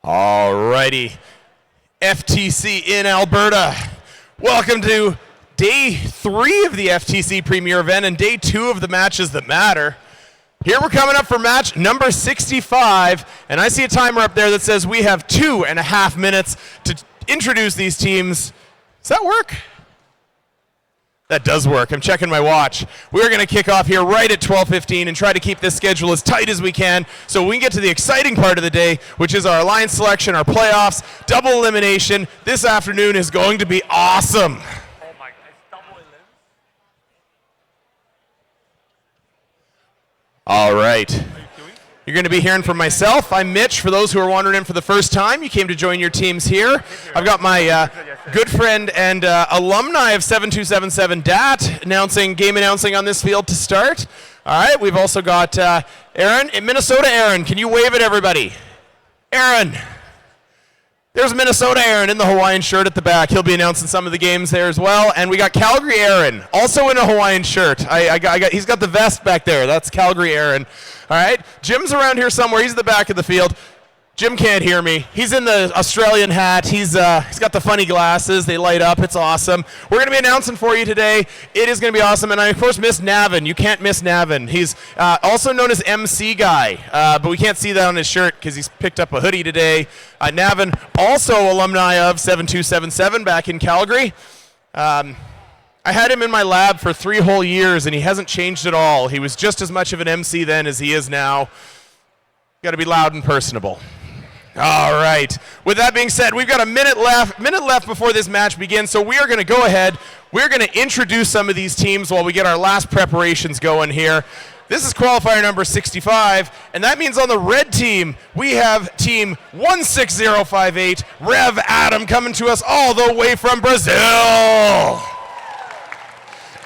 Alrighty, FTC in Alberta. Welcome to day 3 of the FTC Premier event and day 2 of the matches that matter. Here we're coming up for match number 65, and I see a timer up there that says we have 2.5 minutes to introduce these teams. Does that work? That does work. I'm checking my watch. We're going to kick off here right at 12:15 and try to keep this schedule as tight as we can so we can get to the exciting part of the day, which is our alliance selection, our playoffs, double elimination. This afternoon is going to be awesome. Oh my, it's double elimination. All right. You're going to be hearing from myself. I'm Mitch. For those who are wandering in for the first time, you came to join your teams here. I've got my good friend and alumni of 7277 DAT game announcing on this field to start. All right, we've also got Aaron in Minnesota. Aaron, can you wave at everybody? Aaron. There's Minnesota Aaron in the Hawaiian shirt at the back. He'll be announcing some of the games there as well. And we got Calgary Aaron, also in a Hawaiian shirt. He's got the vest back there. That's Calgary Aaron. All right, Jim's around here somewhere. He's at the back of the field. Jim can't hear me. He's in the Australian hat. He's got the funny glasses. They light up. It's awesome. We're going to be announcing for you today. It is going to be awesome. And I, of course, miss Navin. You can't miss Navin. He's also known as MC Guy, but we can't see that on his shirt because he's picked up a hoodie today. Navin, also alumni of 7277 back in Calgary. I had him in my lab for 3 whole years, and he hasn't changed at all. He was just as much of an MC then as he is now. Got to be loud and personable. All right. With that being said, we've got a minute left before this match begins, so we are going to go ahead. We're going to introduce some of these teams while we get our last preparations going here. This is qualifier number 65, and that means on the red team, we have team 16058, Rev Adam, coming to us all the way from Brazil.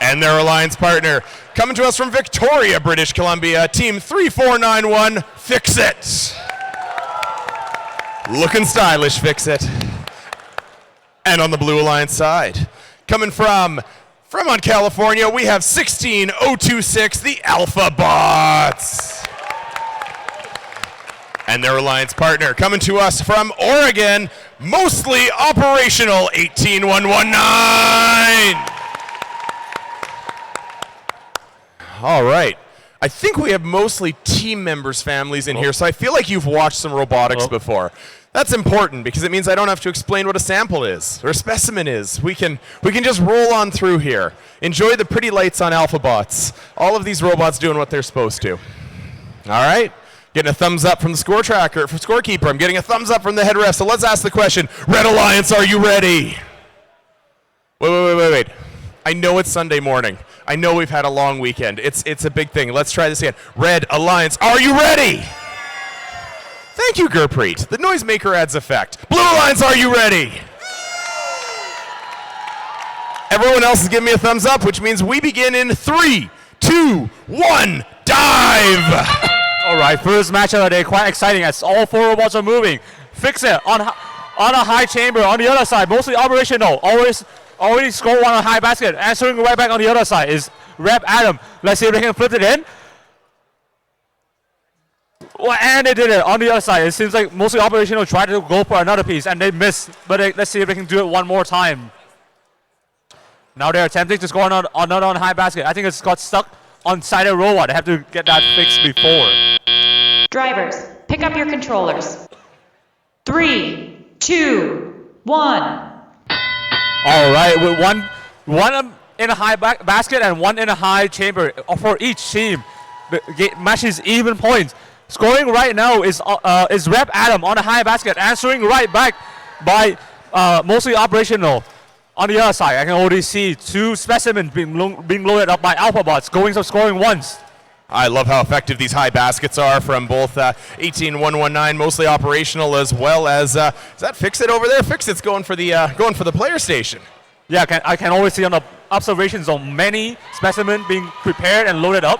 And their alliance partner, coming to us from Victoria, British Columbia, team 3491, Fix It. Looking stylish, Fix It. And on the Blue Alliance side, coming from Fremont, California, we have 16026, the Alpha Bots. And their alliance partner, coming to us from Oregon, mostly operational, 18119. All right. I think we have mostly team members' families in here, so I feel like you've watched some robotics before. That's important because it means I don't have to explain what a sample is or a specimen is. We can just roll on through here. Enjoy the pretty lights on AlphaBots. All of these robots doing what they're supposed to. All right. Getting a thumbs up from the score tracker, from scorekeeper. I'm getting a thumbs up from the head ref. So let's ask the question. Red Alliance, are you ready? Wait. I know it's Sunday morning. I know we've had a long weekend. It's a big thing. Let's try this again. Red Alliance, are you ready? Thank you, Gurpreet. The noisemaker adds effect. Blue Alliance, are you ready? Everyone else is giving me a thumbs up, which means we begin in 3, 2, 1, dive! All right, first match of the day, quite exciting as all 4 robots are moving. Fix It on a high chamber on the other side, mostly operational. Already scored one on high basket. Answering right back on the other side is Rep Adam. Let's see if they can flip it in. Well, and they did it on the other side. It seems like mostly operational tried to go for another piece and they missed. But let's see if they can do it one more time. Now they're attempting to score another on high basket. I think it's got stuck on side of robot. They have to get that fixed before. Drivers, pick up your controllers. 3, 2, 1. All right, with one in a high basket and one in a high chamber for each team. The match is even points. Scoring right now is Rep Adam on a high basket, answering right back by mostly operational. On the other side, I can already see 2 specimens being loaded up by AlphaBots, scoring once. I love how effective these high baskets are from both 18119, mostly operational, as well as is that Fix It over there? Fix It's going for the player station. Yeah, I can always see on the observation zone many specimens being prepared and loaded up.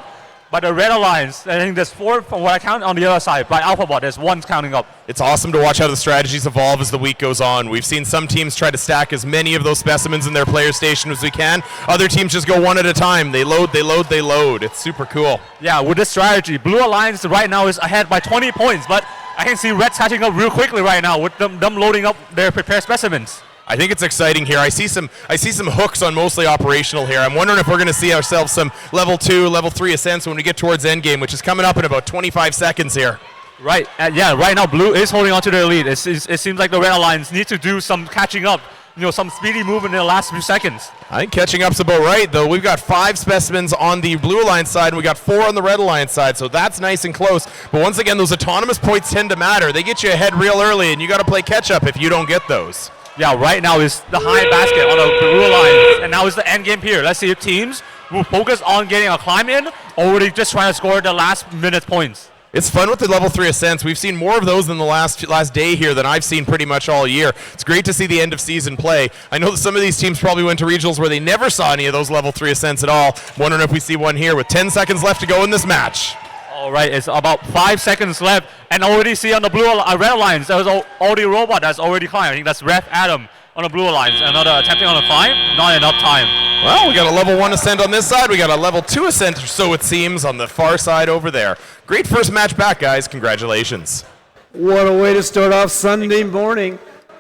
By the Red Alliance, I think there's 4 from what I count on the other side. By AlphaBot, there's 1 counting up. It's awesome to watch how the strategies evolve as the week goes on. We've seen some teams try to stack as many of those specimens in their player station as we can. Other teams just go one at a time. They load. It's super cool. Yeah, with this strategy, Blue Alliance right now is ahead by 20 points, but I can see Red catching up real quickly right now with them loading up their prepared specimens. I think it's exciting here. I see some hooks on mostly operational here. I'm wondering if we're going to see ourselves some level 2, level 3 ascents when we get towards endgame, which is coming up in about 25 seconds here. Right. Yeah. Right now, Blue is holding on to their lead. It seems like the Red Alliance need to do some catching up. Some speedy movement in the last few seconds. I think catching up's about right, though. We've got 5 specimens on the Blue Alliance side, and we got 4 on the Red Alliance side, so that's nice and close. But once again, those autonomous points tend to matter. They get you ahead real early, and you got to play catch-up if you don't get those. Yeah, right now is the high basket on the Blue Alliance, and now is the end game here. Let's see if teams will focus on getting a climb in, or will they just try to score the last minute points. It's fun with the level 3 ascents. We've seen more of those in the last day here than I've seen pretty much all year. It's great to see the end of season play. I know that some of these teams probably went to regionals where they never saw any of those level 3 ascents at all. Wondering if we see one here with 10 seconds left to go in this match. All right, it's about 5 seconds left, and already see on the Red Alliance, there's already a robot that's already climbed. I think that's Ref Adam on the Blue Alliance. Another attempting on a climb, not enough time. Well, we got a level 1 ascent on this side. We got a level 2 ascent, so it seems, on the far side over there. Great first match back, guys. Congratulations. What a way to start off Sunday morning.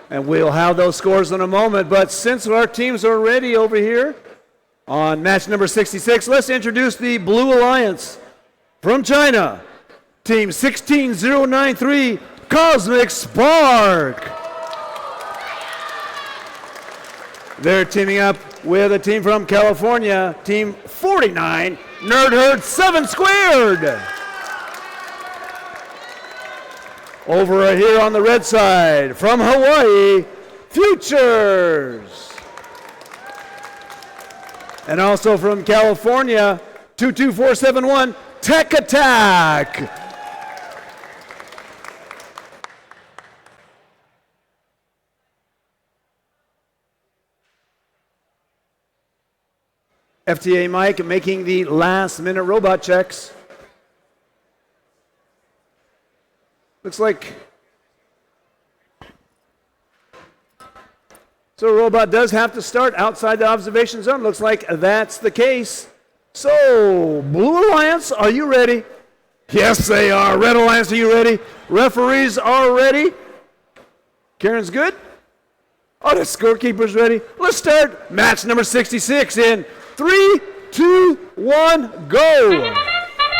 And we'll have those scores in a moment. But since our teams are ready over here on match number 66, let's introduce the Blue Alliance. From China, Team 16093, Cosmic Spark. They're teaming up with a team from California, Team 49, Nerd Herd 7 Squared. Over here on the red side, from Hawaii, Futures. And also from California, 22471, Tech Attack. FTA Mike making the last minute robot checks. Looks like so robot does have to start outside the observation zone. Looks like that's the case. So Blue Alliance, are you ready? Yes, they are. Red Alliance, are you ready? Referees are ready. Karen's good. Oh, the scorekeeper's ready. Let's start match number 66 in 3, 2, 1, go.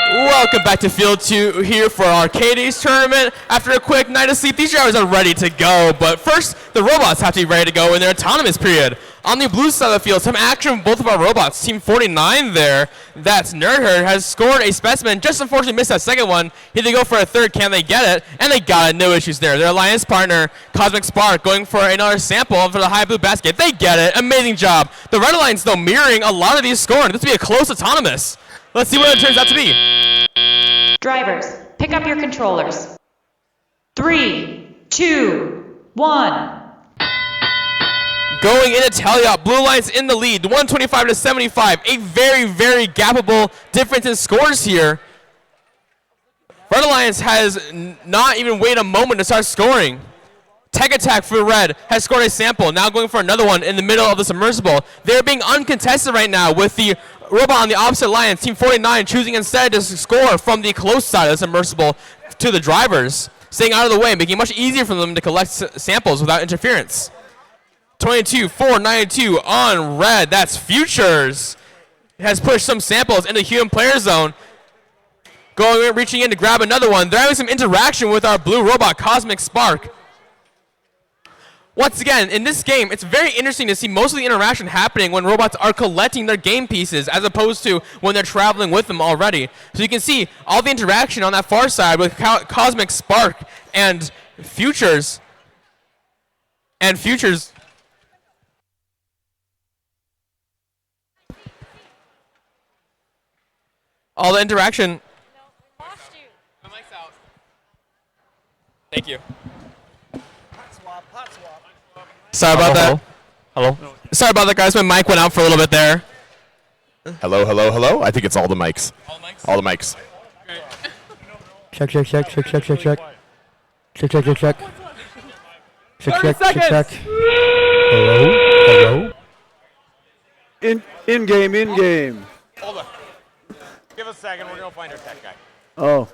Welcome back to Field 2 here for our K-Days tournament. After a quick night of sleep, these drivers are ready to go. But first, the robots have to be ready to go in their autonomous period. On the blue side of the field, some action from both of our robots. Team 49 there, that's Nerd Herd, has scored a specimen. Just unfortunately missed that second one. Here they go for a third. Can they get it? And they got it. No issues there. Their alliance partner, Cosmic Spark, going for another sample for the high blue basket. They get it. Amazing job. The Red Alliance, though, mirroring a lot of these scoring. This will be a close autonomous. Let's see what it turns out to be. Drivers, pick up your controllers. 3, 2, 1. Going into Taliop, Blue Alliance in the lead, 125 to 75. A very, very gappable difference in scores here. Red Alliance has not even waited a moment to start scoring. Tech Attack for Red has scored a sample, now going for another one in the middle of the submersible. They're being uncontested right now with the robot on the opposite alliance, Team 49, choosing instead to score from the close side of the submersible to the drivers, staying out of the way, making it much easier for them to collect samples without interference. 22-4-92 on Red, that's Futures. Has pushed some samples into human player zone. Reaching in to grab another one. They're having some interaction with our blue robot, Cosmic Spark. Once again, in this game, it's very interesting to see most of the interaction happening when robots are collecting their game pieces as opposed to when they're traveling with them already. So you can see all the interaction on that far side with Cosmic Spark and Futures. And Futures. All the interaction. No, lost you. My mic's out. Thank you. Sorry about that. Hello? Sorry about that, guys. My mic went out for a little bit there. Hello, hello, hello. I think it's all the mics. All the mics? All the mics. Check, check, check, check, check, check, check. Check, check, check, check. Check, 30 check, check, check. seconds. Hello? Hello? In game. Hold on. Give us a second. We're going to find our tech guy. Oh.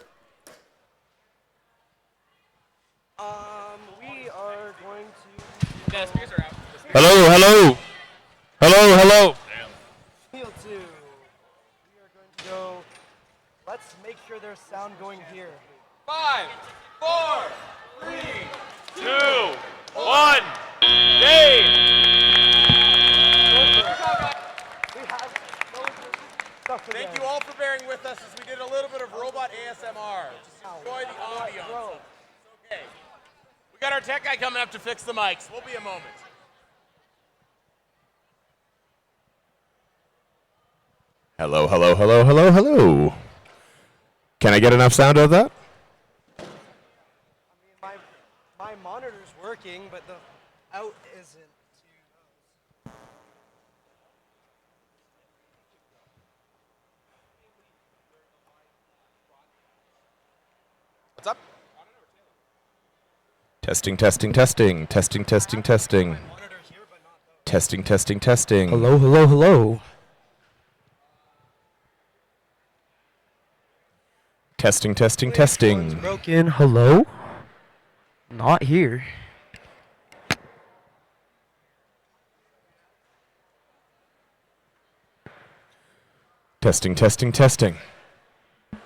We are going to. Yeah, speakers are out. Hello, hello. Hello, hello. Field 2. We are going to go. Let's make sure there's sound going here. 5, 4, 3, 2, 1. Game. We have loads of stuff for Thank them. you all for bearing with us as we did a little bit of robot ASMR. Just enjoy the ambiance. Bro. It's okay. We got our tech guy coming up to fix the mics. We'll be a moment. Hello, hello, hello, hello, hello. Can I get enough sound out of that? My monitor's working, but the out isn't. What's up? Testing, testing, testing, testing, testing, testing. Testing, testing, testing. Hello, hello, hello. Testing, testing, testing. Broken. Hello? Not here. Testing, testing, testing. All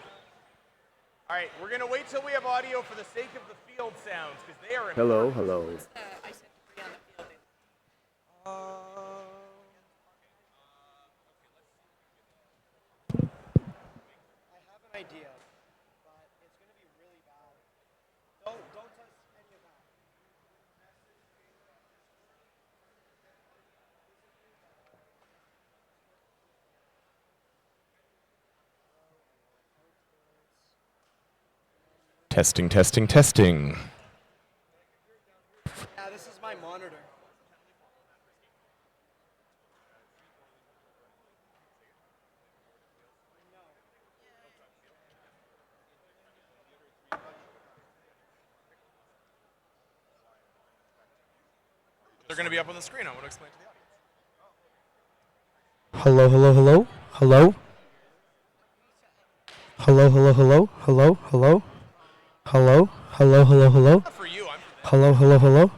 right, we're going to wait till we have audio for the sake of the field sounds because they are Hello, hello. I have an idea, but it's going to be really bad. Don't touch any of that. Testing, testing, testing. Yeah, this is my monitor. They're going to be up on the screen. I want to explain to the audience. Hello, hello, hello. Hello. Hello, hello, hello. Hello, hello. Hello, hello, hello, hello. Not for you, I'm for them. Hello, hello, hello.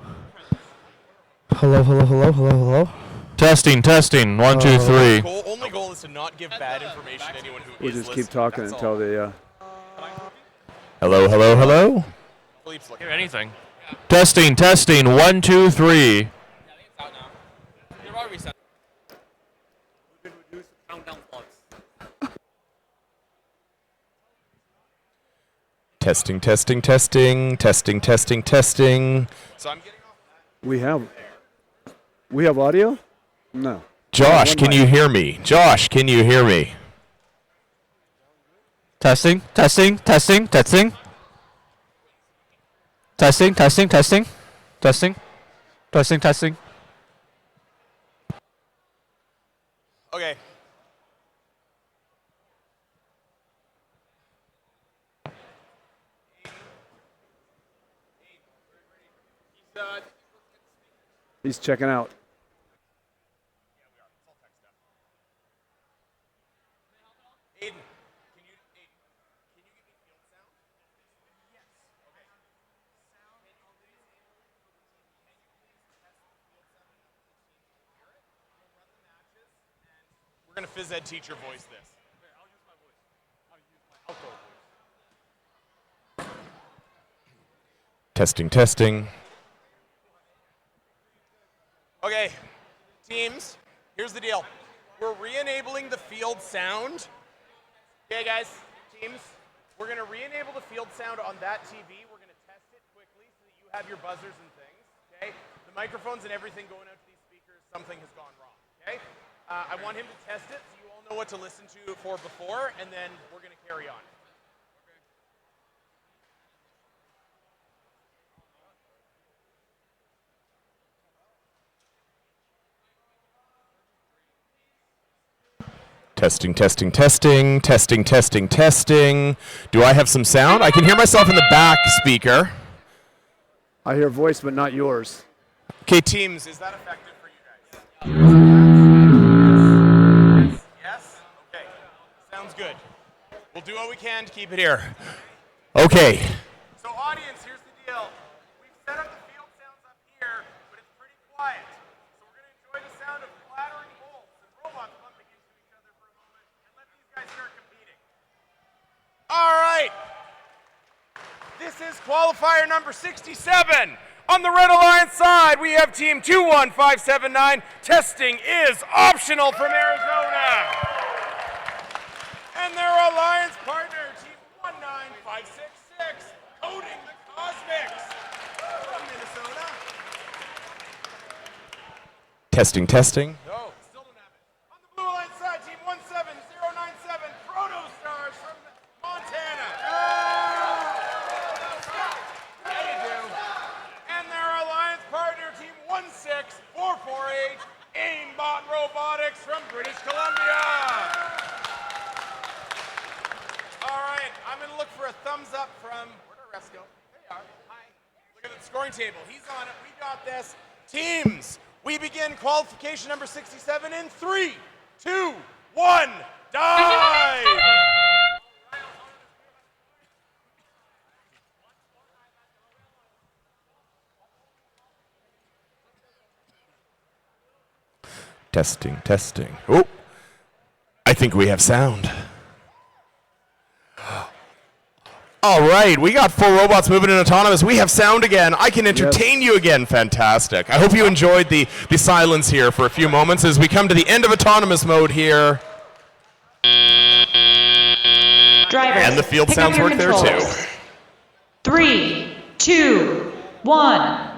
Hello, hello, hello, hello, hello. Testing, testing. 1, 2, 3. Only goal is to not give bad information to anyone who We'll is just keep listening. talking That's until all. they. Hello, hello, hello. Philippe's looking. Anything. Testing, testing. 1, 2, 3. It's out now. They're probably reset. We could reduce the countdown clocks. Testing, testing, testing, testing, testing, testing. So I'm getting off. We have audio? No. Josh, One can mic. you hear me? Josh, can you hear me? Testing, testing, testing, testing. Testing, testing, testing. Testing. Testing, testing. Okay. He's checking out. Aiden, can you give me field sound? Yes. Okay. Sound. Can you please test the field sound enough for the team to hear it? We'll run the matches, and we're gonna phys ed teacher voice this. Okay, I'll use my voice. I'll use my outdoor voice. Testing, testing. Okay, teams, here's the deal. We're re-enabling the field sound. Okay, guys, teams, we're gonna re-enable the field sound on that TV. We're gonna test it quickly so that you have your buzzers and things, okay? The microphones and everything going out to these speakers, something has gone wrong, okay? I want him to test it so you all know what to listen to for before, and then we're gonna carry on. Testing, testing, testing, testing, testing, testing. Do I have some sound? I can hear myself in the back speaker. I hear voice, but not yours. Okay, teams, is that effective for you guys? Yes? Okay. Sounds good. We'll do what we can to keep it here. Okay. So audience, here's the deal. This is qualifier number 67. On the Red Alliance side, we have team 21579. Testing is optional from Arizona. And their alliance partner, team 19566, coding the Cosmics from Minnesota. Testing, testing. No, still don't have it. On the Blue Alliance side, team 17097, Proto Stars from Montana. How you do? And their alliance partner, team 16448, Aimbot Robotics from British Columbia. All right, I'm going to look for a thumbs up from, where'd our refs go? There you are. Hi. Look at the scoring table. He's on it. We got this. Teams, we begin qualification number 67 in 3, 2, 1, dive! Testing, testing. Oh, I think we have sound. All right, we got 4 robots moving in autonomous. We have sound again. I can entertain you again. Fantastic. I hope you enjoyed the silence here for a few moments as we come to the end of autonomous mode here. Drivers, And the field pick sounds up your work there too. controllers. 3, 2, 1.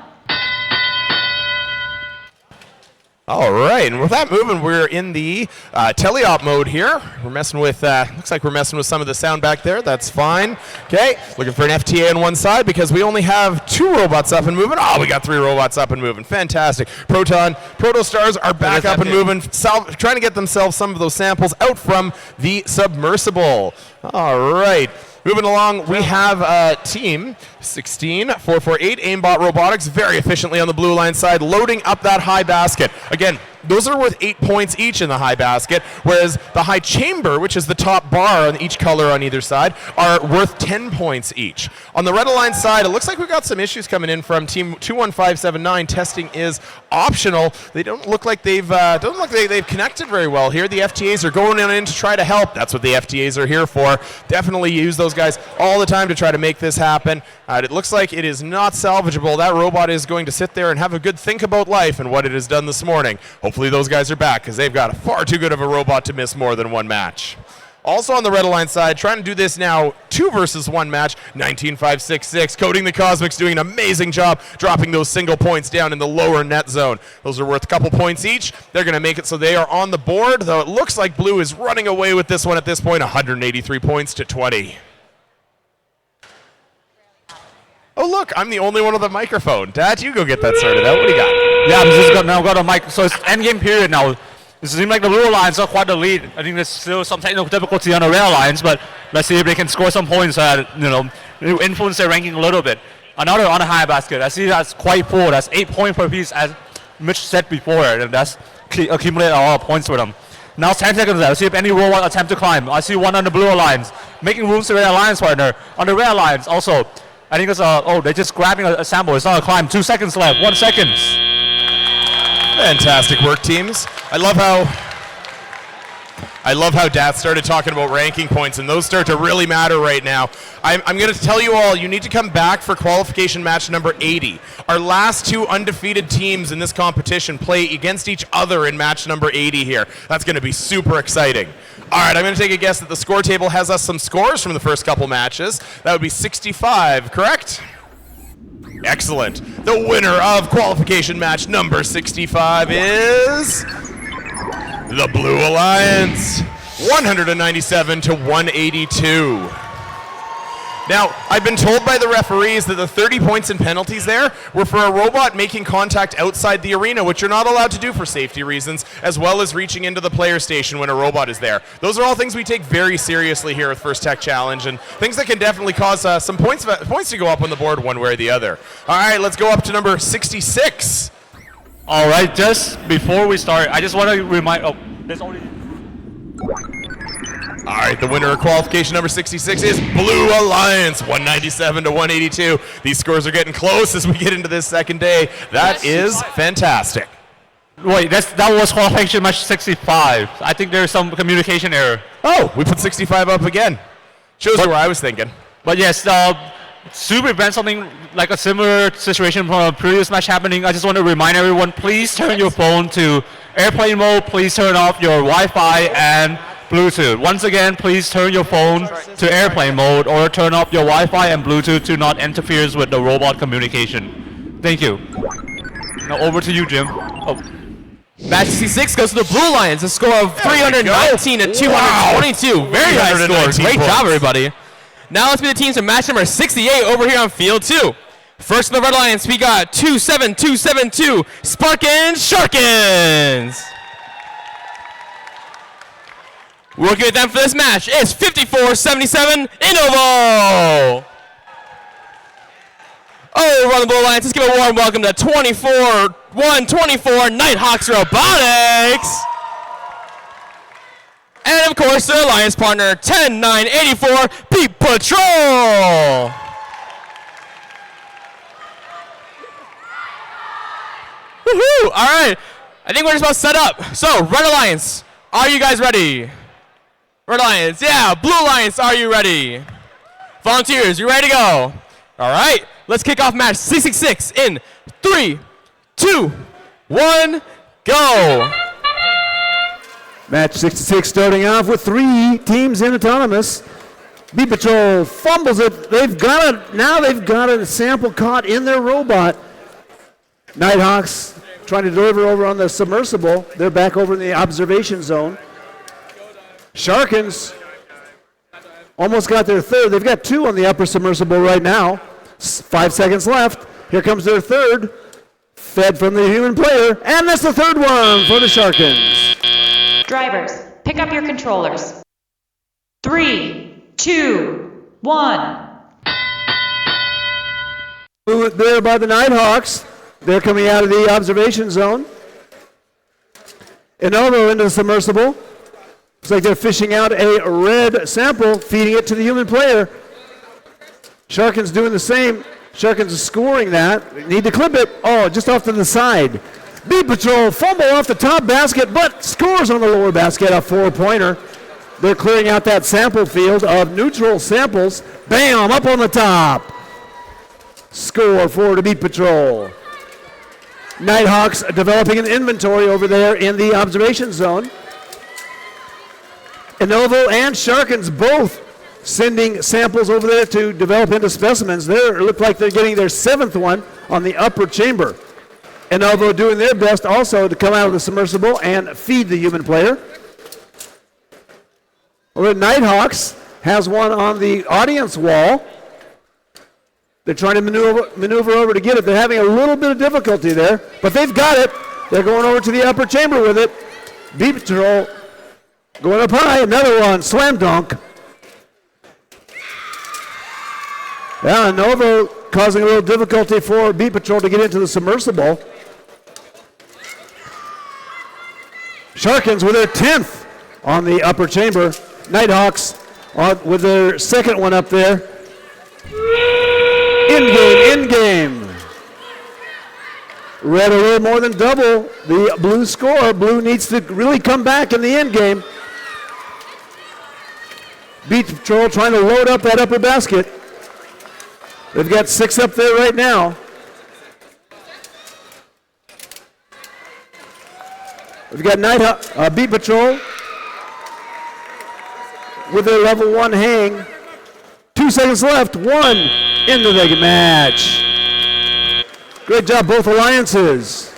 All right, and with that moving, we're in the teleop mode here. We're messing with, looks like we're messing with some of the sound back there. That's fine. Okay, looking for an FTA on one side because we only have 2 robots up and moving. Oh, we got 3 robots up and moving. Fantastic. Proto Stars are back up and moving, trying to get themselves some of those samples out from the submersible. All right. Moving along, we have team 16448, Aimbot Robotics, very efficiently on the Blue Line side, loading up that high basket. Again, those are worth 8 points each in the high basket, whereas the high chamber, which is the top bar on each color on either side, are worth 10 points each. On the Red Alliance side, it looks like we've got some issues coming in from team 21579. Testing is optional. They don't look like they've connected very well here. The FTAs are going in to try to help. That's what the FTAs are here for. Definitely use those guys all the time to try to make this happen. It looks like it is not salvageable. That robot is going to sit there and have a good think about life and what it has done this morning. Hopefully those guys are back because they've got far too good of a robot to miss more than one match. Also on the Red Alliance side, trying to do this now 2 versus 1 match, 19566, coding the Cosmics, doing an amazing job dropping those single points down in the lower net zone. Those are worth a couple points each. They're going to make it so they are on the board, though it looks like Blue is running away with this one at this point, 183 points to 20. Oh, look, I'm the only one with a microphone. Dad, you go get that sorted out. What do you got? Yeah, I'm just got a mic. So it's endgame period now. It seems like the Blue Alliance are quite the lead. I think there's still some technical difficulty on the Red Alliance, but let's see if they can score some points that, influence their ranking a little bit. Another on the high basket. I see that's quite full. That's 8 points per piece, as Mitch said before, and that's accumulated a lot of points for them. Now 10 seconds left. Let's see if any robot attempt to climb. I see one on the Blue Alliance, making room to the Red Alliance partner. On the Red Alliance also, I think it's they're just grabbing a sample. It's not a climb. 2 seconds left. 1 second. Fantastic work, teams. I love how Dad started talking about ranking points, and those start to really matter right now. I'm going to tell you all, you need to come back for qualification match number 80. Our last 2 undefeated teams in this competition play against each other in match number 80 here. That's going to be super exciting. All right, I'm going to take a guess that the score table has us some scores from the first couple matches. That would be 65, correct? Excellent. The winner of qualification match number 65 is the Blue Alliance, 197 to 182. Now, I've been told by the referees that the 30 points and penalties there were for a robot making contact outside the arena, which you're not allowed to do for safety reasons, as well as reaching into the player station when a robot is there. Those are all things we take very seriously here with First Tech Challenge, and things that can definitely cause some points to go up on the board one way or the other. All right, let's go up to number 66. All right, just before we start, I just want to remind. Oh, there's only. All right, the winner of qualification number 66 is Blue Alliance, 197 to 182. These scores are getting close as we get into this second day. That is fantastic. Wait, that was qualification match 65. I think there's some communication error. Oh, we put 65 up again. Shows you where I was thinking. But yes, to prevent something like a similar situation from a previous match happening, I just want to remind everyone, please turn your phone to airplane mode, please turn off your Wi-Fi and Bluetooth. Once again, please turn your phone to airplane mode or turn off your Wi-Fi and Bluetooth to not interfere with the robot communication. Thank you. Now over to you, Jim. Oh. Match 66 goes to the Blue Lions, a score of 319 to 222. Very high score. Great job, everybody. Now let's be the teams in match number 68 over here on field 2. First in the Red Alliance, we got 27272 Sparkins Sharkins. Working with them for this match is 5477 Innovo. Over on the Blue Alliance, let's give a warm welcome to 124 Nighthawks Robotics. And of course, their alliance partner, 10984 Beat Patrol. Woohoo! All right, I think we're just about set up. So, Red Alliance, are you guys ready? Red Alliance, yeah. Blue Alliance, are you ready? Volunteers, you ready to go? All right, let's kick off match 66 in 3, 2, 1, go. Match 66 starting off with 3 teams in autonomous. Beat Patrol fumbles it. They've got a sample caught in their robot. Nighthawks trying to deliver over on the submersible. They're back over in the observation zone. Sharkins almost got their third. They've got 2 on the upper submersible right now. 5 seconds left. Here comes their third. Fed from the human player. And that's the third one for the Sharkins. Drivers, pick up your controllers. 3, 2, 1. There by the Nighthawks. They're coming out of the observation zone. Innovo into the submersible. Looks like they're fishing out a red sample, feeding it to the human player. Sharkins doing the same. Sharkins is scoring that. Need to clip it. Oh, just off to the side. Beat Patrol fumble off the top basket, but scores on the lower basket, a 4-pointer. They're clearing out that sample field of neutral samples. Bam, up on the top. Score for the Beat Patrol. Nighthawks developing an inventory over there in the observation zone. Innovo and Sharkins both sending samples over there to develop into specimens. They look like they're getting their 7th one on the upper chamber. Innovo doing their best also to come out of the submersible and feed the human player. Well, the Nighthawks has one on the audience wall. They're trying to maneuver over to get it. They're having a little bit of difficulty there, but they've got it. They're going over to the upper chamber with it. Beat Patrol going up high, another one, slam dunk. Yeah, Innovo causing a little difficulty for Beat Patrol to get into the submersible. Sharkins with their 10th on the upper chamber. Nighthawks with their 2nd one up there. In game. Red a little more than double the blue score. Blue needs to really come back in the end game. Beat Patrol trying to load up that upper basket. They've got 6 up there right now. We've got Beat Patrol with their level 1 hang. 2 seconds left. 1 into the match. Great job, both alliances.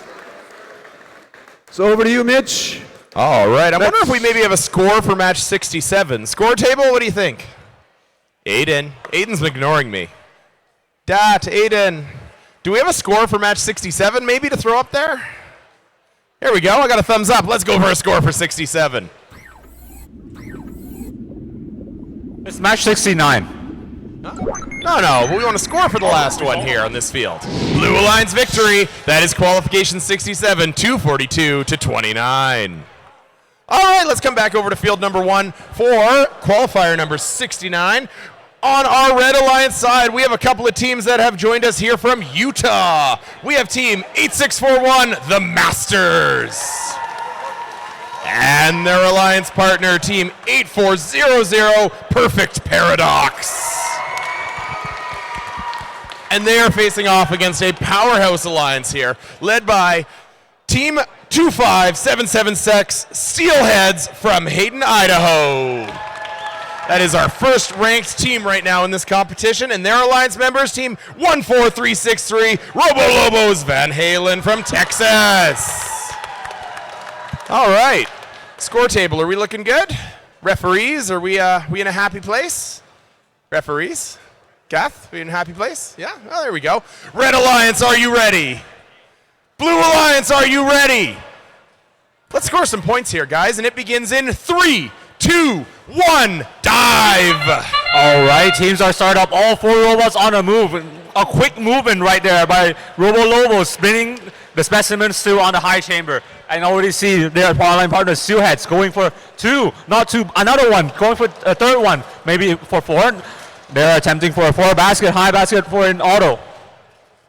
So over to you, Mitch. All right. I wonder if we maybe have a score for match 67. Score table, what do you think? Aiden. Aiden's ignoring me. Aiden. Do we have a score for match 67 maybe to throw up there? Here we go. I got a thumbs up. Let's go for a score for 67. It's match 69. No. We want to score for the last one here on this field. Blue Alliance victory. That is qualification 67, 242 to 29. All right, let's come back over to field number 1 for qualifier number 69. On our Red Alliance side, we have a couple of teams that have joined us here from Utah. We have team 8641, the Masters. And their alliance partner, team 8400, Perfect Paradox. And they are facing off against a powerhouse alliance here, led by Team 25776 Steelheads from Hayden, Idaho. That is our first ranked team right now in this competition, and their alliance members, Team 14363 Robo Lobos Van Halen from Texas. All right, score table, are we looking good? Referees, are we in a happy place? Referees? Gath, we in a happy place? Yeah? Oh, there we go. Red Alliance, are you ready? Blue Alliance, are you ready? Let's score some points here, guys, and it begins in 3, 2, 1, dive! All right, teams are started up. All 4 robots on a move. A quick movement right there by Robo Lobo, spinning the specimen still on the high chamber. And already see their line partner, Steelheads, going for 2, not 2, another one, going for a third one, maybe for 4. They're attempting for a 4 basket, high basket for an auto.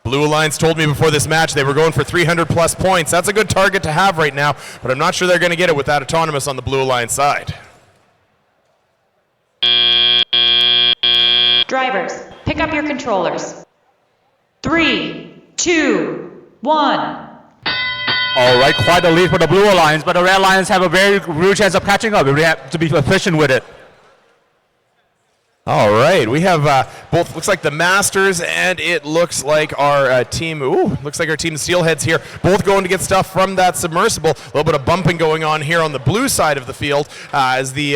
Blue Alliance told me before this match they were going for 300 plus points. That's a good target to have right now, but I'm not sure they're going to get it with that autonomous on the Blue Alliance side. Drivers, pick up your controllers. 3, 2, 1. All right, quite a lead for the Blue Alliance, but the Red Alliance have a very real chance of catching up if they have to be efficient with it. All right, we have both, looks like the Masters and it looks like our team, looks like our team Steelheads here, both going to get stuff from that submersible. A little bit of bumping going on here on the blue side of the field as the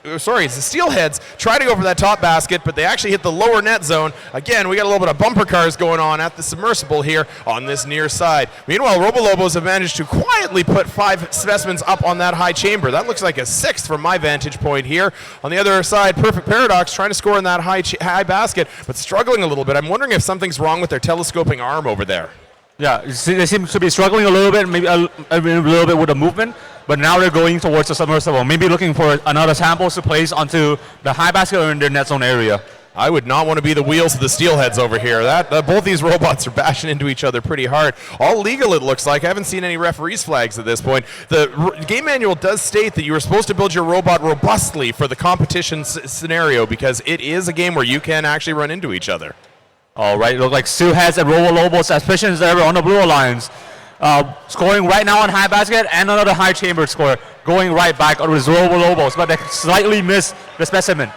Steelheads try to go for that top basket, but they actually hit the lower net zone. Again, we got a little bit of bumper cars going on at the submersible here on this near side. Meanwhile, Robo Lobos have managed to quietly put 5 specimens up on that high chamber. That looks like a 6th from my vantage point here. On the other side, Perfect Paradox trying to score in that high basket, but struggling a little bit. I'm wondering if something's wrong with their telescoping arm over there. Yeah, they seem to be struggling a little bit, maybe a little bit with the movement, but now they're going towards the submersible, maybe looking for another samples to place onto the high basket or in their net zone area. I would not want to be the wheels of the Steelheads over here. Both these robots are bashing into each other pretty hard. All legal, it looks like. I haven't seen any referees' flags at this point. The game manual does state that you are supposed to build your robot robustly for the competition scenario because it is a game where you can actually run into each other. All right, look like Steelheads and Robo Lobos as efficient as ever on the Blue Alliance. Scoring right now on high basket and another high chamber score. Going right back on with Robo Lobos, but they slightly missed the specimen.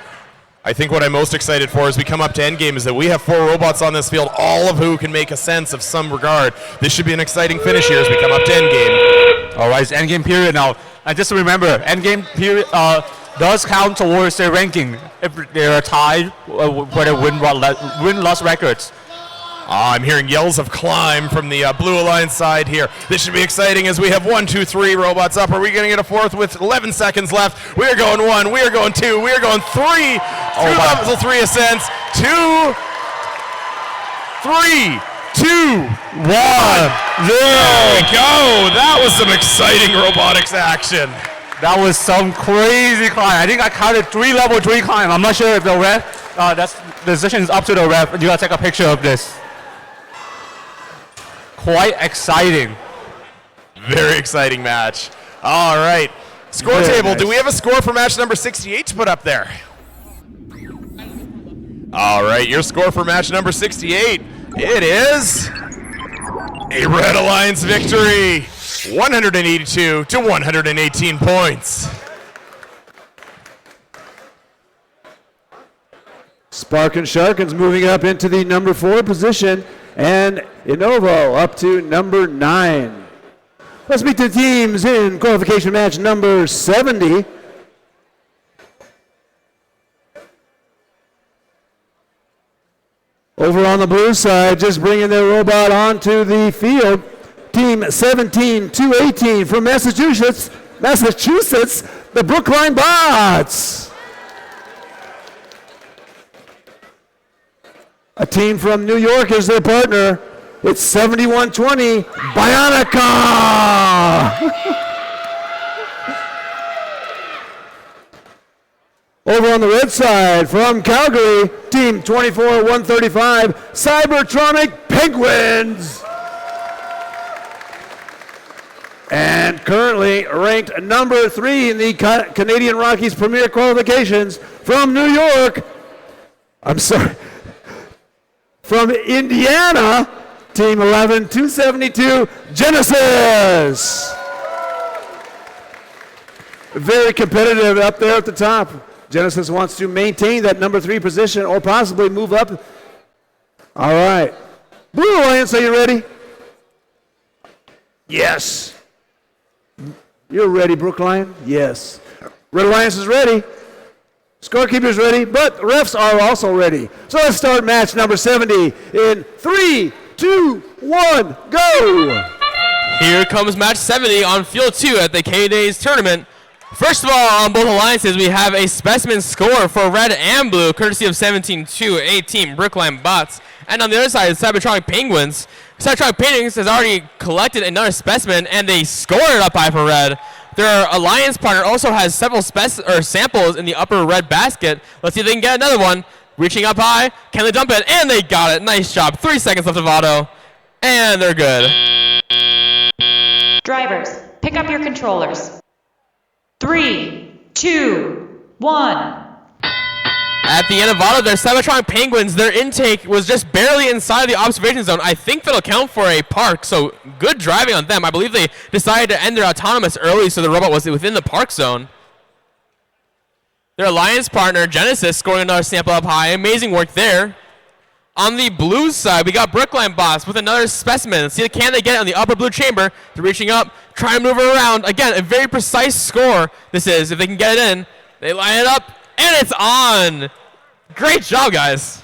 I think what I'm most excited for as we come up to endgame is that we have 4 robots on this field, all of who can make a sense of some regard. This should be an exciting finish here as we come up to endgame. All right, it's endgame period now. And just remember, endgame period does count towards their ranking if they're tied for their win-loss records. I'm hearing yells of climb from the Blue Alliance side here. This should be exciting as we have 1, 2, 3 robots up. Are we going to get a 4th with 11 seconds left? We are going 1, we are going 2, we are going 3. Level 3 ascents. 2, 3, 2, 1. There we go. That was some exciting robotics action. That was some crazy climb. I think I counted 3 level 3 climb. I'm not sure if the ref, the decision is up to the ref. You gotta take a picture of this. Quite exciting. Very exciting match. All right. Score table. Nice. Do we have a score for match number 68 to put up there? All right. Your score for match number 68. It is a Red Alliance victory. 182 to 118 points. Sparkin Sharkins moving up into the number 4 position, and Innovo up to number 9. Let's meet the teams in qualification match number 70. Over on the blue side, just bringing their robot onto the field, Team 17218 from Massachusetts, the Brookline Bots. A team from New York is their partner. It's 7120 Bionica. Over on the red side from Calgary, Team 24135 Cybertronic Penguins. And currently ranked number 3 in the Canadian Rockies Premier Qualifications from New York. I'm sorry. From Indiana, Team 11, 272, Genesis. Very competitive up there at the top. Genesis wants to maintain that number 3 position or possibly move up. All right. Blue Alliance, are you ready? Yes. You're ready, Brookline? Yes. Red Alliance is ready. Scorekeeper's ready, but the refs are also ready. So let's start match number 70 in 3, 2, 1, go! Here comes match 70 on field 2 at the K-Days tournament. First of all, on both alliances, we have a specimen score for red and blue, courtesy of 17-2, A-Team Brookline Bots. And on the other side, Cybertronic Penguins. Cybertronic Penguins has already collected another specimen, and they scored it up high for red. Their alliance partner also has several samples in the upper red basket. Let's see if they can get another one. Reaching up high, can they dump it? And they got it. Nice job. 3 seconds left of auto, and they're good. Drivers, pick up your controllers. 3, 2, 1. At the end of auto, their Cybertronic Penguins, their intake was just barely inside the observation zone. I think that'll count for a park, so good driving on them. I believe they decided to end their autonomous early, so the robot was within the park zone. Their alliance partner, Genesis, scoring another sample up high. Amazing work there. On the blue side, we got Brookline Boss with another specimen. Let's see, can they get it on the upper blue chamber? They're reaching up, trying to move it around. Again, a very precise score this is. If they can get it in, they line it up, and it's on. Great job, guys.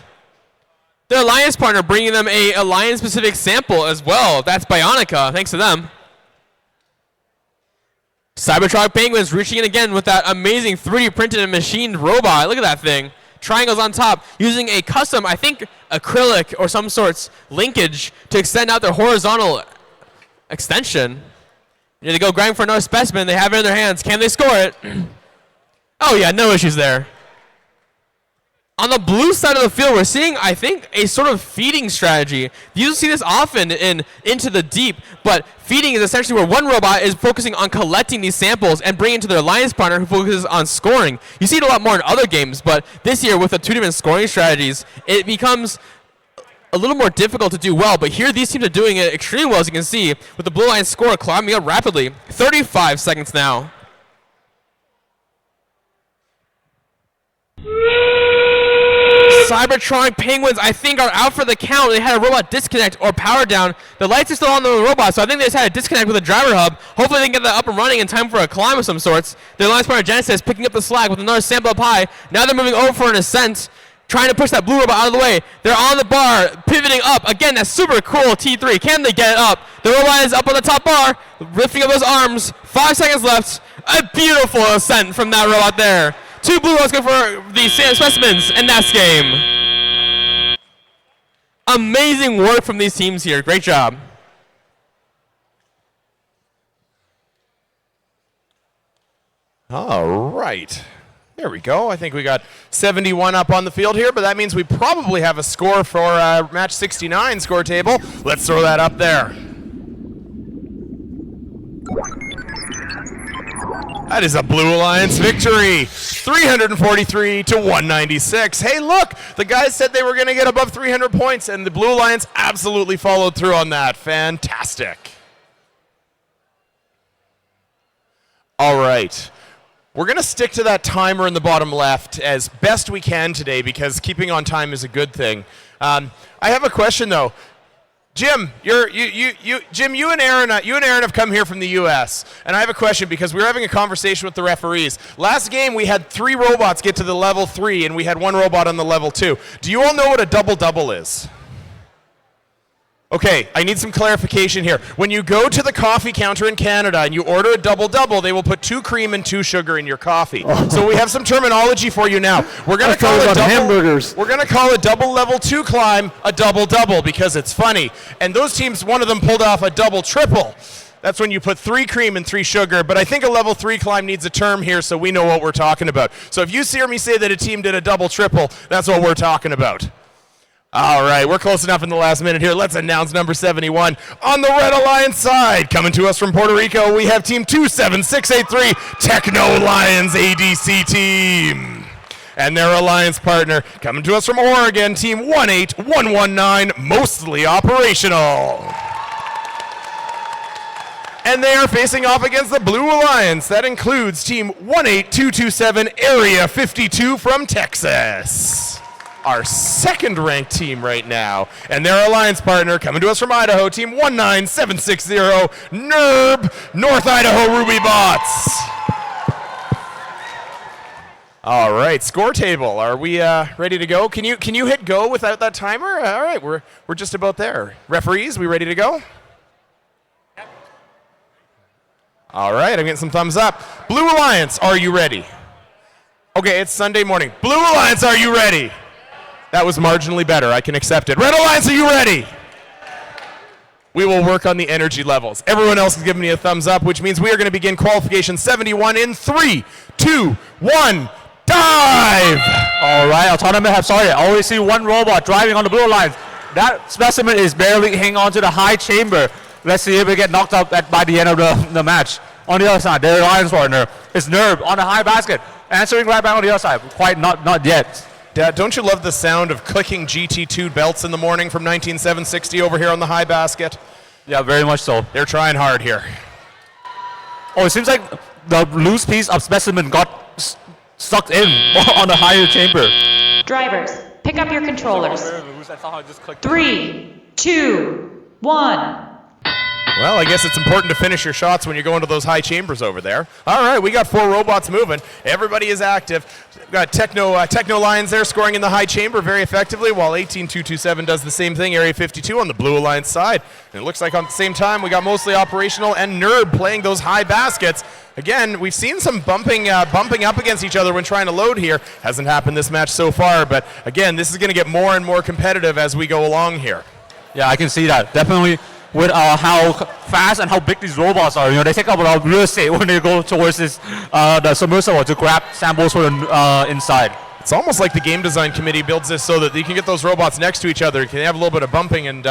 Their alliance partner bringing them a alliance-specific sample as well. That's Bionica. Thanks to them. Cybertronic Penguins reaching in again with that amazing 3D printed and machined robot. Look at that thing. Triangles on top, using a custom, I think, acrylic or some sorts linkage to extend out their horizontal extension. Here they go, grabbing for another specimen. They have it in their hands. Can they score it? Oh yeah, no issues there. On the blue side of the field, we're seeing, I think, a sort of feeding strategy. You don't see this often in Into the Deep, but feeding is essentially where one robot is focusing on collecting these samples and bringing it to their alliance partner who focuses on scoring. You see it a lot more in other games, but this year with the 2 different scoring strategies, it becomes a little more difficult to do well. But here, these teams are doing it extremely well, as you can see, with the blue line score climbing up rapidly. 35 seconds now. Cybertronic Penguins, I think, are out for the count. They had a robot disconnect or power down. The lights are still on the robot, so I think they just had a disconnect with the driver hub. Hopefully they can get that up and running in time for a climb of some sorts. Their alliance partner Genesis picking up the slack with another sample up high. Now they're moving over for an ascent, trying to push that blue robot out of the way. They're on the bar, pivoting up. Again, that's super cool, T3. Can they get it up? The robot is up on the top bar, lifting up those arms. 5 seconds left. A beautiful ascent from that robot there. 2 blue robots go for the specimens, and that's game. Amazing work from these teams here. Great job. All right. There we go. I think we got 71 up on the field here, but that means we probably have a score for match 69 score table. Let's throw that up there. That is a Blue Alliance victory, 343 to 196. Hey, look, the guys said they were going to get above 300 points, and the Blue Alliance absolutely followed through on that. Fantastic. All right. We're going to stick to that timer in the bottom left as best we can today because keeping on time is a good thing. I have a question, though. Jim, Jim, you and Aaron have come here from the U.S., and I have a question because we were having a conversation with the referees. Last game, we had 3 robots get to the level 3, and we had 1 robot on the level 2. Do you all know what a double-double is? Okay, I need some clarification here. When you go to the coffee counter in Canada and you order a double-double, they will put 2 cream and 2 sugar in your coffee. Oh. So we have some terminology for you now. We're going to call it hamburgers. We're going to call a double level 2 climb a double-double because it's funny. And those teams, one of them pulled off a double-triple. That's when you put 3 cream and 3 sugar, but I think a level 3 climb needs a term here so we know what we're talking about. So if you hear me say that a team did a double-triple, that's what we're talking about. All right, we're close enough in the last minute here. Let's announce number 71. On the Red Alliance side, coming to us from Puerto Rico, we have Team 27683, Techno Lions ADC team. And their alliance partner coming to us from Oregon, Team 18119, mostly operational. And they are facing off against the Blue Alliance. That includes Team 18227, Area 52 from Texas. Our second-ranked team right now. And their alliance partner coming to us from Idaho, Team 19760, NERB, North Idaho Ruby Bots. All right, score table. Are we ready to go? Can you hit go without that timer? All right, we're just about there. Referees, we ready to go? All right, I'm getting some thumbs up. Blue Alliance, are you ready? Okay, it's Sunday morning. Blue Alliance, are you ready? That was marginally better. I can accept it. Red Alliance, are you ready? We will work on the energy levels. Everyone else is giving me a thumbs up, which means we are going to begin qualification 71 in 3, 2, 1, dive! All right, our tournament have started. I already see one robot driving on the Blue Alliance. That specimen is barely hanging on to the high chamber. Let's see if we get knocked out by the end of the match. On the other side, their alliance partner is NERB on the high basket. Answering right back on the other side. Quite not yet. Dad, don't you love the sound of clicking GT2 belts in the morning from 19760 over here on the high basket? Yeah, very much so. They're trying hard here. Oh, it seems like the loose piece of specimen got sucked in on the higher chamber. Drivers, pick up your controllers. 3, 2, 1. Well, I guess it's important to finish your shots when you're going to those high chambers over there. All right, we got 4 robots moving. Everybody is active. We've got Techno Lions there scoring in the high chamber very effectively, while 18227 does the same thing, Area 52 on the Blue Alliance side. And it looks like on the same time we got mostly operational and NERB playing those high baskets. Again, we've seen some bumping up against each other when trying to load here. Hasn't happened this match so far, but again, this is going to get more and more competitive as we go along here. Yeah, I can see that. Definitely. With how fast and how big these robots are, they take up a lot of real estate when they go towards this the submersible to grab samples for the inside. It's almost like the game design committee builds this so that you can get those robots next to each other. You can have a little bit of bumping and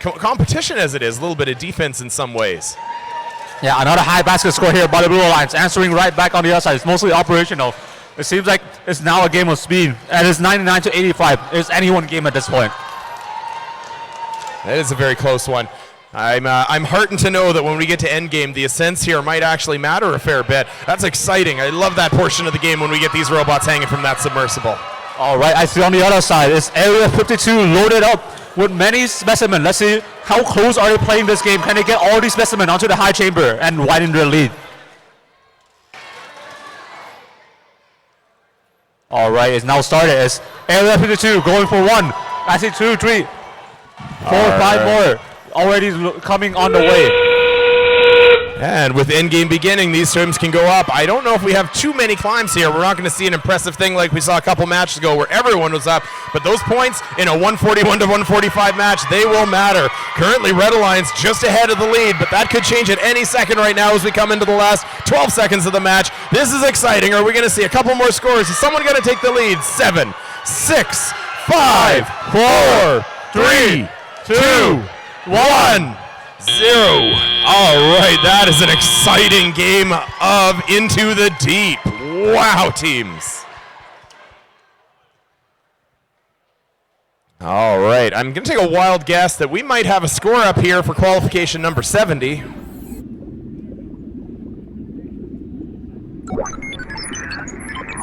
competition as it is, a little bit of defense in some ways. Yeah, another high basket score here by the Blue Alliance, answering right back on the other side. It's mostly operational. It seems like it's now a game of speed, and it's 99 to 85. It's anyone's game at this point. That is a very close one. I'm heartened to know that when we get to endgame, the ascents here might actually matter a fair bit. That's exciting. I love that portion of the game when we get these robots hanging from that submersible. All right, I see on the other side is Area 52 loaded up with many specimens. Let's see how close are they playing this game. Can they get all these specimens onto the high chamber and widen their lead? All right, it's now started. It's Area 52 going for 1. I see 2, 3, 4, 5 more already coming on the way. And with endgame beginning, these terms can go up. I don't know if we have too many climbs here. We're not going to see an impressive thing like we saw a couple matches ago where everyone was up. But those points in a 141 to 145 match, they will matter. Currently, Red Alliance just ahead of the lead, but that could change at any second right now as we come into the last 12 seconds of the match. This is exciting. Are we going to see a couple more scores? Is someone going to take the lead? 7, 6, 5, 4, 3, 2, 1, 0. All right, that is an exciting game of Into the Deep. Wow, teams. All right, I'm going to take a wild guess that we might have a score up here for qualification number 70.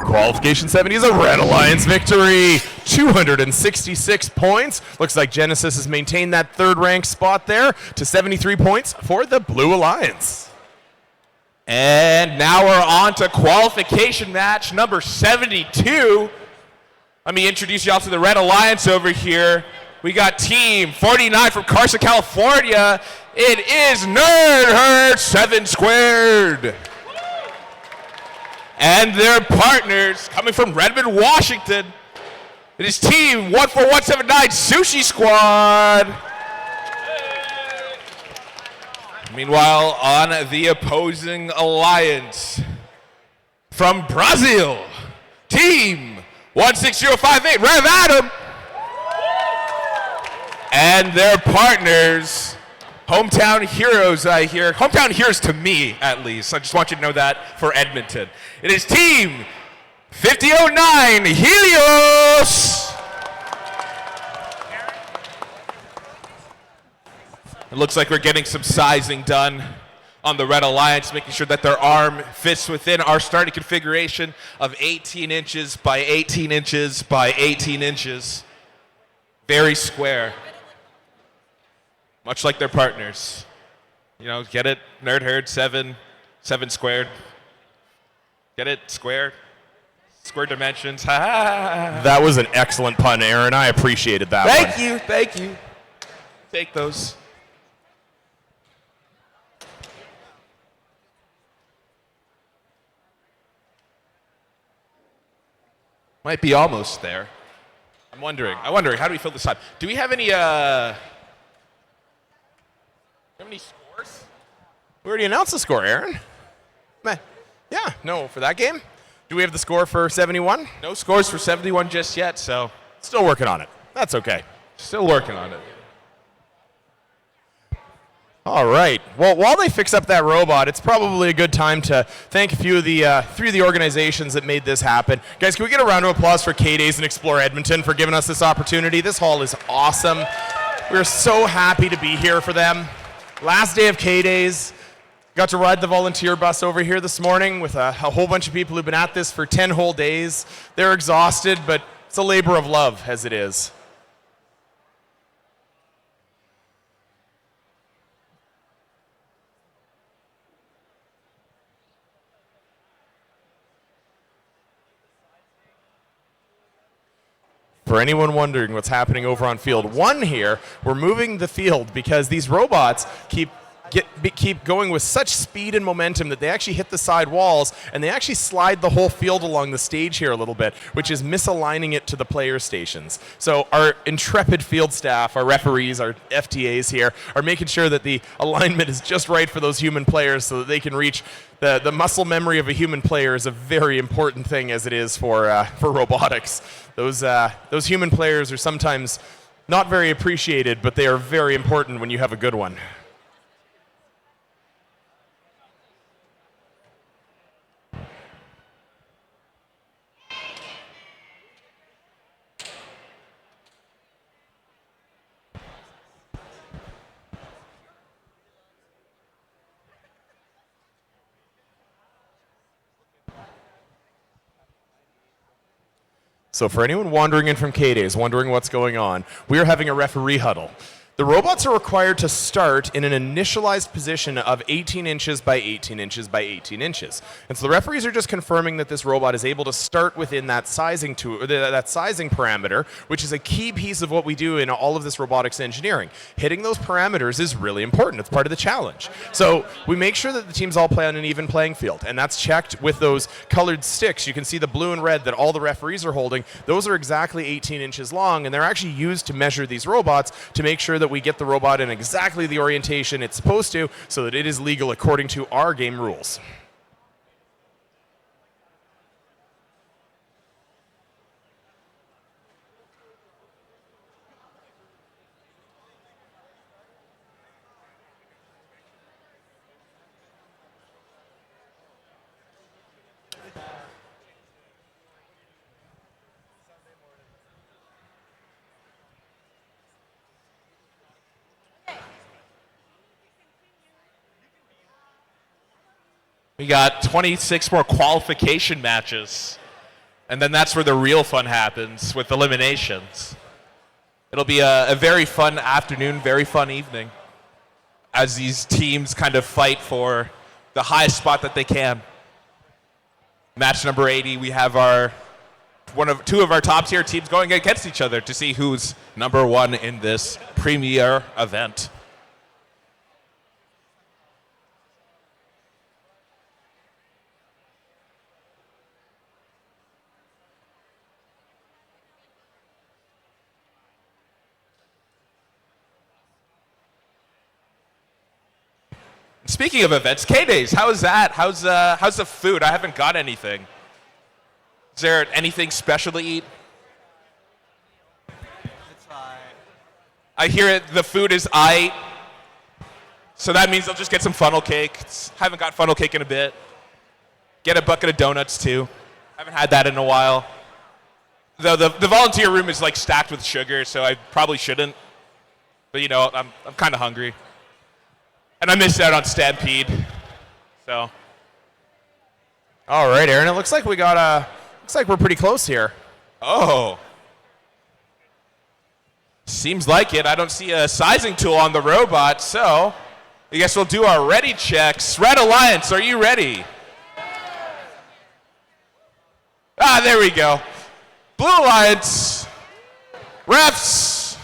Qualification 70 is a Red Alliance victory. 266 points. Looks like Genesis has maintained that third-ranked spot there to 73 points for the Blue Alliance. And now we're on to qualification match number 72. Let me introduce y'all to the Red Alliance over here. We got Team 49 from Carson, California. It is Nerd Herd 7 Squared. And their partners coming from Redmond, Washington. It is Team 14179 Sushi Squad. Meanwhile, on the opposing alliance, from Brazil, Team 16058 Rev Adam. And their partners, Hometown Heroes, I hear. Hometown Heroes to me, at least. I just want you to know that for Edmonton. It is Team 5009 Helios. It looks like we're getting some sizing done on the Red Alliance, making sure that their arm fits within our starting configuration of 18 inches by 18 inches by 18 inches. Very square. Much like their partners. You know, get it? Nerd herd, 7 squared. Get it? Squared. Square dimensions. That was an excellent pun, Aaron. I appreciated that one. Thank you. Take those. Might be almost there. I'm wondering, how do we fill this time? Do we have any scores? We already announced the score, Aaron. Meh. Yeah, no, for that game? Do we have the score for 71? No scores for 71 just yet, so Still working on it. That's okay. still working on it. All right. Well, while they fix up that robot, it's probably a good time to thank a few of the organizations that made this happen. Guys, can we get a round of applause for K-Days and Explore Edmonton for giving us this opportunity? This hall is awesome. We're so happy to be here for them. Last day of K-Days. Got to ride the volunteer bus over here this morning with a whole bunch of people who've been at this for 10 whole days. They're exhausted, but it's a labor of love as it is. For anyone wondering what's happening over on field one here, we're moving the field because these robots keep going with such speed and momentum that they actually hit the side walls and they actually slide the whole field along the stage here a little bit, which is misaligning it to the player stations. So our intrepid field staff, our referees, our FTAs here are making sure that the alignment is just right for those human players so that they can reach the muscle memory of a human player is a very important thing as it is for robotics. Those human players are sometimes not very appreciated, but they are very important when you have a good one. So for anyone wandering in from K-Days, wondering what's going on, we are having a referee huddle. The robots are required to start in an initialized position of 18 inches by 18 inches by 18 inches. And so the referees are just confirming that this robot is able to start within that sizing parameter, which is a key piece of what we do in all of this robotics engineering. Hitting those parameters is really important. It's part of the challenge. So we make sure that the teams all play on an even playing field, and that's checked with those colored sticks. You can see the blue and red that all the referees are holding. Those are exactly 18 inches long, and they're actually used to measure these robots to make sure that we get the robot in exactly the orientation it's supposed to so that it is legal according to our game rules. We got 26 more qualification matches, and then that's where the real fun happens with eliminations. It'll be a very fun afternoon, very fun evening as these teams kind of fight for the highest spot that they can. Match number 80, we have two of our top tier teams going against each other to see who's number one in this premier event. Speaking of events, K-Days, how's that? How's the food? I haven't got anything. Is there anything special to eat? It's fine. I hear the food is aight. So that means I'll just get some funnel cake. Haven't got funnel cake in a bit. Get a bucket of donuts too. Haven't had that in a while. Though the volunteer room is like stacked with sugar, so I probably shouldn't. But you know, I'm kind of hungry, and I missed out on Stampede. So. All right, Aaron. It looks like we got looks like we're pretty close here. Oh. Seems like it. I don't see a sizing tool on the robot, so I guess we'll do our ready checks. Red Alliance, are you ready? Ah, there we go. Blue Alliance, refs,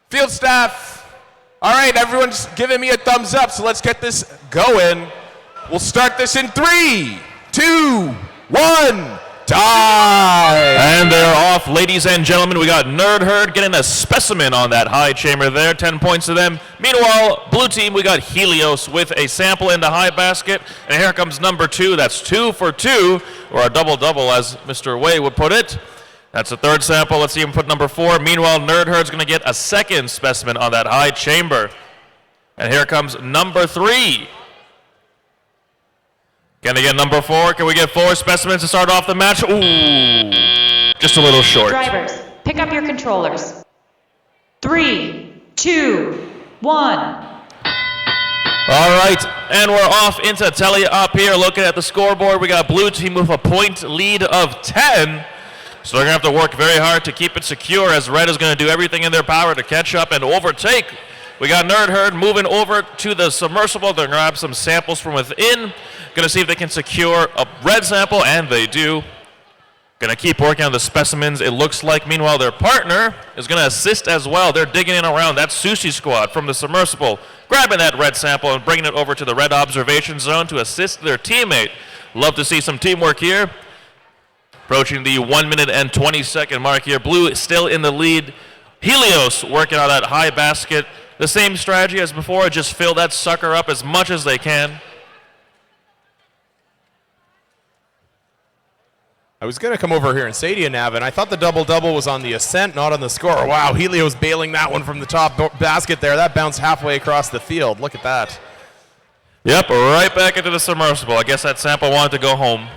field staff. All right, everyone's giving me a thumbs up, so let's get this going. We'll start this in 3, 2, 1. Time! And they're off, ladies and gentlemen. We got Nerd Herd getting a specimen on that high chamber there. 10 points to them. Meanwhile, blue team, we got Helios with a sample in the high basket. And here comes number 2. That's 2 for 2, or a double-double, as Mr. Way would put it. That's the third sample. Let's see him put number 4. Meanwhile, Nerd Herd's going to get a second specimen on that high chamber. And here comes number 3. Can they get number 4? Can we get 4 specimens to start off the match? Ooh, just a little short. Drivers, pick up your controllers. 3, 2, 1. All right, and we're off into Telly up here. Looking at the scoreboard, we got blue team with a point lead of 10. So they're going to have to work very hard to keep it secure, as red is going to do everything in their power to catch up and overtake. We got Nerd Herd moving over to the submersible. They're going to grab some samples from within. Going to see if they can secure a red sample, and they do. Going to keep working on the specimens, it looks like. Meanwhile, their partner is going to assist as well. They're digging in around that sushi squad from the submersible, grabbing that red sample and bringing it over to the red observation zone to assist their teammate. Love to see some teamwork here. Approaching the 1 minute and 20-second mark here. Blue is still in the lead. Helios working on that high basket. The same strategy as before, just fill that sucker up as much as they can. I was going to come over here and say to you, Nav, and I thought the double-double was on the ascent, not on the score. Wow, Helios bailing that one from the top basket there. That bounced halfway across the field. Look at that. Yep, right back into the submersible. I guess that sample wanted to go home.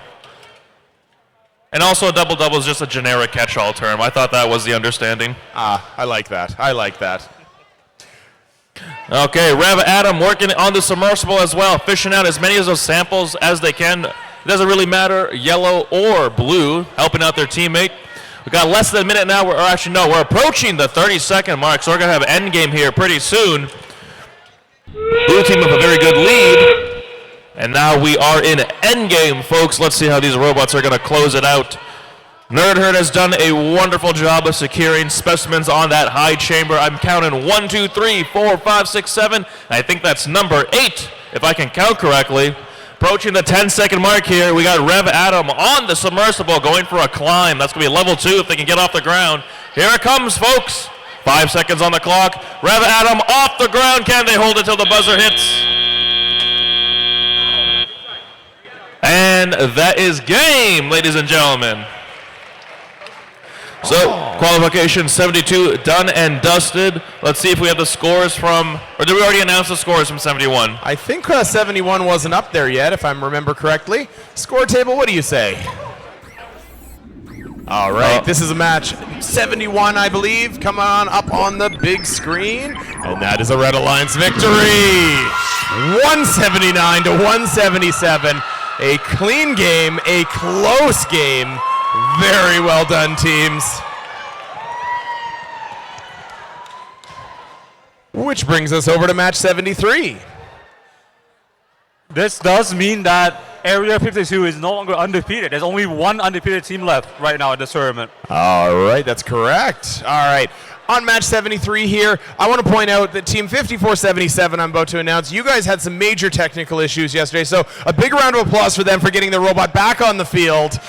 And also a double-double is just a generic catch-all term. I thought that was the understanding. Ah, I like that. I like that. Okay, Rev Adam working on the submersible as well, fishing out as many of those samples as they can. It doesn't really matter, yellow or blue, helping out their teammate. We've got less than a minute now. We're approaching the 30-second mark, so we're going to have an end game here pretty soon. Blue team with a very good lead. And now we are in end game, folks. Let's see how these robots are going to close it out. Nerd Herd has done a wonderful job of securing specimens on that high chamber. I'm counting 1, 2, 3, 4, 5, 6, 7. I think that's number 8, if I can count correctly. Approaching the 10-second mark here, we got Rev Adam on the submersible going for a climb. That's going to be level 2 if they can get off the ground. Here it comes, folks. 5 seconds on the clock. Rev Adam off the ground. Can they hold it till the buzzer hits? And that is game, ladies and gentlemen. So, qualification 72 done and dusted. Let's see if we have the scores from, or did we already announce the scores from 71? I think 71 wasn't up there yet, if I remember correctly. Score table, what do you say? All right, this is a match 71, I believe. Come on up on the big screen. And that is a Red Alliance victory. 179 to 177. A clean game, a close game. Very well done, teams. Which brings us over to match 73. This does mean that Area 52 is no longer undefeated. There's only one undefeated team left right now in this tournament. All right, that's correct. All right. On match 73 here, I want to point out that Team 5477 I'm about to announce, you guys had some major technical issues yesterday, so a big round of applause for them for getting the robot back on the field.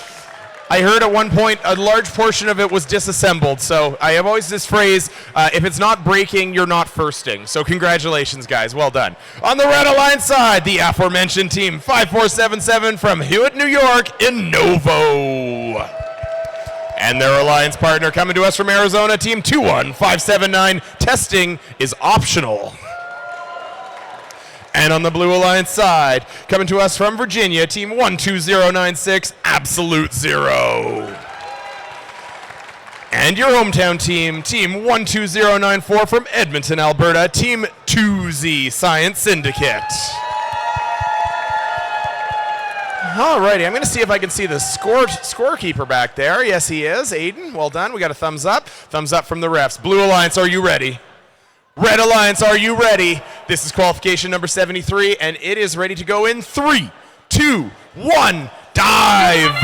I heard at one point a large portion of it was disassembled, so I have always this phrase, if it's not breaking, you're not firsting. So congratulations, guys. Well done. On the Red Alliance side, the aforementioned Team 5477 from Hewitt, New York, Innovo. And their alliance partner coming to us from Arizona, Team 21579. Testing is optional. And on the Blue Alliance side, coming to us from Virginia, Team 12096, Absolute Zero. And your hometown team, Team 12094 from Edmonton, Alberta, Team 2Z Science Syndicate. Alrighty, I'm going to see if I can see the scorekeeper back there. Yes, he is. Aiden, well done. We got a thumbs up. Thumbs up from the refs. Blue Alliance, are you ready? Red Alliance, are you ready? This is qualification number 73, and it is ready to go in 3, 2, 1, dive!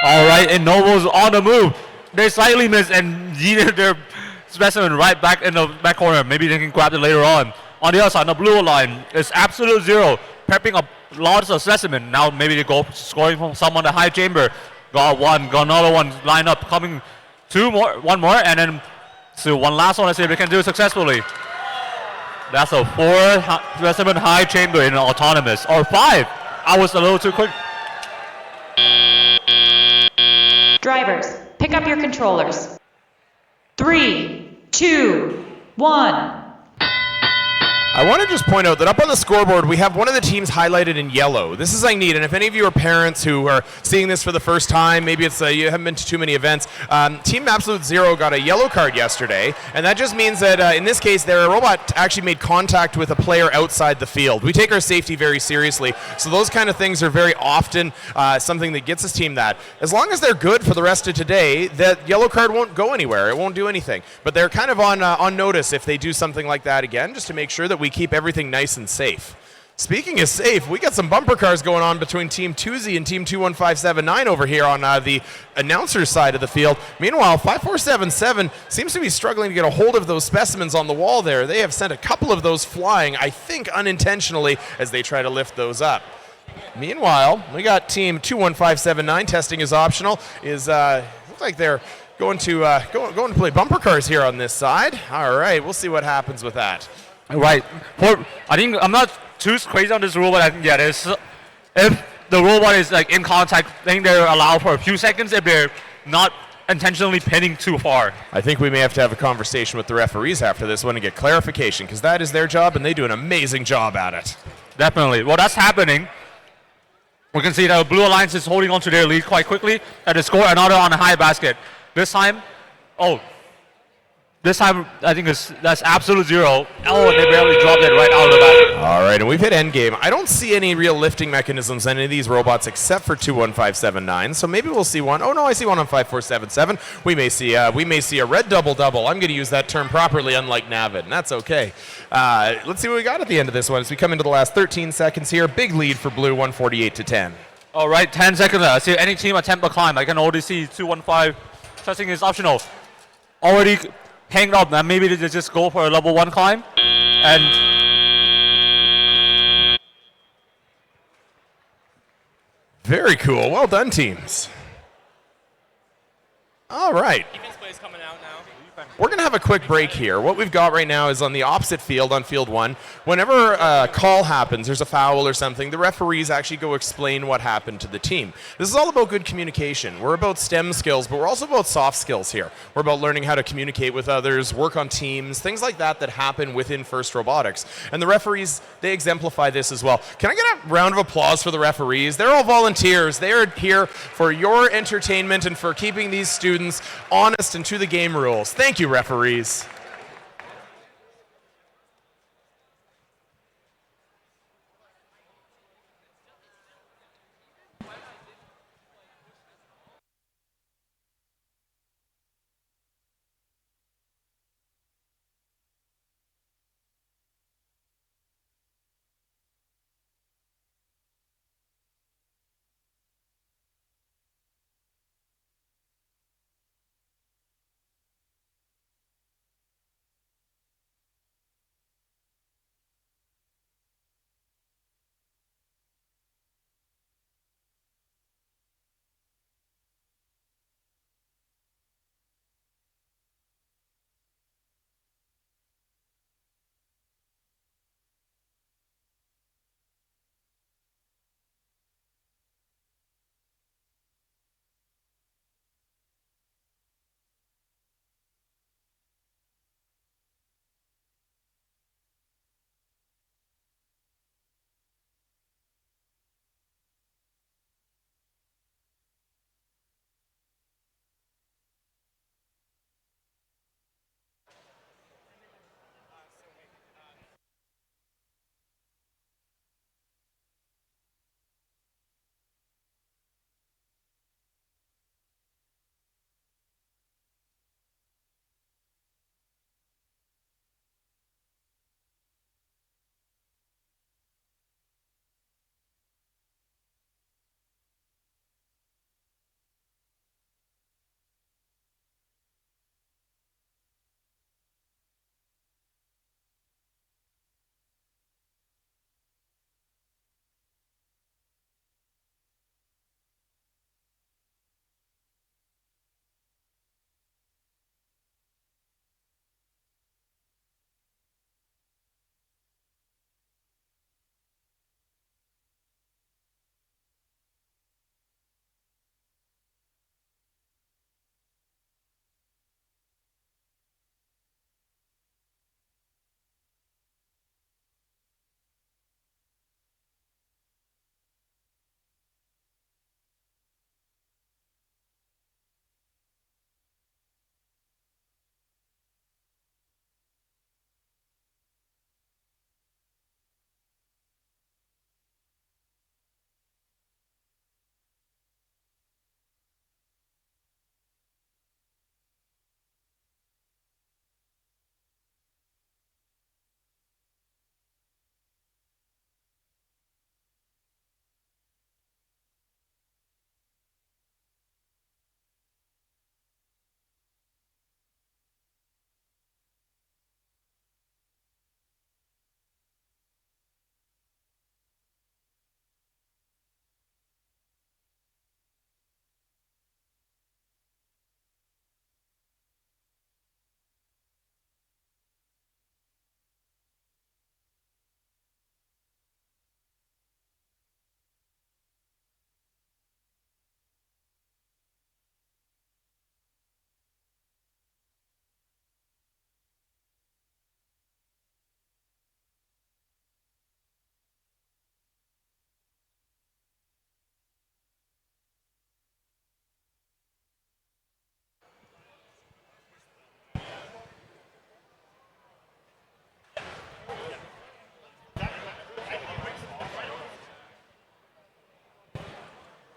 All right, and Novo's on the move. They slightly missed and yeeted their specimen right back in the back corner. Maybe they can grab it later on. On the other side, the Blue Line is Absolute Zero, prepping up lots of specimen. Now maybe they go scoring from someone in the high chamber. Got one, got another one lined up, coming one more, and then so one last one. Let's see if they can do it successfully. That's a 4 specimen high chamber in an autonomous, or 5. I was a little too quick. Drivers, pick up your controllers. 3, 2, 1. I want to just point out that up on the scoreboard, we have one of the teams highlighted in yellow. This is neat, and if any of you are parents who are seeing this for the first time, maybe it's you haven't been to too many events, Team Absolute Zero got a yellow card yesterday, and that just means that in this case, their robot actually made contact with a player outside the field. We take our safety very seriously, so those kind of things are very often something that gets this team that. As long as they're good for the rest of today, that yellow card won't go anywhere. It won't do anything. But they're kind of on notice if they do something like that again, just to make sure that we keep everything nice and safe. Speaking of safe, we got some bumper cars going on between Team 2Z and Team 21579 over here on the announcer's side of the field. Meanwhile, 5477 seems to be struggling to get a hold of those specimens on the wall there. They have sent a couple of those flying, I think unintentionally, as they try to lift those up. Meanwhile, we got Team 21579 testing is optional. Looks like they're going to play bumper cars here on this side. All right, we'll see what happens with that. Right. I think I'm not too crazy on this rule, but I think if the robot is like in contact, I think they're allowed for a few seconds if they're not intentionally pinning too far. I think we may have to have a conversation with the referees after this one and get clarification, because that is their job and they do an amazing job at it. Definitely. Well, that's happening. We can see that Blue Alliance is holding on to their lead quite quickly, and they score another on a high basket. This time, I think that's Absolute Zero. Oh, they barely dropped it right out of the basket. All right, and we've hit endgame. I don't see any real lifting mechanisms on any of these robots except for 21579, so maybe we'll see one. Oh, no, I see one on 5477. We may see a red double-double. I'm going to use that term properly, unlike Navid, and that's okay. Let's see what we got at the end of this one as we come into the last 13 seconds here. Big lead for Blue, 148-10. All right, 10 seconds left. I see any team attempt a climb. I can already see 215 testing is optional. Already hanged up, and maybe they just go for a level 1 climb. And very cool. Well done, teams. All right. We're going to have a quick break here. What we've got right now is on the opposite field, on field 1. Whenever a call happens, there's a foul or something, the referees actually go explain what happened to the team. This is all about good communication. We're about STEM skills, but we're also about soft skills here. We're about learning how to communicate with others, work on teams, things like that happen within FIRST Robotics. And the referees, they exemplify this as well. Can I get a round of applause for the referees? They're all volunteers. They are here for your entertainment and for keeping these students honest and to the game rules. Thank you, referees.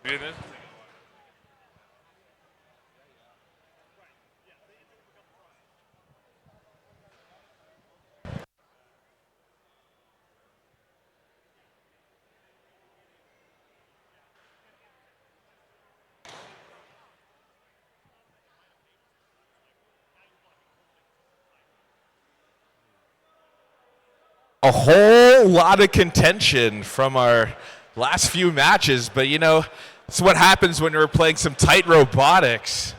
A whole lot of contention from our last few matches, but you know, it's what happens when we're playing some tight robotics,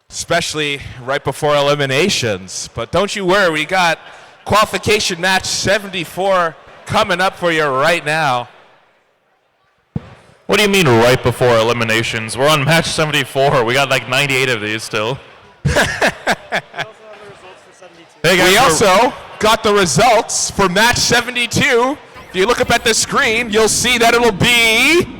especially right before eliminations. But don't you worry, we got qualification match 74 coming up for you right now. What do you mean right before eliminations? We're on match 74. We got like 98 of these still. Hey guys, we also got the results for match 72. If you look up at the screen, you'll see that it'll be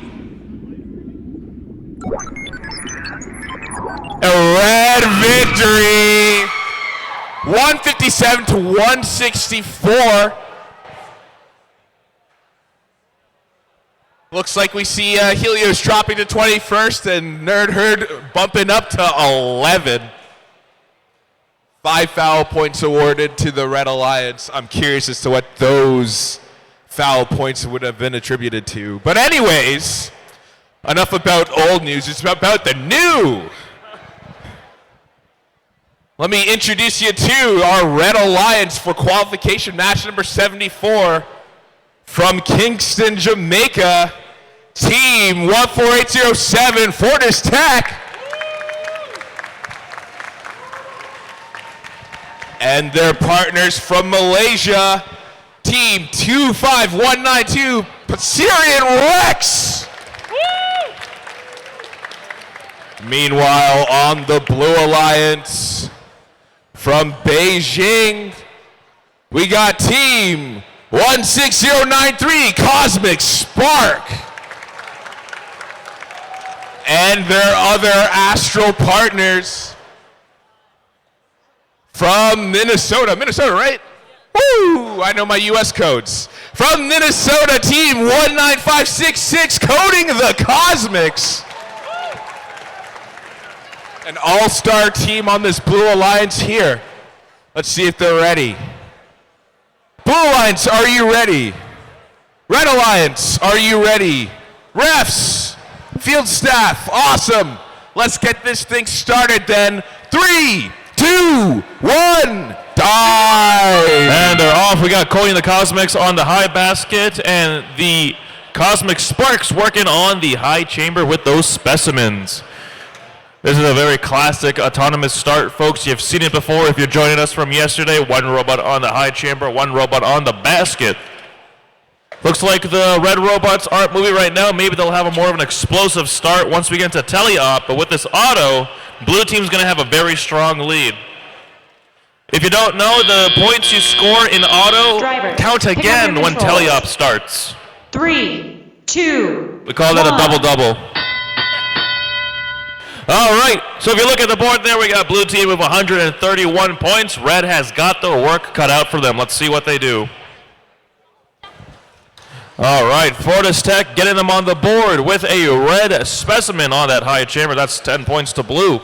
a red victory, 157 to 164. Looks like we see Helios dropping to 21st and Nerd Herd bumping up to 11. 5 foul points awarded to the Red Alliance. I'm curious as to what those foul points would have been attributed to. But anyways, enough about old news. It's about the new. Let me introduce you to our Red Alliance for qualification match number 74 from Kingston, Jamaica. Team 14807, Fortis Tech. And their partners from Malaysia, Team 25192, Pasirian Rex. Meanwhile, on the Blue Alliance, from Beijing, we got Team 16093, Cosmic Spark. And their other Astral partners from Minnesota. Minnesota, right? Woo! I know my US codes. From Minnesota, Team 19566, coding the Cosmics. An all-star team on this Blue Alliance here. Let's see if they're ready. Blue Alliance, are you ready? Red Alliance, are you ready? Refs, field staff, awesome. Let's get this thing started then. 3, 2, 1, dive! And they're off. We got Cody the Cosmics on the high basket, and the Cosmic Sparks working on the high chamber with those specimens. This is a very classic autonomous start, folks. You've seen it before if you're joining us from yesterday. One robot on the high chamber, one robot on the basket. Looks like the red robots aren't moving right now. Maybe they'll have a more of an explosive start once we get into tele-op. But with this auto, blue team's going to have a very strong lead. If you don't know, the points you score in auto Driver, count pick up again your when controls. tele-op starts. 3, 2, We call that a 1. double-double. All right, so if you look at the board there, we got blue team with 131 points. Red has got their work cut out for them. Let's see what they do. All right, Fortis Tech getting them on the board with a red specimen on that high chamber. That's 10 points to blue.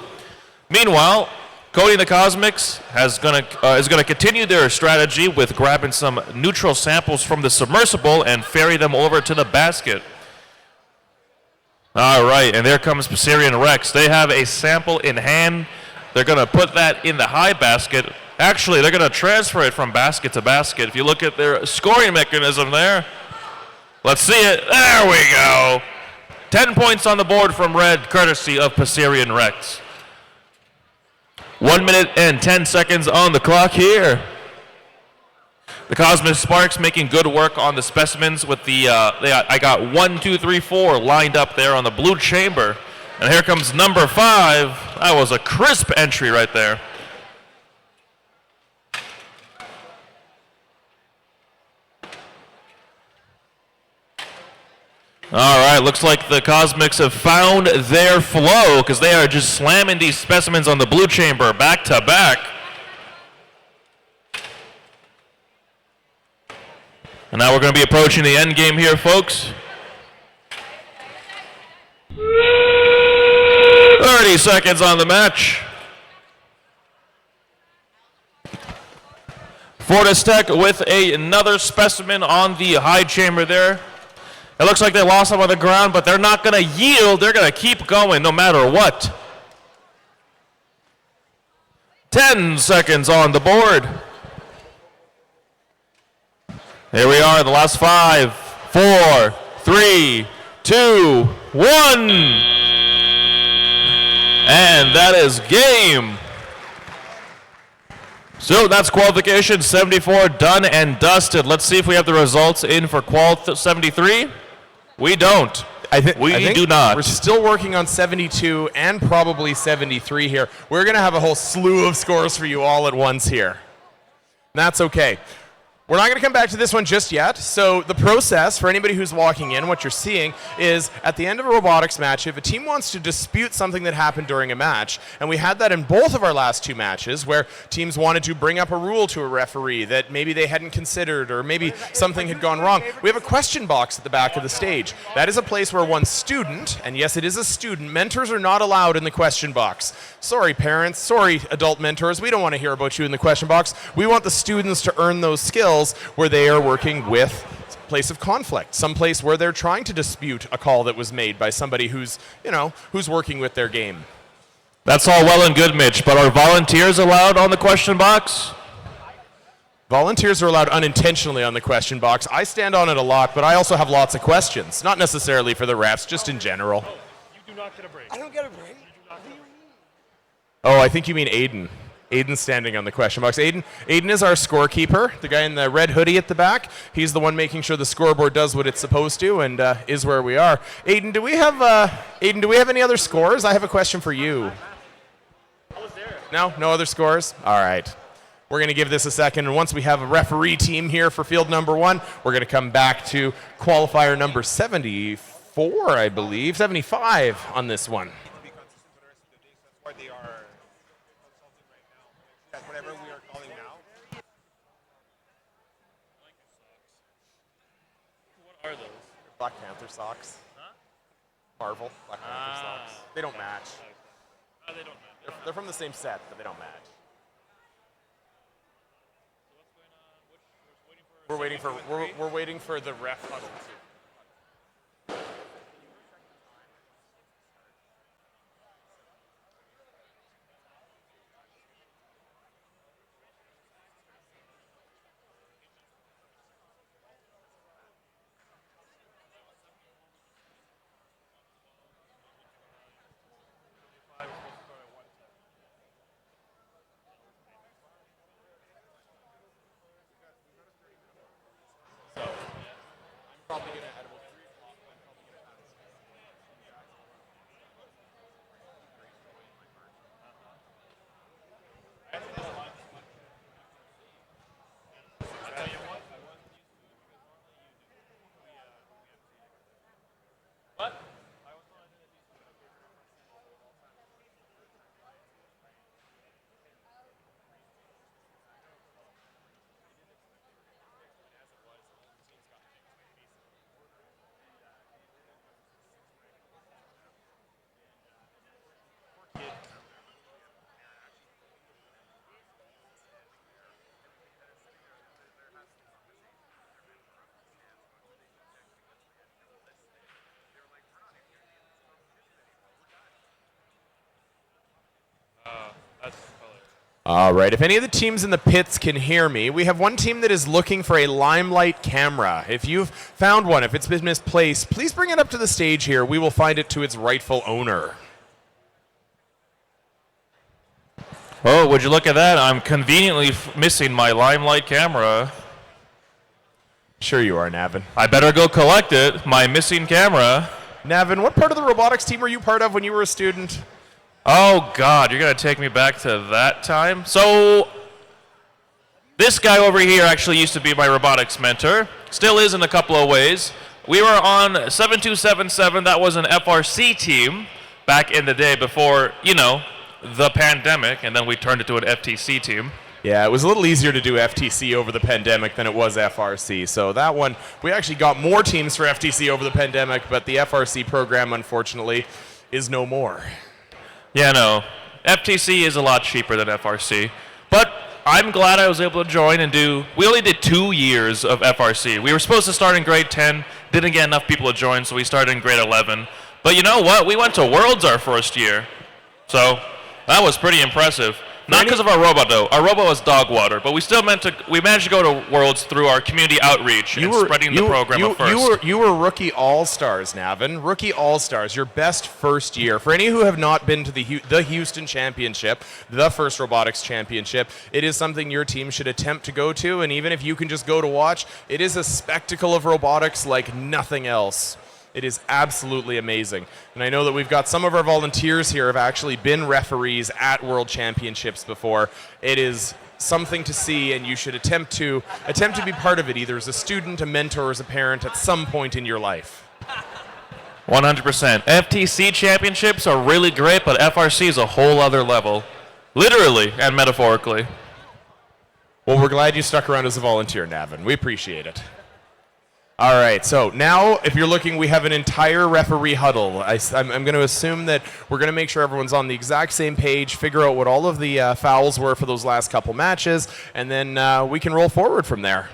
Meanwhile, Cody the Cosmics is going to continue their strategy with grabbing some neutral samples from the submersible and ferry them over to the basket. All right, and there comes Pasirian Rex. They have a sample in hand. They're going to put that in the high basket. Actually, they're going to transfer it from basket to basket. If you look at their scoring mechanism there, let's see it. There we go. 10 points on the board from Red, courtesy of Pasirian Rex. 1 minute and 10 seconds on the clock here. The Cosmic Sparks making good work on the specimens with the, I got 1, 2, 3, 4 lined up there on the blue chamber. And here comes number 5. That was a crisp entry right there. All right, looks like the Cosmics have found their flow because they are just slamming these specimens on the blue chamber back to back. And now we're going to be approaching the end game here, folks. 30 seconds on the match. Fortis Tech with another specimen on the high chamber there. It looks like they lost him on the ground, but they're not going to yield. They're going to keep going no matter what. 10 seconds on the board. Here we are, the last 5, 4, 3, 2, 1. And that is game. So that's qualification 74 done and dusted. Let's see if we have the results in for qual 73. We don't. I think do not. We're still working on 72 and probably 73 here. We're going to have a whole slew of scores for you all at once here. And that's okay. We're not going to come back to this one just yet. So the process, for anybody who's walking in, what you're seeing is at the end of a robotics match, if a team wants to dispute something that happened during a match, and we had that in both of our last 2 matches, where teams wanted to bring up a rule to a referee that maybe they hadn't considered, or maybe something had gone wrong, we have a question box at the back of the stage. That is a place where one student, and yes, it is a student, mentors are not allowed in the question box. Sorry, parents. Sorry, adult mentors. We don't want to hear about you in the question box. We want the students to earn those skills where they are working with a place of conflict, some place where they're trying to dispute a call that was made by somebody who's, who's working with their game. That's all well and good, Mitch, but are volunteers allowed on the question box? Volunteers are allowed unintentionally on the question box. I stand on it a lot, but I also have lots of questions. Not necessarily for the refs, just in general. You do not get a break. I don't get a break. Oh, I think you mean Aiden. Aiden's standing on the question box. Aiden is our scorekeeper, the guy in the red hoodie at the back. He's the one making sure the scoreboard does what it's supposed to and is where we are. Aiden, do we have any other scores? I have a question for you. No other scores? All right. We're going to give this a second, and once we have a referee team here for field number 1, we're going to come back to qualifier number 74, I believe, 75 on this one. Black Panther socks. Huh? Marvel Black Panther socks. They don't match. No, they don't match. They're from the same set, but they don't match. So what's going on? We're waiting for the ref huddle too. All right, if any of the teams in the pits can hear me, we have one team that is looking for a limelight camera. If you've found one, if it's been misplaced, please bring it up to the stage here. We will find it to its rightful owner. Oh, would you look at that? I'm conveniently missing my limelight camera. Sure you are, Navin. I better go collect it, my missing camera. Navin, what part of the robotics team were you part of when you were a student? Oh, God, you're going to take me back to that time? So, this guy over here actually used to be my robotics mentor. Still is in a couple of ways. We were on 7277. That was an FRC team back in the day before, the pandemic, and then we turned it to an FTC team. Yeah, it was a little easier to do FTC over the pandemic than it was FRC. So that one, we actually got more teams for FTC over the pandemic, but the FRC program, unfortunately, is no more. Yeah, no. FTC is a lot cheaper than FRC. But I'm glad I was able to join and do. We only did 2 years of FRC. We were supposed to start in grade 10, didn't get enough people to join, so we started in grade 11. But you know what? We went to Worlds our first year. So that was pretty impressive. Not because of our robot, though. Our robot was dog water, but we still managed to go to Worlds through our community outreach and spreading the program up first. You were Rookie All-Stars, Navin. Rookie All-Stars, your best first year. For any who have not been to the Houston Championship, the first robotics championship, it is something your team should attempt to go to, and even if you can just go to watch, it is a spectacle of robotics like nothing else. It is absolutely amazing. And I know that we've got some of our volunteers here have actually been referees at World Championships before. It is something to see, and you should attempt to be part of it, either as a student, a mentor, or as a parent at some point in your life. 100%. FTC championships are really great, but FRC is a whole other level. Literally and metaphorically. Well, we're glad you stuck around as a volunteer, Navin. We appreciate it. All right, so now if you're looking, we have an entire referee huddle. I'm going to assume that we're going to make sure everyone's on the exact same page, figure out what all of the fouls were for those last couple matches, and then we can roll forward from there.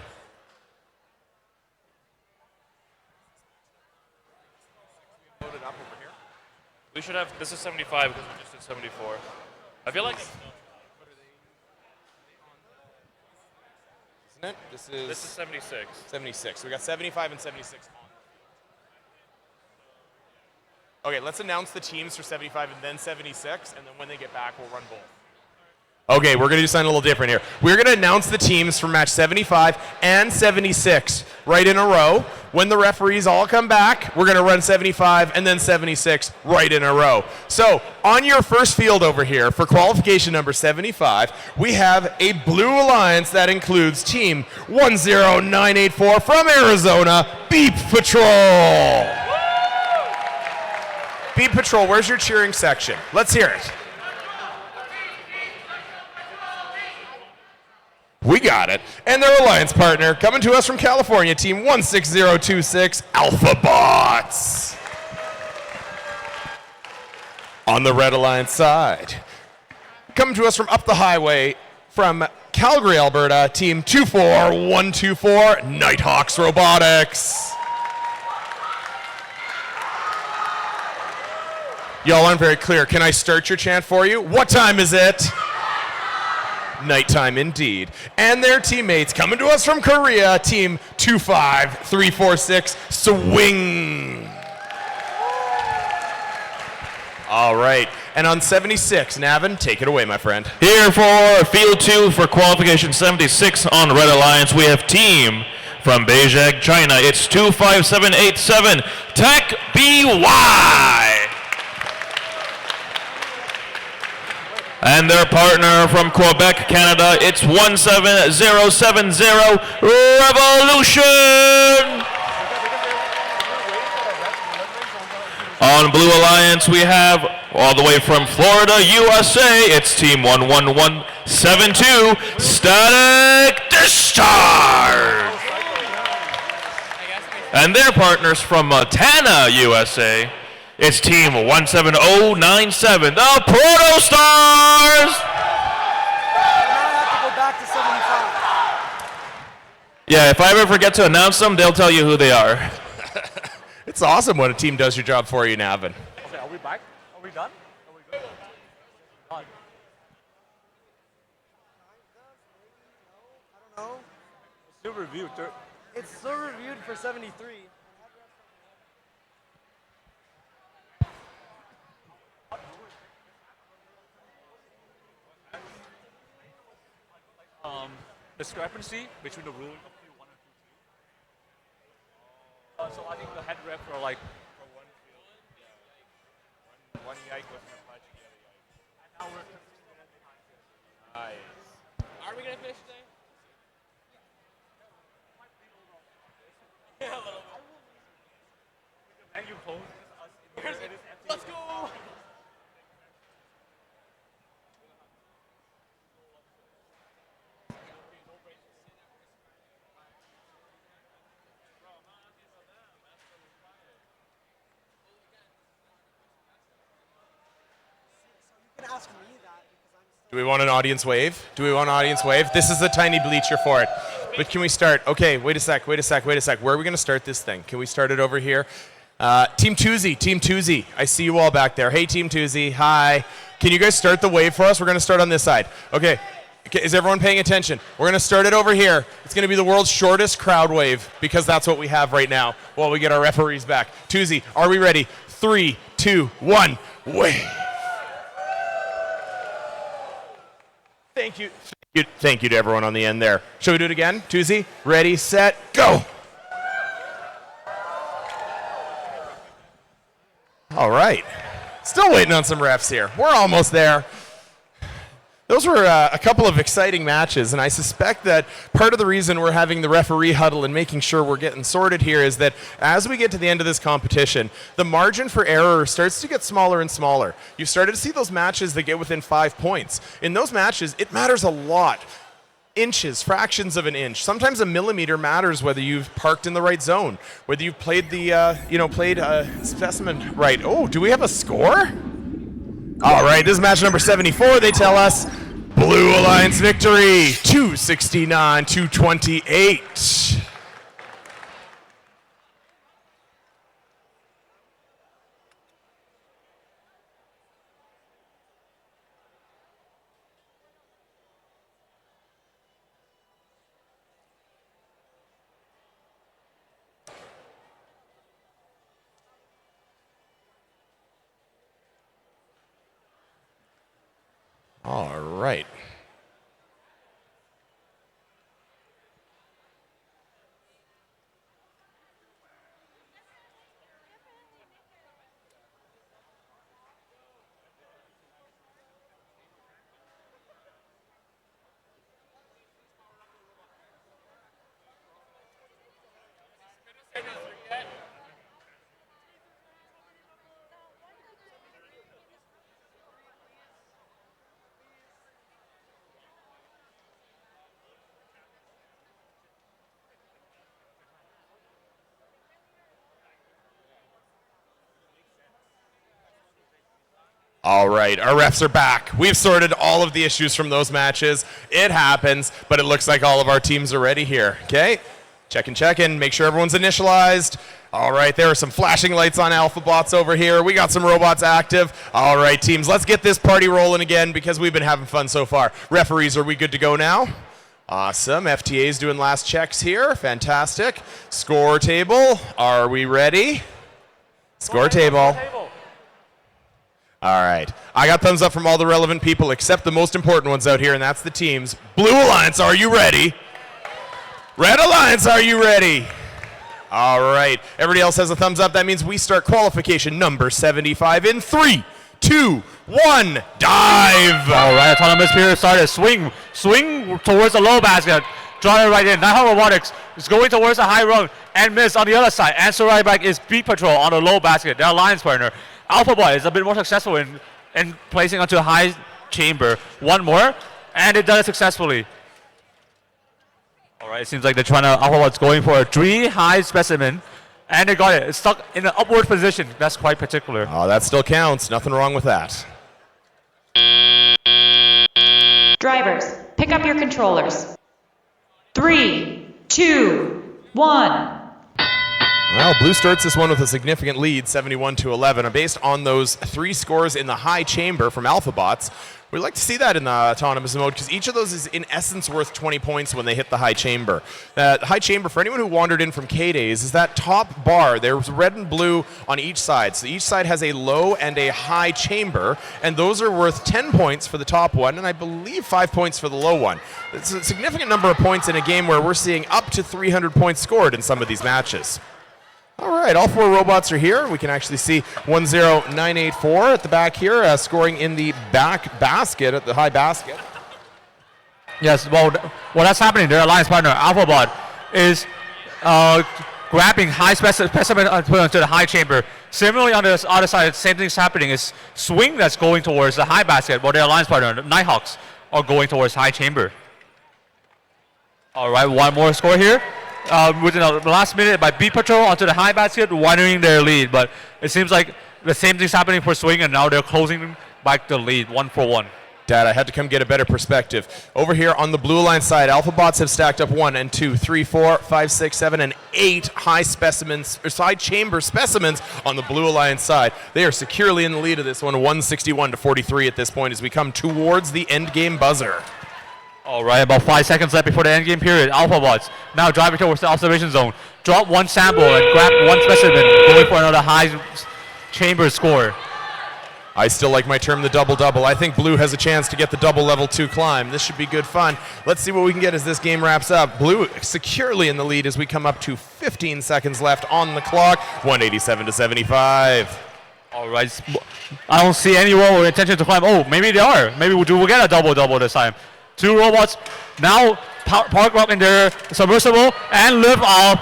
We should have, this is 75 because we just did 74. I feel like... It? This is 76. 76. We got 75 and 76 on. Okay, let's announce the teams for 75 and then 76, and then when they get back, we'll run both. Okay, we're going to do something a little different here. We're going to announce the teams for match 75 and 76 right in a row. When the referees all come back, we're going to run 75 and then 76 right in a row. So, on your first field over here for qualification number 75, we have a Blue Alliance that includes team 10984 from Arizona, Beep Patrol. Beep Patrol, where's your cheering section? Let's hear it. We got it. And their alliance partner, coming to us from California, team 16026, Alpha Bots. On the Red Alliance side, coming to us from up the highway from Calgary, Alberta, team 24124, Nighthawks Robotics. Y'all aren't very clear. Can I start your chant for you? What time is it? Nighttime indeed. And their teammates coming to us from Korea, team 25346, Swing. All right. And on 76, Navin, take it away, my friend. Here for Field 2 for qualification 76 on Red Alliance, we have team from Beijing, China. It's 25787, Tech BY. And their partner from Quebec, Canada, it's 17070, Revolution! On Blue Alliance, we have, all the way from Florida, USA, it's Team 11172, Static Discharge! And their partners from Montana, USA, it's Team 17097, the Proto Stars! Yeah, if I ever forget to announce them, they'll tell you who they are. It's awesome when a team does your job for you, Navin. Okay, are we back? Are we done? Are we good? Done. I don't know. Still reviewed. It's still reviewed for 73. Discrepancy between the ruling of Q1 and Q2. So I think the head ref are like for one field. Yeah, one yike wasn't applied to the other yike. And now we're Nice. Are we going to finish today? yeah, a little bit. And you close us in here. Let's go! Do we want an audience wave? Do we want an audience wave? This is the tiny bleacher for it. But can we start? Okay, wait a sec. Where are we going to start this thing? Can we start it over here? Team Toozy. I see you all back there. Hey, Team Toozy. Hi. Can you guys start the wave for us? We're going to start on this side. Okay. Is everyone paying attention? We're going to start it over here. It's going to be the world's shortest crowd wave because that's what we have right now while we get our referees back. Toozy, are we ready? 3, 2, 1, wave. Thank you. Thank you to everyone on the end there. Shall we do it again? Toozy, ready, set, go. All right. Still waiting on some refs here. We're almost there. Those were a couple of exciting matches, and I suspect that part of the reason we're having the referee huddle and making sure we're getting sorted here is that as we get to the end of this competition, the margin for error starts to get smaller and smaller. You've started to see those matches that get within 5 points. In those matches, it matters a lot. Inches, fractions of an inch. Sometimes a millimeter matters whether you've parked in the right zone, whether you've played the, specimen right. Oh, do we have a score? All right, this is match number 74. They tell us Blue Alliance victory, 269-228. All right. All right, our refs are back. We've sorted all of the issues from those matches. It happens, but it looks like all of our teams are ready here. Okay, check in. Make sure everyone's initialized. All right, there are some flashing lights on Alpha Bots over here. We got some robots active. All right, teams, let's get this party rolling again because we've been having fun so far. Referees, are we good to go now? Awesome. FTA's doing last checks here. Fantastic. Score table. Are we ready? Score table. All right. I got thumbs up from all the relevant people except the most important ones out here, and that's the teams. Blue Alliance, are you ready? Red Alliance, are you ready? All right. Everybody else has a thumbs up. That means we start qualification number 75 in 3, 2, 1, dive. All right, autonomous period started. Swing towards the low basket. Draw it right in. Nighthawk Robotics is going towards the high rung and miss on the other side. Answer right back is Beat Patrol on the low basket. Their alliance partner. Alpha Boy is a bit more successful in placing onto a high chamber. One more, and it does it successfully. All right, it seems like Alpha Boy's going for a 3 high specimen, and they got it. It's stuck in an upward position. That's quite particular. Oh, that still counts. Nothing wrong with that. Drivers, pick up your controllers. 3, 2, 1. Well, Blue starts this one with a significant lead, 71-11. Based on those 3 scores in the high chamber from AlphaBots, we like to see that in the autonomous mode because each of those is in essence worth 20 points when they hit the high chamber. The high chamber, for anyone who wandered in from K-Days, is that top bar. There's red and blue on each side. So each side has a low and a high chamber, and those are worth 10 points for the top one, and I believe 5 points for the low one. It's a significant number of points in a game where we're seeing up to 300 points scored in some of these matches. All right, all 4 robots are here. We can actually see 10984 at the back here, scoring in the back basket, at the high basket. Yes, well, that's happening. Their alliance partner, AlphaBot, is grabbing high specimen and putting onto the high chamber. Similarly, on the other side, the same thing's happening. Is Swing that's going towards the high basket, while their alliance partner, the Nighthawks, are going towards high chamber. All right, one more score here. Within the last minute by Beat Patrol onto the high basket, widening their lead. But it seems like the same thing's happening for Swing, and now they're closing back the lead 1-1. Dad, I had to come get a better perspective. Over here on the blue line side, AlphaBots have stacked up 1 and 2, 3, 4, 5, 6, 7, and 8 high chamber specimens on the Blue Alliance side. They are securely in the lead of this one, 161-43 at this point as we come towards the end game buzzer. All right, about 5 seconds left before the end game period. AlphaBots now driving towards the observation zone. Drop 1 sample and grab 1 specimen, going for another high chamber score. I still like my term the double-double. I think Blue has a chance to get the double level 2 climb. This should be good fun. Let's see what we can get as this game wraps up. Blue securely in the lead as we come up to 15 seconds left on the clock, 187-75. All right, I don't see anyone with intention to climb. Oh, maybe they are. Maybe we'll get a double-double this time. 2 robots now park up in their submersible and lift off.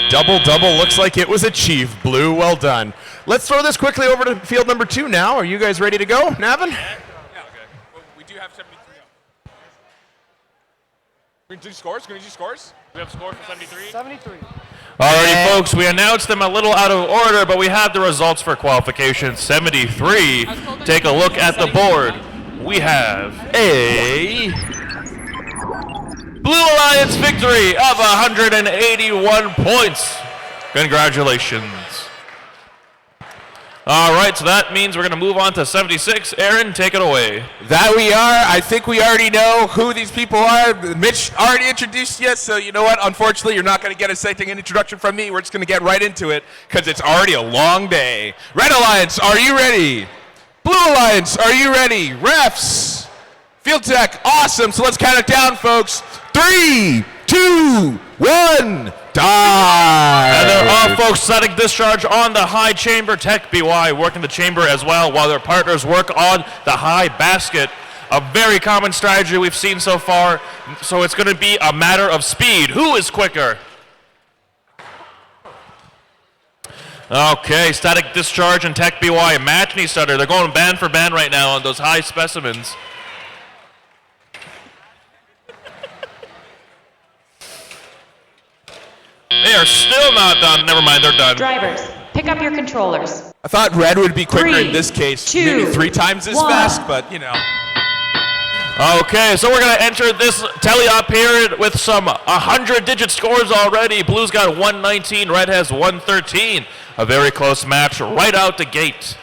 Double-double looks like it was achieved. Blue, well done. Let's throw this quickly over to field number 2 now. Are you guys ready to go, Navin? Yeah, okay. Well, we do have 73 up. Can we do scores? Can we do scores? We have scores for 73? 73. Alrighty, folks, we announced them a little out of order, but we have the results for qualification 73. Take a look at the board. We have a Blue Alliance victory of 181 points. Congratulations. All right, so that means we're going to move on to 76. Aaron, take it away. That we are. I think we already know who these people are. Mitch already introduced you, so you know what? Unfortunately, you're not going to get a second introduction from me. We're just going to get right into it because it's already a long day. Red Alliance, are you ready? Blue Alliance, are you ready? Refs, Field Tech, awesome. So let's count it down, folks. 3, 2, 1, dive. And they're off, folks. Static discharge on the high chamber. Tech BY working the chamber as well while their partners work on the high basket. A very common strategy we've seen so far. So it's going to be a matter of speed. Who is quicker? Okay, static discharge and Tech BY match each other. They're going band for band right now on those high specimens. They are still not done. Never mind, they're done. Drivers, pick up your controllers. I thought red would be quicker 3, in this case. 2, Maybe 3 times as 1. fast, but you know. Okay, so we're going to enter this tele-op period with some 100-digit scores already. Blue's got 119, red has 113. A very close match right out the gate.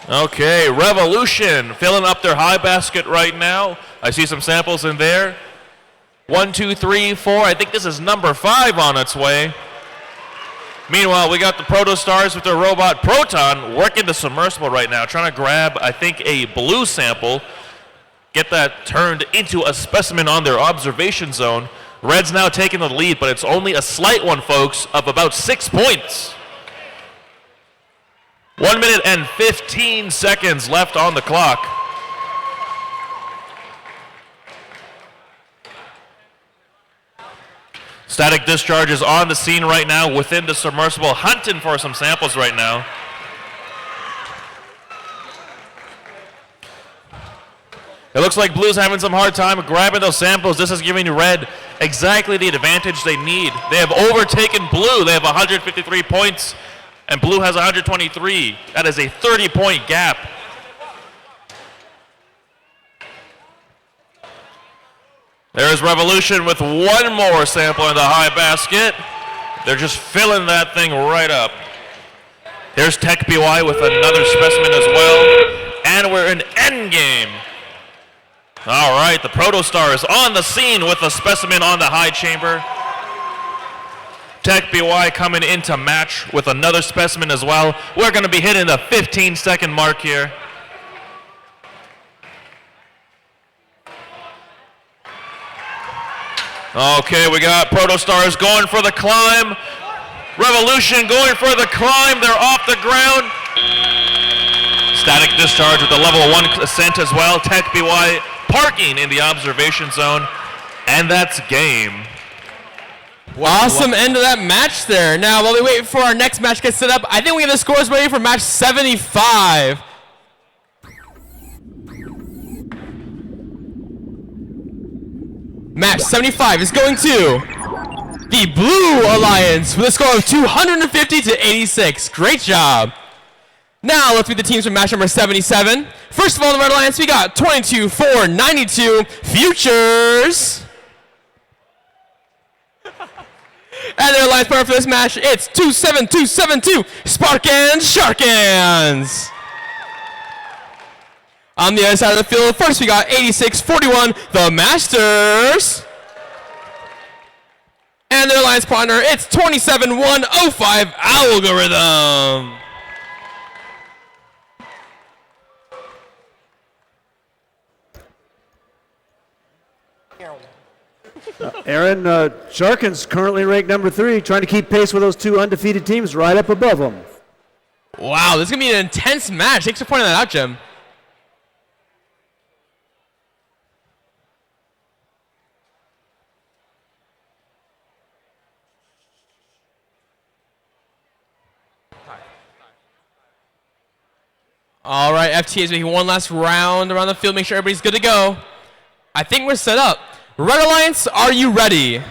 Okay, Revolution filling up their high basket right now. I see some samples in there. 1, 2, 3, 4. I think this is number 5 on its way. Meanwhile, we got the Protostars with their robot Proton working the submersible right now, trying to grab, I think, a blue sample, get that turned into a specimen on their observation zone. Red's now taking the lead, but it's only a slight one, folks, of about 6 points. 1 minute and 15 seconds left on the clock. Static discharge is on the scene right now within the submersible, hunting for some samples right now. It looks like Blue's having some hard time grabbing those samples. This is giving Red exactly the advantage they need. They have overtaken Blue. They have 153 points, and Blue has 123. That is a 30-point gap. There's Revolution with one more sample in the high basket. They're just filling that thing right up. Here's Tech BY with another specimen as well. And we're in endgame. All right, the Protostar is on the scene with a specimen on the high chamber. Tech BY coming into match with another specimen as well. We're going to be hitting the 15-second mark here. Okay, we got Protostars going for the climb. Revolution going for the climb. They're off the ground. Static discharge with the level 1 ascent as well. Tech BY parking in the observation zone. And that's game. Awesome end of that match there. Now, while we wait for our next match to get set up, I think we get the scores ready for match 75. Match 75 is going to the Blue Alliance with a score of 250 to 86. Great job. Now let's meet the teams from match number 77. First of all, in the Red Alliance, we got 22-4-92 Futures. And their alliance partner for this match, it's 2-7-2-7-2 Sparkans Sharkans. On the other side of the field, first we got 86-41 the Masters. And their alliance partner, it's 27-1-05 Algorithm. Aaron, Sharkins currently ranked number 3, trying to keep pace with those 2 undefeated teams right up above them. Wow, this is going to be an intense match. Thanks for pointing that out, Jim. All right, FTA is making one last round around the field, make sure everybody's good to go. I think we're set up. Red Alliance, are you ready?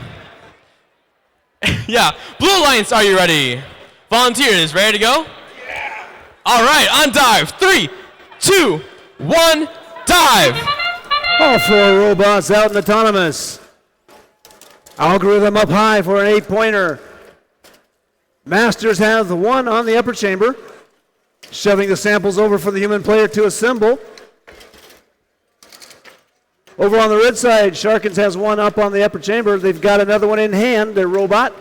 Yeah, Blue Alliance, are you ready? Volunteers, ready to go? Yeah. All right, on dive. 3, 2, 1, dive. All 4 robots out in autonomous. Algorithm up high for an 8-pointer. Masters have the 1 on the upper chamber, shoving the samples over for the human player to assemble. Over on the red side, Sharkins has 1 up on the upper chamber. They've got another one in hand, their robot.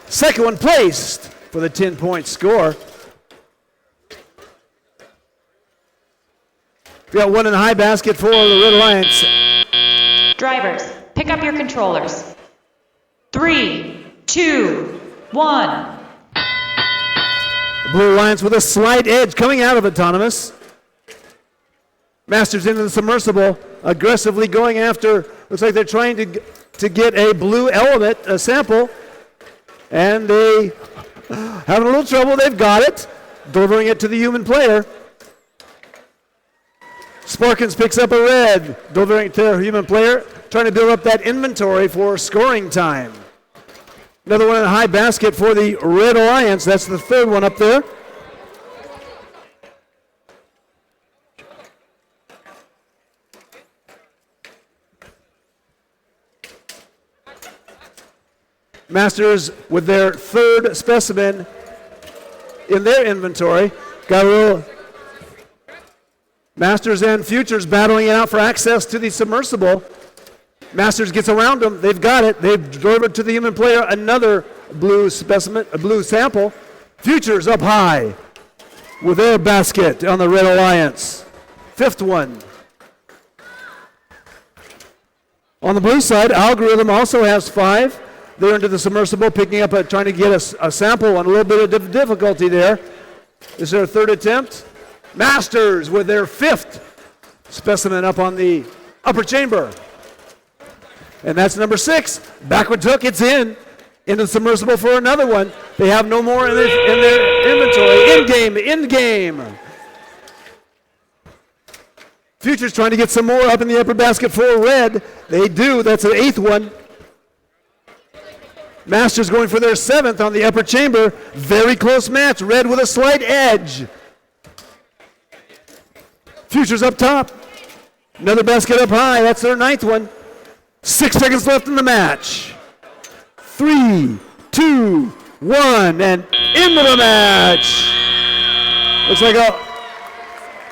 Second one placed for the 10-point score. We got 1 in the high basket for the Red Alliance. Drivers, pick up your controllers. 3, 2, 1. The Blue Alliance with a slight edge coming out of autonomous. Masters into the submersible, aggressively going after, looks like they're trying to get a blue element, a sample, and they having a little trouble. They've got it, delivering it to the human player. Sparkins picks up a red, delivering it to the human player, trying to build up that inventory for scoring time. Another one in the high basket for the Red Alliance. That's the 3rd one up there. Masters with their 3rd specimen in their inventory. Got a little Masters and Futures battling it out for access to the submersible. Masters gets around them. They've got it. They've delivered to the human player another blue specimen, a blue sample. Futures up high with their basket on the Red Alliance. 5th one. On the blue side, Algorithm also has 5. They're into the submersible, picking up, trying to get a sample on a little bit of difficulty there. This is their 3rd attempt. Masters with their 5th specimen up on the upper chamber. And that's number 6. Backward hook, it's into the submersible for another one. They have no more in their inventory. In game. Futures trying to get some more up in the upper basket for red. They do. That's an 8th one. Masters going for their 7th on the upper chamber. Very close match. Red with a slight edge. Futures up top. Another basket up high. That's their 9th one. 6 seconds left in the match. 3, 2, 1, and into the match. Looks like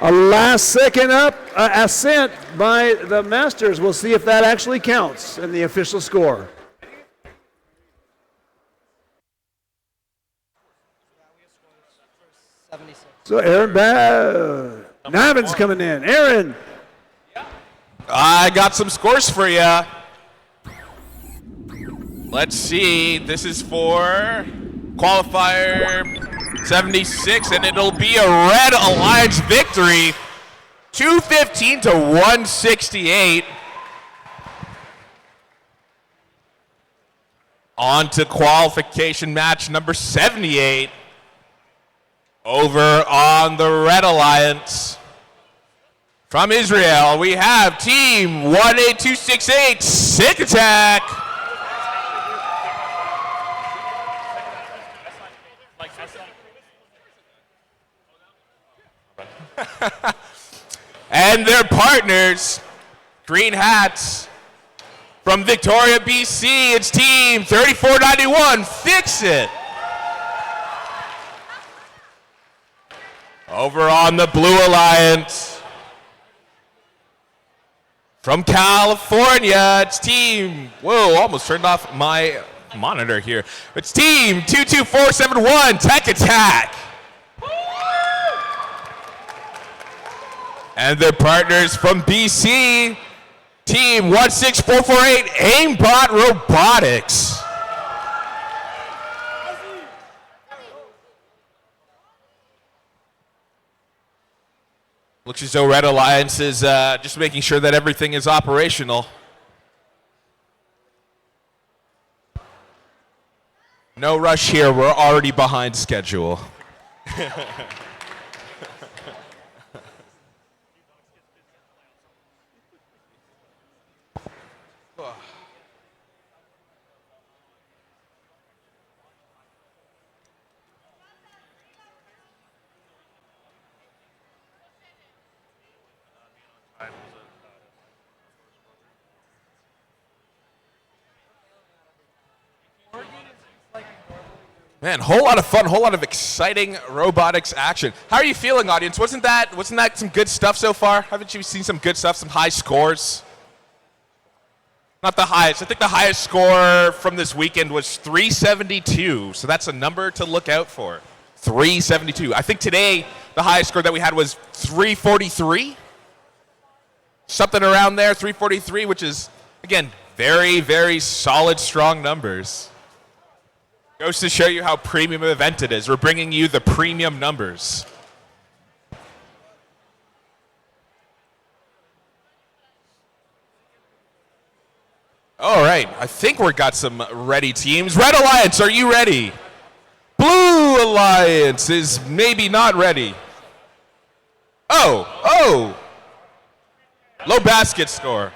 a last-second ascent by the Masters. We'll see if that actually counts in the official score. So Aaron Navin's coming in. Aaron. I got some scores for you. Let's see. This is for qualifier 76, and it'll be a Red Alliance victory, 215 to 168. On to qualification match number 78. Over on the Red Alliance. From Israel, we have team 18268, Sick Attack. And their partners, green hats, from Victoria, BC, it's team 3491, Fix It. Over on the Blue Alliance, from California, it's team, whoa, almost turned off my monitor here. It's team 22471, Tech Attack. And their partners from BC, team 16448, Aimbot Robotics. Looks as though Red Alliance is just making sure that everything is operational. No rush here, we're already behind schedule. Man, whole lot of fun, whole lot of exciting robotics action. How are you feeling, audience? Wasn't that some good stuff so far? Haven't you seen some good stuff, some high scores? Not the highest. I think the highest score from this weekend was 372, so that's a number to look out for. 372. I think today the highest score that we had was 343. Something around there, 343, which is, again, very, very solid, strong numbers. Goes to show you how premium of event it is. We're bringing you the premium numbers. All right, I think we've got some ready teams. Red Alliance, are you ready? Blue Alliance is maybe not ready. Oh. Low basket score.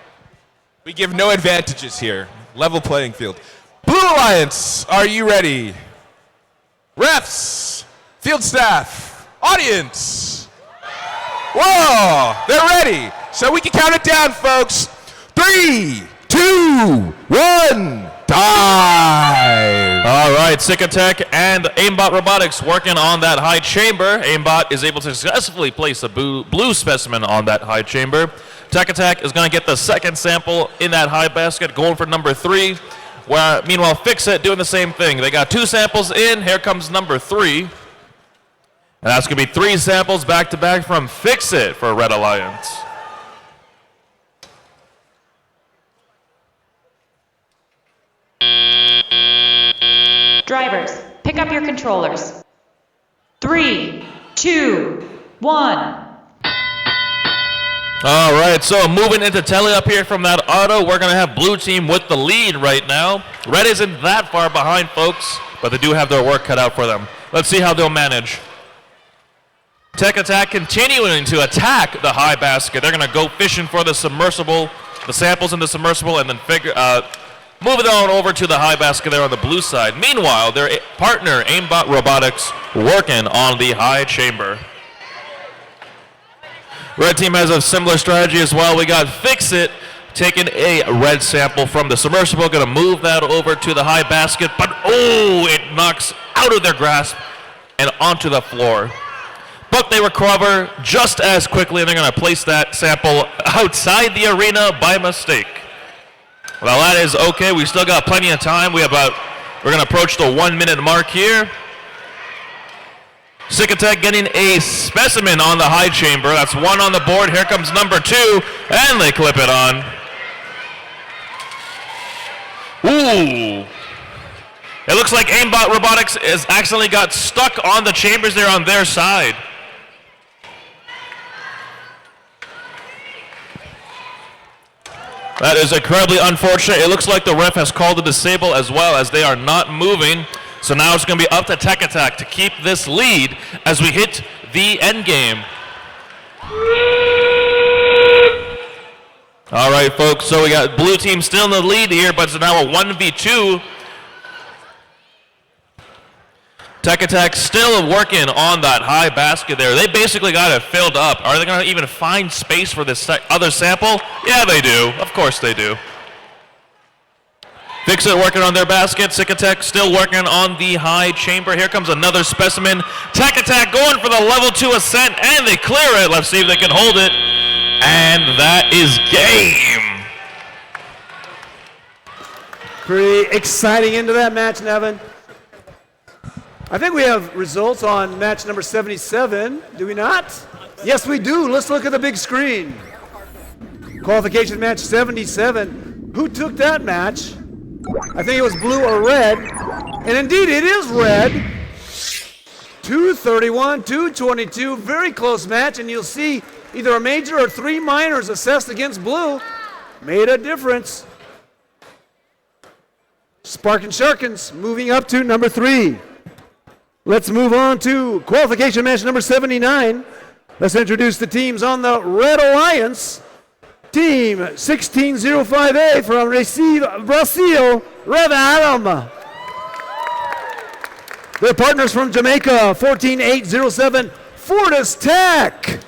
We give no advantages here. Level playing field. Blue Alliance, are you ready? Refs, field staff, audience. Whoa, they're ready. So we can count it down, folks. 3, 2, 1, dive. All right, Sick Attack and Aimbot Robotics working on that high chamber. Aimbot is able to successfully place a blue specimen on that high chamber. Tech Attack is going to get the second sample in that high basket, going for number 3. Where, meanwhile, Fix It doing the same thing. They got 2 samples in. Here comes number 3. And that's going to be 3 samples back-to-back from Fix It for Red Alliance. Drivers, pick up your controllers. 3, 2, 1. All right, so moving into tele up here from that auto, we're going to have blue team with the lead right now. Red isn't that far behind, folks, but they do have their work cut out for them. Let's see how they'll manage. Tech Attack continuing to attack the high basket. They're going to go fishing for the submersible, the samples in the submersible, and then move it on over to the high basket there on the blue side. Meanwhile, their partner, Aimbot Robotics, working on the high chamber. Red team has a similar strategy as well. We got Fix It taking a red sample from the submersible, going to move that over to the high basket, but oh, it knocks out of their grasp and onto the floor. But they recover just as quickly, and they're going to place that sample outside the arena by mistake. Well, that is okay. We still got plenty of time. We're going to approach the 1-minute mark here. Sick Attack getting a specimen on the high chamber. That's 1 on the board. Here comes number 2, and they clip it on. Ooh. It looks like Aimbot Robotics has accidentally got stuck on the chambers there on their side. That is incredibly unfortunate. It looks like the ref has called a disable as well, as they are not moving. So now it's going to be up to Tech Attack to keep this lead as we hit the end game. All right, folks, so we got blue team still in the lead here, but it's now a 1v2. Tech Attack still working on that high basket there. They basically got it filled up. Are they going to even find space for this other sample? Yeah, they do. Of course they do. Fix-It working on their basket. Sick Attack still working on the high chamber. Here comes another specimen. Tech Attack going for the level 2 ascent, and they clear it. Let's see if they can hold it. And that is game. Pretty exciting into that match, Nevin. I think we have results on match number 77, do we not? Yes, we do. Let's look at the big screen. Qualification match 77. Who took that match? I think it was blue or red. And indeed, it is red. 231, 222. Very close match. And you'll see either a major or 3 minors assessed against blue. Made a difference. Sparkin' Sharkins moving up to number 3. Let's move on to qualification match number 79. Let's introduce the teams on the Red Alliance. Team 1605A from Recife, Brazil, Rev Adam. Their partners from Jamaica, 14807, Fortis Tech.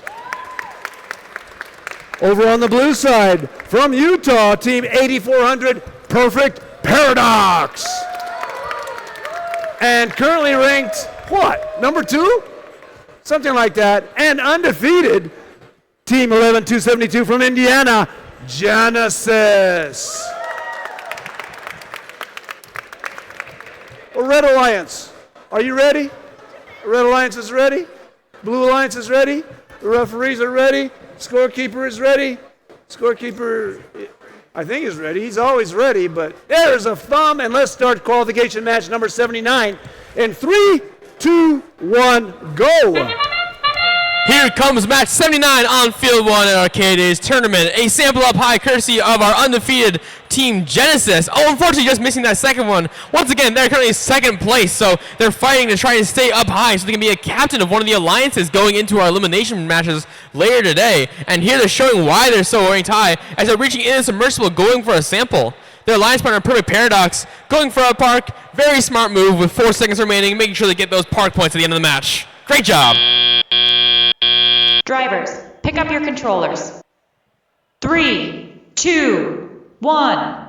Over on the blue side, from Utah, team 8400, Perfect Paradox. And currently ranked, what, number 2? Something like that. And undefeated, team 11272 from Indiana, Genesis. Well, Red Alliance, are you ready? Red Alliance is ready. Blue Alliance is ready. The referees are ready. Scorekeeper is ready. Scorekeeper, I think, is ready. He's always ready, but there's a thumb, and let's start qualification match number 79 in 3, 2, 1, go. Here comes match 79 on Field 1 at Arcades Tournament. A sample up high courtesy of our undefeated team Genesis. Oh, unfortunately just missing that second one. Once again, they're currently second place, so they're fighting to try and stay up high so they can be a captain of one of the alliances going into our elimination matches later today. And here they're showing why they're so ranked high as they're reaching in a submersible going for a sample. Their alliance partner, Perfect Paradox, going for a park. Very smart move with 4 seconds remaining, making sure they get those park points at the end of the match. Great job. Drivers, pick up your controllers. 3, 2, 1.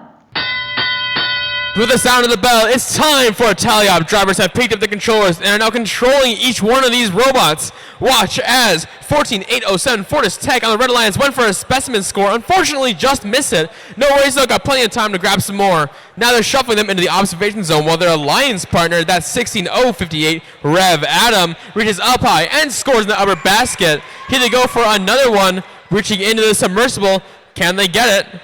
With the sound of the bell, it's time for a tally-up. Drivers have picked up the controllers and are now controlling each one of these robots. Watch as 14807 Fortis Tech on the Red Alliance went for a specimen score. Unfortunately, just missed it. No worries, though, got plenty of time to grab some more. Now they're shuffling them into the observation zone while their alliance partner, that's 16058 Rev Adam, reaches up high and scores in the upper basket. Here they go for another one, reaching into the submersible. Can they get it?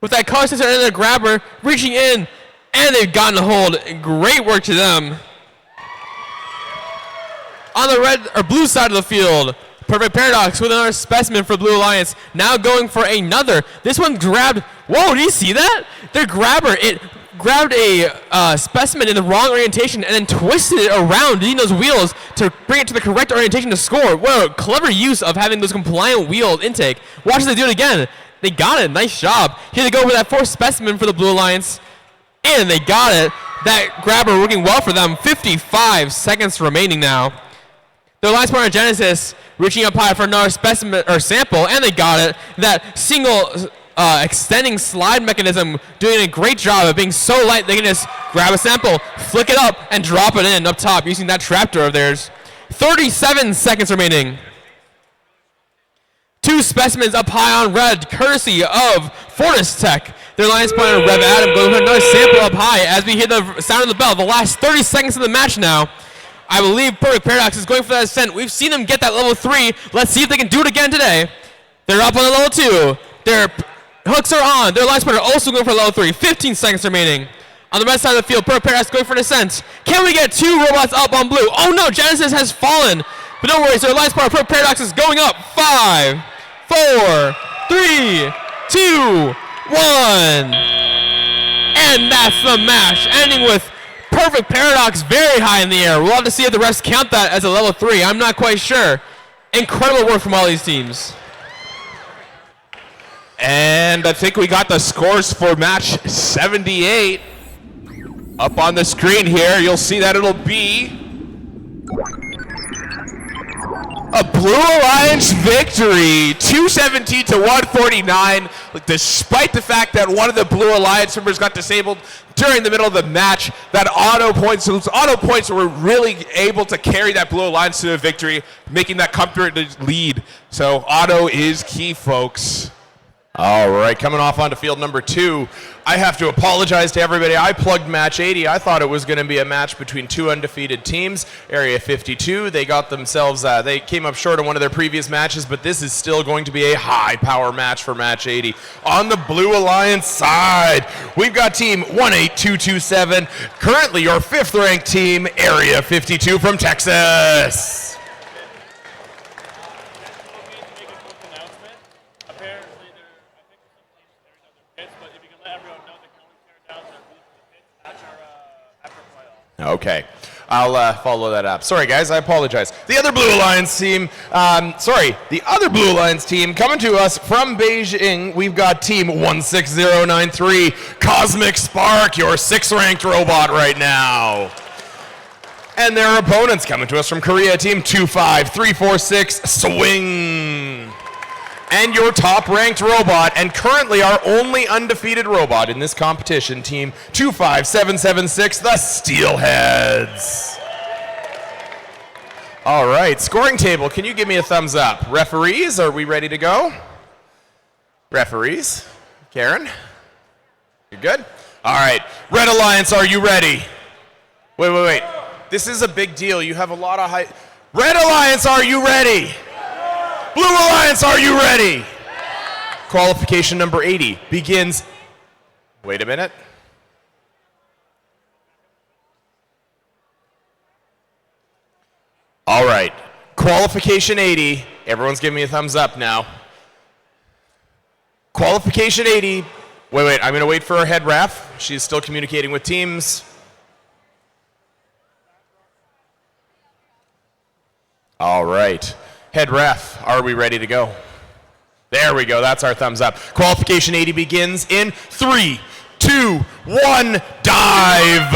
With that color sensor and the grabber, reaching in, and they've gotten a hold. Great work to them. On the red or blue side of the field, Perfect Paradox with another specimen for Blue Alliance. Now going for another. This one grabbed. Whoa! Do you see that? Their grabber, it grabbed a specimen in the wrong orientation and then twisted it around using those wheels to bring it to the correct orientation to score. What a clever use of having those compliant wheel intake. Watch as they do it again. They got it. Nice job. Here they go with that 4th specimen for the Blue Alliance. And they got it. That grabber working well for them. 55 seconds remaining now. The alliance partner Genesis reaching up high for another specimen or sample, and they got it. That single extending slide mechanism doing a great job of being so light they can just grab a sample, flick it up, and drop it in up top using that trapdoor of theirs. 37 seconds remaining. 2 specimens up high on red, courtesy of Fortis Tech. Their alliance partner, Rev Adam, going for another sample up high as we hear the sound of the bell. The last 30 seconds of the match now. I believe Perfect Paradox is going for that ascent. We've seen them get that level 3. Let's see if they can do it again today. They're up on the level 2. Their hooks are on. Their alliance partner also going for level 3. 15 seconds remaining. On the red side of the field, Perfect Paradox going for an ascent. Can we get 2 robots up on blue? Oh no, Genesis has fallen. But don't worry, their alliance partner, Perfect Paradox, is going up. 5, 4, 3, 2, 1. And that's the match, ending with Perfect Paradox very high in the air. We'll have to see if the refs count that as a level 3. I'm not quite sure. Incredible work from all these teams. And I think we got the scores for match 78. Up on the screen here, you'll see that it'll be a Blue Alliance victory, 217 to 149, despite the fact that one of the Blue Alliance members got disabled during the middle of the match. That those auto points were really able to carry that Blue Alliance to a victory, making that comfortable lead. So auto is key, folks. All right, coming off onto field number 2. I have to apologize to everybody. I plugged match 80. I thought it was going to be a match between 2 undefeated teams. Area 52, they got themselves, they came up short in one of their previous matches, but this is still going to be a high power match for match 80. On the Blue Alliance side, we've got team 18227, currently your 5th ranked team, Area 52 from Texas. Okay, I'll follow that up. Sorry, guys, I apologize. The other Blue Alliance team, coming to us from Beijing, we've got team 16093, Cosmic Spark, your 6th-ranked robot right now. And their opponents coming to us from Korea, team 25346, Swing. And your top-ranked robot, and currently our only undefeated robot in this competition, team 25776, the Steelheads. All right, scoring table, can you give me a thumbs up? Referees, are we ready to go? Referees, Karen? You're good? All right, Red Alliance, are you ready? Wait. This is a big deal. You have a lot of high... Red Alliance, are you ready? Blue Alliance, are you ready? Qualification number 80 begins. Wait a minute. All right. Qualification 80. Everyone's giving me a thumbs up now. Qualification 80. Wait. I'm going to wait for our head ref. She's still communicating with teams. All right. Head ref, are we ready to go? There we go, that's our thumbs up. Qualification 80 begins in 3, 2, 1, dive!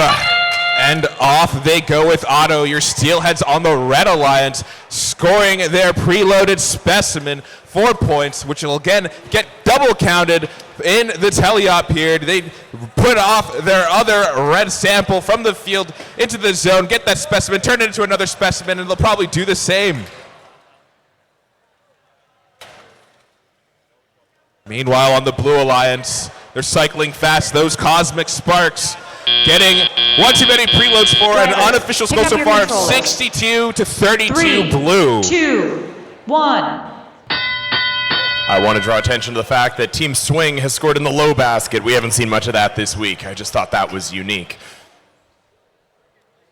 And off they go with auto. Your Steelheads on the Red Alliance, scoring their preloaded specimen, 4 points, which will again get double counted in the teleop period. They put off their other red sample from the field into the zone, get that specimen, turn it into another specimen, and they'll probably do the same. Meanwhile, on the Blue Alliance, they're cycling fast. Those Cosmic Sparks getting one too many preloads for an unofficial score so far of 62 to 32 3, Blue. 2, 1. I want to draw attention to the fact that Team Swing has scored in the low basket. We haven't seen much of that this week. I just thought that was unique.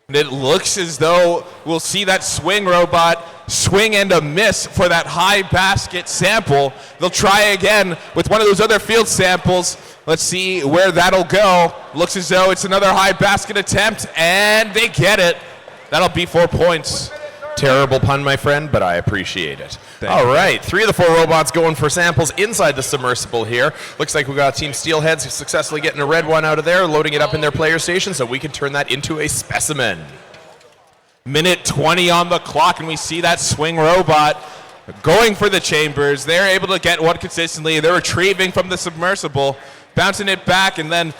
And it looks as though we'll see that Swing robot swing and a miss for that high basket sample. They'll try again with one of those other field samples. Let's see where that'll go. Looks as though it's another high basket attempt, and they get it. That'll be 4 points. Terrible pun, my friend, but I appreciate it. Thank All right, 3 of the 4 robots going for samples inside the submersible here. Looks like we got Team Steelheads successfully getting a red one out of there, loading it up in their player station so we can turn that into a specimen. Minute 20 on the clock, and we see that Swing robot going for the chambers. They're able to get one consistently. They're retrieving from the submersible, bouncing it back, and then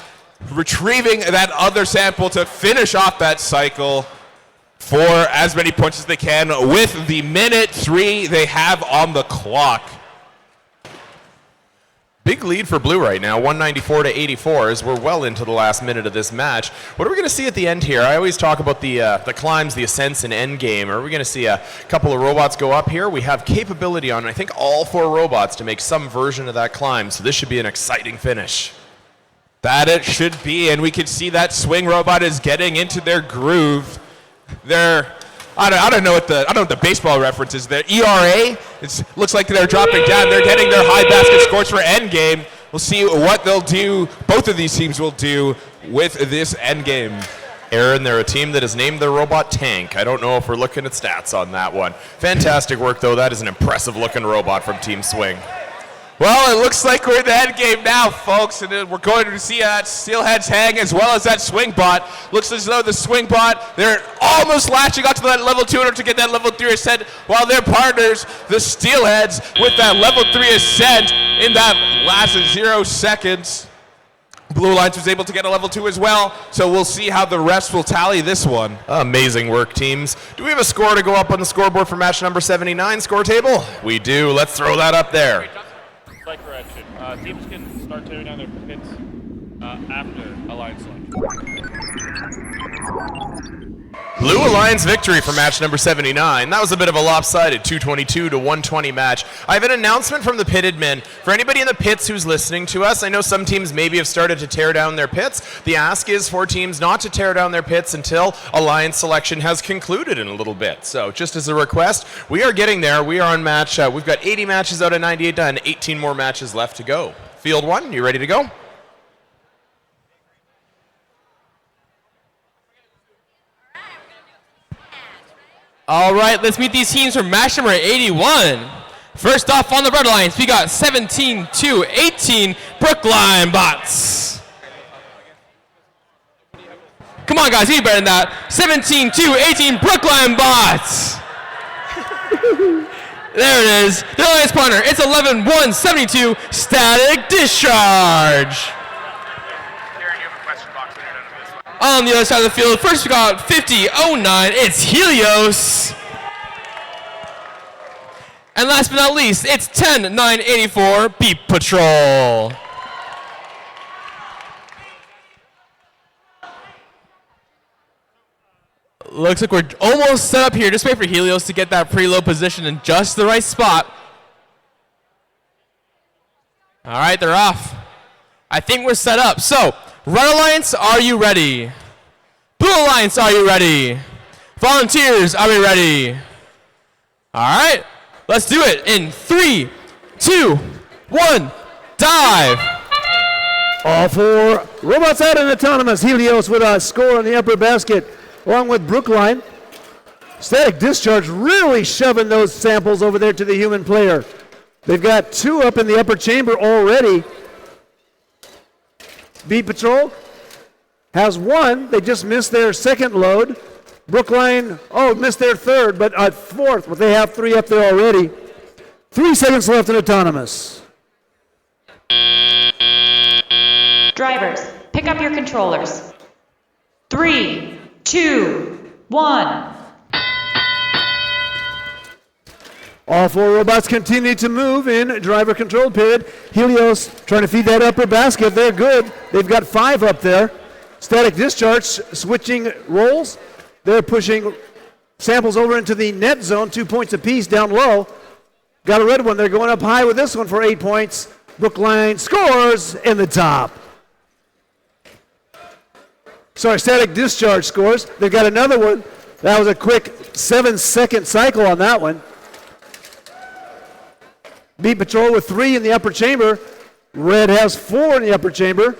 retrieving that other sample to finish off that cycle for as many points as they can with the minute 3 they have on the clock. Big lead for Blue right now, 194 to 84, as we're well into the last minute of this match. What are we going to see at the end here? I always talk about the climbs, the ascents, and end game. Are we going to see a couple of robots go up here? We have capability on, I think, all 4 robots to make some version of that climb, so this should be an exciting finish. That it should be, and we can see that Swing robot is getting into their groove. I don't know what the baseball reference is. The ERA, it looks like they're dropping down. They're getting their high basket scores for end game. We'll see what they'll do. Both of these teams will do with this end game. Aaron, they're a team that has named their robot Tank. I don't know if we're looking at stats on that one. Fantastic work, though. That is an impressive looking robot from Team Swing. Well, it looks like we're in the end game now, folks, and we're going to see that Steelheads hang as well as that swing bot. Looks as though the swing bot, they're almost latching onto that level 2 in order to get that level 3 ascent, while their partners, the Steelheads, with that level 3 ascent in that last 0 seconds. Blue Alliance was able to get a level 2 as well, so we'll see how the refs will tally this one. Amazing work, teams. Do we have a score to go up on the scoreboard for match number 79 score table? We do. Let's throw that up there. Slight correction. Teams can start tearing down their pits after Alliance selection. Blue Alliance victory for match number 79. That was a bit of a lopsided 222 to 120 match. I have an announcement from the pitted men. For anybody in the pits who's listening to us, I know some teams maybe have started to tear down their pits. The ask is for teams not to tear down their pits until Alliance selection has concluded in a little bit. So just as a request, we are getting there. We are on match. We've got 80 matches out of 98 done, 18 more matches left to go. Field 1, you ready to go? All right, let's meet these teams from match number 81. First off on the Red Alliance, we got 17-18 Brookline Bots. Come on, guys, you better than that. 17-18 Brookline Bots. There it is. The Alliance partner, it's 11-1-72 Static Discharge. On the other side of the field, first we got 50-09, it's Helios. And last but not least, it's 10-9-84 Beep Patrol. Looks like we're almost set up here. Just wait for Helios to get that preload position in just the right spot. All right, they're off. I think we're set up. So, Red Alliance, are you ready? Blue Alliance, are you ready? Volunteers, are we ready? All right, let's do it in 3, 2, 1, dive. All four robots out and autonomous. Helios with a score on the upper basket, along with Brookline. Static Discharge really shoving those samples over there to the human player. They've got 2 up in the upper chamber already. Beat Patrol has 1. They just missed their second load. Brookline, missed their third, but fourth, but they have 3 up there already. 3 seconds left in autonomous. Drivers, pick up your controllers. 3, 2, 1. All 4 robots continue to move in driver control period. Helios trying to feed that upper basket. They're good. They've got 5 up there. Static Discharge switching roles. They're pushing samples over into the net zone, 2 points apiece down low. Got a red one. They're going up high with this one for 8 points. Brookline scores in the top. Sorry, Static Discharge scores. They've got another one. That was a quick 7-second cycle on that one. Beat Patrol with 3 in the upper chamber. Red has 4 in the upper chamber.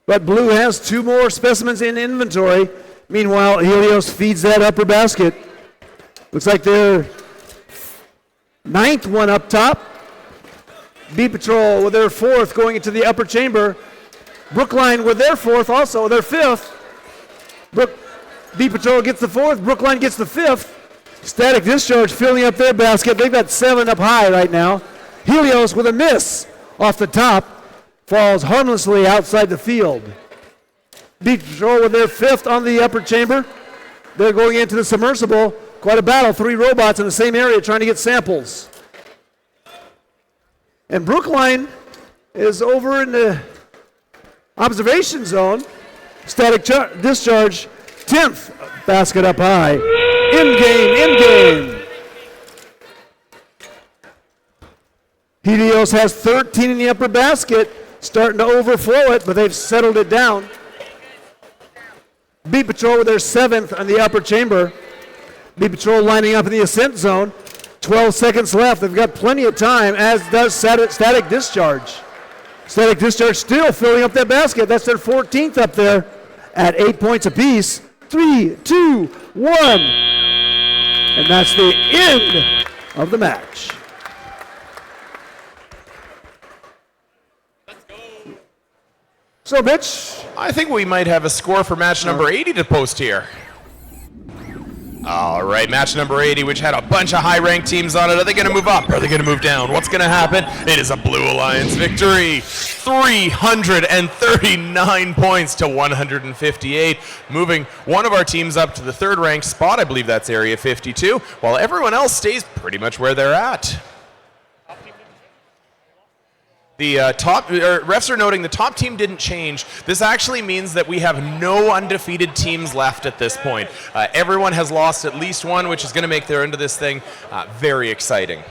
But Blue has 2 more specimens in inventory. Meanwhile, Helios feeds that upper basket. Looks like their 9th one up top. Beat Patrol with their 4th going into the upper chamber. Brookline with their 4th also, their 5th. Beat Patrol gets the 4th, Brookline gets the 5th. Static Discharge filling up their basket. They've got 7 up high right now. Helios with a miss off the top. Falls harmlessly outside the field. Beat Patrol with their 5th on the upper chamber. They're going into the submersible. Quite a battle. 3 robots in the same area trying to get samples. And Brookline is over in the observation zone. Static Discharge, 10th basket up high. In game. Helios has 13 in the upper basket, starting to overflow it, but they've settled it down. Beat Patrol with their 7th on the upper chamber. Beat Patrol lining up in the ascent zone. 12 seconds left. They've got plenty of time, as does Static Discharge. Static Discharge still filling up that basket. That's their 14th up there at 8 points apiece. 3, 2, 1. And that's the end of the match. So, Mitch, I think we might have a score for match number 80 to post here. All right, match number 80, which had a bunch of high-ranked teams on it. Are they going to move up? Are they going to move down? What's going to happen? It is a Blue Alliance victory. 339 points to 158, moving one of our teams up to the third-ranked spot. I believe that's Area 52, while everyone else stays pretty much where they're at. The refs are noting the top team didn't change. This actually means that we have no undefeated teams left at this point. Everyone has lost at least one, which is going to make their end of this thing very exciting.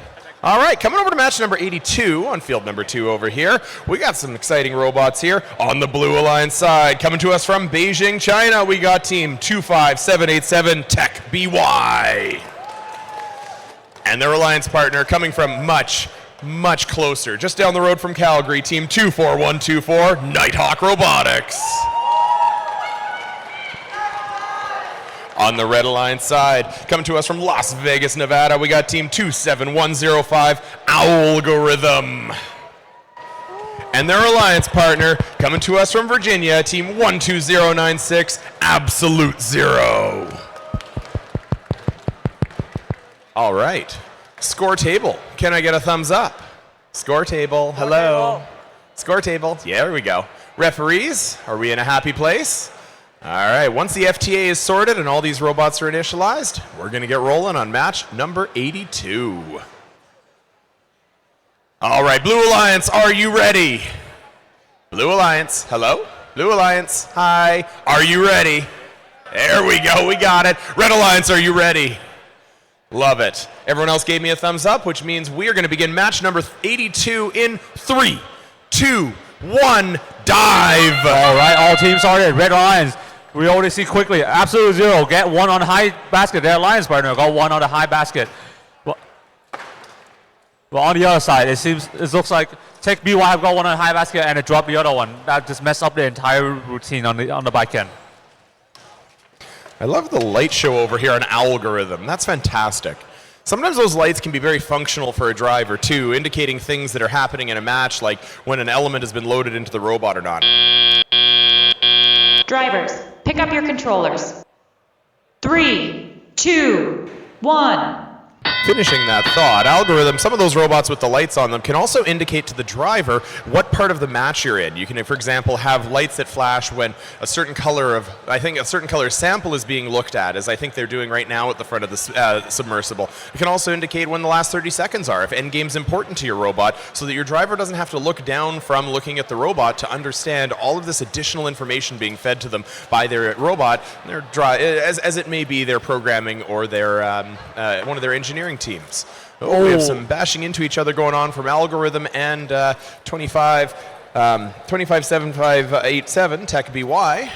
All right, coming over to match number 82 on field number 2 over here. We got some exciting robots here on the Blue Alliance side. Coming to us from Beijing, China, we got team 25787 Tech BY. And their alliance partner coming from much closer, just down the road from Calgary, team 24124, Nighthawk Robotics. On the Red Alliance side, coming to us from Las Vegas, Nevada, we got team 27105, Algorithm. And their alliance partner, coming to us from Virginia, team 12096, Absolute Zero. All right. Score table. Can I get a thumbs up? Score table. Hello. Score table. Yeah, there we go. Referees, are we in a happy place? All right. Once the FTA is sorted and all these robots are initialized, we're going to get rolling on match number 82. All right, Blue Alliance, are you ready? Blue Alliance, hello? Blue Alliance, hi. Are you ready? There we go. We got it. Red Alliance, are you ready? Love it. Everyone else gave me a thumbs up, which means we are going to begin match number 82 in 3, 2, 1, dive. All right, all teams started. Red Alliance, we already see quickly. Absolute Zero, get one on the high basket. Their alliance partner got one on the high basket. Well, on the other side, it looks like Tech BY have got one on the high basket and it dropped the other one. That just messed up the entire routine on the back end. I love the light show over here on Algorithm. That's fantastic. Sometimes those lights can be very functional for a driver too, indicating things that are happening in a match, like when an element has been loaded into the robot or not. Drivers, pick up your controllers. 3, 2, 1. Finishing that thought, Algorithm, some of those robots with the lights on them can also indicate to the driver what part of the match you're in. You can, for example, have lights that flash when a certain color sample is being looked at, as I think they're doing right now at the front of the submersible. It can also indicate when the last 30 seconds are, if endgame's important to your robot, so that your driver doesn't have to look down from looking at the robot to understand all of this additional information being fed to them by their robot, as it may be their programming or their one of their engineering teams. We have some bashing into each other going on from Algorithm and 257587 Tech BY.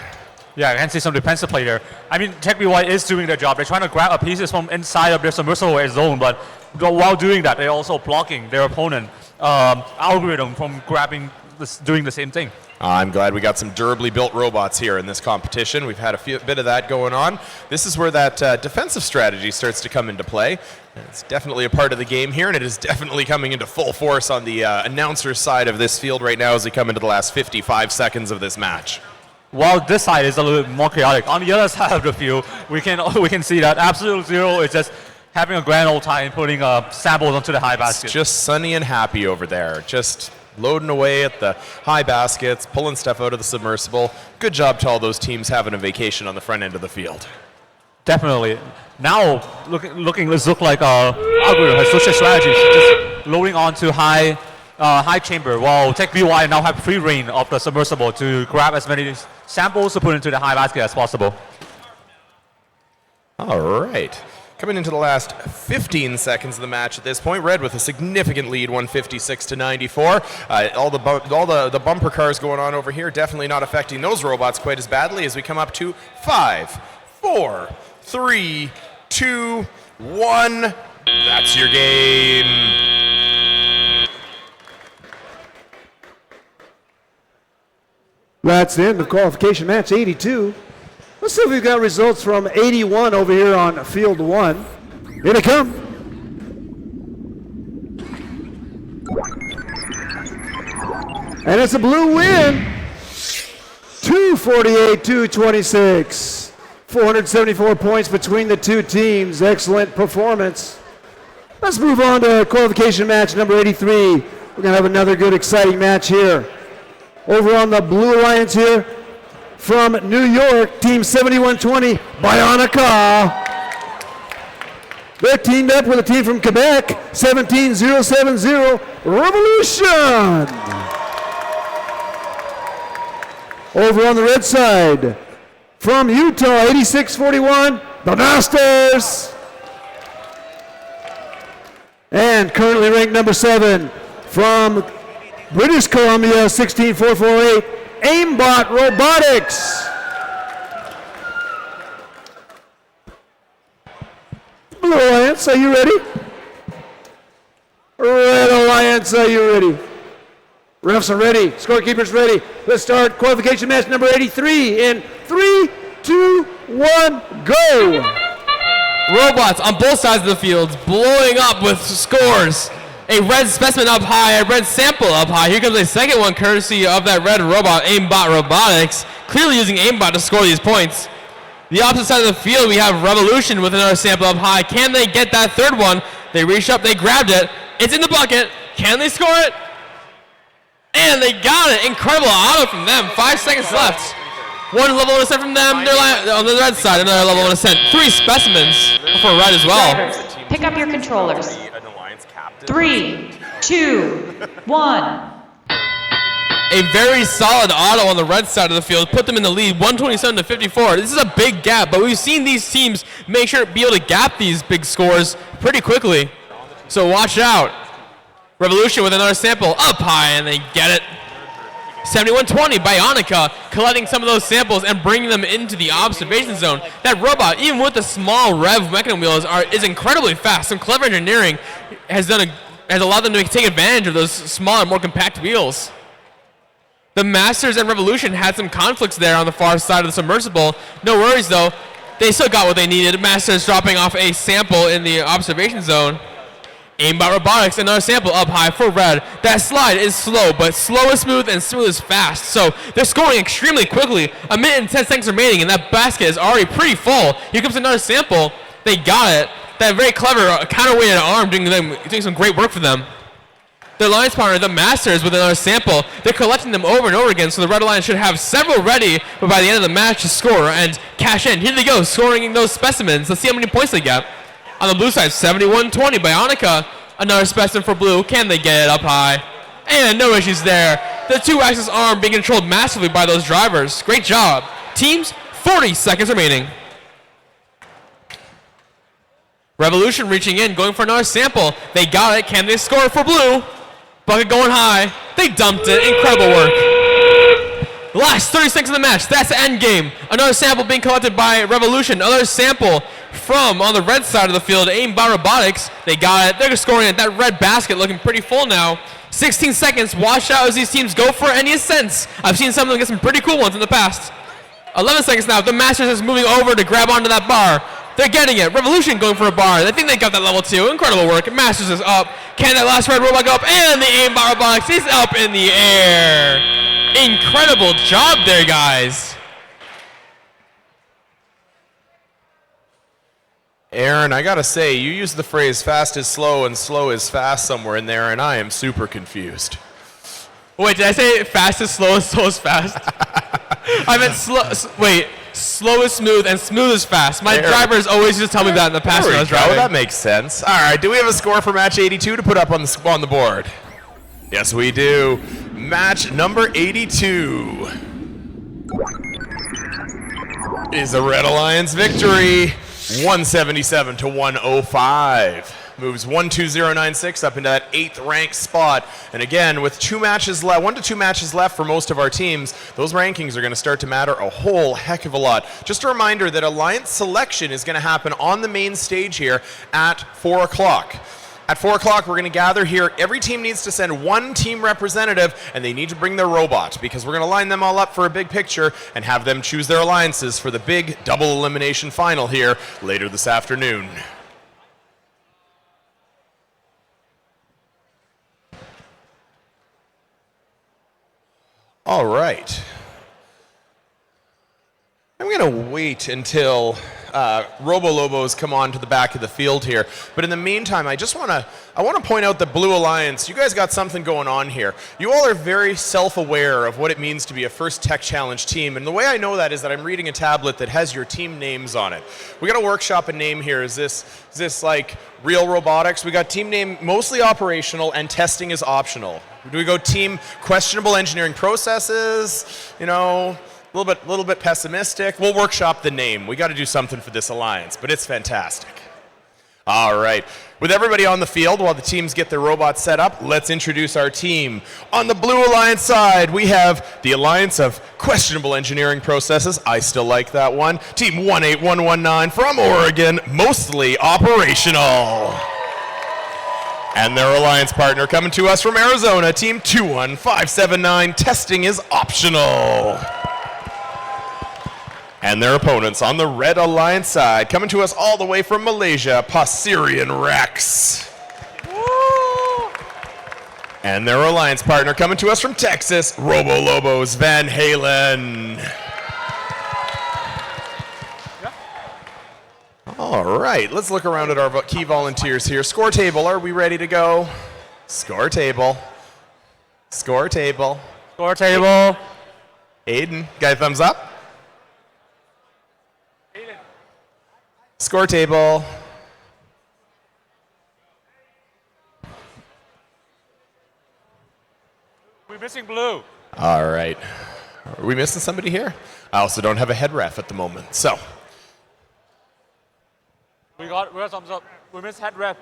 Yeah, I can see some defensive play there. I mean, Tech BY is doing their job. They're trying to grab pieces from inside of their submersible zone, but while doing that, they're also blocking their opponent, Algorithm, from doing the same thing. I'm glad we got some durably built robots here in this competition. We've had a bit of that going on. This is where that defensive strategy starts to come into play. It's definitely a part of the game here, and it is definitely coming into full force on the announcer side of this field right now as we come into the last 55 seconds of this match. While this side is a little bit more chaotic, on the other side of the field, we can see that Absolute Zero is just having a grand old time putting samples onto the high basket. It's just sunny and happy over there. Just loading away at the high baskets, pulling stuff out of the submersible. Good job to all those teams having a vacation on the front end of the field. Definitely. Now, let's look like Algorithm has switched their strategies, just loading onto high chamber, while Tech BY now have free reign of the submersible to grab as many samples to put into the high basket as possible. All right. Coming into the last 15 seconds of the match at this point, Red with a significant lead, 156-94. All the bumper cars going on over here, definitely not affecting those robots quite as badly as we come up to 5, 4, 3, 2, 1. That's your game. That's the end of qualification match 82. Let's see if we've got results from 81 over here on field 1. Here they come. And it's a blue win. 248, 226. 474 points between the two teams. Excellent performance. Let's move on to qualification match number 83. We're going to have another good, exciting match here. Over on the Blue Alliance here, from New York, Team 7120, Bionica. They're teamed up with a team from Quebec, 17070, Revolution. Over on the red side, from Utah, 8641, the Masters. And currently ranked number 7, from British Columbia, 16448, Aimbot Robotics. Blue Alliance, are you ready? Red Alliance, are you ready? Refs are ready, scorekeepers ready. Let's start qualification match number 83 in 3, 2, 1, go! Robots on both sides of the field blowing up with scores. A red specimen up high, a red sample up high. Here comes a second one courtesy of that red robot, Aimbot Robotics, clearly using Aimbot to score these points. The opposite side of the field, we have Revolution with another sample up high. Can they get that third one? They reached up, they grabbed it. It's in the bucket. Can they score it? And they got it. Incredible auto from them. 5 seconds left. One level 1 ascent from them. They're on the red side, another level 1 ascent. 3 specimens for red as well. Drivers, pick up your controllers. 3, 2, 1. A very solid auto on the red side of the field, put them in the lead, 127 to 54. This is a big gap, but we've seen these teams make sure to be able to gap these big scores pretty quickly. So watch out. Revolution with another sample up high, and they get it. 7120, Bionica collecting some of those samples and bringing them into the observation zone. That robot, even with the small rev mechanism wheels, is incredibly fast. Some clever engineering has allowed them to take advantage of those smaller, more compact wheels. The Masters and Revolution had some conflicts there on the far side of the submersible. No worries though, they still got what they needed. Masters dropping off a sample in the observation zone. Aimbot Robotics, another sample up high for red. That slide is slow, but slow is smooth and smooth is fast. So they're scoring extremely quickly. 1 minute and 10 seconds remaining, and that basket is already pretty full. Here comes another sample. They got it. That very clever counterweighted arm doing some great work for them. Their alliance partner, the Masters, with another sample. They're collecting them over and over again, so the Red Alliance should have several ready, but by the end of the match to score and cash in. Here they go, scoring those specimens. Let's see how many points they get. On the blue side, 7120, Bionica, another specimen for blue. Can they get it up high? And no issues there. The 2-axis arm being controlled massively by those drivers. Great job. Teams, 40 seconds remaining. Revolution reaching in, going for another sample. They got it. Can they score for blue? Bucket going high. They dumped it. Incredible work. Last 30 seconds of the match. That's the end game. Another sample being collected by Revolution. Another sample from on the red side of the field. Aimbot Robotics. They got it. They're scoring it. That red basket looking pretty full now. 16 seconds. Watch out as these teams go for any ascents. I've seen some of them get some pretty cool ones in the past. 11 seconds now. The Masters is moving over to grab onto that bar. They're getting it. Revolution going for a bar. I think they got that level 2. Incredible work. Masters is up. Can that last red robot go up? And the Aimbot Robotics is up in the air. Incredible job there, guys. Aaron, I gotta say, you used the phrase fast is slow and slow is fast somewhere in there, and I am super confused. Wait, did I say fast is slow is fast? I meant slow is smooth and smooth is fast. My drivers always used to tell me that in the past when I was driving. That makes sense. All right, do we have a score for match 82 to put up on the board? Yes, we do. Match number 82 is a Red Alliance victory, 177 to 105. Moves 12096 up into that 8th ranked spot. And again, with 2 matches left, 1 to 2 matches left for most of our teams, those rankings are going to start to matter a whole heck of a lot. Just a reminder that Alliance selection is going to happen on the main stage here at 4 o'clock. At 4 o'clock, we're going to gather here. Every team needs to send 1 team representative, and they need to bring their robot, because we're going to line them all up for a big picture and have them choose their alliances for the big double elimination final here later this afternoon. All right. wait until Robo Lobos come on to the back of the field here. But in the meantime, I want to point out that Blue Alliance, you guys got something going on here. You all are very self-aware of what it means to be a first Tech Challenge team. And the way I know that is that I'm reading a tablet that has your team names on it. We got to workshop a name here. Is this like real robotics? We got team name mostly operational and testing is optional. Do we go team questionable engineering processes? You know, a little bit pessimistic. We'll workshop the name. We got to do something for this alliance, but it's fantastic. All right. With everybody on the field while the teams get their robots set up, let's introduce our team. On the Blue Alliance side, we have the Alliance of Questionable Engineering Processes. I still like that one. Team 18119 from Oregon, mostly operational. And their alliance partner coming to us from Arizona, Team 21579, testing is optional. And their opponents on the Red Alliance side, coming to us all the way from Malaysia, Poserian Rex. Woo! And their alliance partner coming to us from Texas, Robo Lobos Van Halen. All right, let's look around at our key volunteers here. Score table, are we ready to go? Score table. Score table. Score table. Aiden, got a thumbs up? Score table. We're missing blue. All right. Are we missing somebody here? I also don't have a head ref at the moment, so. We got thumbs up. We missed head ref.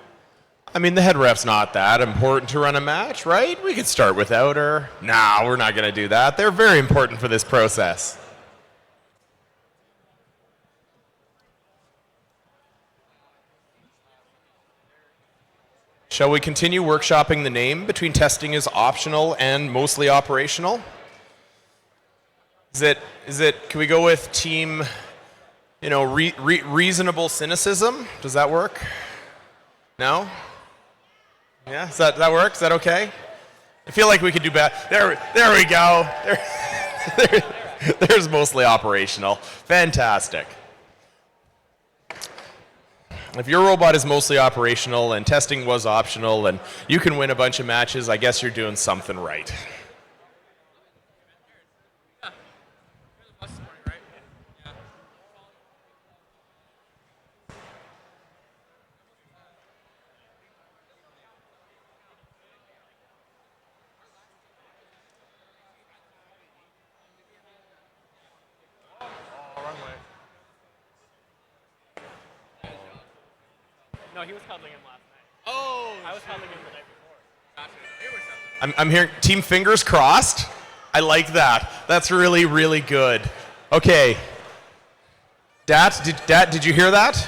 I mean, the head ref's not that important to run a match, right? We could start without her. Nah, we're not going to do that. They're very important for this process. Shall we continue workshopping the name between testing is optional and mostly operational? Is it, can we go with team, you know, reasonable cynicism? Does that work? No? Yeah, does that work? Is that okay? I feel like we could do better. There we go. There's mostly operational. Fantastic. If your robot is mostly operational and testing was optional and you can win a bunch of matches, I guess you're doing something right. No, he was cuddling him last night. Oh, I was cuddling him the night before. Gotcha. I'm hearing team fingers crossed. I like that. That's really, really good. Okay. Dad, did you hear that?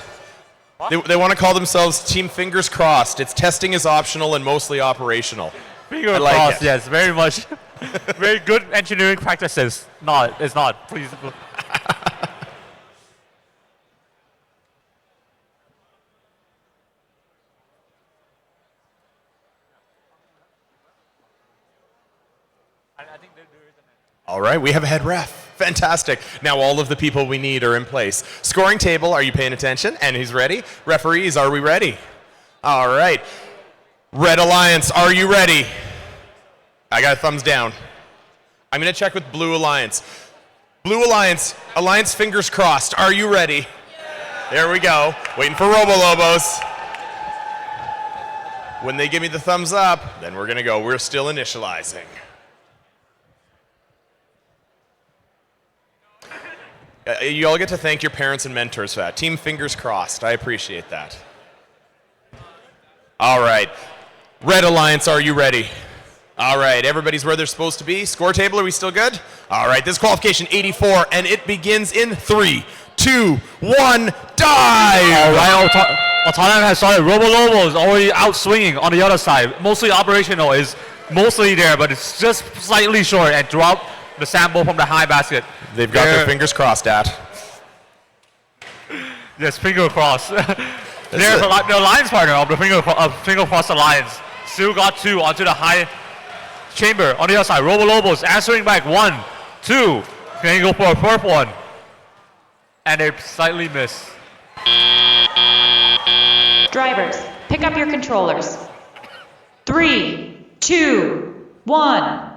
They want to call themselves Team Fingers Crossed. It's testing is optional and mostly operational. Fingers crossed, yes, very much. Very good engineering practices. No, it's not. Please. All right, we have a head ref. Fantastic. Now all of the people we need are in place. Scoring table, are you paying attention? And he's ready. Referees, are we ready? All right. Red Alliance, are you ready? I got a thumbs down. I'm going to check with Blue Alliance. Blue Alliance, Alliance fingers crossed. Are you ready? There we go. Waiting for Robo Lobos. When they give me the thumbs up, then we're going to go. We're still initializing. You all get to thank your parents and mentors for that. Team fingers crossed. I appreciate that. All right. Red Alliance, are you ready? All right. Everybody's where they're supposed to be. Score table, are we still good? All right. This qualification 84, and it begins in 3, 2, 1, dive! All right. Autonomous has started. Robo Lobo is already out swinging on the other side. Mostly operational is mostly there, but it's just slightly short and drop the sample from the high basket. They've got their fingers crossed, Dad. Yes, finger crossed. Their alliance partner of the finger cross alliance still got 2 onto the high chamber on the other side. Robo Lobos answering back 1, 2. Can he go for a fourth one? And they slightly miss. Drivers, pick up your controllers. 3, 2, 1.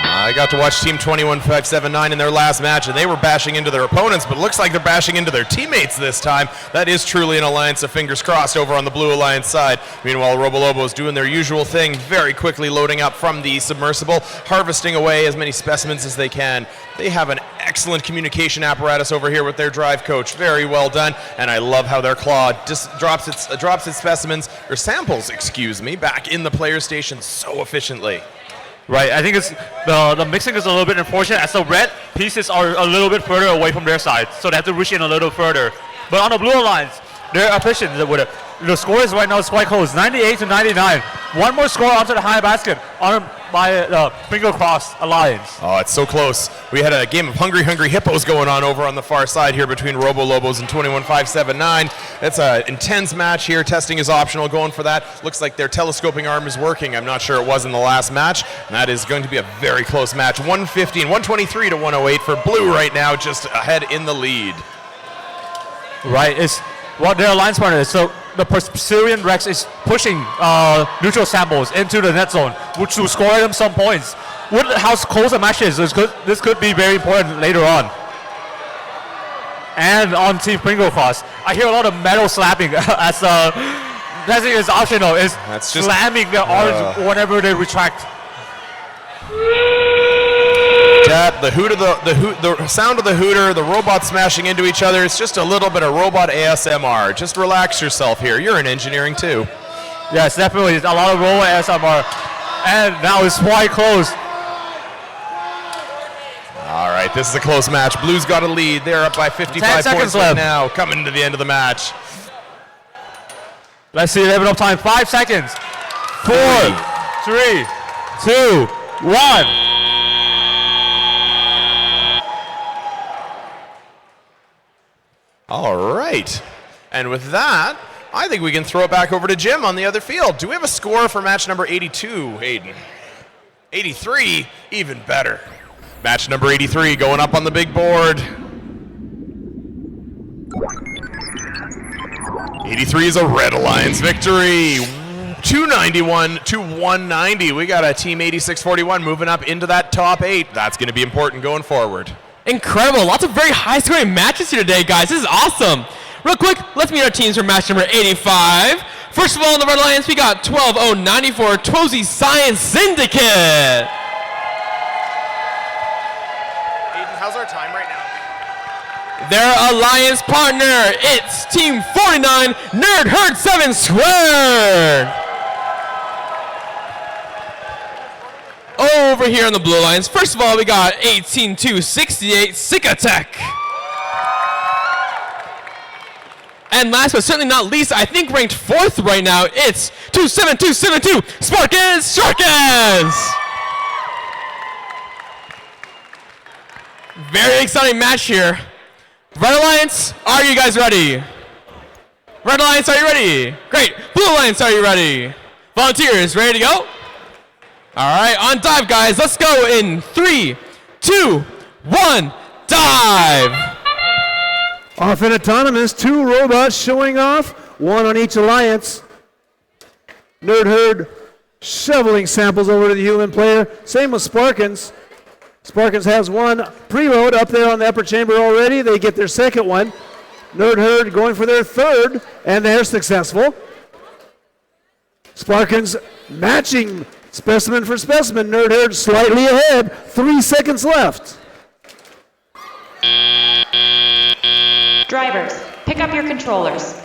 I got to watch Team 21579 in their last match, and they were bashing into their opponents, but it looks like they're bashing into their teammates this time. That is truly an alliance of fingers crossed over on the Blue Alliance side. Meanwhile, Robolobo's doing their usual thing, very quickly loading up from the submersible, harvesting away as many specimens as they can. They have an excellent communication apparatus over here with their drive coach. Very well done, and I love how their claw just drops its specimens, or samples, excuse me, back in the player station so efficiently. Right, I think it's the mixing is a little bit unfortunate as the red pieces are a little bit further away from their side, so they have to reach in a little further. But on the Blue Alliance, they're efficient with it. The score is right now is quite close, 98 to 99. One more score onto the high basket by the Finger Cross Alliance. Oh, it's so close. We had a game of Hungry Hippos going on over on the far side here between Robolobos and 21579. It's an intense match here. Testing is optional, going for that. Looks like their telescoping arm is working. I'm not sure it was in the last match. And that is going to be a very close match. 123 to 108 for Blue right now, just ahead in the lead. Right, it's what their alliance partner is. So the Syrian Rex is pushing neutral samples into the net zone, which will score them some points. With how close the match is, this could be very important later on. And on Team Finger Cross, I hear a lot of metal slapping as testing is optional. Is slamming their arms whenever they retract. The sound of the hooter, the robot smashing into each other. It's just a little bit of robot ASMR. Just relax yourself here. You're in engineering too. Yes, definitely. It's a lot of robot ASMR. And now it's quite close. All right, this is a close match. Blue's got a lead. They're up by 55 points right now, coming to the end of the match. Let's see, they have enough time. 5 seconds. 4, 3, 2, 1. All right. And with that, I think we can throw it back over to Jim on the other field. Do we have a score for match number 82, Hayden? 83, even better. Match number 83 going up on the big board. 83 is a Red Alliance victory. 291 to 190. We got a Team 8641 moving up into that top 8. That's going to be important going forward. Incredible. Lots of very high-scoring matches here today, guys. This is awesome. Real quick, let's meet our teams for match number 85. First of all, in the Red Alliance, we got 12094 Tozy Science Syndicate. Aiden, how's our time right now? Their alliance partner, it's Team 49 Nerd Herd 7 Squared. Over here on the Blue Alliance, first of all, we got 18268 Sikatech. And last but certainly not least, I think ranked 4th right now, it's 27272 Sparkins Sharkins. Very exciting match here. Red Alliance, are you guys ready? Red Alliance, are you ready? Great. Blue Alliance, are you ready? Volunteers, ready to go? All right, on dive, guys. Let's go in 3, 2, 1, dive. Off in autonomous, 2 robots showing off, 1 on each alliance. Nerd Herd shoveling samples over to the human player. Same with Sparkins. Sparkins has 1 preload up there on the upper chamber already. They get their second one. Nerd Herd going for their 3rd, and they're successful. Sparkins matching specimen for specimen. Nerd Herd slightly ahead. 3 seconds left. Drivers, pick up your controllers.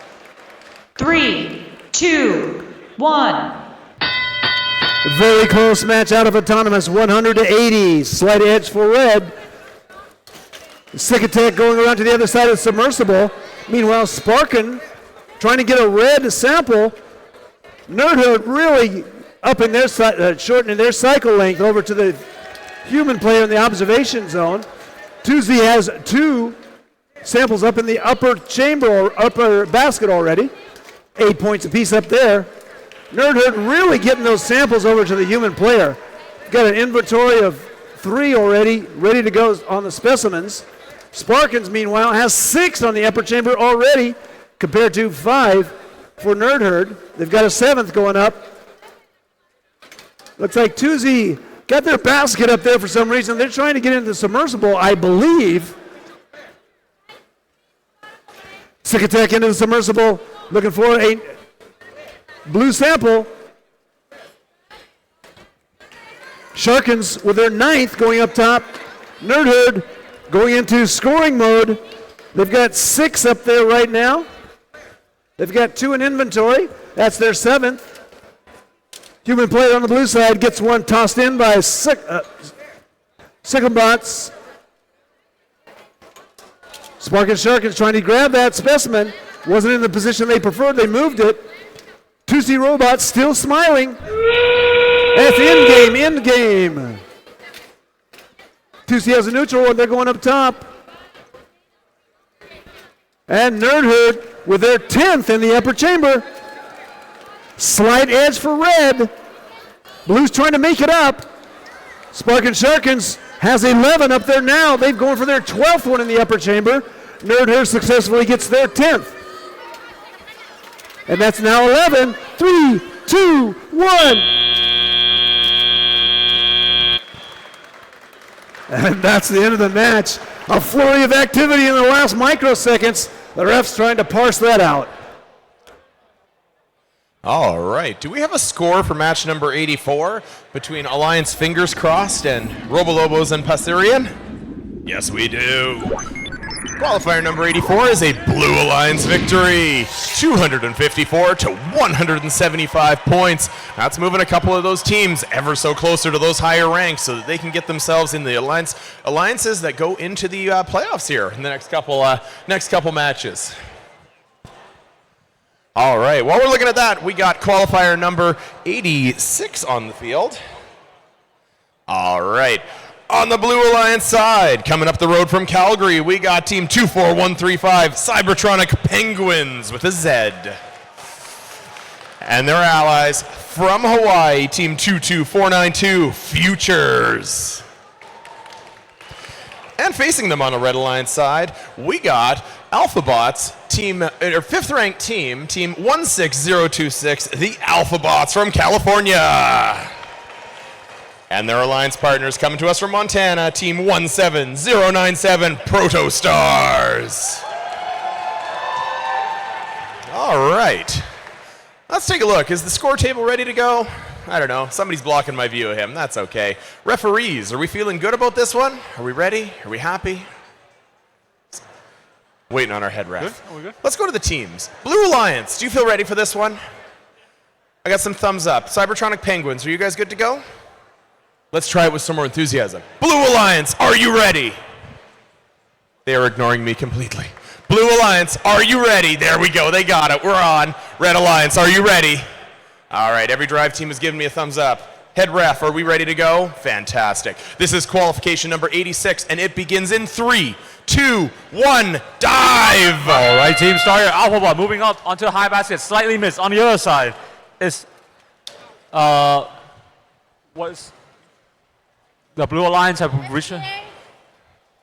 3, 2, 1. Very close match out of autonomous, 100 to 80. Slight edge for red. Sikatech going around to the other side of the submersible. Meanwhile, Sparkin trying to get a red sample. Nerd Herd really upping their shortening their cycle length over to the human player in the observation zone. Tuesday has 2 samples up in the upper chamber or upper basket already. 8 points apiece up there. Nerd Herd really getting those samples over to the human player. Got an inventory of 3 already ready to go on the specimens. Sparkins, meanwhile, has 6 on the upper chamber already, compared to 5 for Nerd Herd. They've got a 7th going up. Looks like Tuesday got their basket up there for some reason. They're trying to get into the submersible, I believe. Sick Attack into the submersible, looking for a blue sample. Sharkins with their 9th going up top. Nerd Herd going into scoring mode. They've got 6 up there right now. They've got 2 in inventory. That's their 7th. Human player on the blue side gets one tossed in by Sycambots. Spark and Sharkins trying to grab that specimen. Wasn't in the position they preferred. They moved it. 2C Robots still smiling. That's in game. 2C has a neutral and they're going up top. And Nerd Herd with their 10th in the upper chamber. Slight edge for red. Blue's trying to make it up. Spark and Sharkins has 11 up there now. They've gone for their 12th one in the upper chamber. Nerd Herd successfully gets their 10th. And that's now 11. 3, 2, 1. And that's the end of the match. A flurry of activity in the last microseconds. The ref's trying to parse that out. All right. Do we have a score for match number 84 between Alliance Fingers Crossed and Robolobos and Passerian? Yes, we do. Qualifier number 84 is a Blue Alliance victory, 254 to 175 points. That's moving a couple of those teams ever so closer to those higher ranks so that they can get themselves in the alliances that go into the playoffs here in the next couple matches. All right, while we're looking at that, we got qualifier number 86 on the field. All right, on the Blue Alliance side, coming up the road from Calgary, we got Team 24135, Cybertronic Penguins with a Z. And their allies from Hawaii, Team 22492, Futures. And facing them on the Red Alliance side, we got AlphaBots, fifth-ranked team, Team 16026, the AlphaBots from California. And their alliance partners coming to us from Montana, Team 17097, Protostars. All right. Let's take a look. Is the score table ready to go? I don't know. Somebody's blocking my view of him. That's okay. Referees, are we feeling good about this one? Are we ready? Are we happy? Waiting on our head ref. Good? Are we good? Let's go to the teams. Blue Alliance, do you feel ready for this one? I got some thumbs up. Cybertronic Penguins, are you guys good to go? Let's try it with some more enthusiasm. Blue Alliance, are you ready? They are ignoring me completely. Blue Alliance, are you ready? There we go, they got it, we're on. Red Alliance, are you ready? All right, every drive team has given me a thumbs up. Head ref, are we ready to go? Fantastic. This is qualification number 86, and it begins in 3, 2, 1, dive! All right, team starter, AlphaBot moving up onto the high basket, slightly missed. On the other side is, what's the Blue Alliance have reached?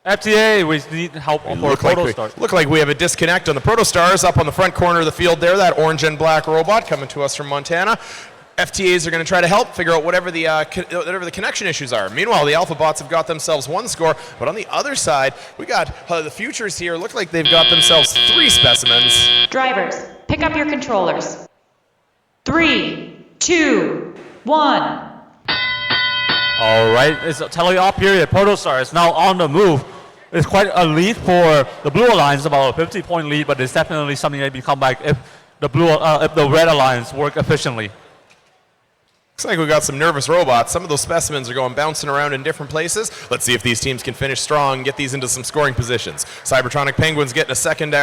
FTA, we need help for Protostars. Look like we have a disconnect on the Protostars up on the front corner of the field there, that orange and black robot coming to us from Montana. FTAs are going to try to help figure out whatever the connection issues are. Meanwhile, the AlphaBots have got themselves one score, but on the other side, we got the Futures here. Look like they've got themselves 3 specimens. Drivers, pick up your controllers. 3, 2, 1. All right, it's a tele-op period. Protostar is now on the move. It's quite a lead for the Blue Alliance, about a 50-point lead, but it's definitely something that can come back if the Red Alliance work efficiently. Looks like we got some nervous robots. Some of those specimens are going bouncing around in different places. Let's see if these teams can finish strong and get these into some scoring positions. Cybertronic Penguins getting a second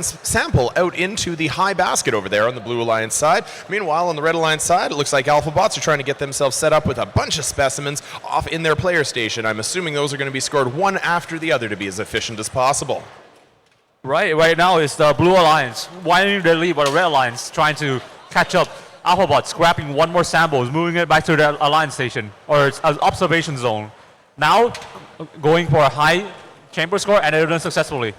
sample out into the high basket over there on the Blue Alliance side. Meanwhile, on the Red Alliance side, it looks like AlphaBots are trying to get themselves set up with a bunch of specimens off in their player station. I'm assuming those are going to be scored one after the other to be as efficient as possible. Right now it's the Blue Alliance widening their lead, but the Red Alliance trying to catch up. AlphaBot scrapping one more sample, is moving it back to the Alliance station, or its observation zone. Now, going for a high chamber score, and they're doing successfully.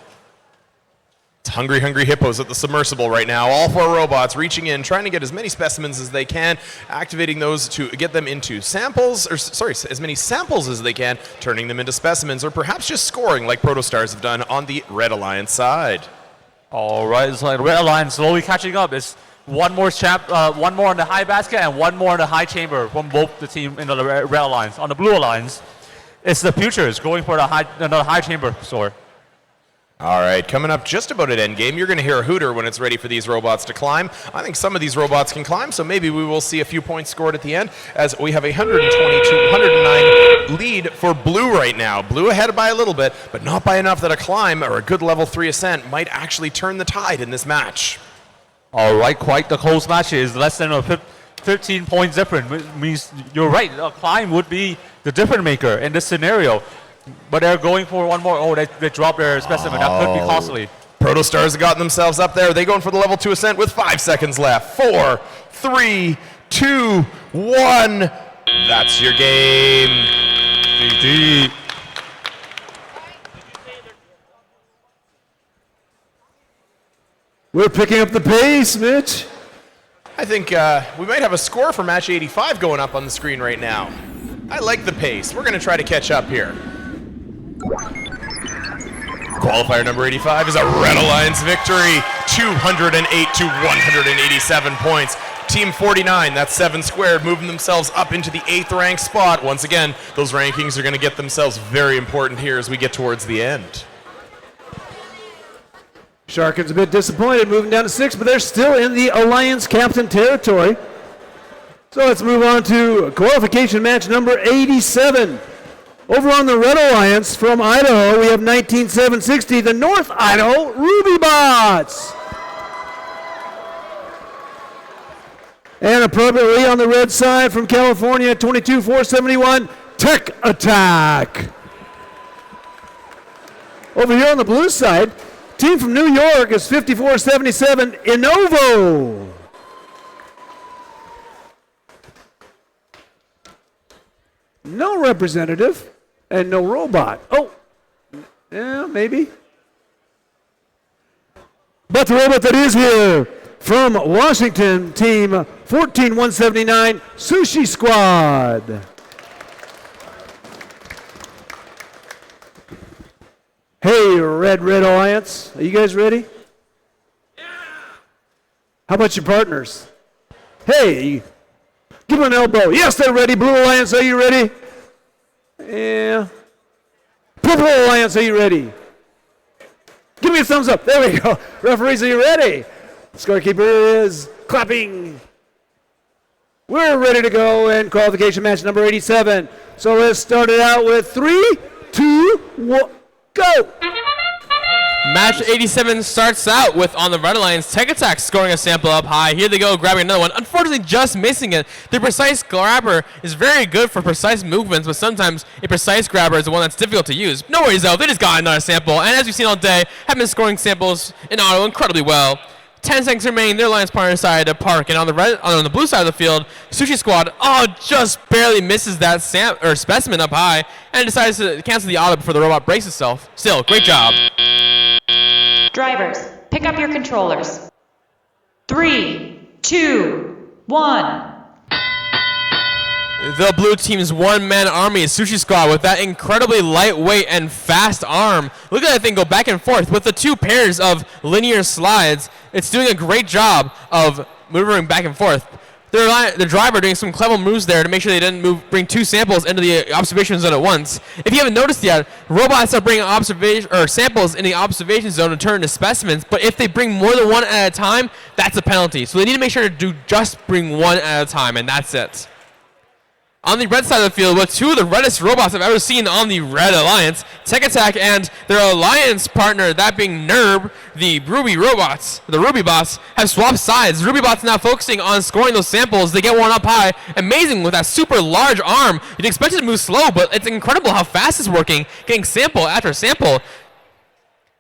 It's hungry hippos at the submersible right now. All 4 robots reaching in, trying to get as many specimens as they can, activating those to get them into samples, or sorry, as many samples as they can, turning them into specimens, or perhaps just scoring like Protostars have done on the Red Alliance side. All right, it's like Red Alliance slowly catching up. It's one more on the high basket and one more in the high chamber from both the team in the Red Alliance. On the Blue Alliance, it's the Futures going for another high chamber score. All right, coming up just about at endgame, you're going to hear a hooter when it's ready for these robots to climb. I think some of these robots can climb, so maybe we will see a few points scored at the end, as we have a 122-109 lead for Blue right now. Blue ahead by a little bit, but not by enough that a climb or a good level 3 ascent might actually turn the tide in this match. All right, quite the close match. Is less than a 15 points difference. Means you're right, a climb would be the difference maker in this scenario. But they're going for one more. Oh, they dropped their specimen. That could be costly. Protostars have gotten themselves up there. They going for the level 2 ascent with 5 seconds left. 4, 3, 2, 1. That's your game. GG. We're picking up the pace, Mitch. I think we might have a score for match 85 going up on the screen right now. I like the pace. We're going to try to catch up here. Qualifier number 85 is a Red Alliance victory, 208 to 187 points. Team 49, that's 7 squared, moving themselves up into the 8th ranked spot. Once again, those rankings are going to get themselves very important here as we get towards the end. Sharkins a bit disappointed moving down to 6, but they're still in the Alliance captain territory. So let's move on to qualification match number 87. Over on the Red Alliance from Idaho, we have 19760, the North Idaho Ruby Bots. And appropriately on the red side from California, 22471, Tech Attack. Over here on the blue side, team from New York is 5477, Innovo. No representative and no robot. Oh, yeah, maybe. But the robot that is here from Washington, team 14179, Sushi Squad. Hey, Red Alliance, are you guys ready? Yeah. How about your partners? Hey, give them an elbow. Yes, they're ready. Blue Alliance, are you ready? Yeah. Purple Alliance, are you ready? Give me a thumbs up. There we go. Referees, are you ready? Scorekeeper is clapping. We're ready to go in qualification match number 87. So let's start it out with 3, 2, 1, go. Match 87 starts out with, on the Red Alliance, Tech Attack scoring a sample up high. Here they go, grabbing another one. Unfortunately, just missing it. The precise grabber is very good for precise movements, but sometimes a precise grabber is the one that's difficult to use. No worries, though. They just got another sample, and as we've seen all day, have been scoring samples in auto incredibly well. 10 seconds remain. Their Alliance partner decided to park, and on the blue side of the field, Sushi Squad, just barely misses that specimen up high, and decides to cancel the auto before the robot breaks itself. Still, great job. Drivers, pick up your controllers. 3, 2, 1. The blue team's one-man army is Sushi Squad with that incredibly lightweight and fast arm. Look at that thing go back and forth with the 2 pairs of linear slides. It's doing a great job of moving back and forth. The driver doing some clever moves there to make sure they didn't bring 2 samples into the observation zone at once. If you haven't noticed yet, robots are bringing samples in the observation zone to turn into specimens, but if they bring more than 1 at a time, that's a penalty. So they need to make sure to just bring 1 at a time, and that's it. On the red side of the field, with 2 of the reddest robots I've ever seen on the Red Alliance, Tech Attack and their alliance partner, that being NERB, the Ruby Bots, have swapped sides. Ruby Bots now focusing on scoring those samples. They get one up high. Amazing with that super large arm. You'd expect it to move slow, but it's incredible how fast it's working, getting sample after sample.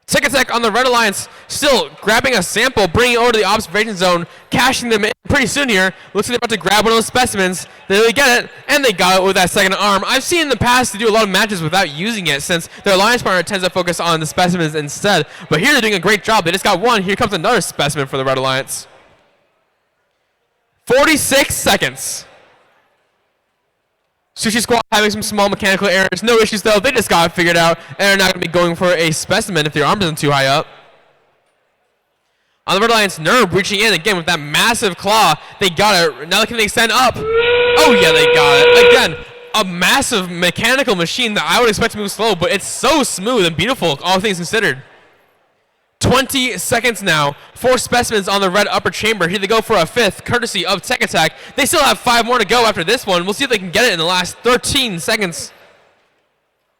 Tech on the Red Alliance still grabbing a sample, bringing it over to the observation zone, cashing them in pretty soon here. Looks like they're about to grab one of those specimens. They get it, and they got it with that second arm. I've seen in the past to do a lot of matches without using it since their alliance partner tends to focus on the specimens instead. But here they're doing a great job. They just got one. Here comes another specimen for the Red Alliance. 46 seconds. Sushi Squad having some small mechanical errors. No issues, though. They just got it figured out, and they're not going to be going for a specimen if their arm isn't too high up. On the Red Alliance, Nerb reaching in again with that massive claw. They got it. Now can they extend up? Oh, yeah, they got it. Again, a massive mechanical machine that I would expect to move slow, but it's so smooth and beautiful, all things considered. 20 seconds now. 4 specimens on the red upper chamber. Here they go for a 5th, courtesy of Tech Attack. They still have 5 more to go after this one. We'll see if they can get it in the last 13 seconds.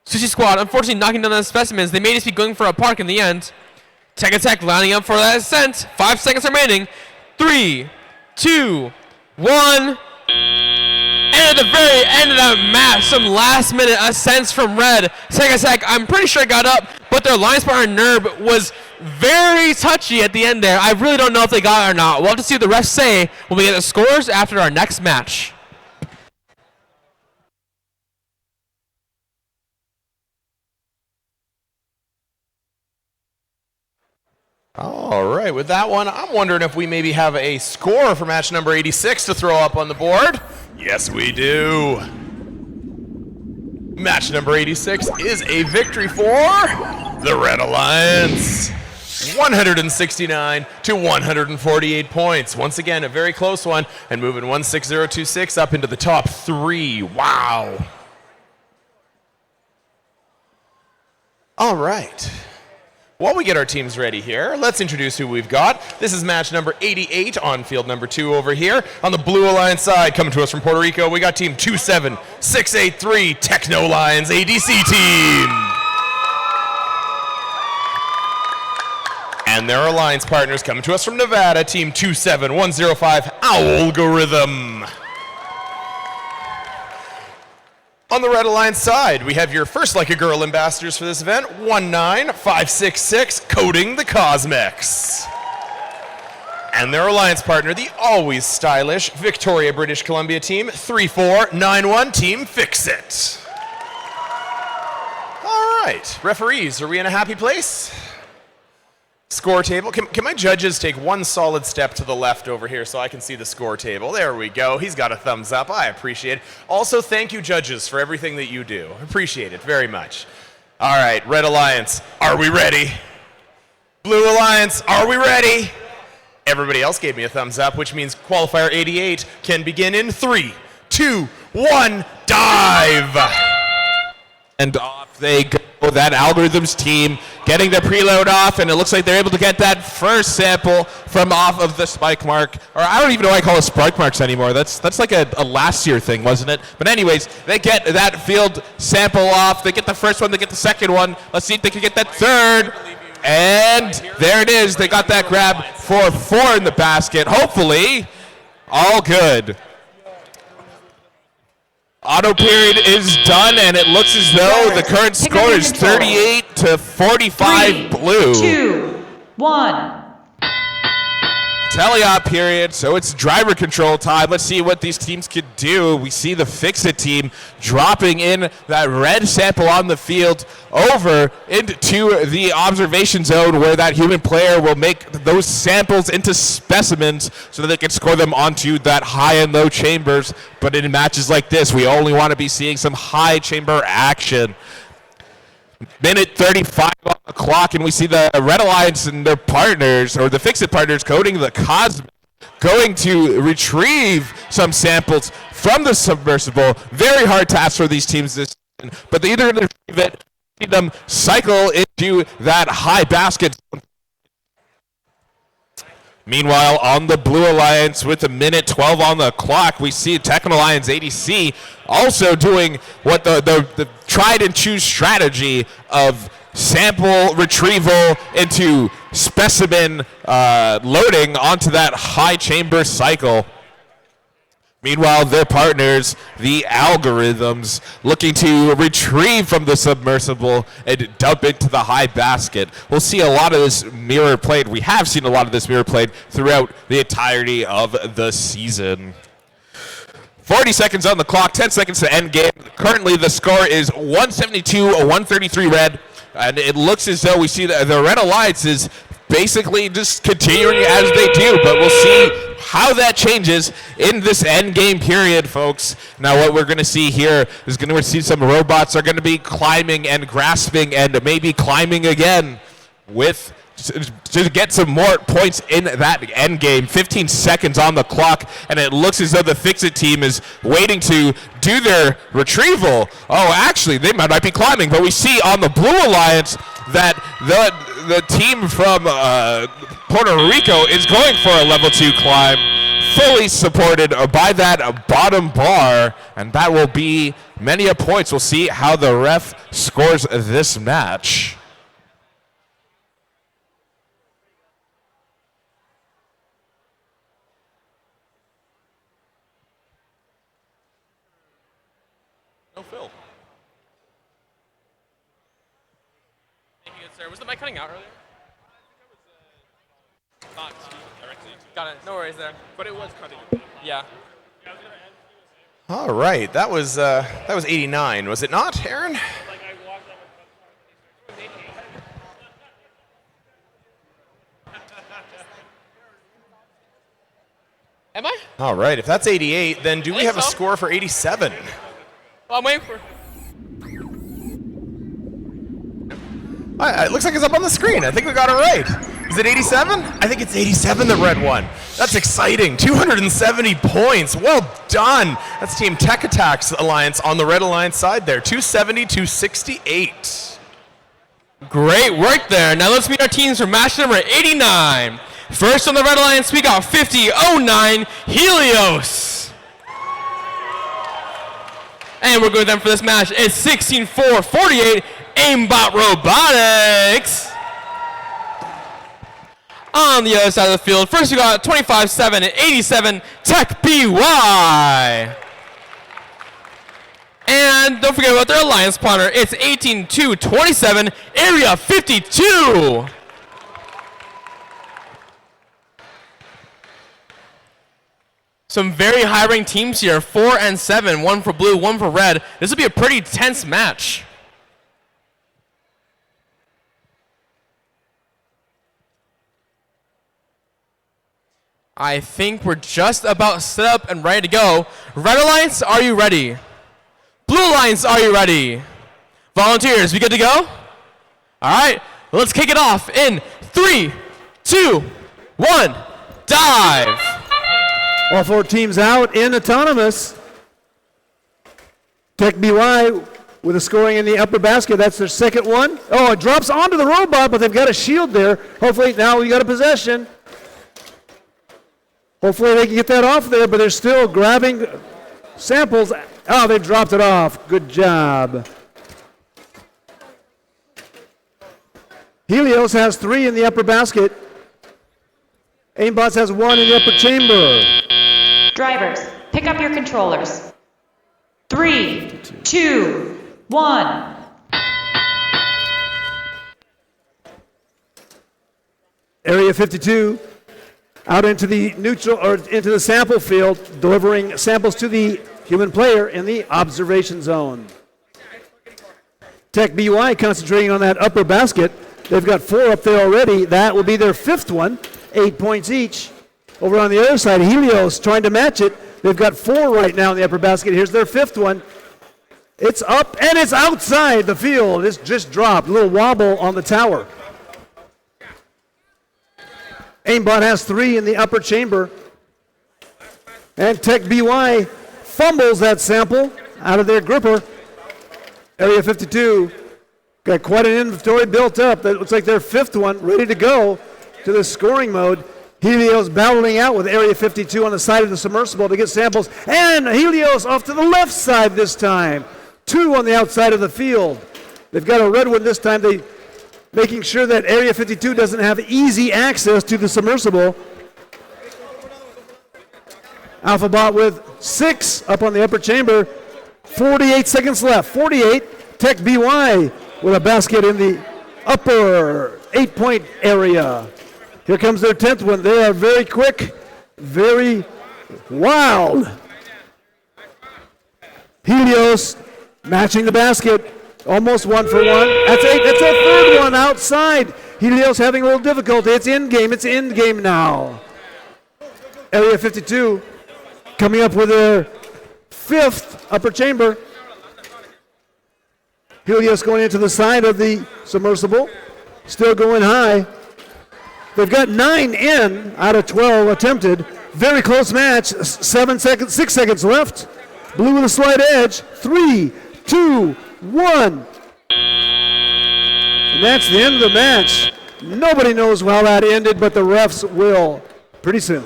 Sushi Squad, unfortunately, knocking down those specimens. They may just be going for a park in the end. Tech Attack lining up for that ascent. 5 seconds remaining. 3, 2, 1. And at the very end of that match, some last-minute ascents from Red. Tech Attack, I'm pretty sure got up, but their alliance partner Nerb was very touchy at the end there. I really don't know if they got it or not. We'll have to see what the refs say when we get the scores after our next match. All right, with that one, I'm wondering if we maybe have a score for match number 86 to throw up on the board. Yes, we do. Match number 86 is a victory for the Red Alliance. 169 to 148 points. Once again, a very close one, and moving 16026 up into the top 3. Wow. All right. While we get our teams ready here, let's introduce who we've got. This is match number 88 on field number 2 over here. On the Blue Alliance side, coming to us from Puerto Rico, we got team 27683 Techno Lions ADC team. And their alliance partners coming to us from Nevada, team 27105 Algorithm. On the Red Alliance side, we have your First Like a Girl ambassadors for this event, 19566, Coding the Cosmics. And their alliance partner, the always stylish Victoria, British Columbia team, 3491 Team Fix It. All right, referees, are we in a happy place? Score table. Can my judges take one solid step to the left over here so I can see the score table? There we go. He's got a thumbs up. I appreciate it. Also, thank you, judges, for everything that you do. Appreciate it very much. All right, Red Alliance, are we ready? Blue Alliance, are we ready? Everybody else gave me a thumbs up, which means qualifier 88 can begin in 3, 2, 1, dive! And off they go. That Algorithms team getting the preload off, and it looks like they're able to get that first sample from off of the spike mark. Or I don't even know why I call it spike marks anymore. That's like a last year thing, wasn't it? But anyways, they get that field sample off. They get the first one, they get the second one. Let's see if they can get that third. And there it is. They got that grab for 4 in the basket. Hopefully, all good. Auto period is done, and it looks as though the current score is 38 to 45 blue. 2, 1. Teleop period, so it's driver control time. Let's see what these teams could do. We see the Fix-It team dropping in that red sample on the field over into the observation zone where that human player will make those samples into specimens so that they can score them onto that high and low chambers. But in matches like this, we only want to be seeing some high chamber action. Minute 35 on the clock, and we see the Red Alliance and their partners, or the Fix-It partners, Coding the Cosmic, going to retrieve some samples from the submersible. Very hard task for these teams this season, but they either retrieve it, see them cycle into that high basket. Meanwhile, on the Blue Alliance, with a minute 12 on the clock, we see Techno Lions ADC also doing what the tried and choose strategy of sample retrieval into specimen loading onto that high chamber cycle. Meanwhile, their partners, the algorithms, looking to retrieve from the submersible and dump into the high basket. We'll see a lot of this mirror played. We have seen a lot of this mirror played throughout the entirety of the season. 40 seconds on the clock, 10 seconds to end game. Currently, the score is 172-133 red, and it looks as though we see that the Red Alliance is basically just continuing as they do, but we'll see how that changes in this end game period, folks. Now what we're going to see here is going to see some robots are going to be climbing and grasping and maybe climbing again with to get some more points in that end game. 15 seconds on the clock, and it looks as though the Fix-It team is waiting to do their retrieval. Oh, actually, they might be climbing, but we see on the Blue Alliance that the team from Puerto Rico is going for a level 2 climb, fully supported by that bottom bar, and that will be many a points. We'll see how the ref scores this match. No Phil. Thank you, good sir. Was the mic cutting out earlier? Not directly. Got it. No worries there. But it was cutting. Yeah. All right, that was 89, was it not, Aaron? Am I? All right, if that's 88, then do we have a so. score for 87? Well, I'm waiting for. It looks like it's up on the screen. I think we got it right. Is it 87? I think it's 87 the red one. That's exciting. 270 points. Well done. That's Team Tech Attacks Alliance on the Red Alliance side there. 270-268. Great work there. Now let's meet our teams for match number 89. First on the Red Alliance, we got 5009 Helios. And we're going with them for this match. It's 16-4-48 Aimbot Robotics. On the other side of the field, first we got 25-7 and 87 Tech BY. And don't forget about their alliance partner. It's 18-2-27 Area 52. Some very high-ranked teams here, 4 and 7, 1 for blue, 1 for red. This will be a pretty tense match. I think we're just about set up and ready to go. Red Alliance, are you ready? Blue Alliance, are you ready? Volunteers, we good to go? All right, let's kick it off in 3, 2, 1, dive. All 4 teams out in autonomous. Tech BY with a scoring in the upper basket. That's their second one. Oh, it drops onto the robot, but they've got a shield there. Hopefully now we got a possession. Hopefully they can get that off there, but they're still grabbing samples. Oh, they dropped it off. Good job. Helios has 3 in the upper basket. Aimbots has 1 in the upper chamber. Drivers, pick up your controllers. 3, 2, 1. Area 52 out into the neutral or into the sample field, delivering samples to the human player in the observation zone. Tech BY concentrating on that upper basket. They've got 4 up there already. That will be their 5th one, 8 points each. Over on the other side, Helios trying to match it. They've got 4 right now in the upper basket. Here's their 5th one. It's up and it's outside the field. It's just dropped. A little wobble on the tower. Aimbot has 3 in the upper chamber. And Tech BY fumbles that sample out of their gripper. Area 52 got quite an inventory built up. That looks like their 5th one ready to go to the scoring mode. Helios battling out with Area 52 on the side of the submersible to get samples. And Helios off to the left side this time. 2 on the outside of the field. They've got a red one this time. They making sure that Area 52 doesn't have easy access to the submersible. Alphabot with 6 up on the upper chamber. 48 seconds left. 48. Tech BY with a basket in the upper 8-point area. Here comes their 10th one. They are very quick, very wild. Helios matching the basket. Almost 1 for 1. That's 8. That's a third one outside. Helios having a little difficulty. It's in game. It's in game now. Area 52 coming up with their 5th upper chamber. Helios going into the side of the submersible. Still going high. They've got 9 in out of 12 attempted. Very close match. 6 seconds left. Blue with a slight edge. 3, 2, 1. And that's the end of the match. Nobody knows how that ended, but the refs will pretty soon.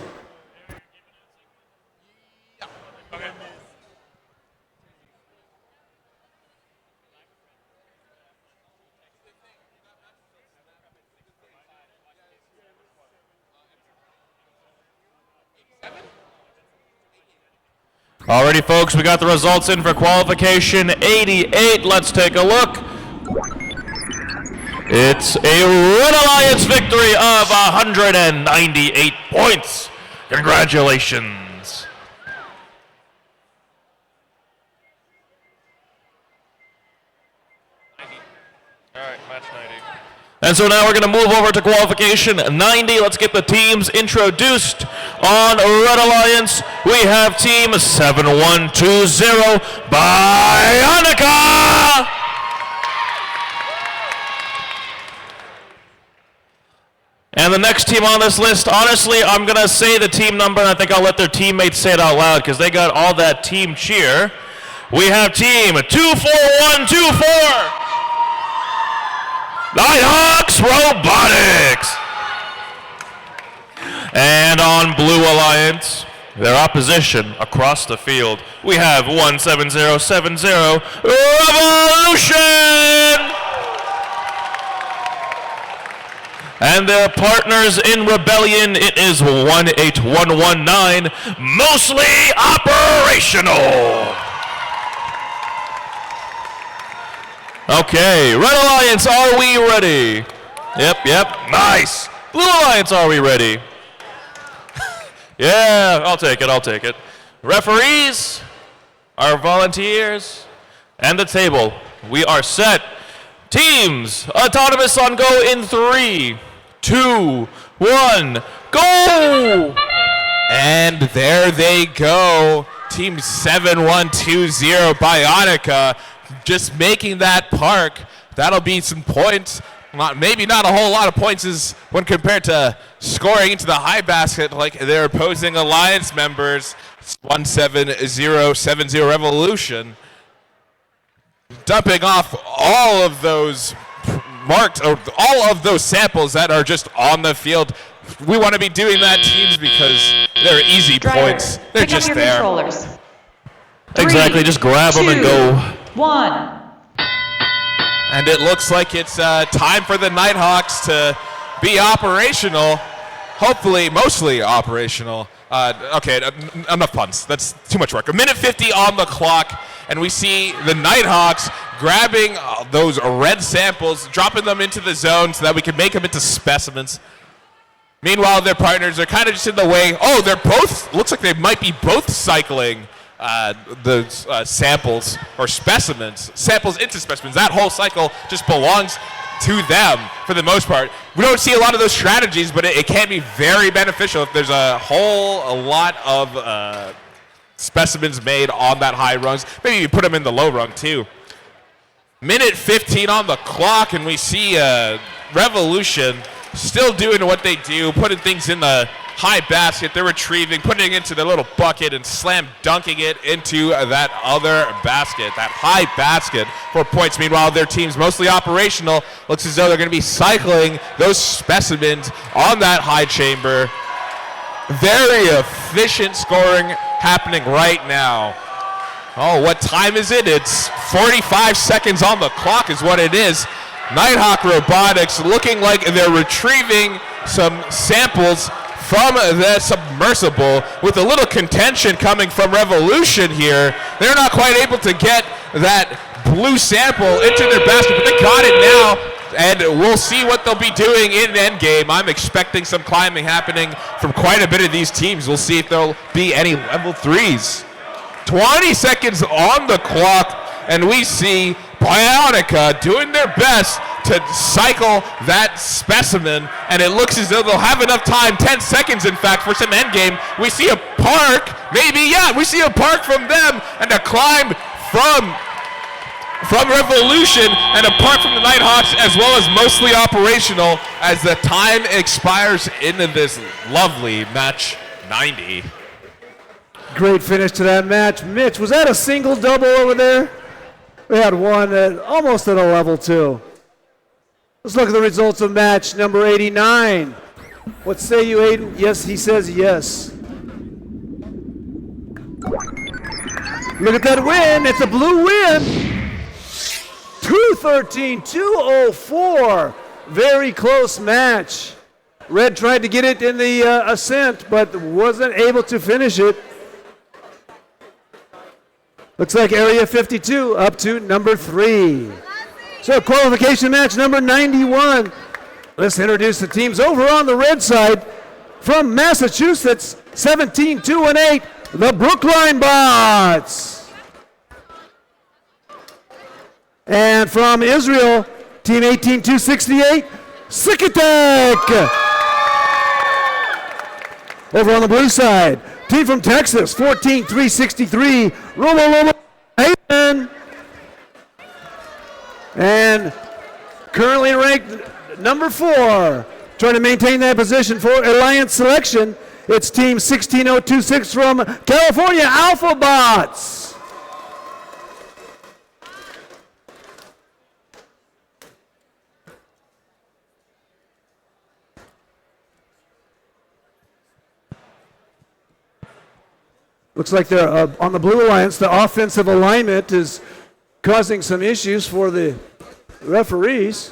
Alrighty, folks, we got the results in for qualification 88. Let's take a look. It's a Red Alliance victory of 198 points. Congratulations. Alright, match 90. And so now we're going to move over to qualification 90. Let's get the teams introduced. On Red Alliance, we have team 7120, Bionica! And the next team on this list, honestly, I'm going to say the team number, and I think I'll let their teammates say it out loud because they got all that team cheer. We have team 24124. Nighthawks Robotics. And on Blue Alliance, their opposition across the field, we have 17070 Revolution. And their partners in rebellion, it is 18119, mostly operational. Okay, Red Alliance, are we ready? Yep, nice. Blue Alliance, are we ready? Yeah, I'll take it. Referees, our volunteers, and the table. We are set. Teams, autonomous on go in 3, 2, 1, go! And there they go. Team 7120 Bionica just making that park. That'll be some points. Maybe not a whole lot of points when compared to scoring into the high basket like their opposing alliance members. 17070 Revolution. Dumping off all of those all of those samples that are just on the field. We want to be doing that, teams, because they're easy points. They're just there. Controllers. Exactly, just grab them and go. 1. And it looks like it's time for the Nighthawks to be operational. Hopefully, mostly operational. Okay, enough puns. That's too much work. 1:50 on the clock, and we see the Nighthawks grabbing those red samples, dropping them into the zone so that we can make them into specimens. Meanwhile, their partners are kind of just in the way. Oh, they're both, looks like they might be both cycling the samples or samples into specimens. That whole cycle just belongs to them for the most part. We don't see a lot of those strategies, but it can be very beneficial if there's a lot of specimens made on that high rungs. Maybe you put them in the low rung too. 1:15 on the clock, and we see Revolution still doing what they do, putting things in the high basket. They're retrieving, putting it into the little bucket, and slam dunking it into that other basket, that high basket for points. Meanwhile, their team's mostly operational. Looks as though they're going to be cycling those specimens on that high chamber. Very efficient scoring happening right now. Oh, what time is it? It's 45 seconds on the clock is what it is. Nighthawk Robotics looking like they're retrieving some samples from the submersible with a little contention coming from Revolution here. They're not quite able to get that blue sample into their basket, but they got it now. And we'll see what they'll be doing in endgame. I'm expecting some climbing happening from quite a bit of these teams. We'll see if there'll be any level 3s. 20 seconds on the clock, and we see Bionica doing their best to cycle that specimen, and it looks as though they'll have enough time, 10 seconds in fact, for some endgame. We see a park, maybe, yeah, we see a park from them, and a climb from Revolution, and apart from the Nighthawks, as well as mostly operational, as the time expires into this lovely match 90. Great finish to that match. Mitch, was that a single double over there? We had one almost at a level 2. Let's look at the results of match number 89. What say you, Aiden? Yes, he says yes. Look at that win. It's a blue win. 213-204. Very close match. Red tried to get it in the ascent, but wasn't able to finish it. Looks like Area 52 up to number 3. So qualification match number 91. Let's introduce the teams over on the red side. From Massachusetts, 17-2-8, the Brookline Bots. And from Israel, team 18-268, Sikatek. Over on the blue side, team from Texas, 14-363, Robo Hayden. And currently ranked number 4, trying to maintain that position for Alliance selection. It's team 16026 from California, Alpha Bots. Looks like they're on the Blue Alliance. The offensive alignment is causing some issues for the referees.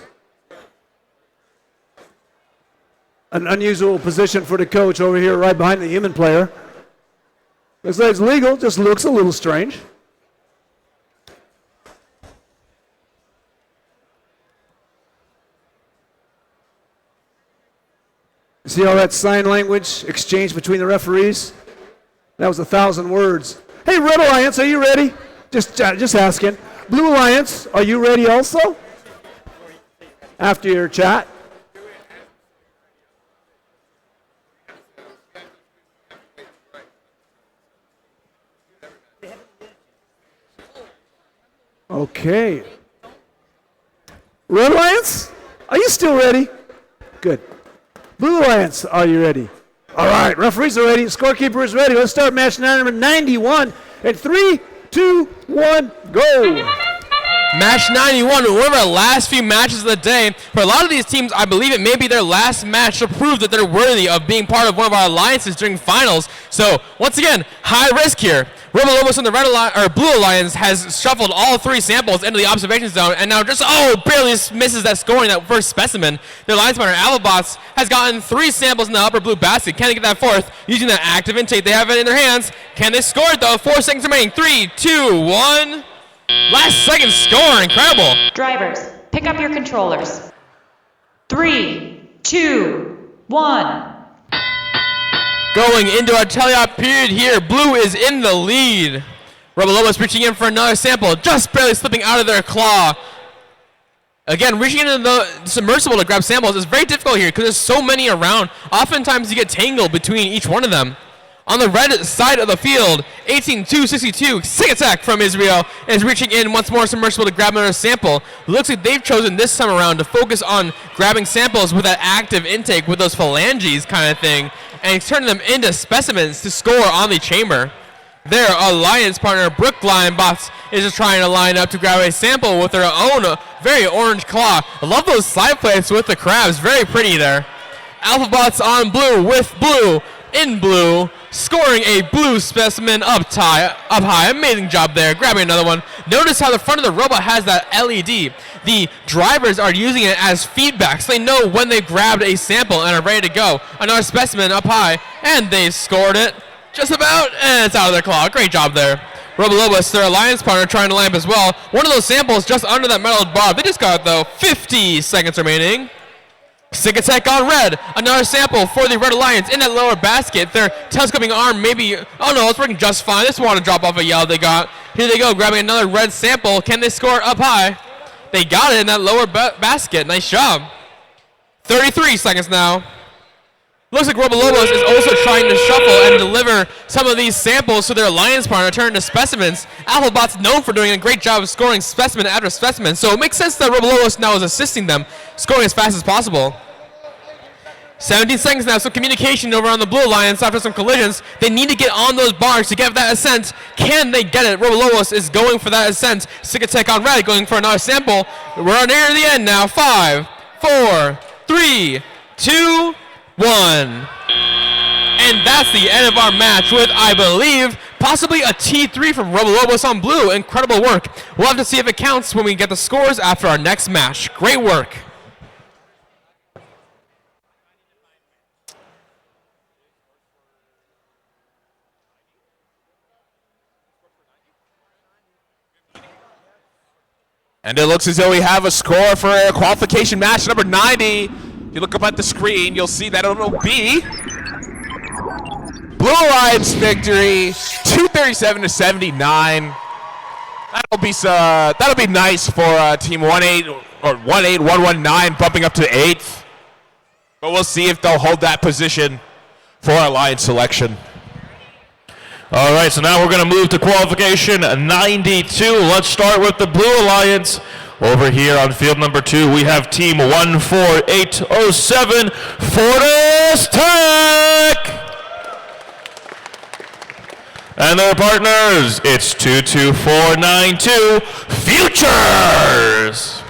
An unusual position for the coach over here right behind the human player. Looks like it's legal, just looks a little strange. See all that sign language exchange between the referees? That was 1,000 words. Hey, Red Alliance, are you ready? Just asking. Blue Alliance, are you ready also? After your chat. Okay. Red Alliance, are you still ready? Good. Blue Alliance, are you ready? All right, referees are ready, scorekeeper is ready. Let's start match number 91. And 3, 2, 1, go. Match 91, one of our last few matches of the day. For a lot of these teams, I believe it may be their last match to prove that they're worthy of being part of one of our alliances during finals. So, once again, high risk here. Robo Lobos from the Blue Alliance has shuffled all 3 samples into the observation zone, and now just, barely misses that scoring, that first specimen. Their alliance partner, Alphabots, has gotten 3 samples in the upper blue basket. Can they get that 4th? Using that active intake, they have it in their hands. Can they score it, though? 4 seconds remaining. 3, 2, 1. Last second score, incredible. Drivers, pick up your controllers. 3, 2, 1. Going into our teleop period here, blue is in the lead. Robolobos reaching in for another sample, just barely slipping out of their claw. Again, reaching into the submersible to grab samples is very difficult here because there's so many around. Oftentimes you get tangled between each one of them. On the red side of the field, 18-262, Sikatek from Israel is reaching in once more submersible to grab another sample. Looks like they've chosen this time around to focus on grabbing samples with that active intake with those phalanges kind of thing and turning them into specimens to score on the chamber. Their alliance partner, Brookline Bots, is just trying to line up to grab a sample with their own very orange claw. I love those side plates with the crabs, very pretty there. Alphabots on blue with blue in blue, scoring a blue specimen up high. Amazing job there, grabbing another one. Notice how the front of the robot has that LED. the drivers are using it as feedback, so they know when they've grabbed a sample and are ready to go. Another specimen up high, and they scored it just about, and it's out of their claw. Great job there. Robolobos, their alliance partner, trying to lamp as well. One of those samples just under that metal bar. They just got it, though. 50 seconds remaining. Sigatech on red. Another sample for the Red Alliance in that lower basket. Their telescoping arm maybe, oh no, it's working just fine. They just want to drop off a yellow they got. Here they go, grabbing another red sample. Can they score up high? They got it in that lower basket. Nice job. 33 seconds now. Looks like Robolobos is also trying to shuffle and deliver some of these samples to their alliance partner, turn into specimens. Alphabot's known for doing a great job of scoring specimen after specimen, so it makes sense that Robolobos now is assisting them, scoring as fast as possible. 17 seconds now, so communication over on the Blue Alliance after some collisions. They need to get on those bars to get that ascent. Can they get it? Robolobos is going for that ascent. Sigatech on red, going for another sample. We're near the end now. 5, 4, 3, 2, 1. And that's the end of our match with, I believe, possibly a T3 from Robolobos on blue. Incredible work. We'll have to see if it counts when we get the scores after our next match. Great work. And it looks as though we have a score for qualification match number 90. If you look up at the screen, you'll see that it'll be Blue Alliance victory, 237-79. That'll be nice for Team 18119 bumping up to 8th. But we'll see if they'll hold that position for Alliance selection. All right, so now we're going to move to qualification 92. Let's start with the Blue Alliance. Over here on field number 2, we have team 14807, Fortis Tech. And their partners, it's 22492, Futures.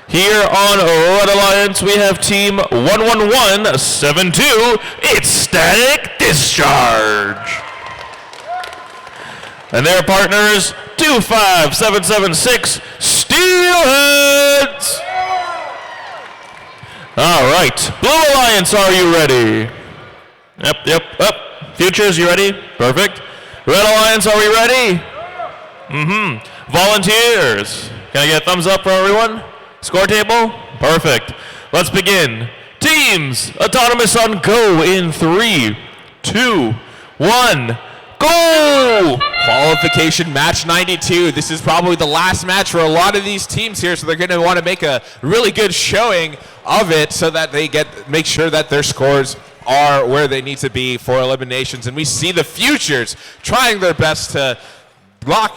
Here on Red Alliance, we have team 11172, it's Static Discharge. And their partners, 25776, Steelheads. All right, Blue Alliance, are you ready? Yep. Futures, you ready? Perfect. Red Alliance, are we ready? Volunteers, can I get a thumbs up for everyone? Score table? Perfect. Let's begin. Teams, autonomous on go in 3, 2, 1, go! Qualification match 92. This is probably the last match for a lot of these teams here, so they're going to want to make a really good showing of it so that they make sure that their scores are where they need to be for eliminations. And we see the Futures trying their best to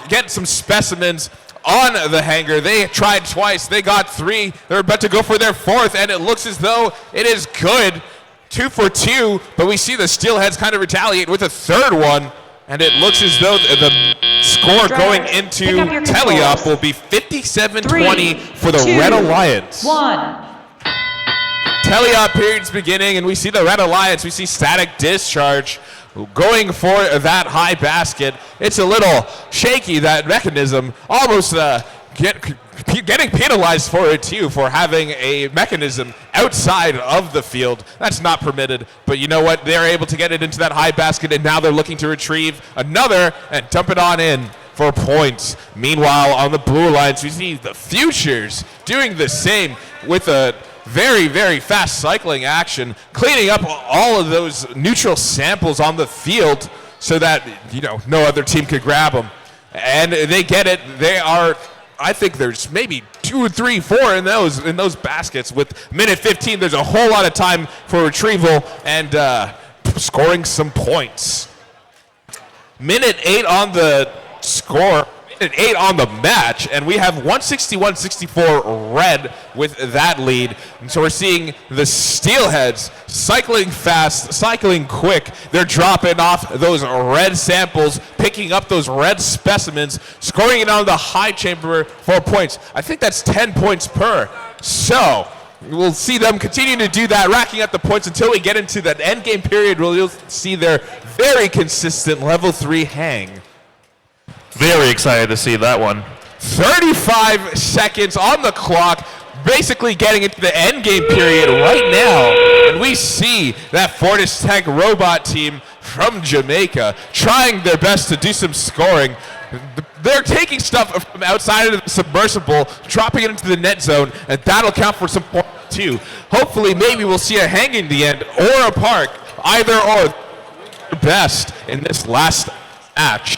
get some specimens on the hanger. They tried twice. They got 3. They're about to go for their 4th, and it looks as though it is good. 2 for 2, but we see the Steelheads kind of retaliate with a 3rd one, and it looks as though the score going into Teleop will be 57-20 for the Red Alliance. 1. Teleop period's beginning, and we see the Red Alliance. We see Static Discharge going for that high basket. It's a little shaky, that mechanism. Almost getting penalized for it, too, for having a mechanism outside of the field. That's not permitted. But you know what? They're able to get it into that high basket, and now they're looking to retrieve another and dump it on in for points. Meanwhile, on the Blue Alliance, we see the Futures doing the same with a very, very fast cycling action, cleaning up all of those neutral samples on the field so that, no other team could grab them. And they get it. They are, I think there's maybe 2, 3, 4 in those baskets. With minute 15, there's a whole lot of time for retrieval and scoring some points. Minute 8 on the score. Minute 8 on the match, and we have 161-64 red with that lead. And so we're seeing the Steelheads cycling fast, cycling quick. They're dropping off those red samples, picking up those red specimens, scoring it on the high chamber for points. I think that's 10 points per. So we'll see them continue to do that, racking up the points until we get into that end game period where you'll see their very consistent level 3 hang. Very excited to see that one. 35 seconds on the clock, basically getting into the end game period right now. And we see that Fortis Tech robot team from Jamaica trying their best to do some scoring. They're taking stuff from outside of the submersible, dropping it into the net zone, and that'll count for some points too. Hopefully, maybe we'll see a hang in the end or a park, either or best in this last match.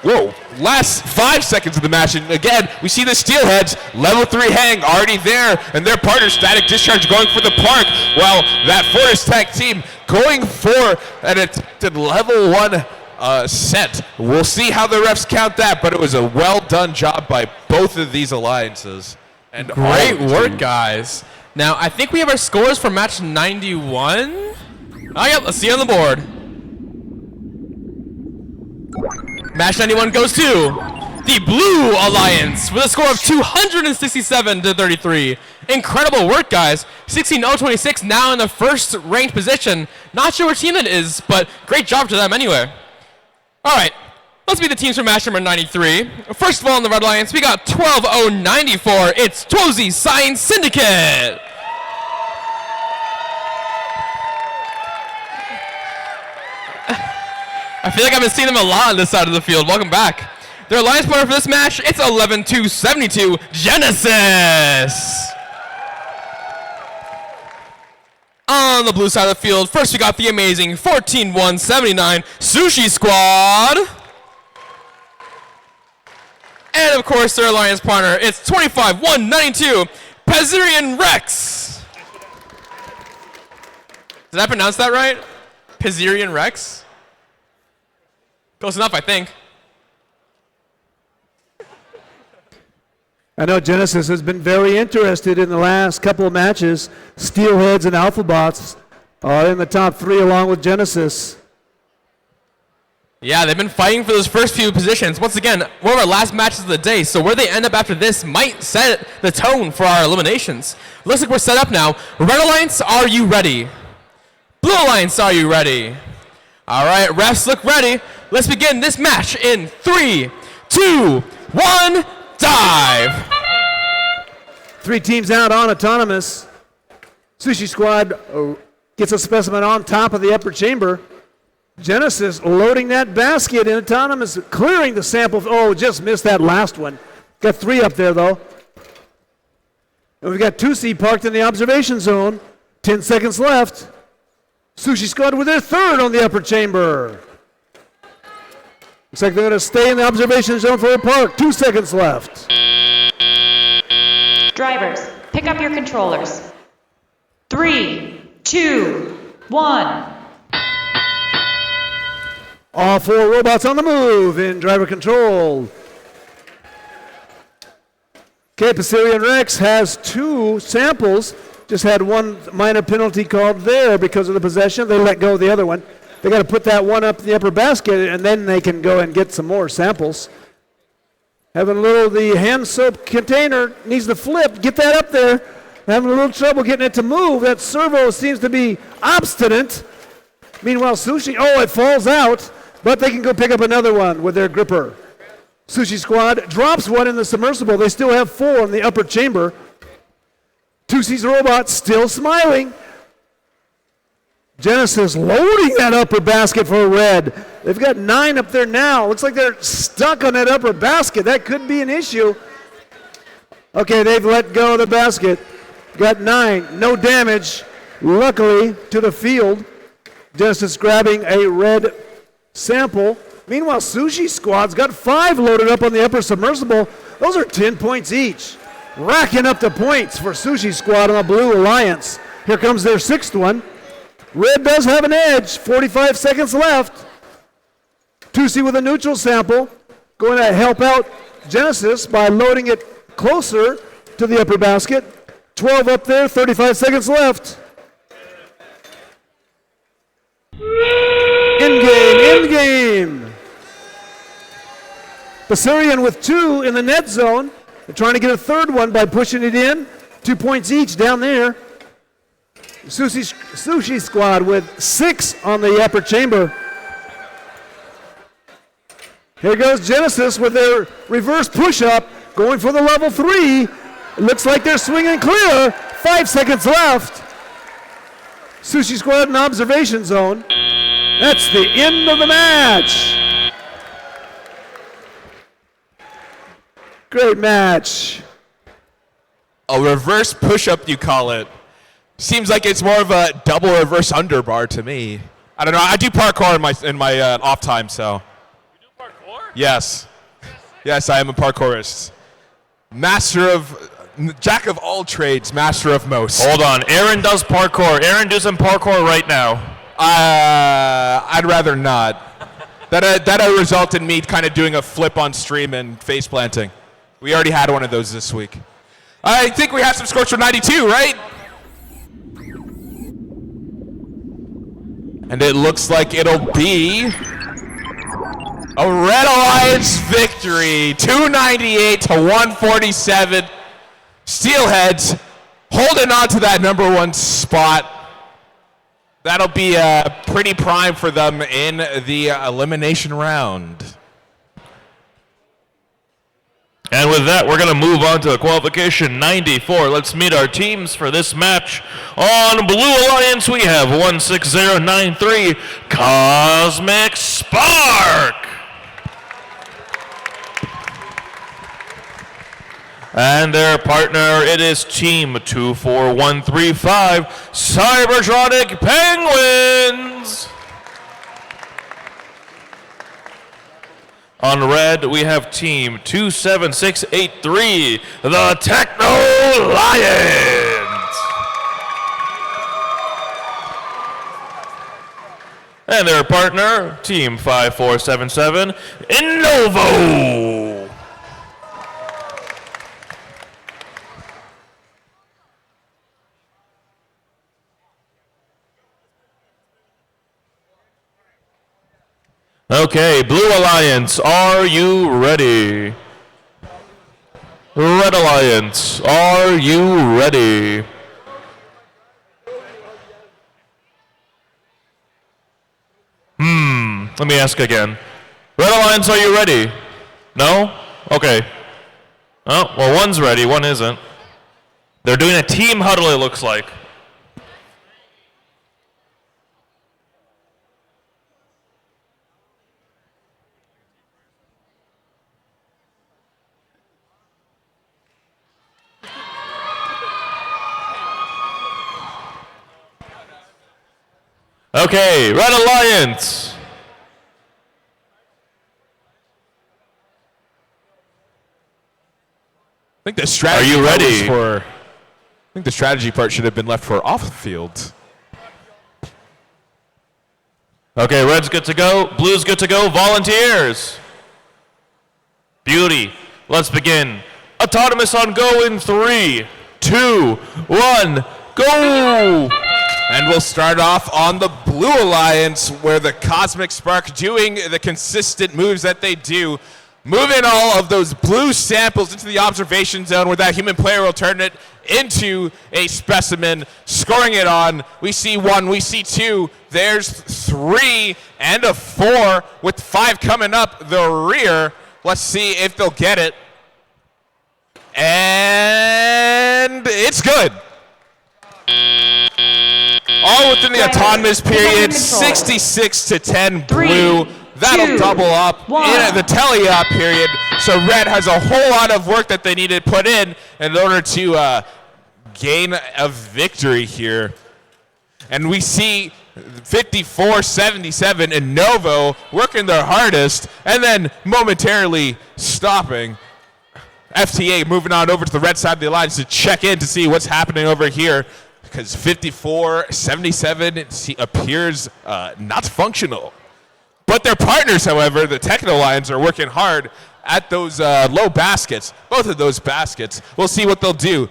Whoa, last 5 seconds of the match, and again, we see the Steelheads, level 3 hang already there, and their partner, Static Discharge, going for the park, while that Fortis Tech team going for an attempted level 1 set. We'll see how the refs count that, but it was a well-done job by both of these alliances. And great work, guys. Now, I think we have our scores for match 91. Oh, yep, let's see on the board. Match 91 goes to the Blue Alliance with a score of 267-33. Incredible work, guys. 16-0-26 now in the first ranked position. Not sure what team it is, but great job to them anyway. All right, let's meet the teams for match number 93. First of all, in the Red Alliance, we got 12-0-94. It's Twozy Science Syndicate. I feel like I've been seeing them a lot on this side of the field. Welcome back. Their alliance partner for this match, it's 11-2-72 Genesis. On the blue side of the field, first we got the amazing 14-1-79 Sushi Squad. And of course, their alliance partner, it's 25-1-92 Pezirian Rex. Did I pronounce that right? Pezirian Rex? Close enough, I think. I know Genesis has been very interested in the last couple of matches. Steelheads and Alphabots are in the top 3 along with Genesis. Yeah, they've been fighting for those first few positions. Once again, one of our last matches of the day, so where they end up after this might set the tone for our eliminations. Looks like we're set up now. Red Alliance, are you ready? Blue Alliance, are you ready? All right, refs look ready. Let's begin this match in 3, 2, 1, dive. 3 teams out on autonomous. Sushi Squad gets a specimen on top of the upper chamber. Genesis loading that basket in autonomous, clearing the sample. Oh, just missed that last one. Got 3 up there, though. And we've got 2C parked in the observation zone. 10 seconds left. Sushi Squad with their 3rd on the upper chamber. Looks like they're going to stay in the observation zone for a park. 2 seconds left. Drivers, pick up your controllers. 3, 2, 1. All 4 robots on the move in driver control. Okay, Pacerian Rex has 2 samples. Just had 1 minor penalty called there because of the possession. They let go of the other one. They got to put that one up in the upper basket, and then they can go and get some more samples. Having a little, the hand soap container needs to flip. Get that up there. Having a little trouble getting it to move. That servo seems to be obstinate. Meanwhile, Sushi, it falls out, but they can go pick up another one with their gripper. Sushi Squad drops one in the submersible. They still have 4 in the upper chamber. 2C's robot still smiling. Genesis loading that upper basket for red. They've got 9 up there now. Looks like they're stuck on that upper basket. That could be an issue. Okay, they've let go of the basket. Got 9. No damage, luckily, to the field. Genesis grabbing a red sample. Meanwhile, Sushi Squad's got 5 loaded up on the upper submersible. Those are 10 points each. Racking up the points for Sushi Squad on the Blue Alliance. Here comes their 6th one. Red does have an edge. 45 seconds left. 2C with a neutral sample. Going to help out Genesis by loading it closer to the upper basket. 12 up there, 35 seconds left. In game. Pacerian with 2 in the net zone. They're trying to get a 3rd one by pushing it in. 2 points each down there. Sushi Squad with 6 on the upper chamber. Here goes Genesis with their reverse push-up, going for the level 3. It looks like they're swinging clear. 5 seconds left. Sushi Squad in observation zone. That's the end of the match. Great match. A reverse push-up, you call it. Seems like it's more of a double reverse underbar to me. I don't know. I do parkour in my off time, so. You do parkour? Yes. Yes, I am a parkourist. Jack of all trades, master of most. Hold on. Aaron does parkour. Aaron, do some parkour right now. I'd rather not. That'll result in me kind of doing a flip on stream and face planting. We already had one of those this week. I think we have some scores for 92, right? And it looks like it'll be a Red Alliance victory, 298 to 147. Steelheads holding on to that number 1 spot. That'll be pretty prime for them in the elimination round. And with that, we're going to move on to qualification 94. Let's meet our teams for this match. On Blue Alliance, we have 16093 Cosmic Spark. And their partner, it is Team 24135 Cybertronic Penguins. On red, we have Team 27683, the Techno Lions. And their partner, Team 5477, Innovo. Okay, Blue Alliance, are you ready? Red Alliance, are you ready? Let me ask again. Red Alliance, are you ready? No? Okay. Oh, well, one's ready, one isn't. They're doing a team huddle, it looks like. Okay, Red Alliance. I think the strategy Are you ready? I think the strategy part should have been left for off the field. Okay, red's good to go, blue's good to go. Volunteers. Beauty. Let's begin. Autonomous on go in 3, 2, 1, go! And we'll start off on the Blue Alliance, where the Cosmic Spark doing the consistent moves that they do. Moving all of those blue samples into the observation zone where that human player will turn it into a specimen, scoring it on. We see 1, we see 2, there's 3 and a 4 with 5 coming up the rear. Let's see if they'll get it. And it's good. All within the autonomous period, 66 to 10 blue. That'll double up in the tele-op period. So red has a whole lot of work that they need to put in order to gain a victory here. And we see 54-77 and Novo working their hardest and then momentarily stopping. FTA moving on over to the red side of the alliance to check in to see what's happening over here, because 54-77 appears not functional. But their partners, however, the Techno Lions, are working hard at those low baskets, both of those baskets. We'll see what they'll do.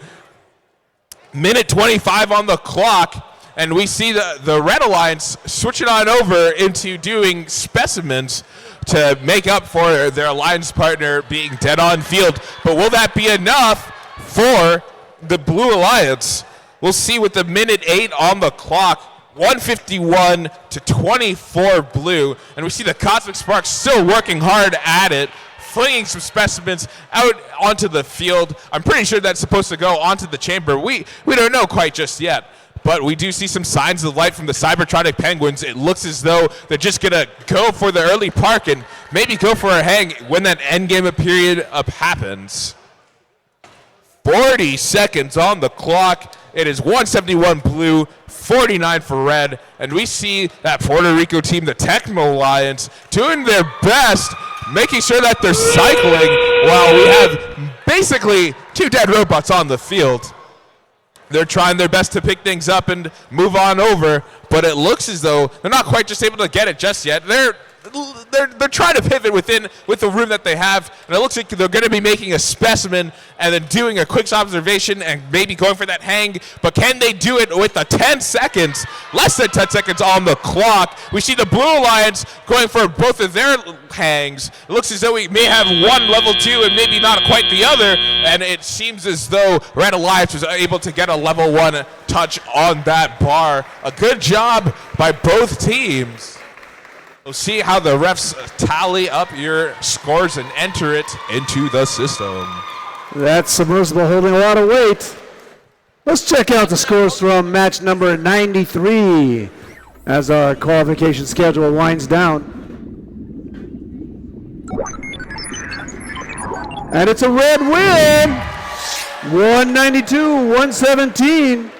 Minute 25 on the clock, and we see the Red Alliance switching on over into doing specimens to make up for their alliance partner being dead on field. But will that be enough for the Blue Alliance? We'll see with the minute 8 on the clock 151 to 24 blue, and we see the Cosmic Sparks still working hard at it, flinging some specimens out onto the field. I'm pretty sure that's supposed to go onto the chamber. We don't know quite just yet, but we do see some signs of life from the Cybertronic Penguins. It looks as though they're just going to go for the early park and maybe go for a hang when that endgame period up happens. 40 seconds on the clock. It is 171 blue, 49 for red, and we see that Puerto Rico team, the Tecmo Lions, doing their best, making sure that they're cycling while we have basically 2 dead robots on the field. They're trying their best to pick things up and move on over, but it looks as though they're not quite just able to get it just yet. They're trying to pivot with the room that they have, and it looks like they're going to be making a specimen and then doing a quick observation and maybe going for that hang, but can they do it with the 10 seconds, less than 10 seconds on the clock? We see the Blue Alliance going for both of their hangs. It looks as though we may have one level 2 and maybe not quite the other, and it seems as though Red Alliance was able to get a level 1 touch on that bar. A good job by both teams. We'll see how the refs tally up your scores and enter it into the system. That submersible holding a lot of weight. Let's check out the scores from match number 93 as our qualification schedule winds down. And it's a red win, 192-117.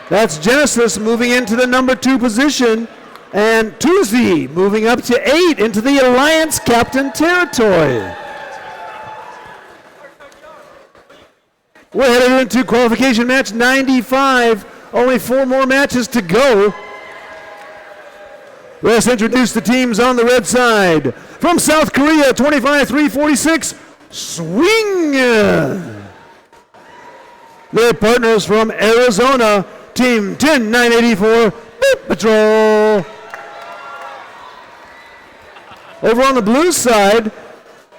That's Genesis moving into the number 2 position, and Tuesday moving up to 8 into the Alliance captain territory. We're headed into qualification match 95. Only 4 more matches to go. Let's introduce the teams on the red side. From South Korea, 25-346, Swing. Their partners from Arizona, Team 10984, Beep Patrol. Over on the blue side,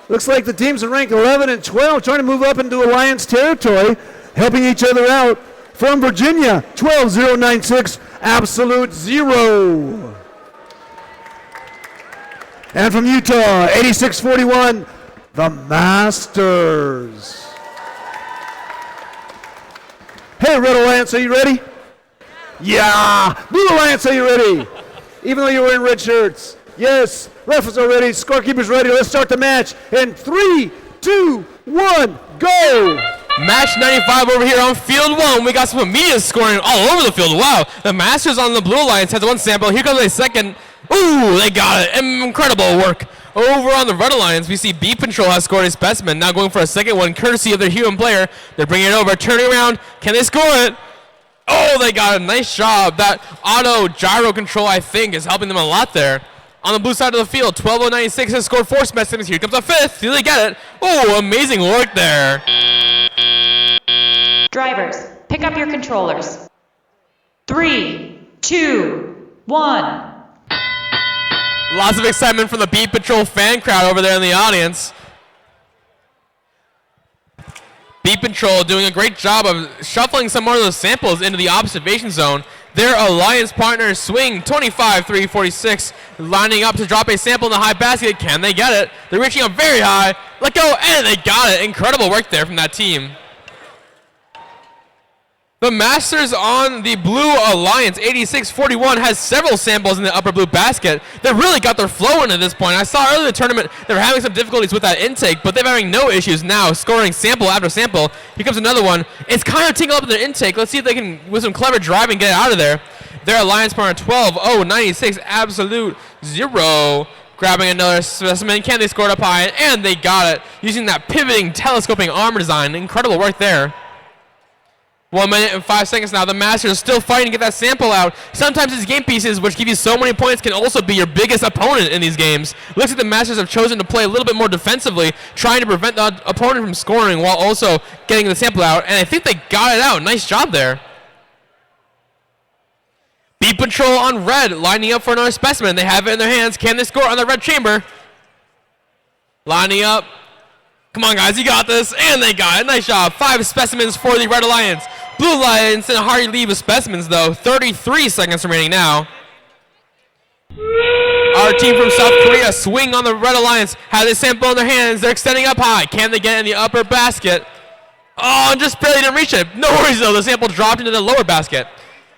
looks like the teams are ranked 11 and 12, trying to move up into Alliance territory, helping each other out. From Virginia, 12096, Absolute Zero. And from Utah, 8641, the Masters. Hey, Red Alliance, are you ready? Yeah! Blue Alliance, are you ready? Even though you're wearing red shirts. Yes, refs are ready, scorekeepers ready. Let's start the match in 3, 2, 1, go! Match 95 over here on field 1. We got some immediate scoring all over the field. Wow, the Masters on the Blue Alliance has 1 sample. Here comes a second. Ooh, they got it. Incredible work. Over on the Red Alliance, we see Beep Patrol has scored a specimen. Now going for a second one, courtesy of their human player. They're bringing it over, turning around. Can they score it? Oh, they got a nice job. That auto gyro control, I think, is helping them a lot there. On the blue side of the field, 12096 has scored 4 specimens. Here comes a 5th. Do they get it? Oh, amazing work there. Drivers, pick up your controllers. 3, 2, 1. Lots of excitement from the Beep Patrol fan crowd over there in the audience. Beep Patrol doing a great job of shuffling some more of those samples into the observation zone. Their Alliance partners Swing 25-346 lining up to drop a sample in the high basket. Can they get it? They're reaching up very high. Let go, and they got it. Incredible work there from that team. The Masters on the Blue Alliance, 8641, has several samples in the upper blue basket. They really got their flow in at this point. I saw earlier in the tournament they were having some difficulties with that intake, but they're having no issues now, scoring sample after sample. Here comes another one. It's kind of taking up their intake. Let's see if they can, with some clever driving, get it out of there. Their Alliance partner, 12096, Absolute Zero. Grabbing another specimen. Can they score it up high? And they got it, using that pivoting, telescoping armor design. Incredible work there. 1 minute and 5 seconds now. The Masters are still fighting to get that sample out. Sometimes these game pieces, which give you so many points, can also be your biggest opponent in these games. Looks like the Masters have chosen to play a little bit more defensively, trying to prevent the opponent from scoring while also getting the sample out. And I think they got it out. Nice job there. Beep Patrol on red, lining up for another specimen. They have it in their hands. Can they score on the red chamber? Lining up. Come on, guys, you got this. And they got it. Nice job. 5 specimens for the Red Alliance. Blue Alliance in a hard lead with specimens, though. 33 seconds remaining now. Our team from South Korea swing on the Red Alliance. Has a sample in their hands. They're extending up high. Can they get in the upper basket? Oh, just barely didn't reach it. No worries, though. The sample dropped into the lower basket.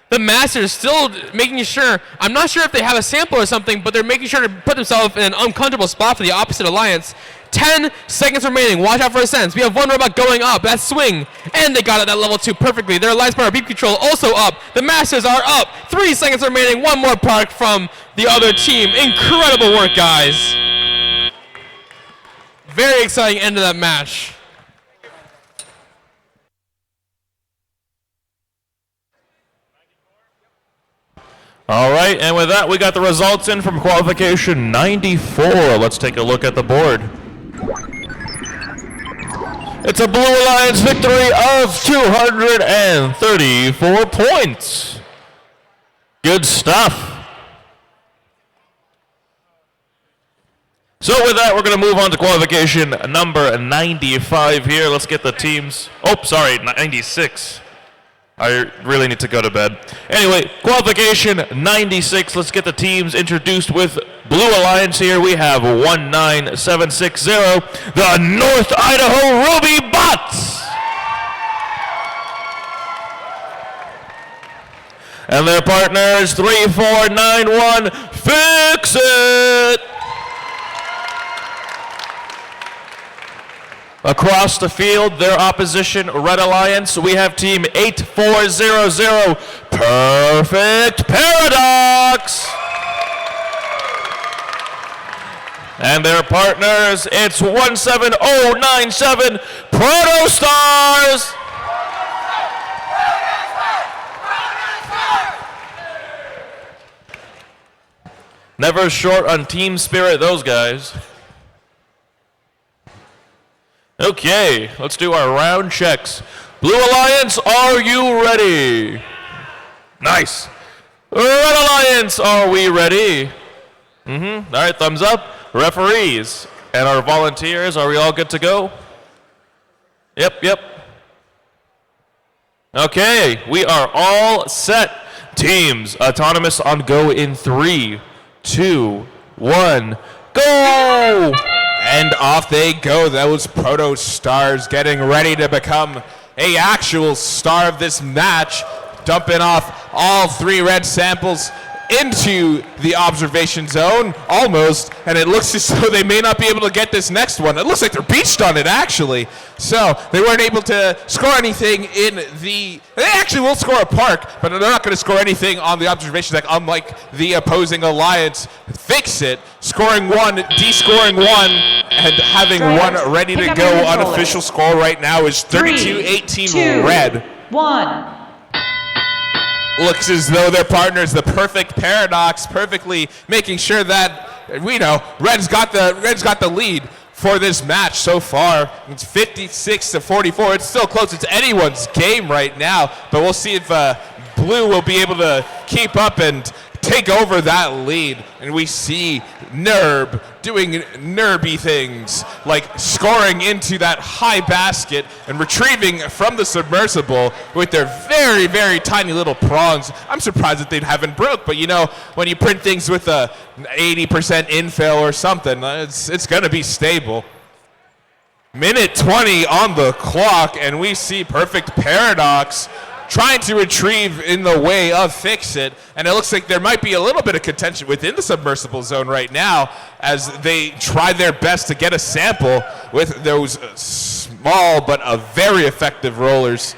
The Masters still making sure, I'm not sure if they have a sample or something, but they're making sure to put themselves in an uncomfortable spot for the opposite alliance. 10 seconds remaining. Watch out for a sense. We have one robot going up. That swing. And they got it at level 2 perfectly. Their alliance power beep control also up. The Masters are up. 3 seconds remaining. One more product from the other team. Incredible work, guys. Very exciting end of that match. All right, and with that, we got the results in from qualification 94. Let's take a look at the board. It's a Blue Alliance victory of 234 points. Good stuff. So with that, we're going to move on to qualification number 95 here. Let's get the teams. Oh, sorry, 96. I really need to go to bed. Anyway, qualification 96. Let's get the teams introduced with Blue Alliance here. We have 19760, the North Idaho Ruby Bots. And their partners 3491 Fix It. Across the field, their opposition, Red Alliance, we have team 8400, Perfect Paradox. And their partners, it's 17097, Proto Stars. Never short on team spirit, those guys. Okay, let's do our round checks. Blue Alliance, are you ready? Nice. Red Alliance, are we ready? All right, thumbs up. Referees and our volunteers, are we all good to go? Yep. Okay, we are all set. Teams, autonomous on go in 3, 2, 1, go! And off they go. Those Proto Stars getting ready to become a actual star of this match. Dumping off all 3 red samples into the observation zone, almost, and it looks as though they may not be able to get this next one. It looks like they're beached on it, actually. So they weren't able to score anything in the... They actually will score a park, but they're not going to score anything on the observation deck, unlike the opposing alliance. Fix It, scoring 1, descoring 1, and having 1 ready to go. Unofficial score right now is 32-18 red. 1. Looks as though their partners, the Perfect Paradox, perfectly making sure that we know Red's got the lead for this match so far. It's 56-44. It's still close. It's anyone's game right now, but we'll see if Blue will be able to keep up and take over that lead. And we see Nerb doing nerby things, like scoring into that high basket and retrieving from the submersible with their very, very tiny little prongs. I'm surprised that they haven't broke, but you know, when you print things with a 80% infill or something, it's going to be stable. Minute 20 on the clock, and we see Perfect Paradox trying to retrieve in the way of Fix It, and it looks like there might be a little bit of contention within the submersible zone right now as they try their best to get a sample with those small but very effective rollers.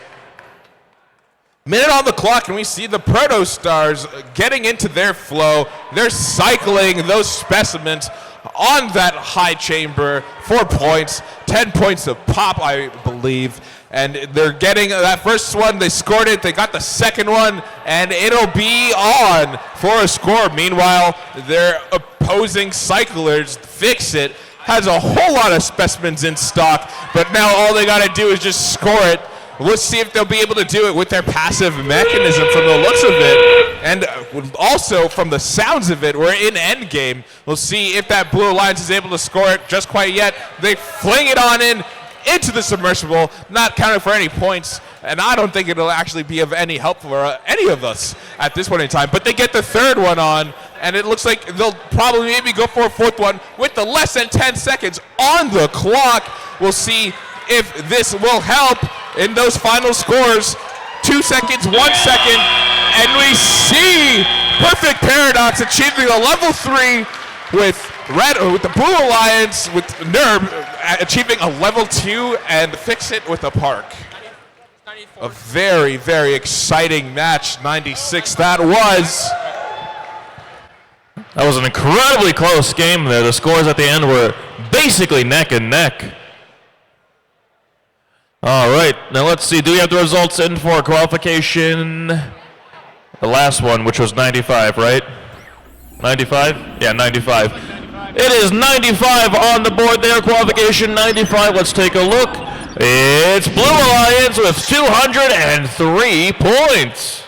Minute on the clock, and we see the Proto Stars getting into their flow. They're cycling those specimens on that high chamber. 4 points, 10 points of pop, I believe. And they're getting that first one. They scored it. They got the second one, and it'll be on for a score. Meanwhile, their opposing cyclers, Fix It, has a whole lot of specimens in stock, but now all they got to do is just score it Let's see if they'll be able to do it with their passive mechanism from the looks of it. And also from the sounds of it, we're in endgame. We'll see if that Blue Alliance is able to score it just quite yet. They fling it on into the submersible, not counting for any points. And I don't think it'll actually be of any help for any of us at this point in time. But they get the third one on, and it looks like they'll probably maybe go for a fourth one with the less than 10 seconds on the clock. We'll see if this will help in those final scores. 2 seconds, 1 second, and we see Perfect Paradox achieving a level 3 with the Blue Alliance, with NERB achieving a level 2 and Fix It with a Park. A very, very exciting match, 96 that was. That was an incredibly close game there. The scores at the end were basically neck and neck. All right, now let's see. Do we have the results in for qualification? The last one, which was 95, right? 95? Yeah, 95. It is 95 on the board there. Qualification 95. Let's take a look. It's Blue Alliance with 203 points.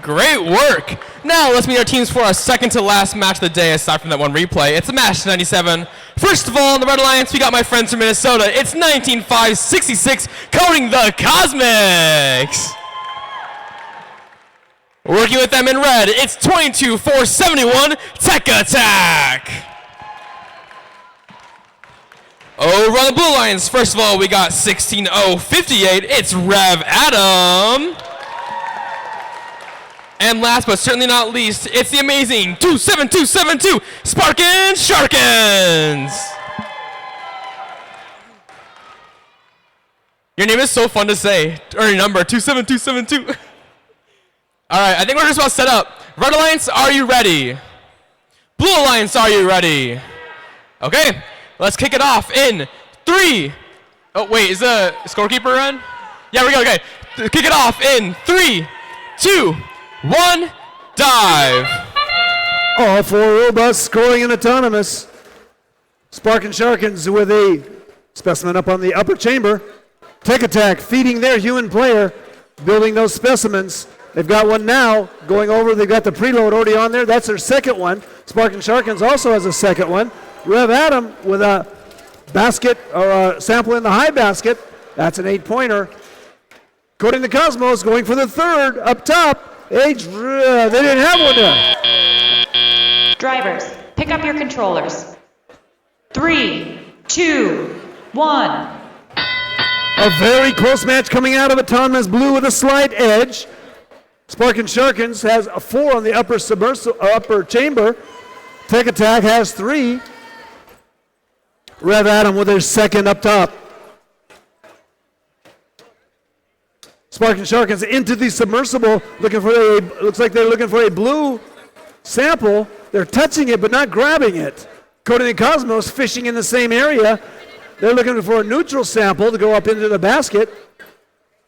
Great work. Now let's meet our teams for our second to last match of the day aside from that one replay. It's a match 97. First of all, in the Red Alliance, we got my friends from Minnesota. It's 19-5-66, counting the Cosmics. Working with them in red, it's 22-4-71, Tech Attack. Over on the Blue Alliance, first of all, we got 16-0-58, it's Rev Adam. And last but certainly not least, it's the amazing 27272 Sparkin' Sharkins. Your name is so fun to say, or your number, 27272. All right, I think we're just about set up. Red Alliance, are you ready? Blue Alliance, are you ready? Okay, let's kick it off in 3. Oh, wait, is the scorekeeper on? Yeah, we go, okay. Kick it off in 3, 2, 1, dive. All 4 robots scoring in autonomous. Sparkin' Sharkins with a specimen up on the upper chamber. Tech Attack feeding their human player, building those specimens. They've got one now going over. They've got the preload already on there. That's their second one. Sparkin' Sharkins also has a second one. Rev Adam with a basket or a sample in the high basket. That's an 8-pointer. Coding the Cosmos going for the third up top. They didn't have one there. Drivers, pick up your controllers. 3, 2, 1. A very close match coming out of Autonomous Blue with a slight edge. Sparkin' Sharkins has a 4 on the upper chamber. Tech Attack has 3. Rev Adam with their second up top. Sparkin' Sharkins into the submersible, looks like they're looking for a blue sample. They're touching it but not grabbing it. Coding the Cosmos fishing in the same area. They're looking for a neutral sample to go up into the basket.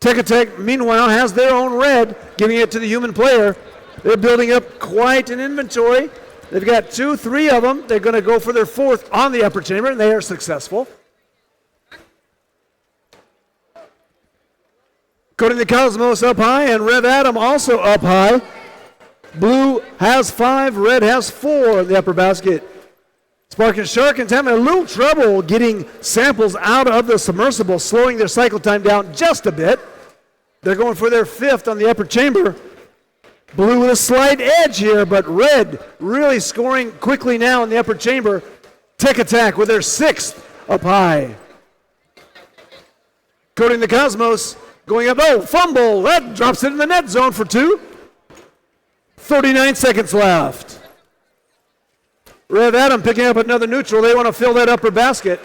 Tech Attack, meanwhile, has their own red, giving it to the human player. They're building up quite an inventory. They've got 2, 3 of them. They're going to go for their 4th on the upper chamber, and they are successful. Coding the Cosmos up high, and Rev Adam also up high. Blue has 5, red has 4 in the upper basket. Sparkin' Sharkins having a little trouble getting samples out of the submersible, slowing their cycle time down just a bit. They're going for their 5th on the upper chamber. Blue with a slight edge here, but red really scoring quickly now in the upper chamber. Tech Attack with their 6th up high. Coding the Cosmos going up. Oh, fumble. That drops it in the net zone for 2. 39 seconds left. Rev Adam picking up another neutral. They want to fill that upper basket.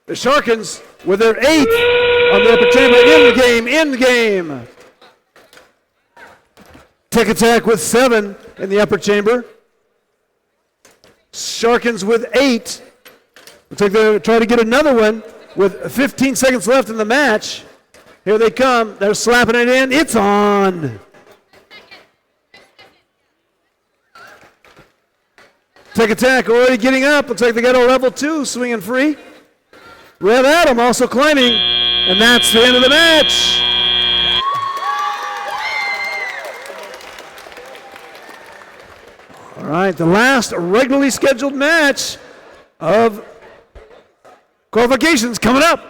The Sharkins with their 8th on the upper chamber. In the game. Tech Attack with 7 in the upper chamber. Sharkins with 8. Looks like they're trying to get another one with 15 seconds left in the match. Here they come. They're slapping it in. It's on. Tech Attack already getting up. Looks like they got a level 2 swinging free. Rev Adam also climbing. And that's the end of the match. All right, the last regularly scheduled match of qualifications coming up.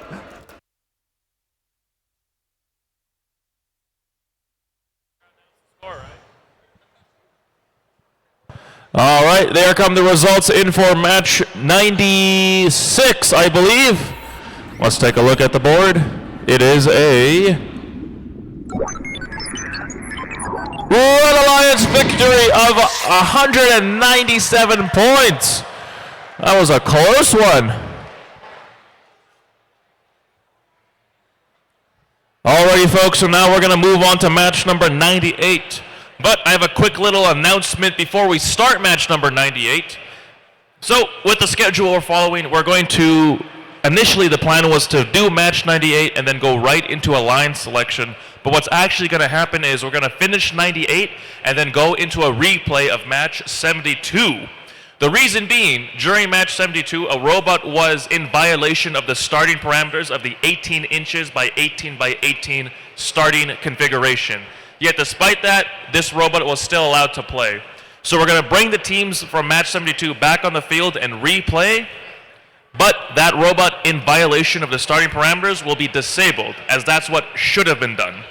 All right, there come the results in for match 96, I believe. Let's take a look at the board. It is a Red Alliance victory of 197 points. That was a close one. Alrighty, folks, so now we're going to move on to match number 98. But I have a quick little announcement before we start match number 98. So, with the schedule we're following, we're going to, initially the plan was to do match 98 and then go right into a line selection. But what's actually going to happen is we're going to finish 98 and then go into a replay of match 72. The reason being, during match 72, a robot was in violation of the starting parameters of the 18 inches by 18 by 18 starting configuration. Yet despite that, this robot was still allowed to play. So we're going to bring the teams from match 72 back on the field and replay, but that robot in violation of the starting parameters will be disabled, as that's what should have been done.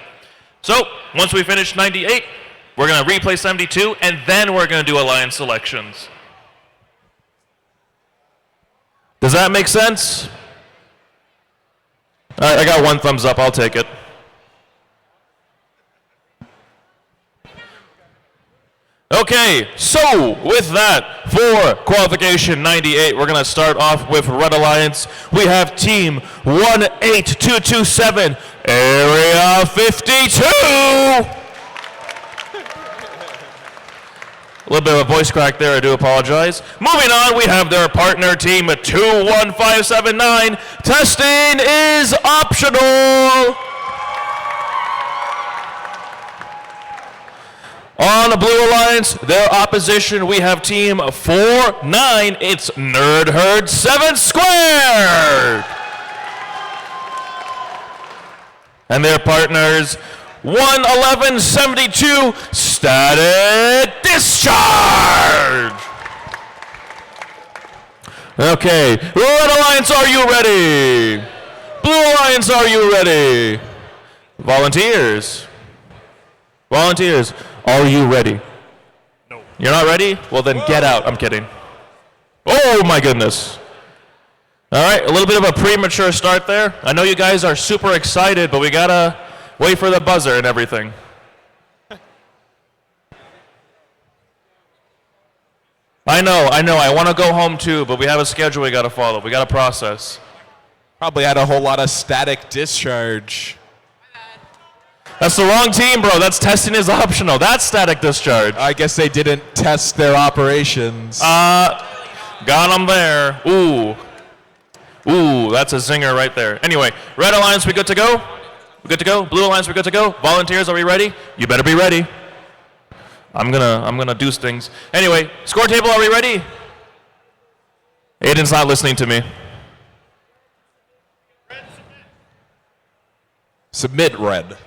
So once we finish 98, we're going to replay 72, and then we're going to do alliance selections. Does that make sense? All right, I got one thumbs up. I'll take it. Okay, so with that, for qualification 98, we're going to start off with Red Alliance. We have team 18227, Area 52. A little bit of a voice crack there, I do apologize. Moving on, we have their partner team 21579. Testing is optional. On the Blue Alliance, their opposition, we have team 49. It's Nerd Herd 7 Squared. And their partners, 11172 Static Discharge. Okay, Red Alliance, are you ready? Blue Alliance, are you ready? Volunteers. Volunteers, are you ready? No. You're not ready? Well then get out. I'm kidding. Oh my goodness. All right, a little bit of a premature start there. I know you guys are super excited, but we gotta wait for the buzzer and everything. I know, I want to go home too, but we have a schedule we gotta follow. We gotta process. Probably had a whole lot of static discharge. That's the wrong team, bro. That's testing is optional. That's static discharge. I guess they didn't test their operations. Got them there. Ooh. Ooh, that's a zinger right there. Anyway, Red Alliance, we good to go? We good to go? Blue Alliance, we good to go? Volunteers, are we ready? You better be ready. I'm gonna do things. Anyway, score table, are we ready? Aiden's not listening to me. Submit red.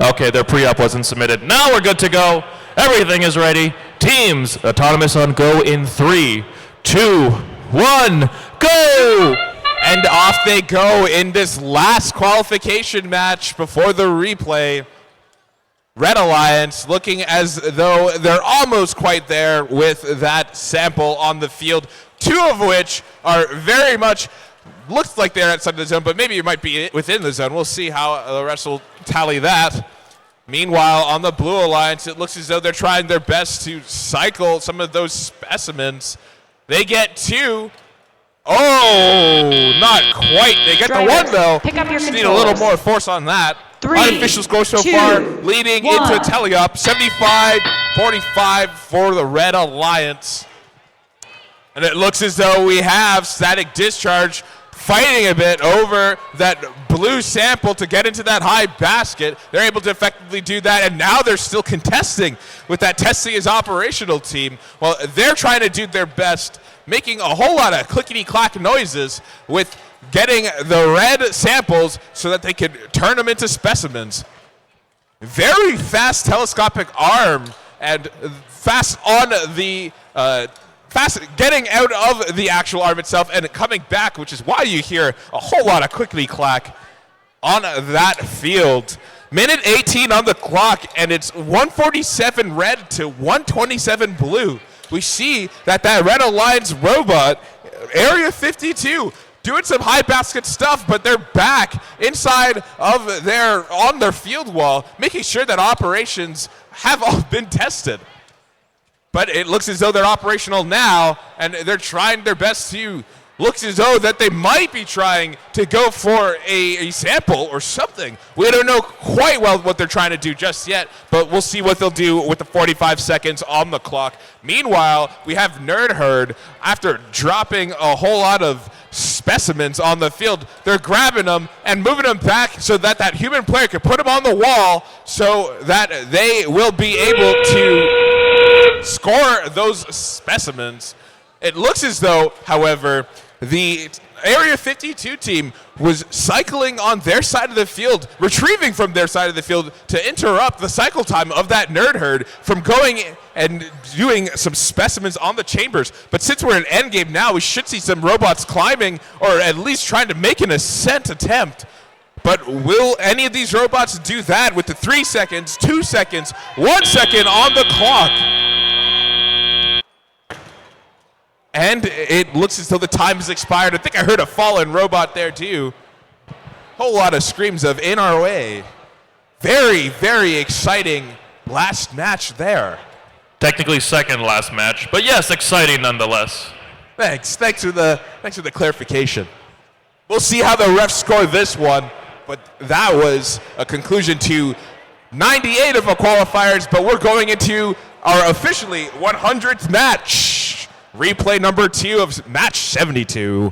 Okay, their pre-op wasn't submitted. Now we're good to go. Everything is ready. Teams, autonomous on go in 3, 2, 1, go! And off they go in this last qualification match before the replay. Red Alliance looking as though they're almost quite there with that sample on the field, 2 of which are very much, looks like they're outside the zone, but maybe it might be within the zone. We'll see how the rest will tally that. Meanwhile, on the Blue Alliance, it looks as though they're trying their best to cycle some of those specimens. They get 2. Oh, not quite. They get Driver, the 1, though. pick up your Just need a little controls. more force on that. 3, Unofficial score so 2, far, leading 1. into a tally-up, 75-45 for the Red Alliance. And it looks as though we have static discharge fighting a bit over that blue sample to get into that high basket. They're able to effectively do that, and now they're still contesting with that testing is operational team. Well, they're trying to do their best, making a whole lot of clickety-clack noises with getting the red samples so that they can turn them into specimens. Very fast telescopic arm and fast on the fast getting out of the actual arm itself and coming back, which is why you hear a whole lot of quickly clack on that field. Minute 18 on the clock, and it's 147 red to 127 blue. We see that Red Alliance robot, Area 52, doing some high basket stuff, but they're back inside of on their field wall, making sure that operations have all been tested. But it looks as though they're operational now, and they're trying their best to, looks as though that they might be trying to go for a sample or something. We don't know quite well what they're trying to do just yet, but we'll see what they'll do with the 45 seconds on the clock. Meanwhile, we have Nerd Herd, after dropping a whole lot of specimens on the field, they're grabbing them and moving them back so that that human player can put them on the wall so that they will be able to score those specimens. It looks as though, however, the Area 52 team was cycling on their side of the field, retrieving from their side of the field to interrupt the cycle time of that Nerd Herd from going and doing some specimens on the chambers. But since we're in endgame now, we should see some robots climbing or at least trying to make an ascent attempt. But will any of these robots do that with the 3 seconds, 2 seconds, 1 second on the clock? And it looks as though the time has expired. I think I heard a fallen robot there too. Whole lot of screams of in our way. Very, very exciting last match there. Technically second last match, but yes, exciting nonetheless. Thanks for the clarification. We'll see how the refs score this one, but that was a conclusion to 98 of our qualifiers, but we're going into our officially 100th match. Replay number 2 of match 72.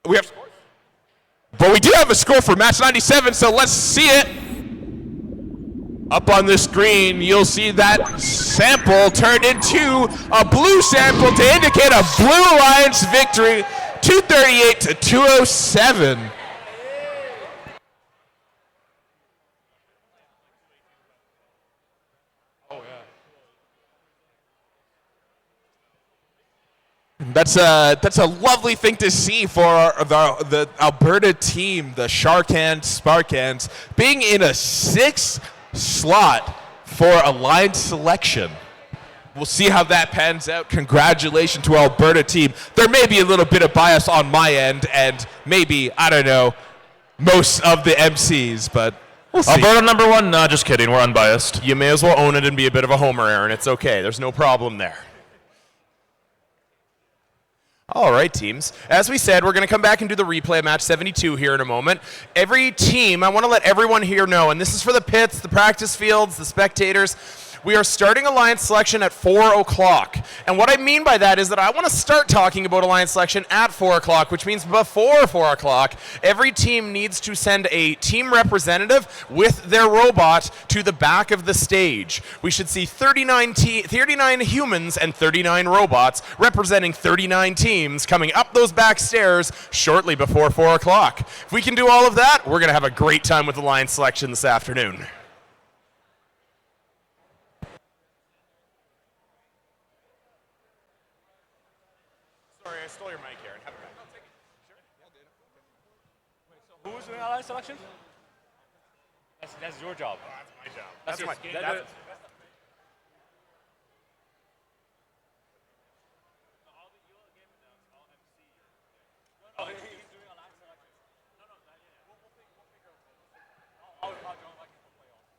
We have scores. But we do have a score for match 97, so let's see it. Up on the screen, you'll see that sample turned into a blue sample to indicate a Blue Alliance victory, 238 to 207. That's a lovely thing to see for the Alberta team, the Sharkans, Sparkans, being in a 6th slot for Alliance selection. We'll see how that pans out. Congratulations to our Alberta team. There may be a little bit of bias on my end, and maybe, I don't know, most of the MCs, but we'll see. Alberta number 1? No, just kidding. We're unbiased. You may as well own it and be a bit of a homer, Aaron. It's okay. There's no problem there. All right, teams. As we said, we're going to come back and do the replay of match 72 here in a moment. Every team, I want to let everyone here know, and this is for the pits, the practice fields, the spectators, we are starting Alliance selection at 4 o'clock. And what I mean by that is that I want to start talking about Alliance selection at 4 o'clock, which means before 4 o'clock, every team needs to send a team representative with their robot to the back of the stage. We should see 39 humans and 39 robots representing 39 teams coming up those back stairs shortly before 4 o'clock. If we can do all of that, we're going to have a great time with Alliance selection this afternoon. Sorry, I stole your mic, Aaron. Have it back. Who's doing Alliance selection? That's your job. Oh, that's my job. That's your my skin. that- Oh, he's doing Alliance selection. No, not yet. We'll figure out. I'll join like in the playoffs.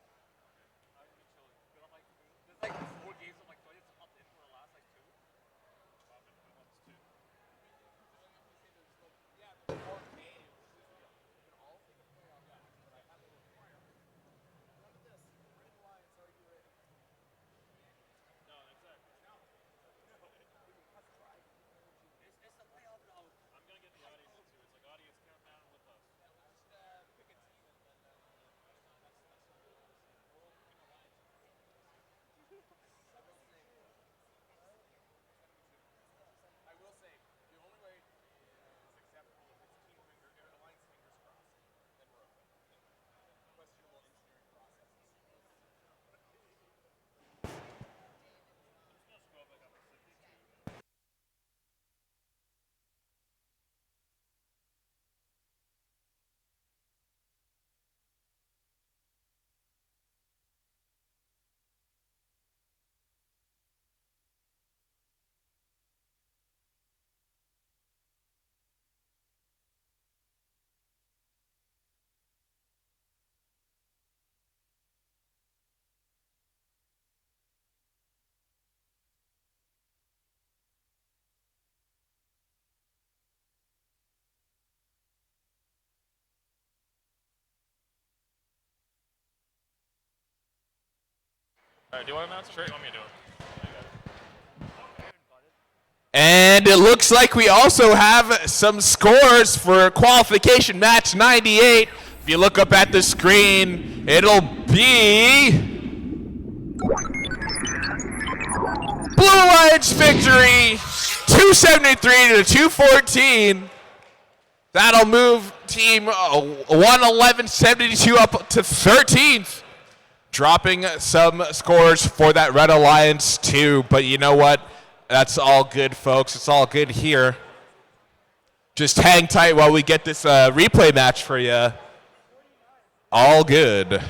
I'm gonna be chilling. But I'm like, there's like 4 games. I'm like, do I just opt in for the last like 2? All right, do you want to announce it? Sure, you want me to do it? And it looks like we also have some scores for qualification match 98. If you look up at the screen, it'll be Blue Lions victory, 273 to 214. That'll move team 111-72 up to 13th, dropping some scores for that Red Alliance too. But you know what? That's all good, folks. It's all good here. Just hang tight while we get this replay match for you. All good.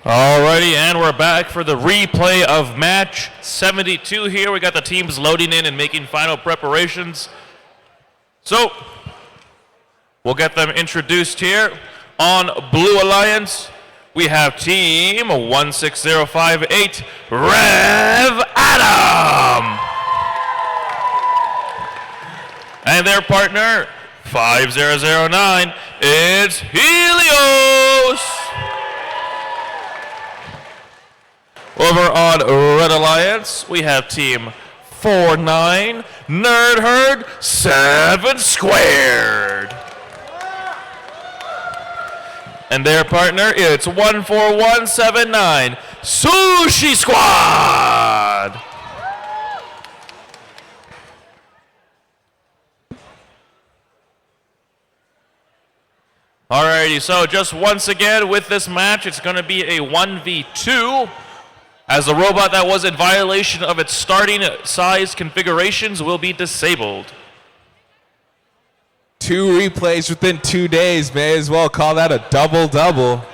Alrighty, and we're back for the replay of match 72 here. We got the teams loading in and making final preparations. So, we'll get them introduced here. On Blue Alliance, we have team 16058, Rev Adam. And their partner, 5009, it's Helios. Over on Red Alliance, we have team 49, Nerd Herd 7 Squared. And their partner, it's 14179, Sushi Squad. Alrighty, so just once again with this match, it's going to be a 1v2. As the robot that was in violation of its starting size configurations will be disabled. 2 replays within 2 days. May as well call that a double-double.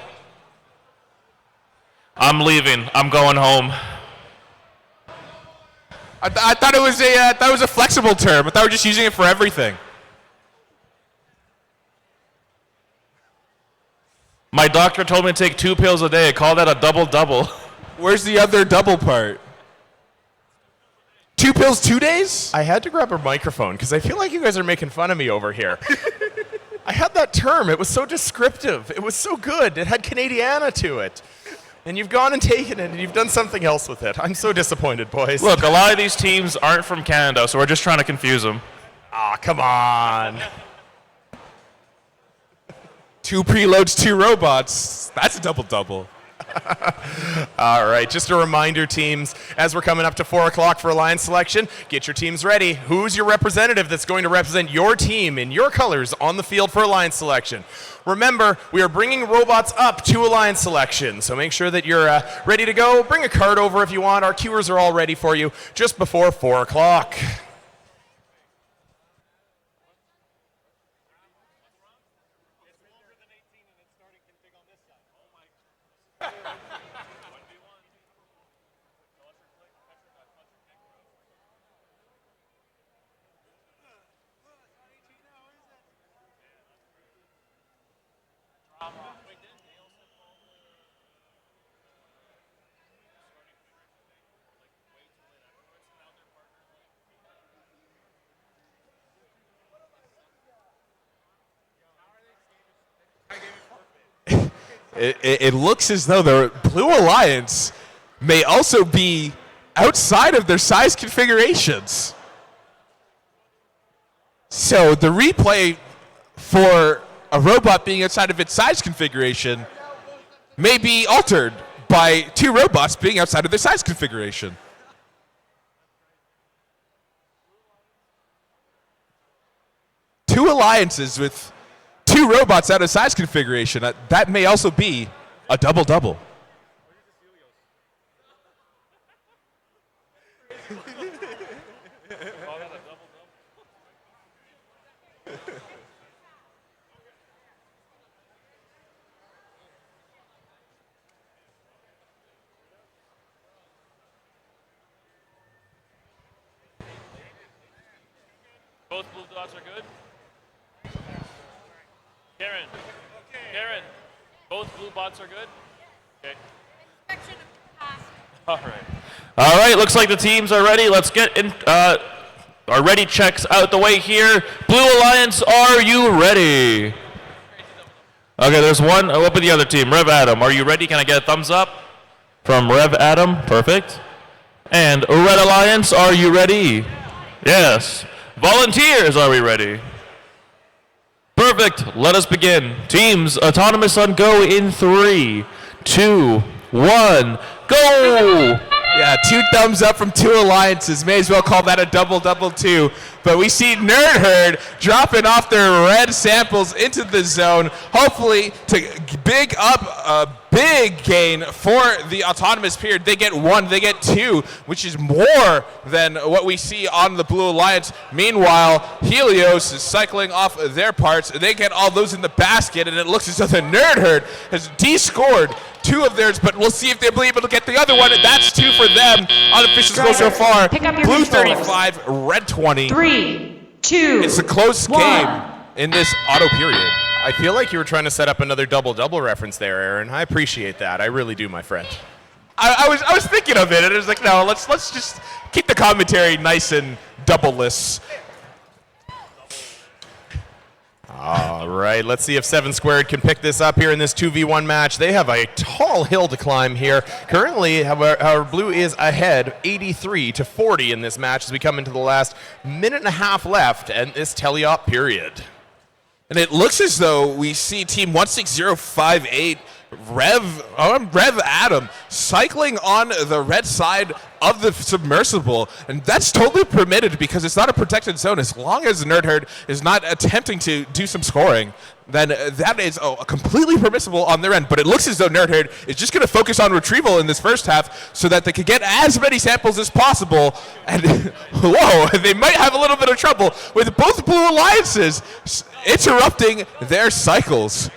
I'm leaving. I'm going home. I thought it was a flexible term. I thought we were just using it for everything. My doctor told me to take 2 pills a day. Call that a double-double. Where's the other double part? 2 pills, 2 days? I had to grab a microphone because I feel like you guys are making fun of me over here. I had that term. It was so descriptive. It was so good. It had Canadiana to it. And you've gone and taken it and you've done something else with it. I'm so disappointed, boys. Look, a lot of these teams aren't from Canada, so we're just trying to confuse them. Aw, come on. 2 preloads, 2 robots. That's a double-double. All right, just a reminder, teams, as we're coming up to 4 o'clock for Alliance selection, get your teams ready. Who's your representative that's going to represent your team in your colors on the field for Alliance selection? Remember, we are bringing robots up to Alliance selection, so make sure that you're ready to go. Bring a card over if you want. Our queuers are all ready for you just before 4 o'clock. It looks as though the Blue Alliance may also be outside of their size configurations. So the replay for a robot being outside of its size configuration may be altered by 2 robots being outside of their size configuration. Two alliances with 2 robots out of size configuration. That may also be a double-double. Both blue dots are good? Karen, both blue bots are good? Okay. All right, looks like the teams are ready. Let's get in, our ready checks out the way here. Blue Alliance, are you ready? Okay, there's one. What about the other team? Rev Adam, are you ready? Can I get a thumbs up from Rev Adam? Perfect. And Red Alliance, are you ready? Yes. Volunteers, are we ready? Perfect. Let us begin. Teams, autonomous on go in 3, 2, 1, go! Yeah, 2 thumbs up from 2 alliances. May as well call that a double-double too. But we see Nerd Herd dropping off their red samples into the zone, hopefully to big up a big gain for the autonomous period. They get 1, they get 2, which is more than what we see on the Blue Alliance. Meanwhile, Helios is cycling off their parts. They get all those in the basket, and it looks as though the Nerd Herd has de-scored 2 of theirs, but we'll see if they'll be able to get the other one. That's 2 for them. Unofficial score so far. Pick up your Blue controllers. 35, red 20. 3, 2, It's a close 1. game in this auto period. I feel like you were trying to set up another double-double reference there, Aaron. I appreciate that. I really do, my friend. I was thinking of it, and it was like, no, let's just keep the commentary nice and double-less. All right, let's see if 7 Squared can pick this up here in this 2v1 match. They have a tall hill to climb here. Currently, however, Blue is ahead 83-40 in this match as we come into the last minute and a half left in this teleop period. And it looks as though we see Team 16058 Rev Adam cycling on the red side of the submersible, and that's totally permitted because it's not a protected zone. As long as Nerd Herd is not attempting to do some scoring, then that is completely permissible on their end. But it looks as though Nerd Herd is just going to focus on retrieval in this first half so that they can get as many samples as possible. And whoa, they might have a little bit of trouble with both Blue Alliances interrupting their cycles.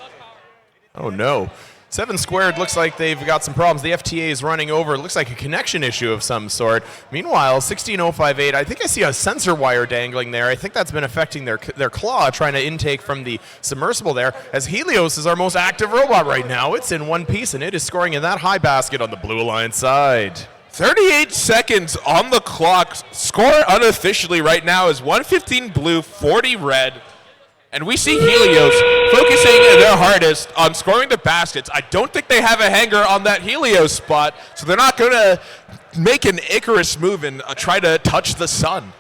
Oh no. 7 Squared looks like they've got some problems. The FTA is running over. It looks like a connection issue of some sort. Meanwhile, 16058, I think I see a sensor wire dangling there. I think that's been affecting their claw, trying to intake from the submersible there, as Helios is our most active robot right now. It's in one piece, and it is scoring in that high basket on the Blue Alliance side. 38 seconds on the clock. Score unofficially right now is 115 blue, 40 red. And we see Helios focusing their hardest on scoring the baskets. I don't think they have a hanger on that Helios spot, so they're not going to make an Icarus move and try to touch the sun.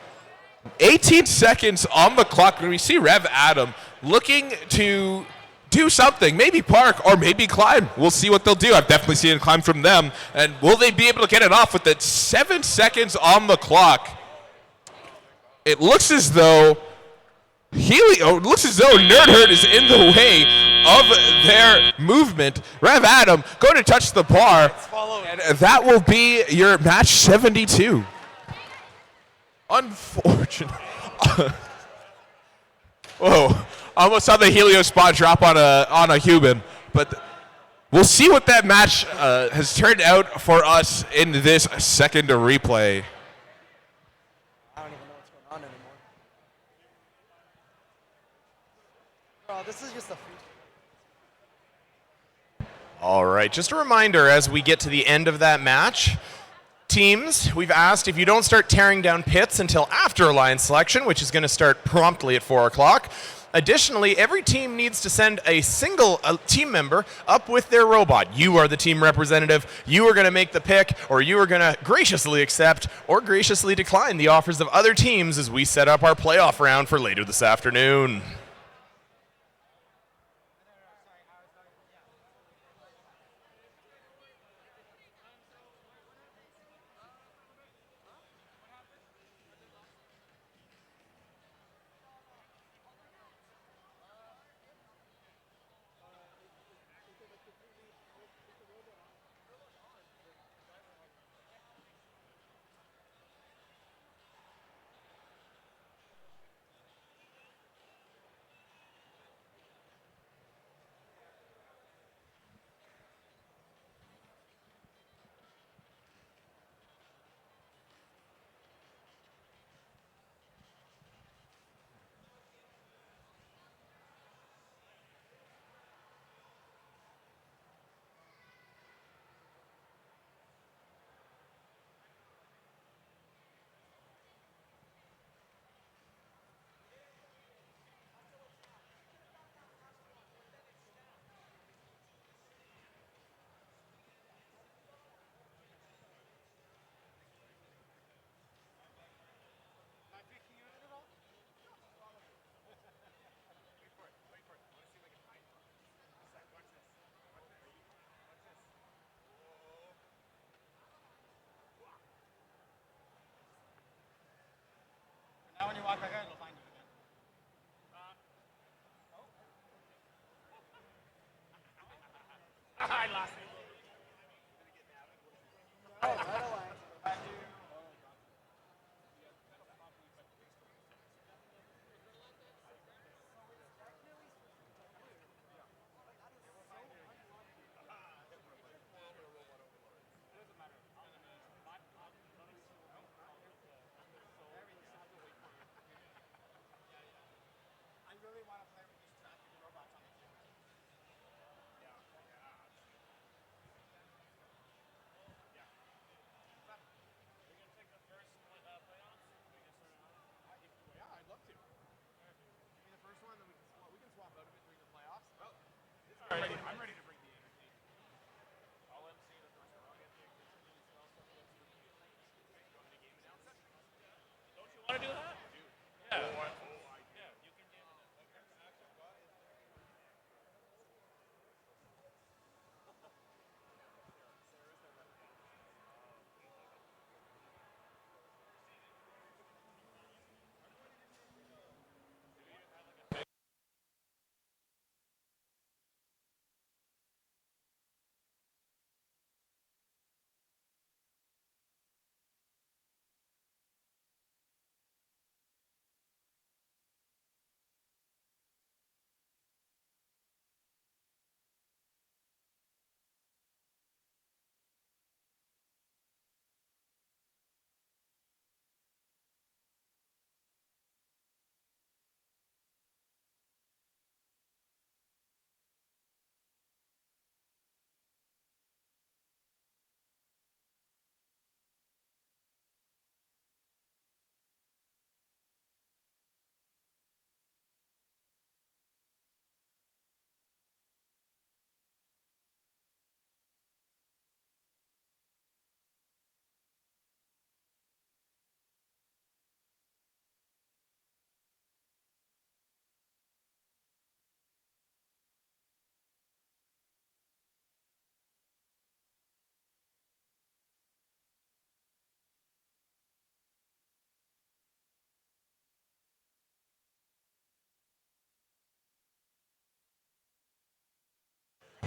18 seconds on the clock, and we see Rev Adam looking to do something, maybe park or maybe climb. We'll see what they'll do. I've definitely seen a climb from them. And will they be able to get it off with the 7 seconds on the clock? It looks as though looks as though Nerd Herd is in the way of their movement. Rev Adam going to touch the bar, and that will be your match 72. Unfortunate. Whoa, almost saw the Helios spot drop on a human, but we'll see what that match has turned out for us in this second replay. This is just a All right, just a reminder as we get to the end of that match, teams, we've asked if you don't start tearing down pits until after Alliance selection, which is going to start promptly at 4 o'clock. Additionally, every team needs to send a single team member up with their robot. You are the team representative. You are going to make the pick, or you are going to graciously accept or graciously decline the offers of other teams as we set up our playoff round for later this afternoon.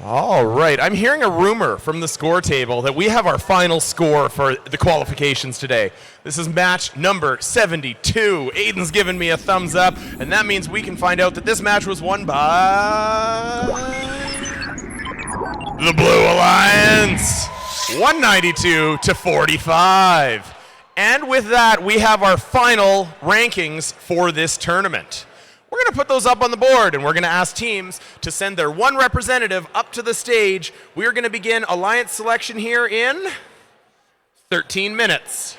All right. I'm hearing a rumor from the score table that we have our final score for the qualifications today. This is match number 72. Aiden's giving me a thumbs up, and that means we can find out that this match was won by the Blue Alliance, 192 to 45. And with that, we have our final rankings for this tournament. We're going to put those up on the board, and we're going to ask teams to send their one representative up to the stage. We are going to begin alliance selection here in 13 minutes.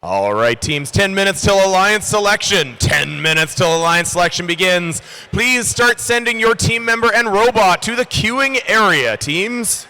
All right, teams, 10 minutes till alliance selection. 10 minutes till alliance selection begins. Please start sending your team member and robot to the queuing area, teams.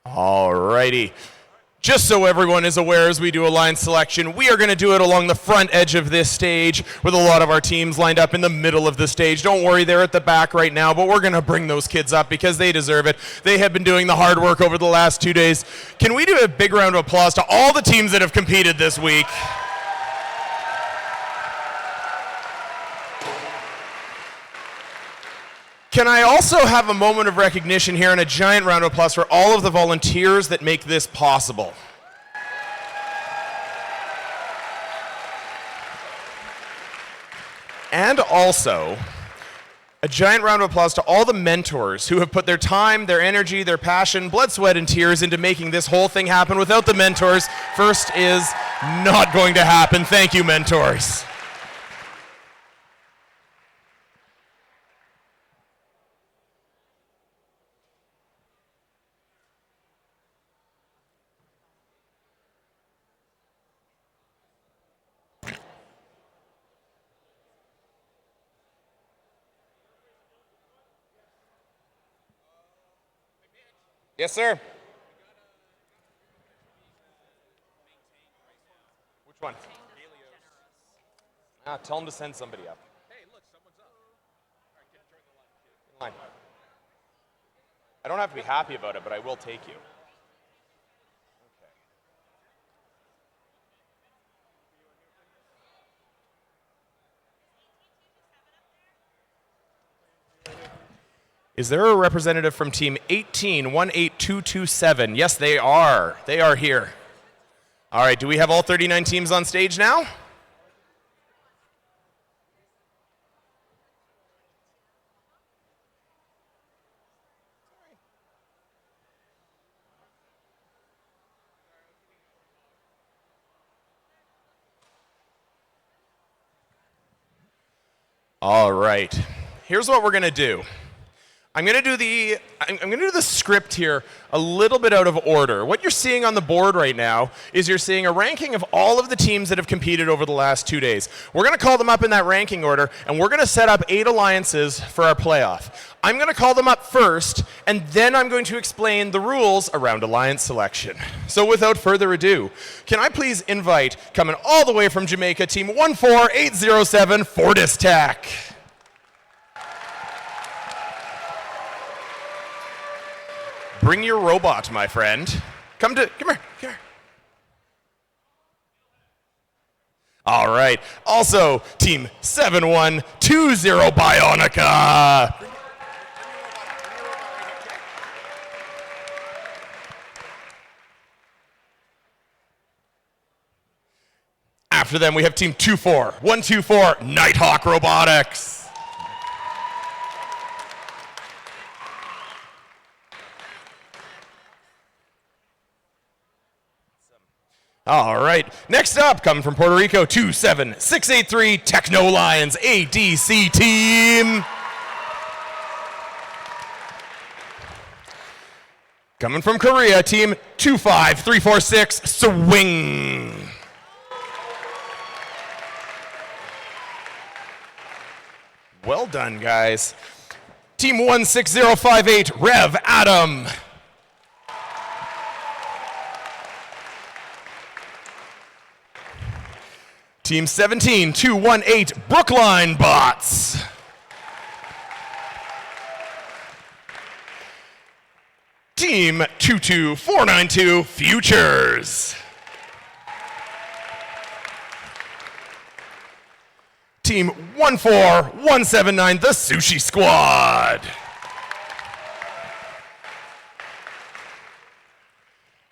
Alrighty. Just so everyone is aware, as we do alliance selection, we are going to do it along the front edge of this stage with a lot of our teams lined up in the middle of the stage. Don't worry, they're at the back right now, but we're going to bring those kids up because they deserve it. They have been doing the hard work over the last 2 days. Can we do a big round of applause to all the teams that have competed this week? Can I also have a moment of recognition here and a giant round of applause for all of the volunteers that make this possible? And also, a giant round of applause to all the mentors who have put their time, their energy, their passion, blood, sweat, and tears into making this whole thing happen. Without the mentors, first is not going to happen. Thank you, mentors. Yes, sir. Which one? Tell them to send somebody up. Hey, look, someone's up. All right, get the line. I don't have to be happy about it, but I will take you. Is there a representative from team 1818227? Yes, they are. They are here. All right, do we have all 39 teams on stage now? All right. Here's what we're going to do. I'm going to do the script here a little bit out of order. What you're seeing on the board right now is you're seeing a ranking of all of the teams that have competed over the last 2 days. We're going to call them up in that ranking order, and we're going to set up 8 alliances for our playoff. I'm going to call them up first, and then I'm going to explain the rules around alliance selection. So without further ado, can I please invite, coming all the way from Jamaica, team 14807 Fortis Tech. Bring your robot, my friend. Come here. All right. Also, team 7120 Bionica. After them, we have team 24124 Nighthawk Robotics. All right, next up, coming from Puerto Rico, 27683 Techno Lions ADC team. Coming from Korea, team 25346 Swing. Well done, guys. Team 16058 Rev Adam. Team 17218 Brookline Bots. Team 22492 Futures. Team 14179 The Sushi Squad.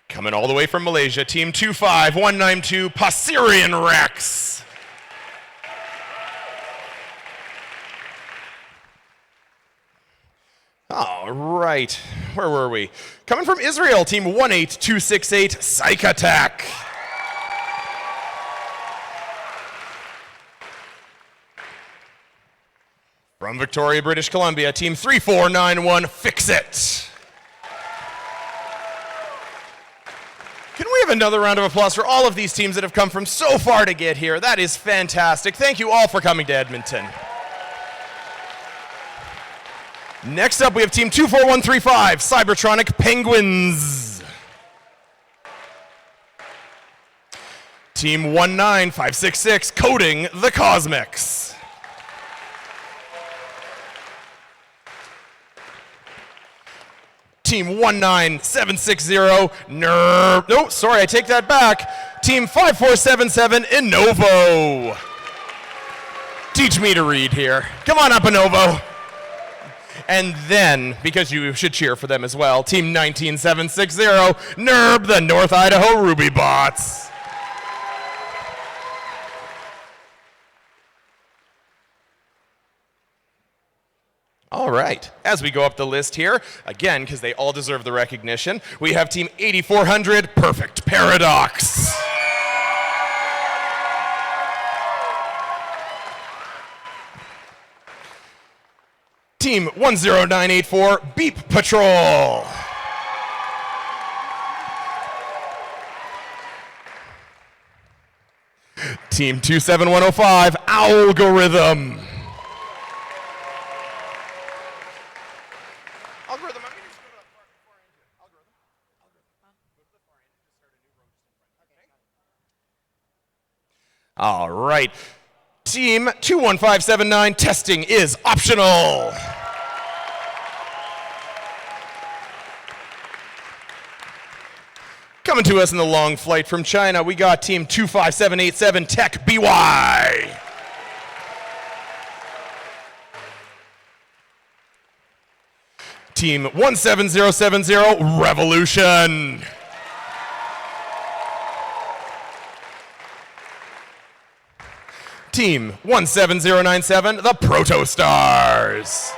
Coming all the way from Malaysia, team 25192 Pasirian Rex. All right, where were we? Coming from Israel, team 18268 Psych Attack. From Victoria, British Columbia, team 3491 Fix It. Can we have another round of applause for all of these teams that have come from so far to get here? That is fantastic. Thank you all for coming to Edmonton. Next up, we have team 24135, Cybertronic Penguins. Team 19566, Coding the Cosmics. Team 19760, Nerb. No, sorry, I take that back. Team 5477, Innovo. Teach me to read here. Come on up, Innovo. And then, because you should cheer for them as well, Team 19760, Nerb, the North Idaho Ruby Bots. All right, as we go up the list here, again, because they all deserve the recognition, we have Team 8400, Perfect Paradox. Team 10984, Beep Patrol. Team 27105, Algorithm. All right. Team 21579, testing is optional. Coming to us in the long flight from China, we got Team 25787, Tech BY. Team 17070, Revolution. Team 17097, the Protostars.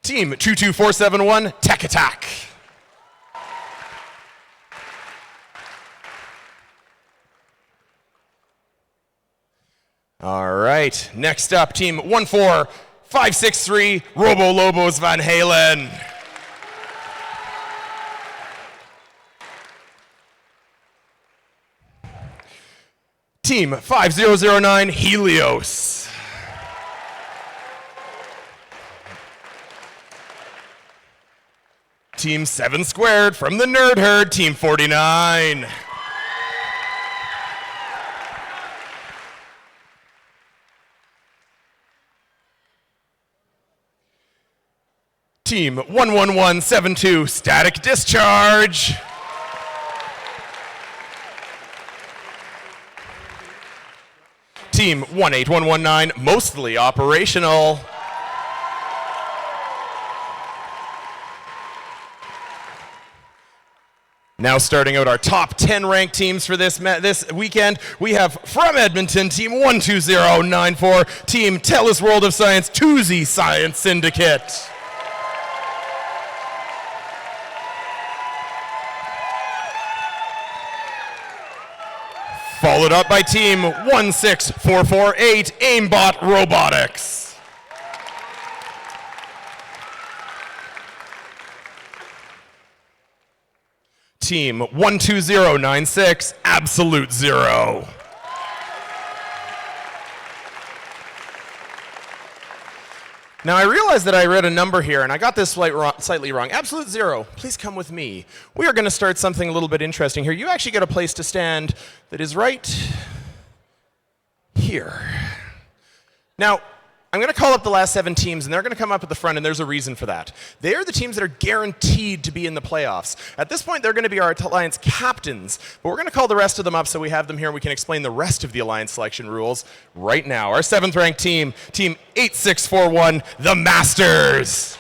Team 22471, Tech Attack. All right, next up, Team 14563, Robo Lobos Van Halen. Team 5009, Helios. Team 7 Squared from the Nerd Herd, Team 49. Team 11172, Static Discharge. Team 18119, mostly operational. Now starting out our top 10 ranked teams for this weekend, we have from Edmonton, Team 12094, Team TELUS World of Science, Toozy Science Syndicate. Followed up by Team 16448, Aimbot Robotics. Team 12096, Absolute Zero. Now I realize that I read a number here and I got this slightly wrong. Absolute Zero, please come with me. We are going to start something a little bit interesting here. You actually get a place to stand that is right here. Now, I'm going to call up the last 7 teams, and they're going to come up at the front, and there's a reason for that. They are the teams that are guaranteed to be in the playoffs. At this point, they're going to be our Alliance captains, but we're going to call the rest of them up so we have them here and we can explain the rest of the Alliance selection rules right now. Our 7th ranked team, Team 8641, the Masters.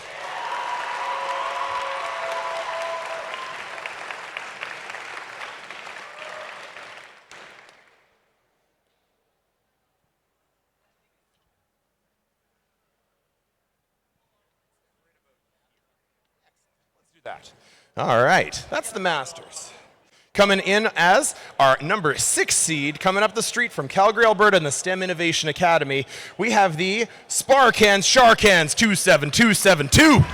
All right, that's the Masters. Coming in as our number 6 seed, coming up the street from Calgary, Alberta in the STEM Innovation Academy, we have the Sparkans Sharkans 27272.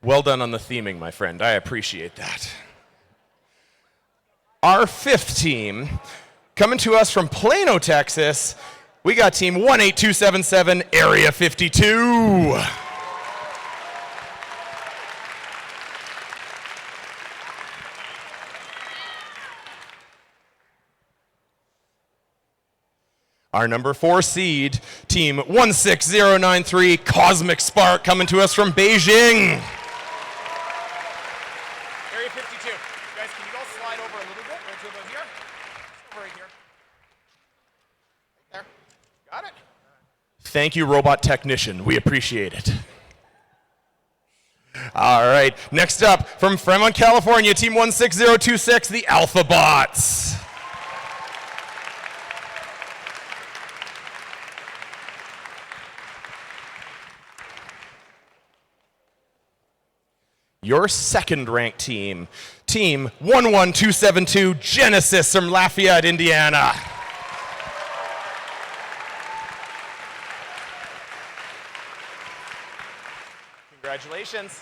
Well done on the theming, my friend. I appreciate that. our fifth team, coming to us from Plano, Texas, we got team 18277, Area 52. Our number 4 seed, team 16093, Cosmic Spark, coming to us from Beijing. Area 52. Guys, can you all slide over a little bit? Right to about here? Over right here. Right there. Got it? Thank you, robot technician. We appreciate it. All right. Next up, from Fremont, California, team 16026, the Alpha Bots. Your second-ranked team, team 11272, Genesis from Lafayette, Indiana. Congratulations.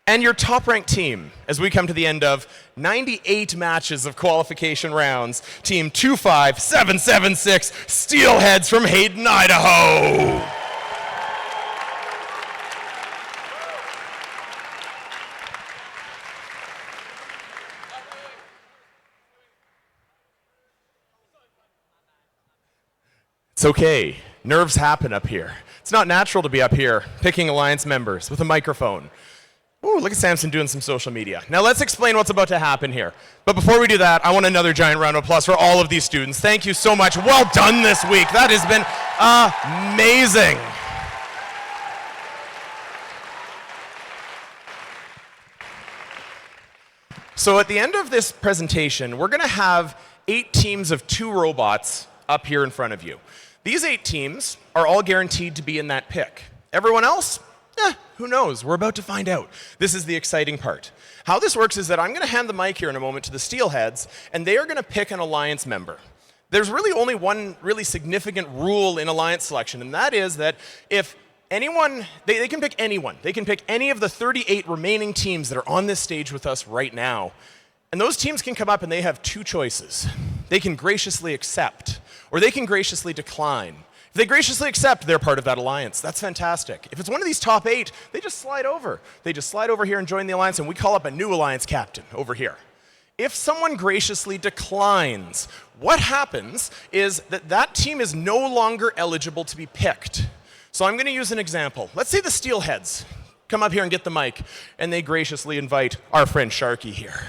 And your top-ranked team, as we come to the end of 98 matches of qualification rounds, team 25776, Steelheads from Hayden, Idaho. It's okay. Nerves happen up here. It's not natural to be up here picking alliance members with a microphone. Ooh, look at Samson doing some social media. Now let's explain what's about to happen here. But before we do that, I want another giant round of applause for all of these students. Thank you so much. Well done this week. That has been amazing. So at the end of this presentation, we're going to have 8 teams of 2 robots up here in front of you. These 8 teams are all guaranteed to be in that pick. Everyone else? Who knows? We're about to find out. This is the exciting part. How this works is that I'm going to hand the mic here in a moment to the Steelheads, and they are going to pick an alliance member. There's really only one really significant rule in alliance selection, and that is that if anyone, they can pick anyone. They can pick any of the 38 remaining teams that are on this stage with us right now. And those teams can come up and they have 2 choices. They can graciously accept, or they can graciously decline. If they graciously accept, they're part of that alliance. That's fantastic. If it's one of these top 8, they just slide over. They just slide over here and join the alliance, and we call up a new alliance captain over here. If someone graciously declines, what happens is that that team is no longer eligible to be picked. So I'm going to use an example. Let's say the Steelheads come up here and get the mic, and they graciously invite our friend Sharky here.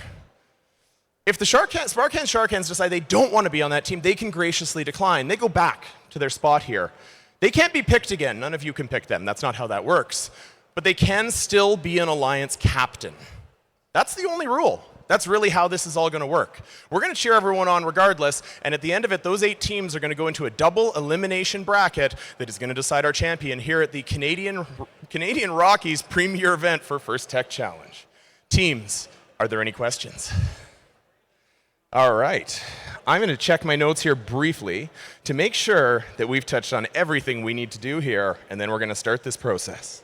If the Sparkhands decide they don't want to be on that team, they can graciously decline. They go back to their spot here. They can't be picked again. None of you can pick them. That's not how that works. But they can still be an alliance captain. That's the only rule. That's really how this is all going to work. We're going to cheer everyone on regardless, and at the end of it, those 8 teams are going to go into a double elimination bracket that is going to decide our champion here at the Canadian Rockies premier event for First Tech Challenge. Teams, are there any questions? All right. I'm going to check my notes here briefly to make sure that we've touched on everything we need to do here, and then we're going to start this process.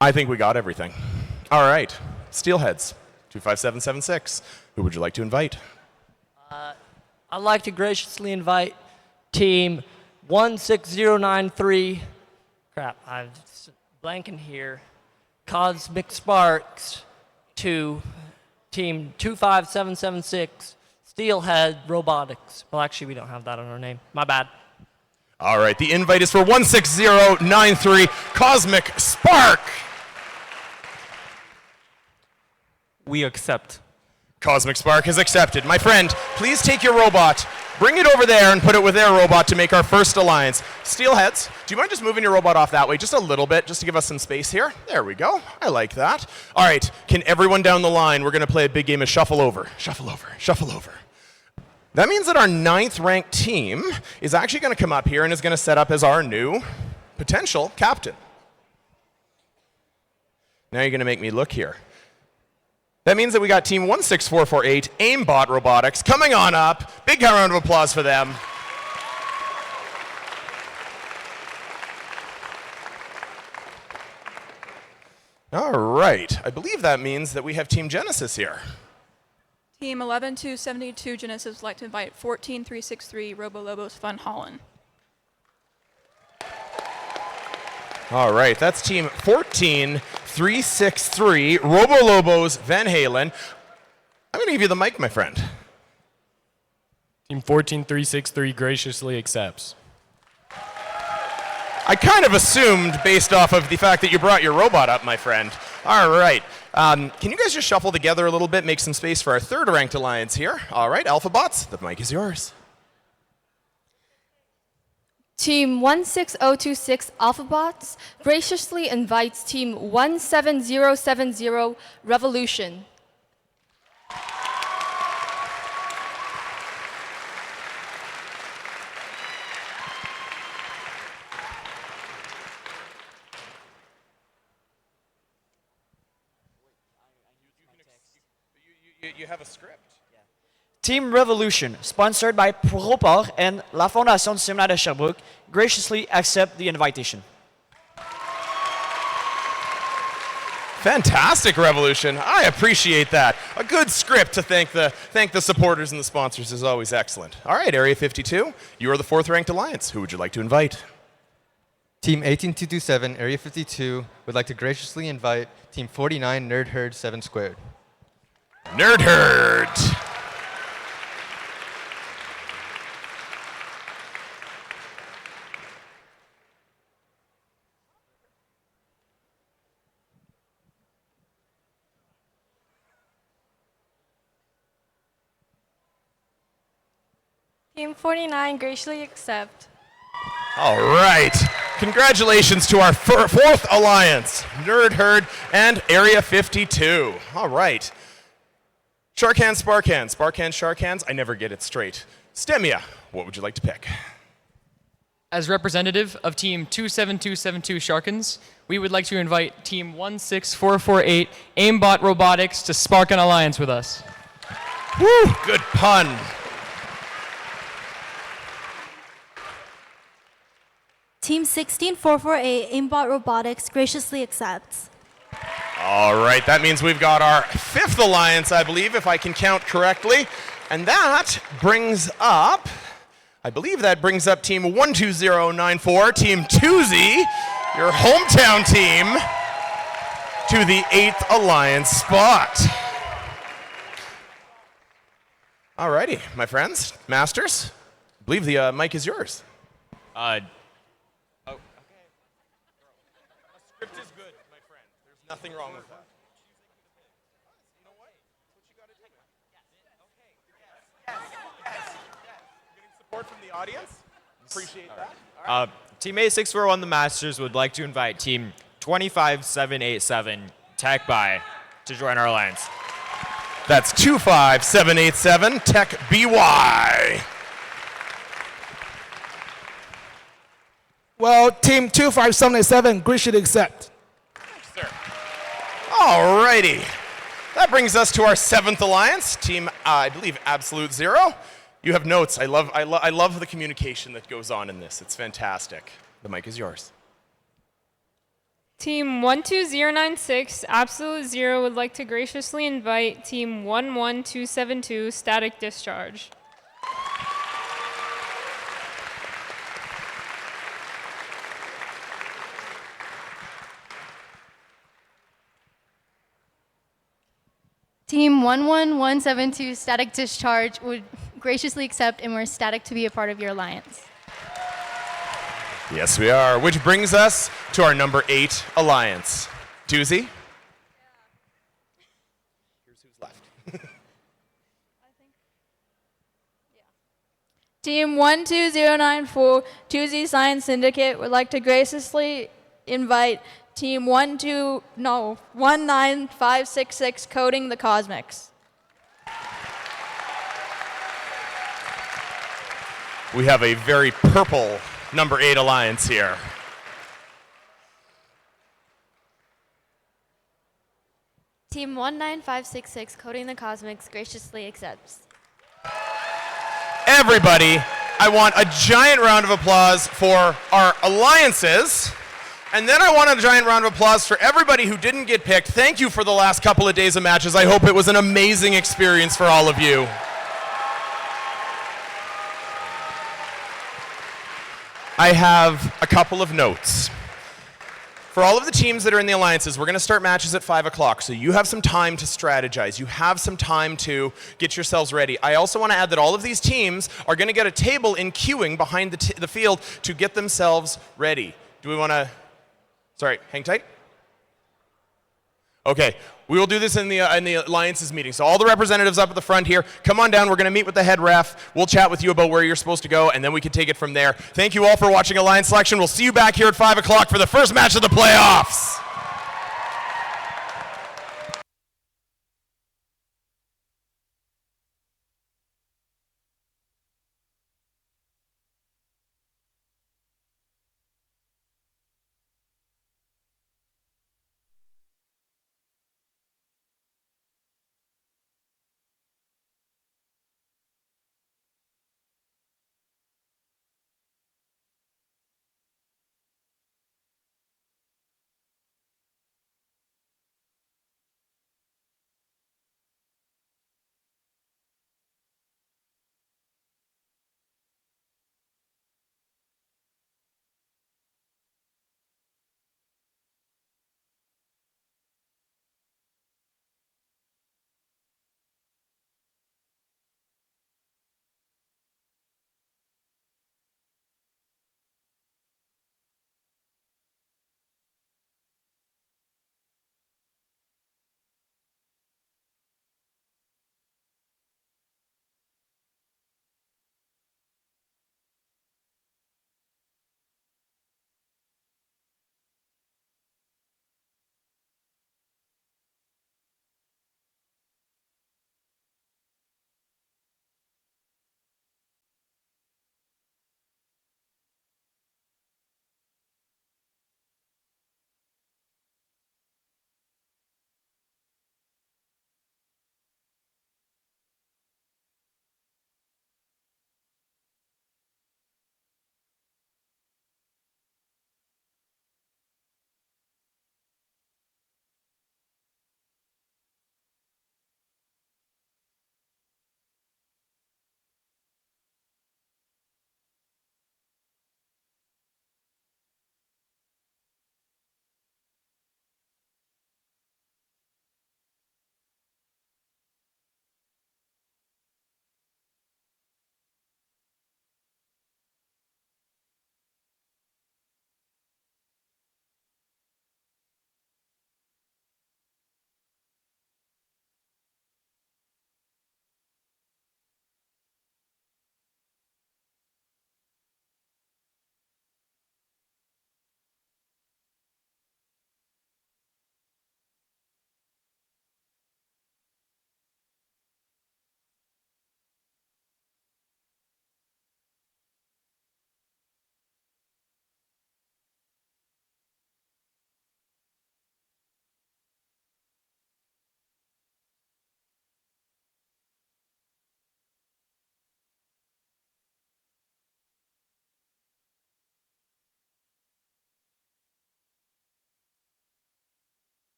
I think we got everything. All right. Steelheads, 25776. Who would you like to invite? I'd like to graciously invite team 16093. Crap, I'm blanking here. Cosmic Sparks to team 25776, Steelhead Robotics. Well, actually, we don't have that on our name. My bad. All right, the invite is for 16093, Cosmic Spark. We accept. Cosmic Spark is accepted. My friend, please take your robot, bring it over there and put it with their robot to make our first alliance. Steelheads, do you mind just moving your robot off that way just a little bit, just to give us some space here? There we go. I like that. All right, can everyone down the line, we're going to play a big game of shuffle over, shuffle over, shuffle over. That means that our 9th ranked team is actually going to come up here and is going to set up as our new potential captain. Now you're going to make me look here. That means that we got team 16448, Aimbot Robotics, coming on up. Big round of applause for them. All right. I believe that means that we have Team Genesis here. Team 11272 Genesis would like to invite 14363 Robo Lobos Fun Holland. All right, that's team 14363, Robo Lobos Van Halen. I'm going to give you the mic, my friend. Team 14363 graciously accepts. I kind of assumed based off of the fact that you brought your robot up, my friend. All right. Can you guys just shuffle together a little bit, make some space for our third ranked alliance here? All right, Alphabots, the mic is yours. Team 16026 Alphabots graciously invites Team 17070 Revolution. You have a script. Team Revolution, sponsored by Proport and La Fondation du Séminaire de Sherbrooke, graciously accept the invitation. Fantastic, Revolution. I appreciate that. A good script to thank the supporters and the sponsors is always excellent. All right, Area 52, you are the fourth ranked alliance. Who would you like to invite? Team 18227, Area 52, would like to graciously invite Team 49, Nerd Herd 7 Squared. Nerd Herd. Team 49 graciously accept. All right. Congratulations to our fourth alliance, Nerd Herd and Area 52. All right. Shark Hands, Spark Hands, Spark Hands, Shark Hands. I never get it straight. Stemia, what would you like to pick? As representative of Team 27272 Sharkins, we would like to invite Team 16448 Aimbot Robotics to spark an alliance with us. Woo, good pun. Team 16448 Aimbot Robotics graciously accepts. All right, that means we've got our fifth alliance, I believe, if I can count correctly. And that brings up, I believe that brings up Team 12094, Team 2Z, your hometown team, to the 8th alliance spot. All righty, my friends, masters, I believe the mic is yours. Nothing wrong with that. You know what? That's what you got to do. Yes. Getting support from the audience. Appreciate that. Right. Team 8641, the Masters, would like to invite Team 25787, Tech By, to join our alliance. That's 25787, Tech BY. Well, Team 25787 graciously accept. All righty. That brings us to our 7th alliance, Team, I believe, Absolute Zero. You have notes. I love the communication that goes on in this. It's fantastic. The mic is yours. Team 12096 Absolute Zero would like to graciously invite Team 11272 Static Discharge. Team 11172 Static Discharge would graciously accept, and we're ecstatic to be a part of your alliance. Yes, we are. Which brings us to our number 8 alliance. Doozy? Here's who's left. Team 12094 2Z Science Syndicate would like to graciously invite Team 19566 Coding the Cosmics. We have a very purple number 8 alliance here. Team 19566 Coding the Cosmics graciously accepts. Everybody, I want a giant round of applause for our alliances And then I want a giant round of applause for everybody who didn't get picked. Thank you for the last couple of days of matches. I hope it was an amazing experience for all of you. I have a couple of notes. For all of the teams that are in the alliances, we're going to start matches at 5 o'clock, so you have some time to strategize. You have some time to get yourselves ready. I also want to add that all of these teams are going to get a table in queuing behind the field to get themselves ready. Do we want to... Sorry, hang tight. Okay, we will do this in the alliances meeting. So all the representatives up at the front here, come on down. We're going to meet with the head ref. We'll chat with you about where you're supposed to go, and then we can take it from there. Thank you all for watching Alliance Selection. We'll see you back here at 5 o'clock for the first match of the playoffs.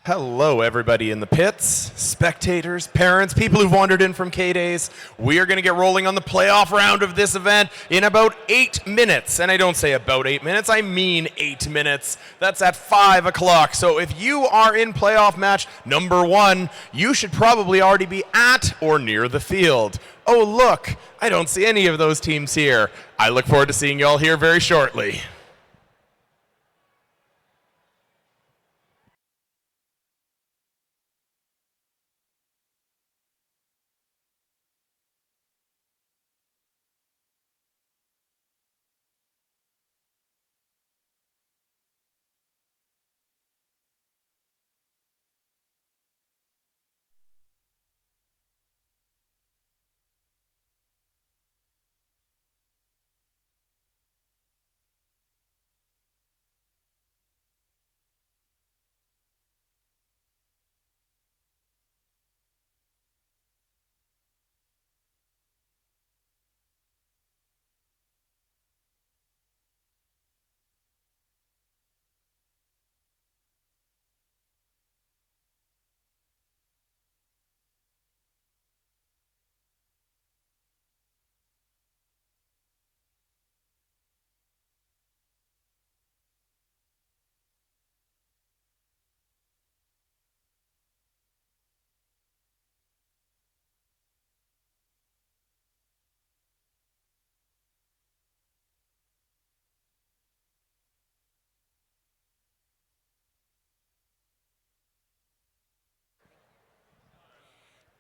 Hello, everybody in the pits, spectators, parents, people who've wandered in from K-Days. We are going to get rolling on the playoff round of this event in about 8 minutes. And I don't say about 8 minutes, I mean 8 minutes. That's at 5 o'clock. So if you are in playoff match number 1, you should probably already be at or near the field. Oh, look, I don't see any of those teams here. I look forward to seeing you all here very shortly.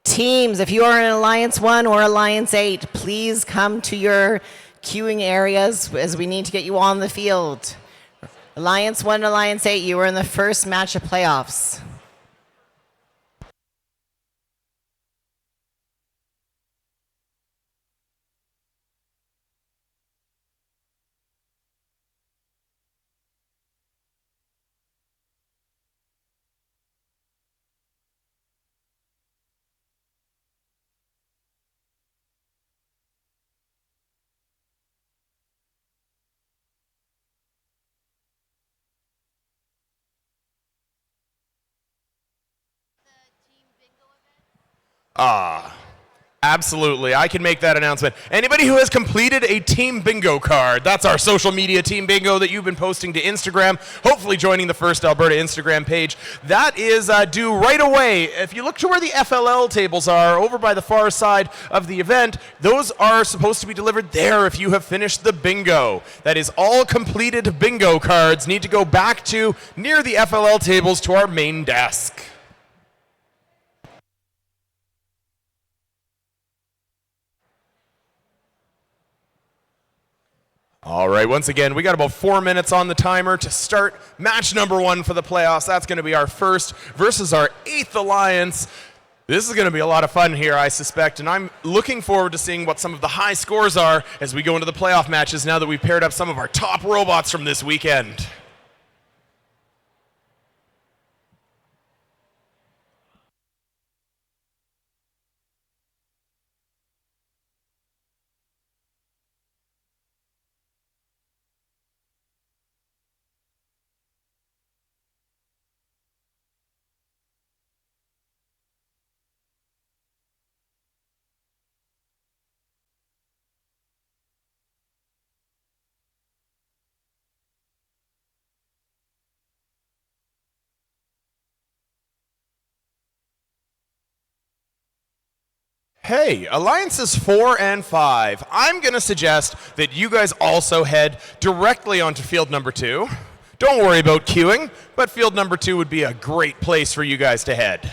Teams, if you are in Alliance 1 or Alliance 8, please come to your queuing areas as we need to get you on the field. Alliance 1, Alliance 8, you are in the first match of playoffs. Absolutely. I can make that announcement. Anybody who has completed a Team Bingo card, that's our social media Team Bingo that you've been posting to Instagram, hopefully joining the First Alberta Instagram page. That is due right away. If you look to where the FLL tables are, over by the far side of the event, those are supposed to be delivered there if you have finished the bingo. That is all completed bingo cards need to go back to near the FLL tables to our main desk. All right, once again, we got about 4 minutes on the timer to start match number 1 for the playoffs. That's going to be our first versus our 8th alliance. This is going to be a lot of fun here, I suspect, and I'm looking forward to seeing what some of the high scores are as we go into the playoff matches now that we've paired up some of our top robots from this weekend. Hey, Alliances 4 and 5. I'm going to suggest that you guys also head directly onto field number 2. Don't worry about queuing, but field number 2 would be a great place for you guys to head.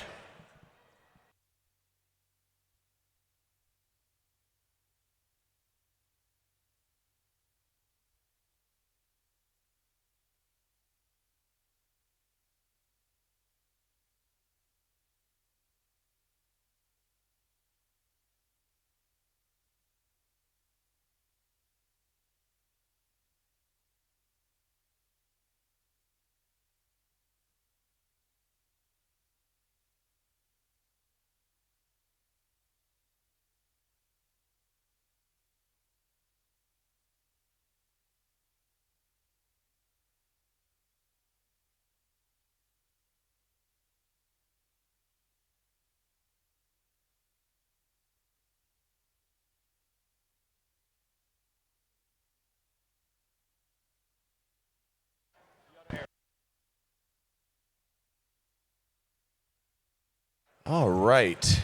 All right.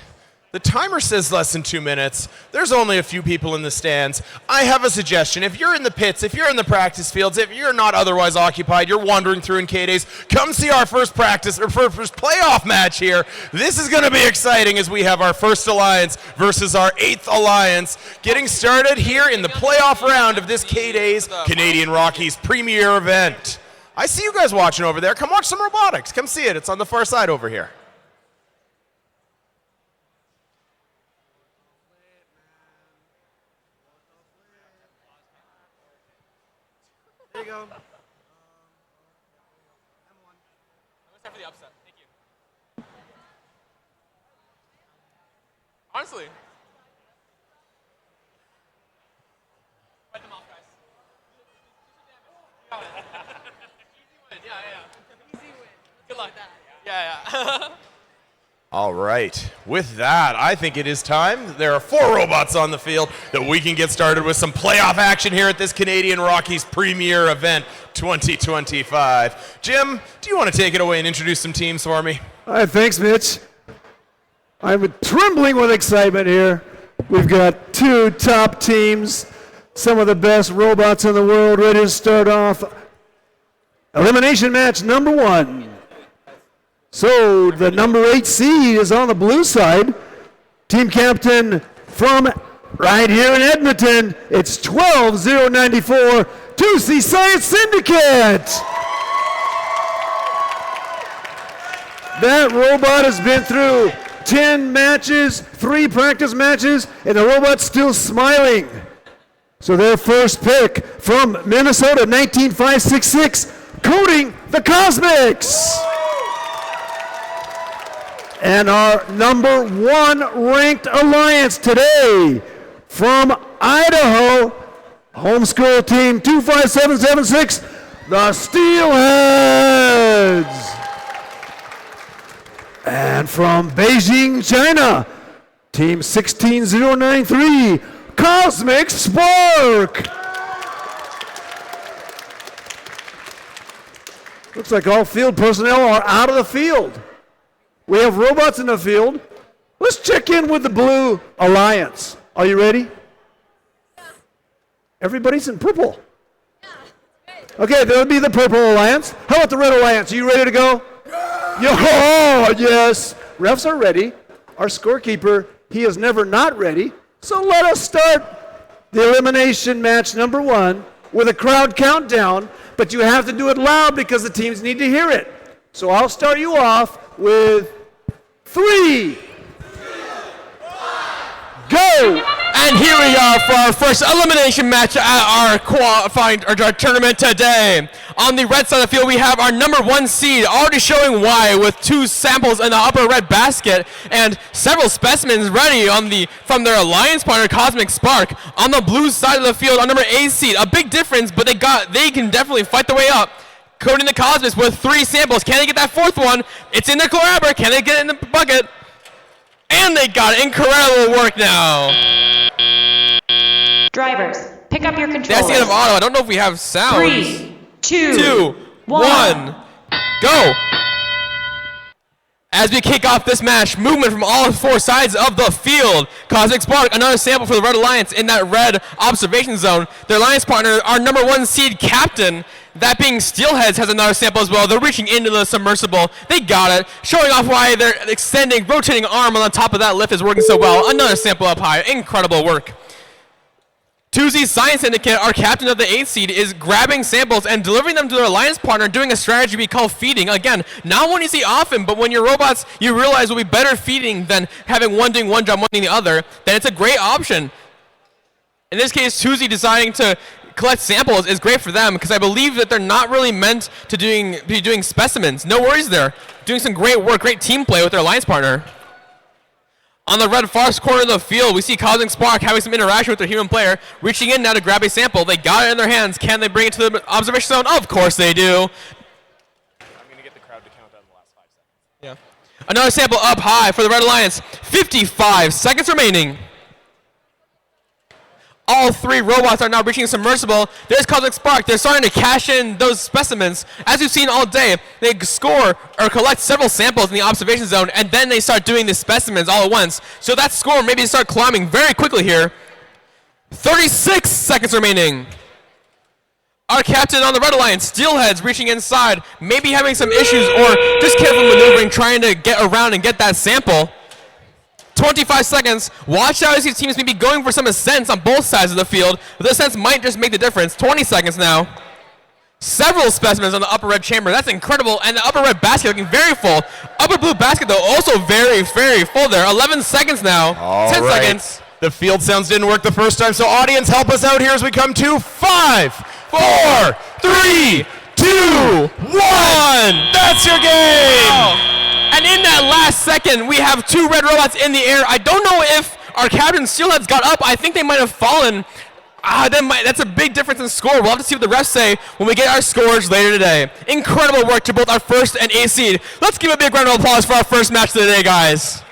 The timer says less than 2 minutes. There's only a few people in the stands. I have a suggestion. If you're in the pits, if you're in the practice fields, if you're not otherwise occupied, you're wandering through in K-Days, come see our first practice or first playoff match here. This is going to be exciting as we have our first alliance versus our 8th alliance getting started here in the playoff round of this K-Days Canadian Rockies premier event. I see you guys watching over there. Come watch some robotics. Come see it. It's on the far side over here. There you go. For the upset. Thank you. Honestly. Fight them off, guys. Easy win. Yeah. Easy win. Good luck. Yeah. All right. With that, I think it is time. There are 4 robots on the field that we can get started with some playoff action here at this Canadian Rockies Premier Event 2025. Jim, do you want to take it away and introduce some teams for me? All right, thanks, Mitch. I'm trembling with excitement here. We've got 2 top teams, some of the best robots in the world, ready to start off elimination match number 1. So the number 8 seed is on the blue side. Team captain from right here in Edmonton, it's 12094 2C Science Syndicate. That robot has been through 10 matches, 3 practice matches, and the robot's still smiling. So their first pick from Minnesota, 19566, Coding the Cosmics. And our number 1 ranked alliance today from Idaho, homeschool team 25776, the Steelheads. And from Beijing, China, team 16093, Cosmic Spark. Looks like all field personnel are out of the field. We have robots in the field. Let's check in with the Blue Alliance. Are you ready? Everybody's in purple. Okay, that'll be the Purple Alliance. How about the Red Alliance? Are you ready to go? Oh, yes. Refs are ready. Our scorekeeper, he is never not ready. So let us start the elimination match number 1 with a crowd countdown, but you have to do it loud because the teams need to hear it. So I'll start you off with 3, 2, 1, go! And here we are for our first elimination match at our qualifying our tournament today. On the red side of the field, we have our number 1 seed, already showing why, with 2 samples in the upper red basket and several specimens ready from their alliance partner, Cosmic Spark. On the blue side of the field, our number 8 seed, a big difference, but they can definitely fight their way up. Coding the Cosmics with 3 samples. Can they get that 4th one? It's in their grabber. Can they get it in the bucket? And they got it. Incredible work now. Drivers, pick up your controllers. That's the end of auto. I don't know if we have sound. 3, 2, 1, go. As we kick off this match, movement from all 4 sides of the field. Cosmic Spark, another sample for the Red Alliance in that red observation zone. Their alliance partner, our number 1 seed captain, that being Steelheads, has another sample as well. They're reaching into the submersible. They got it, showing off why their extending, rotating arm on the top of that lift is working so well. Another sample up high. Incredible work. 2Z Science Syndicate, our captain of the 8th seed, is grabbing samples and delivering them to their alliance partner, doing a strategy we call feeding. Again, not one you see often, but when you're robots, you realize will be better feeding than having one doing one job, one doing the other, then it's a great option. In this case, 2Z deciding to collect samples is great for them because I believe that they're not really meant to be doing specimens. No worries there. Doing some great work, great team play with their alliance partner. On the red far corner of the field, we see Cosmic Spark having some interaction with their human player, reaching in now to grab a sample. They got it in their hands. Can they bring it to the observation zone? Of course they do. I'm going to get the crowd to count down the last 5 seconds. Yeah. Another sample up high for the Red Alliance. 55 seconds remaining. all 3 robots are now reaching submersible. There's Cosmic Spark. They're starting to cash in those specimens. As we've seen all day, they score or collect several samples in the observation zone, and then they start doing the specimens all at once. So that score maybe start climbing very quickly here. 36 seconds remaining. Our captain on the Red Alliance, Steelhead's reaching inside, maybe having some issues or just careful maneuvering, trying to get around and get that sample. 25 seconds. Watch out as these teams may be going for some ascents on both sides of the field. But the ascents might just make the difference. 20 seconds now. Several specimens on the upper red chamber. That's incredible. And the upper red basket looking very full. Upper blue basket, though, also very, very full there. 11 seconds now. 10 seconds. The field sounds didn't work the first time, so audience, help us out here as we come to 5, 4, 3, 2, 1. That's your game. Wow. And in that last second, we have 2 red robots in the air. I don't know if our captain Steelheads got up. I think they might have fallen. That's a big difference in score. We'll have to see what the refs say when we get our scores later today. Incredible work to both our first and 8th seed. Let's give a big round of applause for our first match of the day, guys.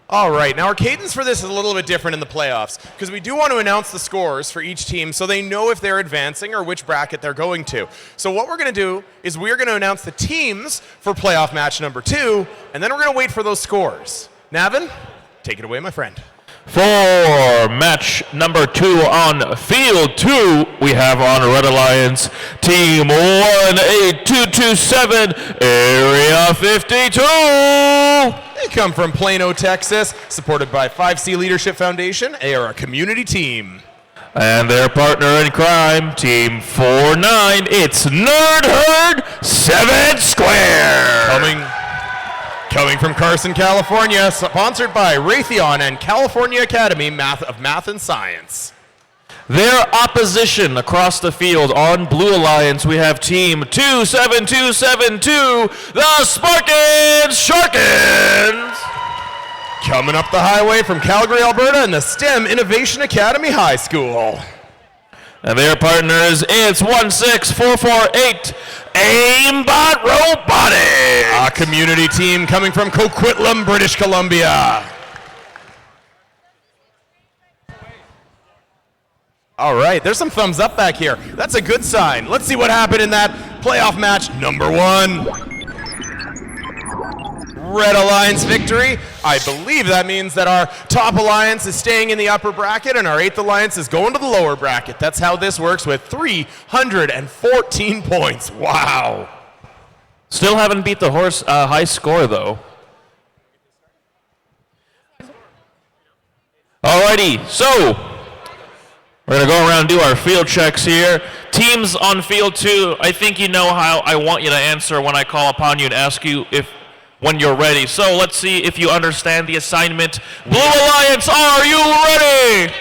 All right, now our cadence for this is a little bit different in the playoffs because we do want to announce the scores for each team so they know if they're advancing or which bracket they're going to. So what we're going to do is we're going to announce the teams for playoff match number 2, and then we're going to wait for those scores. Navin, take it away, my friend. For match number 2 on field 2, we have on Red Alliance Team 18227, Area 52. They come from Plano, Texas, supported by 5C Leadership Foundation. They are a community team. And their partner in crime, Team 49, it's Nerd Herd 7 Square. Coming from Carson, California, sponsored by Raytheon and California Academy of Math and Science. Their opposition across the field on Blue Alliance, we have Team 27272, the Sparkins Sharkins. Coming up the highway from Calgary, Alberta, and the STEM Innovation Academy High School. And their partners, it's 16448, Aimbot Robotics. A community team coming from Coquitlam, British Columbia. All right, there's some thumbs up back here. That's a good sign. Let's see what happened in that playoff match number 1. Red Alliance victory. I believe that means that our top alliance is staying in the upper bracket and our 8th alliance is going to the lower bracket. That's how this works with 314 points. Wow. Still haven't beat the horse high score, though. Alrighty, so we're going to go around and do our field checks here. Teams on field 2, I think you know how I want you to answer when I call upon you and ask you when you're ready. So let's see if you understand the assignment. Blue Alliance, are you ready?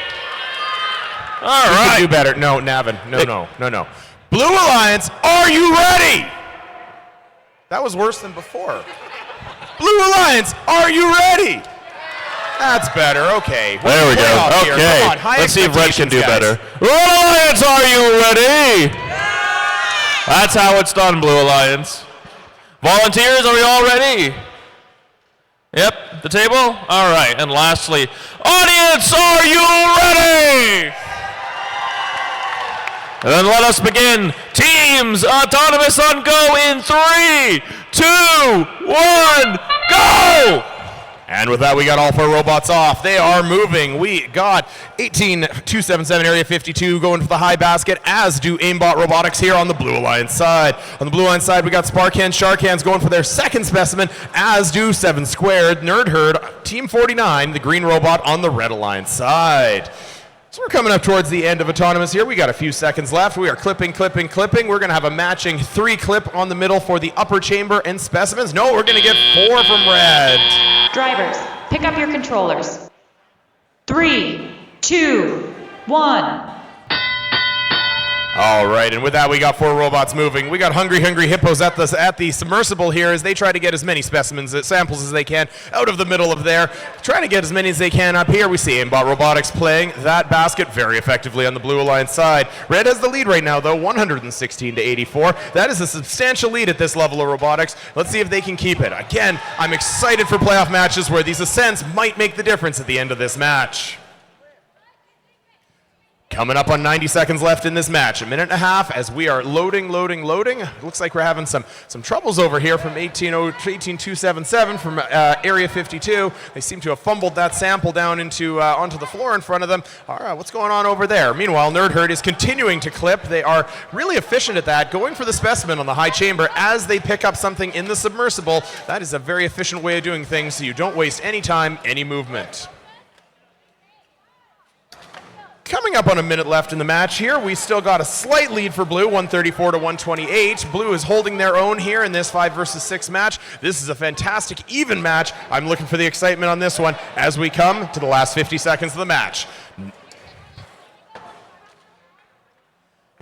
All right. You can do better. No, Navin. No. Blue Alliance, are you ready? That was worse than before. Blue Alliance, are you ready? That's better. Okay. There we go. Okay. Let's see if Red can do better. Blue Alliance, are you ready? That's how it's done, Blue Alliance. Volunteers, are we all ready? Yep, the table? All right, and lastly, audience, are you ready? And then let us begin. Teams, autonomous on go in 3, 2, 1, go! And with that, we got all 4 robots off. They are moving. We got 18277 Area 52 going for the high basket, as do Aimbot Robotics here on the Blue Alliance side. On the Blue Alliance side, we got Spark Hands, Shark Hands going for their second specimen, as do 7 Squared, Nerd Herd, Team 49, the green robot on the Red Alliance side. So we're coming up towards the end of Autonomous here. We got a few seconds left. We are clipping. We're going to have a matching 3 clip on the middle for the upper chamber and specimens. No, we're going to get 4 from Red. Drivers, pick up your controllers. 3, 2, 1. All right, and with that, we got 4 robots moving. We got hungry hippos at the submersible here as they try to get as many samples as they can out of the middle of there. Trying to get as many as they can up here. We see Aimbot Robotics playing that basket very effectively on the Blue Alliance side. Red has the lead right now, though, 116 to 84. That is a substantial lead at this level of robotics. Let's see if they can keep it. Again, I'm excited for playoff matches where these ascents might make the difference at the end of this match. Coming up on 90 seconds left in this match. A minute and a half as we are loading. Looks like we're having some troubles over here from 18277 from Area 52. They seem to have fumbled that sample down into onto the floor in front of them. All right, what's going on over there? Meanwhile, Nerd Herd is continuing to clip. They are really efficient at that, going for the specimen on the high chamber as they pick up something in the submersible. That is a very efficient way of doing things so you don't waste any time, any movement. Coming up on a minute left in the match here, we still got a slight lead for Blue, 134 to 128. Blue is holding their own here in this 5 versus 6 match. This is a fantastic even match. I'm looking for the excitement on this one as we come to the last 50 seconds of the match.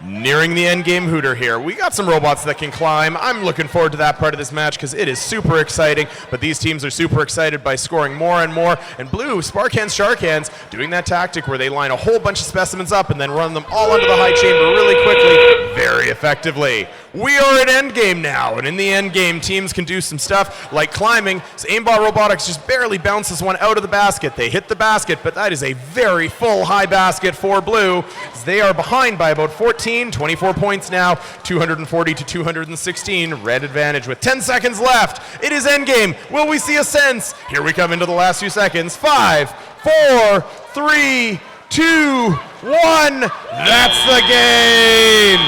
Nearing the end game hooter here. We got some robots that can climb. I'm looking forward to that part of this match because it is super exciting, but these teams are super excited by scoring more and more. And Blue, Spark Hands, Shark Hands, doing that tactic where they line a whole bunch of specimens up and then run them all under the high chamber really quickly, very effectively. We are at end game now, and in the end game, teams can do some stuff like climbing. So Aimbot Robotics just barely bounces one out of the basket. They hit the basket, but that is a very full high basket for Blue. They are behind by about 14, 24 points now, 240 to 216. Red advantage with 10 seconds left. It is endgame. Will we see a sense? Here we come into the last few seconds. 5, 4, 3, 2, 1. That's the game.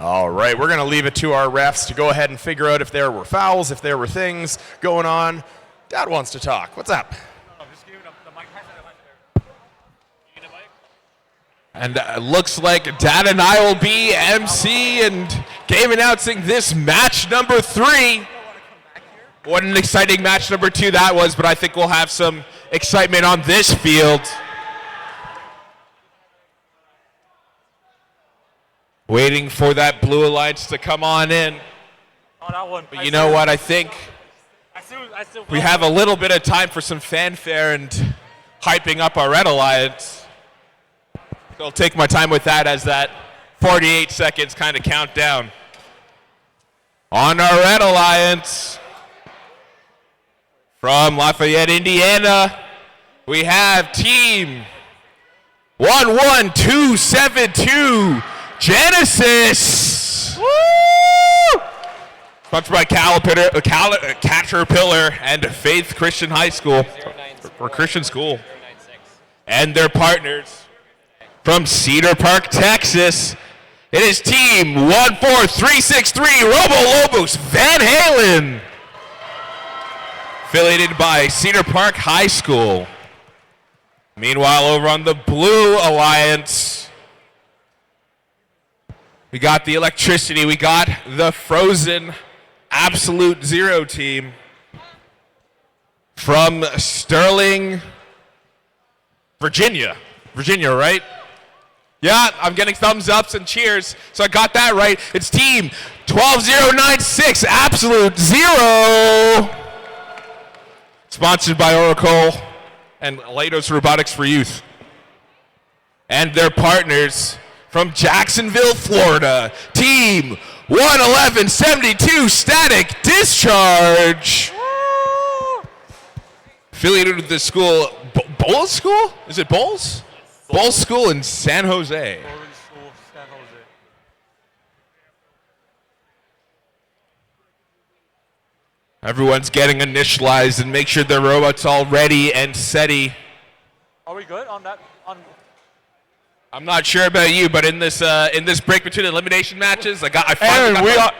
All right, we're going to leave it to our refs to go ahead and figure out if there were fouls, if there were things going on. Dad wants to talk. What's up? And looks like Dad and I will be MC and game announcing this match number 3. What an exciting match number 2 that was, but I think we'll have some excitement on this field. Waiting for that Blue Alliance to come on in. Oh, that one. But you know what? I think we have a little bit of time for some fanfare and hyping up our Red Alliance. So I'll take my time with that as that 48 seconds kind of count down. On our Red Alliance, from Lafayette, Indiana, we have Team 11272 Genesis. Woo! Sponsored by Caterpillar and Faith Christian High School, or Christian School, and their partners from Cedar Park, Texas. It is Team 14363 Robo Lobos Van Halen, affiliated by Cedar Park High School. Meanwhile, over on the Blue Alliance, we got the Electricity, we got the Frozen Absolute Zero team from Sterling, Virginia. Virginia, right? Yeah, I'm getting thumbs ups and cheers, so I got that right. It's Team 12096 Absolute Zero, sponsored by Oracle and Leidos Robotics for Youth, and their partners from Jacksonville, Florida, Team 11172 Static Discharge, affiliated with the school, Bowles School? Is it Bowles? Bowles School in San Jose. Everyone's getting initialized and make sure their robot's all ready and steady. Are we good on that? I'm not sure about you, but in this break between elimination matches, I finally Aaron, got we my- are.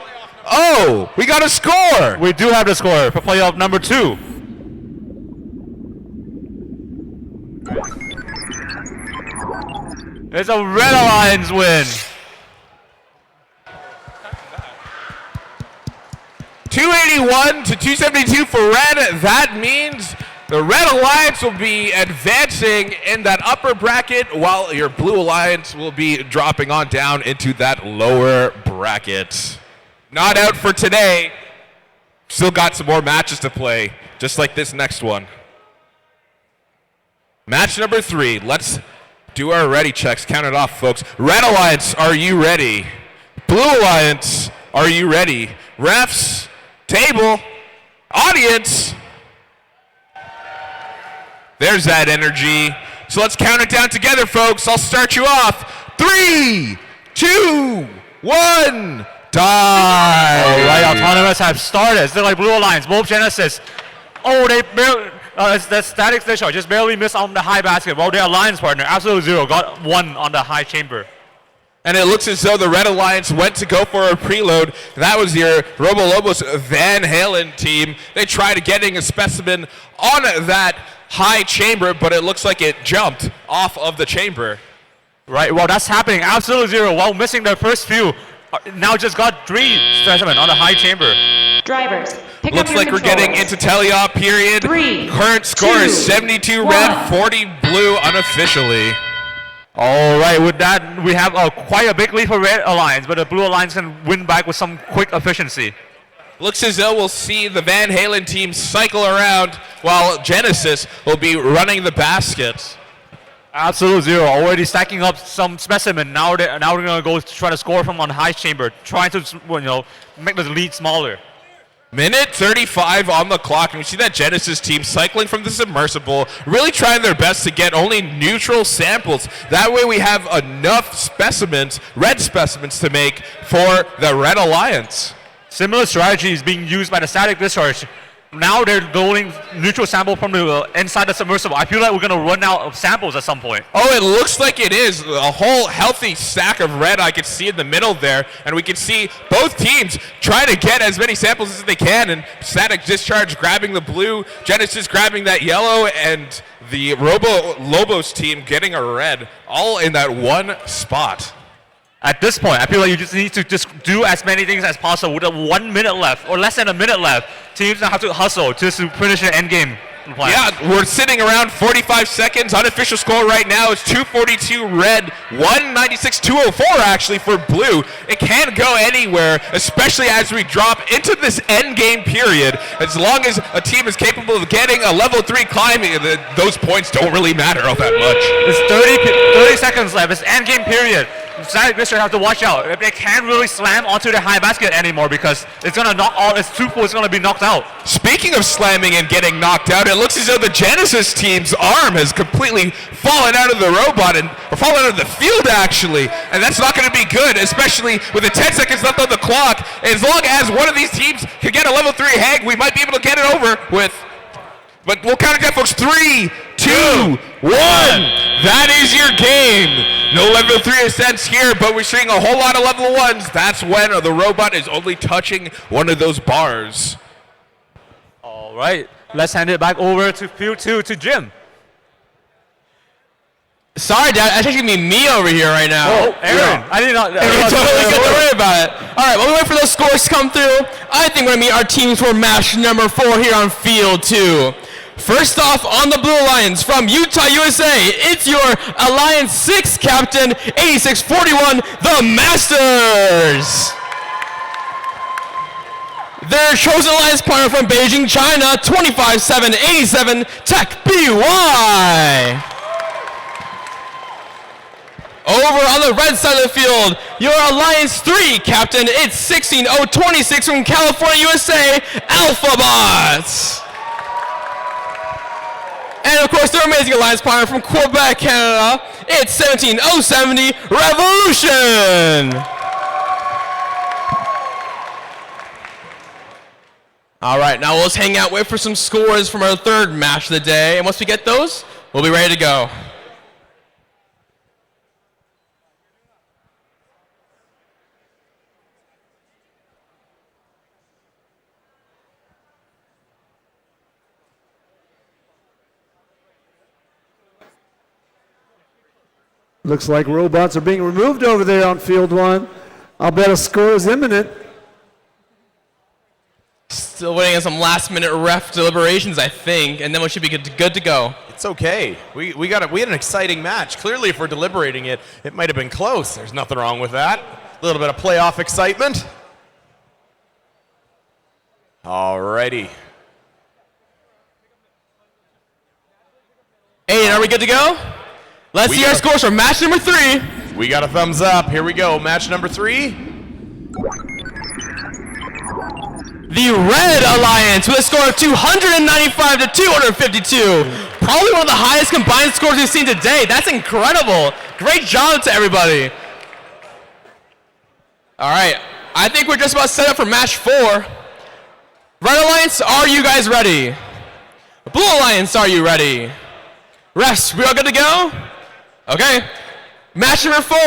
Oh, we got a score. We do have the score for playoff number 2. It's a Red Alliance win. 281 to 272 for Red. That means the Red Alliance will be advancing in that upper bracket, while your Blue Alliance will be dropping on down into that lower bracket. Not out for today. Still got some more matches to play, just like this next one. Match number 3. Let's do our ready checks. Count it off, folks. Red Alliance, are you ready? Blue Alliance, are you ready? Refs, table, audience. There's that energy. So let's count it down together, folks. I'll start you off. 3, 2, 1, die. All right, autonomous have started. They're like Blue Alliance, both Genesis. Oh, they barely. The static discharge just barely missed on the high basket. Well, their alliance partner, Absolute Zero, got 1 on the high chamber. And it looks as though the Red Alliance went to go for a preload. That was your Robo Lobos Van Halen team. They tried getting a specimen on that high chamber, but it looks like it jumped off of the chamber. Right, well, that's happening. Absolute Zero, while missing their first few, now just got 3 specimen on the high chamber. Drivers, pick Looks up your like we're getting controllers. into teleop period. 3, Current score 2, is 72 1. red, 40 blue unofficially. All right, with that, we have quite a big lead for Red Alliance, but the Blue Alliance can win back with some quick efficiency. Looks as though we'll see the Van Halen team cycle around while Genesis will be running the baskets. Absolute Zero already stacking up some specimen. Now they're gonna go try to score from on high chamber, trying to make the lead smaller. Minute 35 on the clock, and we see that Genesis team cycling from the submersible, really trying their best to get only neutral samples. That way we have enough specimens, red specimens, to make for the Red Alliance. Similar strategy is being used by the static discharge. Now they're going neutral sample from the inside the submersible. I feel like we're gonna run out of samples at some point. Oh, it looks like it is. A whole healthy stack of red I can see in the middle there. And we can see both teams try to get as many samples as they can. And Static Discharge grabbing the blue, Genesis grabbing that yellow, and the Robo Lobos team getting a red, all in that one spot. At this point, I feel like you just need to just do as many things as possible with 1 minute left, or less than a minute left. Teams now have to hustle just to finish an end game plan. Yeah, we're sitting around 45 seconds. Unofficial score right now is 242 red, 196, 204 actually for blue. It can go anywhere, especially as we drop into this end game period. As long as a team is capable of getting a level 3 climb, those points don't really matter all that much. It's 30 seconds left. It's end game period. Static Discharge have to watch out. If they can't really slam onto the high basket anymore, because it's gonna knock all its 2-4 is gonna be knocked out. Speaking of slamming and getting knocked out, it looks as though the Genesis team's arm has completely fallen out of the robot, or fallen out of the field actually, and that's not going to be good, especially with the 10 seconds left on the clock. As long as one of these teams can get a level 3 hang, we might be able to get it over with. But we'll count it down, folks. 3, 2, 1. That is your game. No level 3 ascents here, but we're seeing a whole lot of level 1s. That's when the robot is only touching one of those bars. All right, let's hand it back over to field 2 to Jim. Sorry, Dad. It's actually gonna be me over here right now. Oh, Aaron. I did not. Totally good. Don't worry about it. All right, while we wait for those scores to come through, I think we're gonna meet our teams for match number 4 here on field 2. First off, on the Blue Alliance from Utah, USA, it's your Alliance 6 captain, 8641, the Masters. Their chosen alliance partner from Beijing, China, 25787, Tech BY. Over on the red side of the field, your Alliance 3 captain, it's 16026 from California, USA, Alphabots. And of course, their amazing alliance partner from Quebec, Canada, it's 17070, Revolution. All right, now let's hang out, wait for some scores from our third match of the day. And once we get those, we'll be ready to go. Looks like robots are being removed over there on field one. I'll bet a score is imminent. Still waiting on some last-minute ref deliberations, I think, and then we should be good to go. It's okay. We had an exciting match. Clearly, if we're deliberating it, it might have been close. There's nothing wrong with that. A little bit of playoff excitement. Alrighty. Aiden, are we good to go? Let's see our scores for match number 3. We got a thumbs up. Here we go. Match number 3. The Red Alliance with a score of 295 to 252. Probably one of the highest combined scores we've seen today. That's incredible. Great job to everybody. All right, I think we're just about set up for match 4. Red Alliance, are you guys ready? Blue Alliance, are you ready? Refs, we all good to go? Okay. Match number 4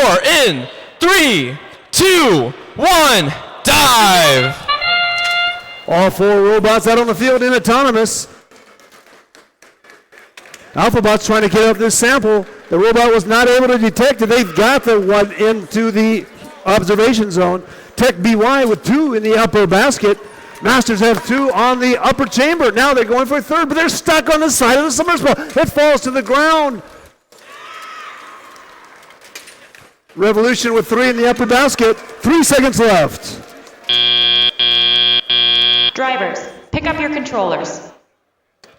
in 3, 2, 1, dive. All 4 robots out on the field in autonomous. Alphabot's trying to get up this sample. The robot was not able to detect it. They've got the one into the observation zone. Tech BY with 2 in the upper basket. Masters have 2 on the upper chamber. Now they're going for a third, but they're stuck on the side of the submersible. It falls to the ground. Revolution with 3 in the upper basket. 3 seconds left. Drivers, pick up your controllers.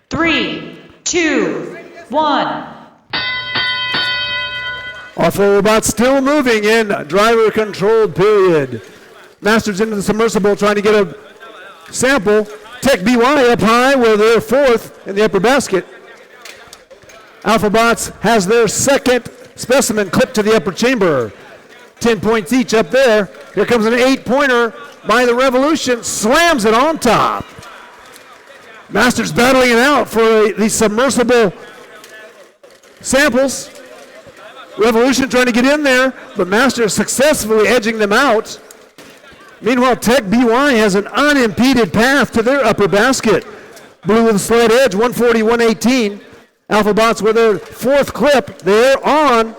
3, 2, 1. All 4 robots still moving in driver-controlled period. Masters into the submersible trying to get a sample. Tech BY up high where they're 4th in the upper basket. Alphabots has their second specimen clipped to the upper chamber. 10 points each up there. Here comes an 8-pointer by the Revolution. Slams it on top. Masters battling it out for the submersible samples. Revolution trying to get in there, but Masters successfully edging them out. Meanwhile, Tech BY has an unimpeded path to their upper basket. Blue with a slight edge, 140-118. Alphabots with their 4th clip. They're on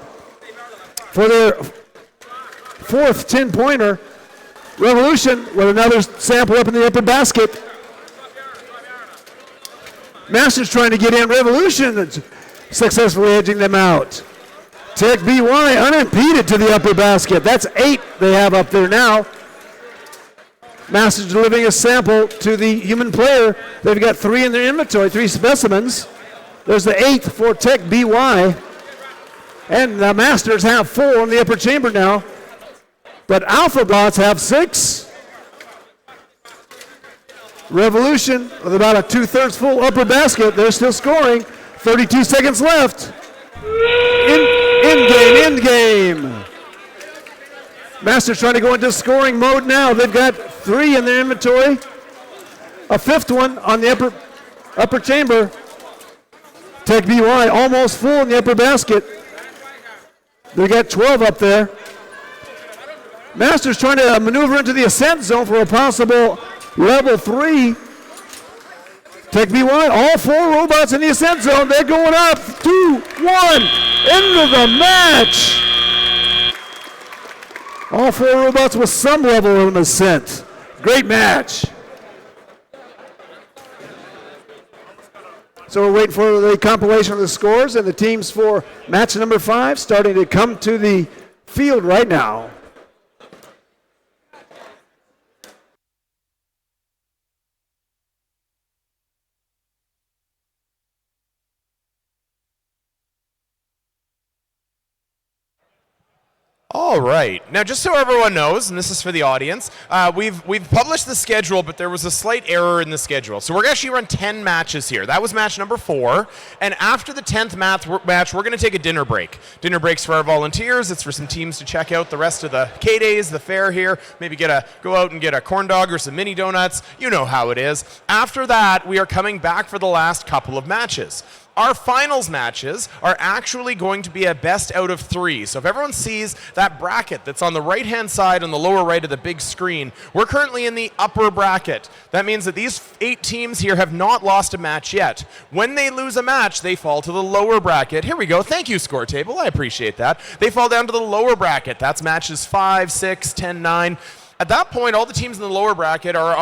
for their 4th 10-pointer. Revolution with another sample up in the upper basket. Masters trying to get in. Revolution successfully edging them out. Tech BY unimpeded to the upper basket. That's 8 they have up there now. Masters delivering a sample to the human player. They've got 3 in their inventory, 3 specimens. There's the 8th for Tech BY. And the Masters have 4 in the upper chamber now. But Alphabots have 6. Revolution with about a 2/3 full upper basket. They're still scoring. 32 seconds left. In game. Masters trying to go into scoring mode now. They've got 3 in their inventory. A 5th one on the upper chamber. Tech BY almost full in the upper basket. They got 12 up there. Masters trying to maneuver into the ascent zone for a possible level 3. Tech BY, all 4 robots in the ascent zone. They're going up. 2, 1, into the match. All 4 robots with some level of ascent. Great match. So we're waiting for the compilation of the scores and the teams for match number 5 starting to come to the field right now. All right. Now, just so everyone knows, and this is for the audience, we've published the schedule, but there was a slight error in the schedule. So we're going to actually run 10 matches here. That was match number 4. And after the 10th match, we're going to take a dinner break. Dinner breaks for our volunteers. It's for some teams to check out the rest of the K-Days, the fair here. Maybe go out and get a corn dog or some mini donuts. You know how it is. After that, we are coming back for the last couple of matches. Our finals matches are actually going to be a best out of 3. So if everyone sees that bracket that's on the right-hand side on the lower right of the big screen, we're currently in the upper bracket. That means that these 8 teams here have not lost a match yet. When they lose a match, they fall to the lower bracket. Here we go. Thank you, score table. I appreciate that. They fall down to the lower bracket. That's matches 5, 6, 10, 9. At that point, all the teams in the lower bracket are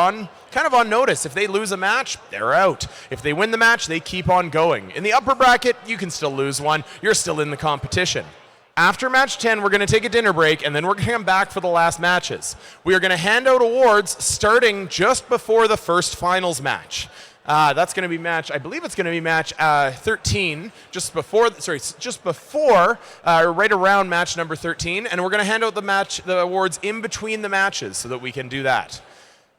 kind of on notice. If they lose a match, they're out. If they win the match, they keep on going. In the upper bracket, you can still lose one. You're still in the competition. After match 10, we're going to take a dinner break, and then we're going to come back for the last matches. We are going to hand out awards starting just before the first finals match. That's going to be match, I believe it's going to be match 13, right around match number 13, and we're going to hand out the awards in between the matches so that we can do that.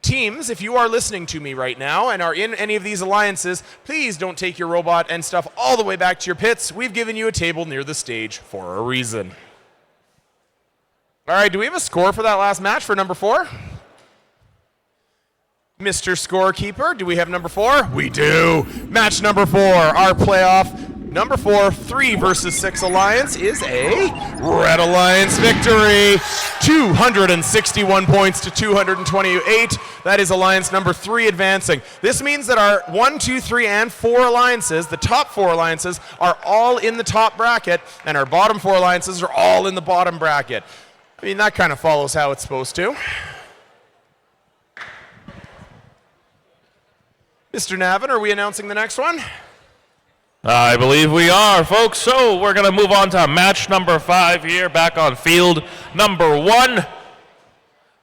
Teams, if you are listening to me right now and are in any of these alliances, please don't take your robot and stuff all the way back to your pits. We've given you a table near the stage for a reason. All right, do we have a score for that last match for number 4? Mr. Scorekeeper, do we have number 4? We do. Match number 4, our playoff. Number 4, 3 versus 6 alliance is a Red Alliance victory. 261 points to 228. That is alliance number 3 advancing. This means that our 1, 2, 3, and 4 alliances, the top 4 alliances, are all in the top bracket, and our bottom 4 alliances are all in the bottom bracket. I mean, that kind of follows how it's supposed to. Mr. Navin, are we announcing the next one? I believe we are, folks. So we're going to move on to match number 5 here, back on field number 1.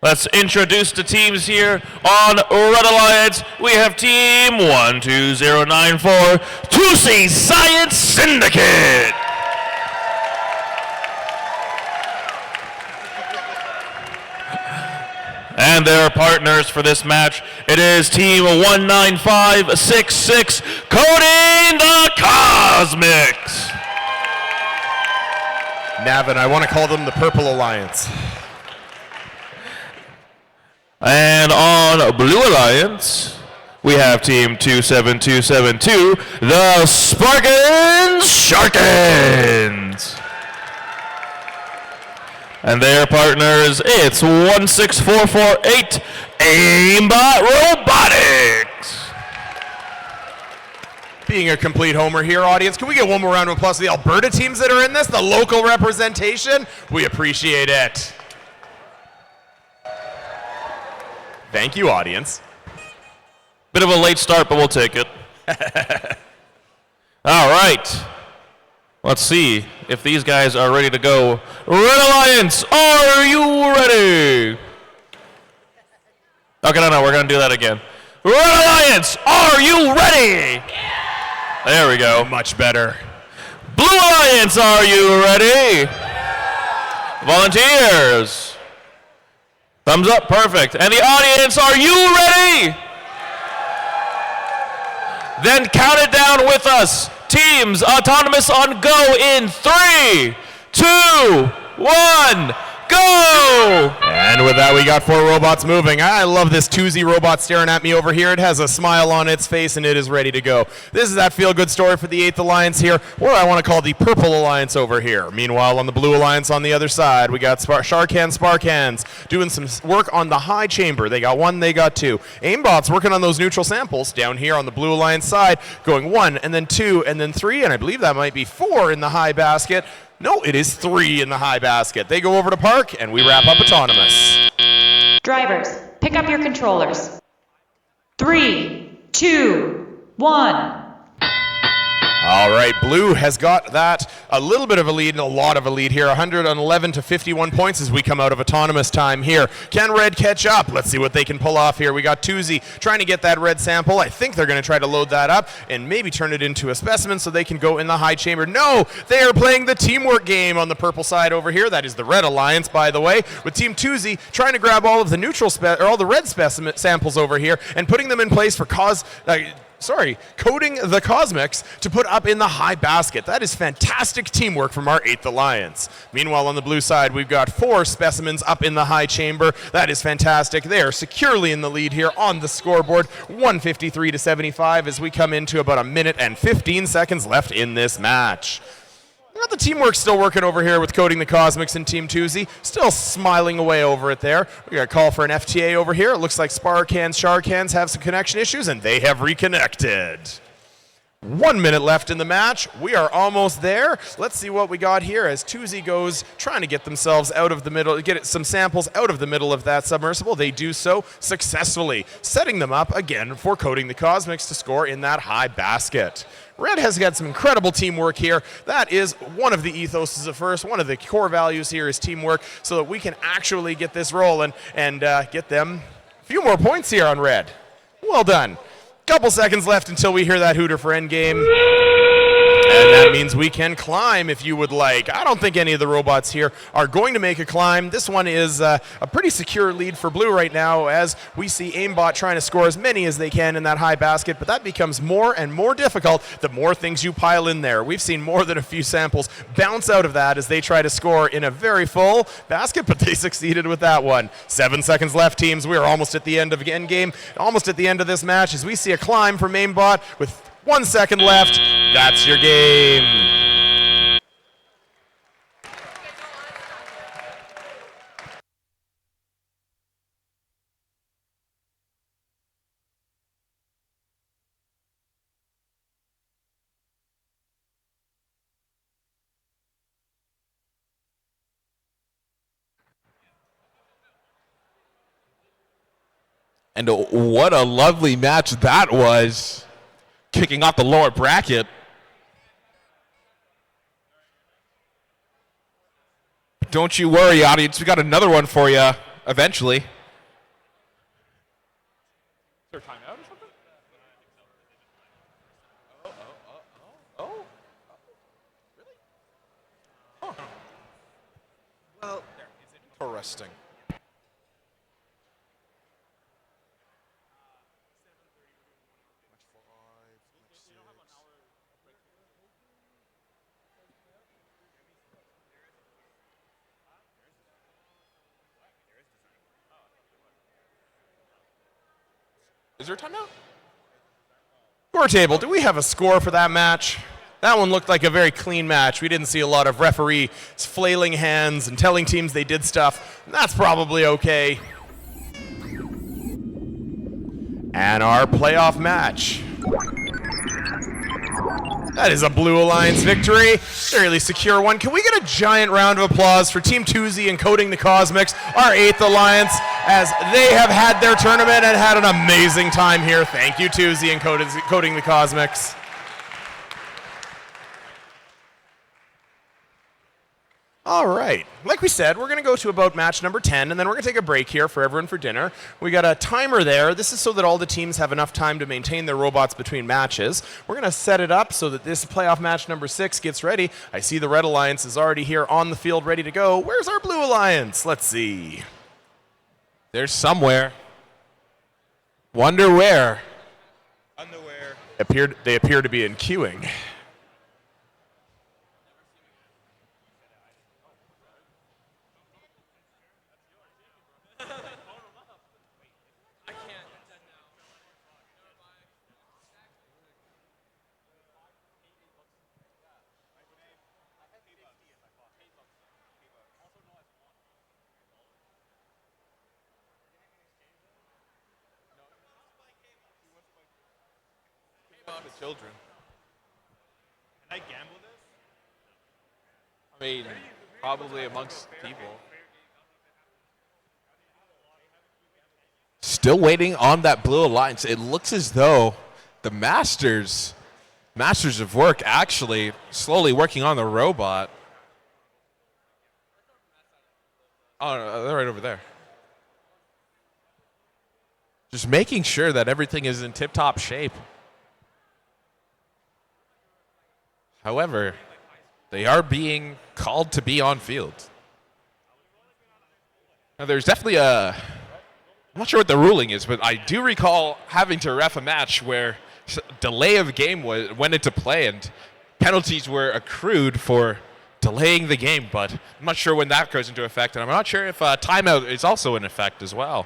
Let's introduce the teams here on Red Alliance. We have team 12094, 2C Science Syndicate. And their partners for this match, it is team 19566, Coding the Cosmics. Navin, I want to call them the Purple Alliance. And on Blue Alliance, we have team 27272, the Sparkins Sharkins. And their partners, it's 16448, Aimbot Robotics. Being a complete homer here, audience, can we get one more round of applause to the Alberta teams that are in this, the local representation? We appreciate it. Thank you, audience. Bit of a late start, but we'll take it. All right. Let's see if these guys are ready to go. Red Alliance, are you ready? Okay, no, we're going to do that again. Red Alliance, are you ready? Yeah. There we go. Much better. Blue Alliance, are you ready? Yeah. Volunteers. Thumbs up, perfect. And the audience, are you ready? Yeah. Then count it down with us. Teams autonomous on go in 3, 2, 1, go! And with that, we got 4 robots moving. I love this 2Z robot staring at me over here. It has a smile on its face, and it is ready to go. This is that feel-good story for the 8th Alliance here, or I want to call the Purple Alliance over here. Meanwhile, on the Blue Alliance on the other side, we got Spark Hands doing some work on the high chamber. They got 1, they got 2. Aimbot's working on those neutral samples down here on the Blue Alliance side, going 1, and then 2, and then 3, and I believe that might be 4 in the high basket. No, it is 3 in the high basket. They go over to park, and we wrap up autonomous. Drivers, pick up your controllers. 3, 2, 1. All right, Blue has got that a little bit of a lead and a lot of a lead here. 111 to 51 points as we come out of autonomous time here. Can Red catch up? Let's see what they can pull off here. We got Tuzi trying to get that red sample. I think they're going to try to load that up and maybe turn it into a specimen so they can go in the high chamber. No, they are playing the teamwork game on the purple side over here. That is the Red Alliance, by the way, with Team Tuzi trying to grab all of the neutral or all the red specimen samples over here and putting them in place for Coding the Cosmics to put up in the high basket. That is fantastic teamwork from our 8th Alliance. Meanwhile, on the blue side, we've got 4 specimens up in the high chamber. That is fantastic. They are securely in the lead here on the scoreboard, 153 to 75 as we come into about a minute and 15 seconds left in this match. Got the teamwork still working over here with Coding the Cosmics and Team Tuzi. Still smiling away over it there. We got a call for an FTA over here. It looks like Sharkans have some connection issues, and they have reconnected. 1 minute left in the match. We are almost there. Let's see what we got here as Tuzi goes trying to get themselves out of the middle, get some samples out of the middle of that submersible. They do so successfully, setting them up again for Coding the Cosmics to score in that high basket. Red has got some incredible teamwork here. That is one of the ethoses of FIRST. One of the core values here is teamwork so that we can actually get this rolling and get them a few more points here on Red. Well done. Couple seconds left until we hear that hooter for endgame. And that means we can climb if you would like. I don't think any of the robots here are going to make a climb. This one is a pretty secure lead for Blue right now as we see Aimbot trying to score as many as they can in that high basket, but that becomes more and more difficult the more things you pile in there. We've seen more than a few samples bounce out of that as they try to score in a very full basket, but they succeeded with that one. 7 seconds left, teams. We are almost at the end of endgame, almost at the end of this match as we see a climb from Aimbot with 1 second left. That's your game. And what a lovely match that was. Kicking off the lower bracket. Don't you worry, audience. We got another one for you eventually. Is there a timeout or something? Really? Oh. Well, interesting. Is there a timeout? Score table, do we have a score for that match? That one looked like a very clean match. We didn't see a lot of referees flailing hands and telling teams they did stuff. That's probably okay. And our playoff match. That is a Blue Alliance victory. Fairly secure one. Can we get a giant round of applause for Team Tuzi and Coding the Cosmics, our 8th Alliance, as they have had their tournament and had an amazing time here. Thank you, Tuzi and Coding the Cosmics. All right, like we said, we're going to go to about match number 10, and then we're going to take a break here for everyone for dinner. We got a timer there. This is so that all the teams have enough time to maintain their robots between matches. We're going to set it up so that this playoff match number 6 gets ready. I see the Red Alliance is already here on the field ready to go. Where's our Blue Alliance? Let's see. There's somewhere. Wonder where. Underwear. They appear to be in queuing. The children. Can I gamble this? I mean, probably amongst people. Still waiting on that Blue Alliance. It looks as though the Masters Masters of Work actually slowly working on the robot. Oh, no, they're right over there. Just making sure that everything is in tip-top shape. However, they are being called to be on field. Now, there's definitely I'm not sure what the ruling is, but I do recall having to ref a match where delay of game went into play and penalties were accrued for delaying the game, but I'm not sure when that goes into effect, and I'm not sure if timeout is also in effect as well.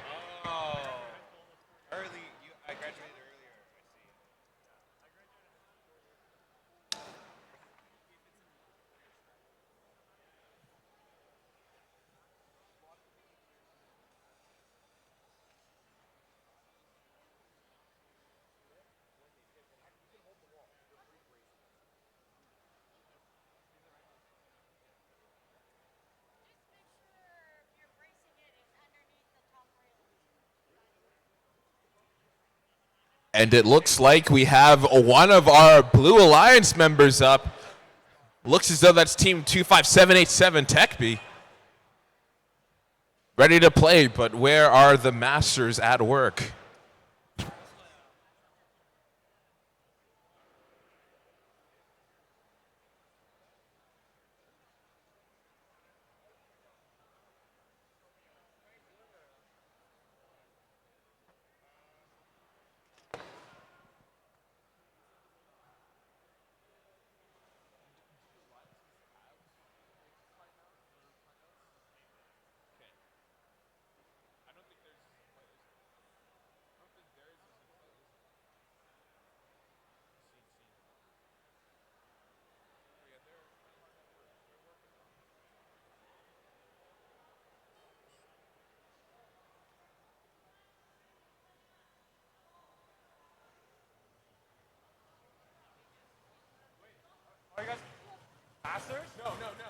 And it looks like we have one of our Blue Alliance members up. Looks as though that's Team 25787 Techby. Ready to play, but where are the Masters at work? Are you guys Masters? No, no, no.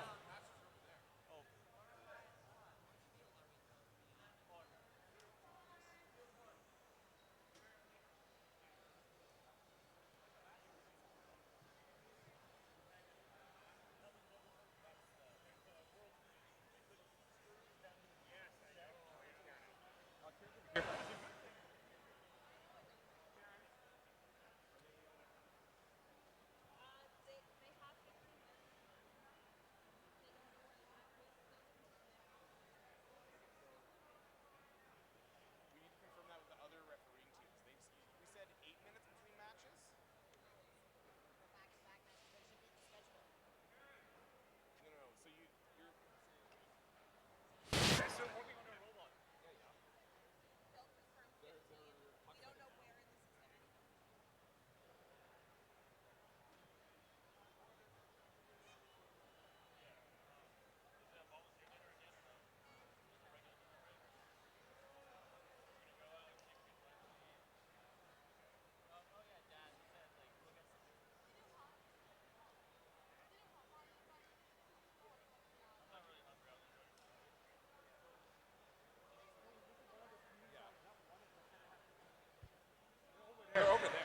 They're over there.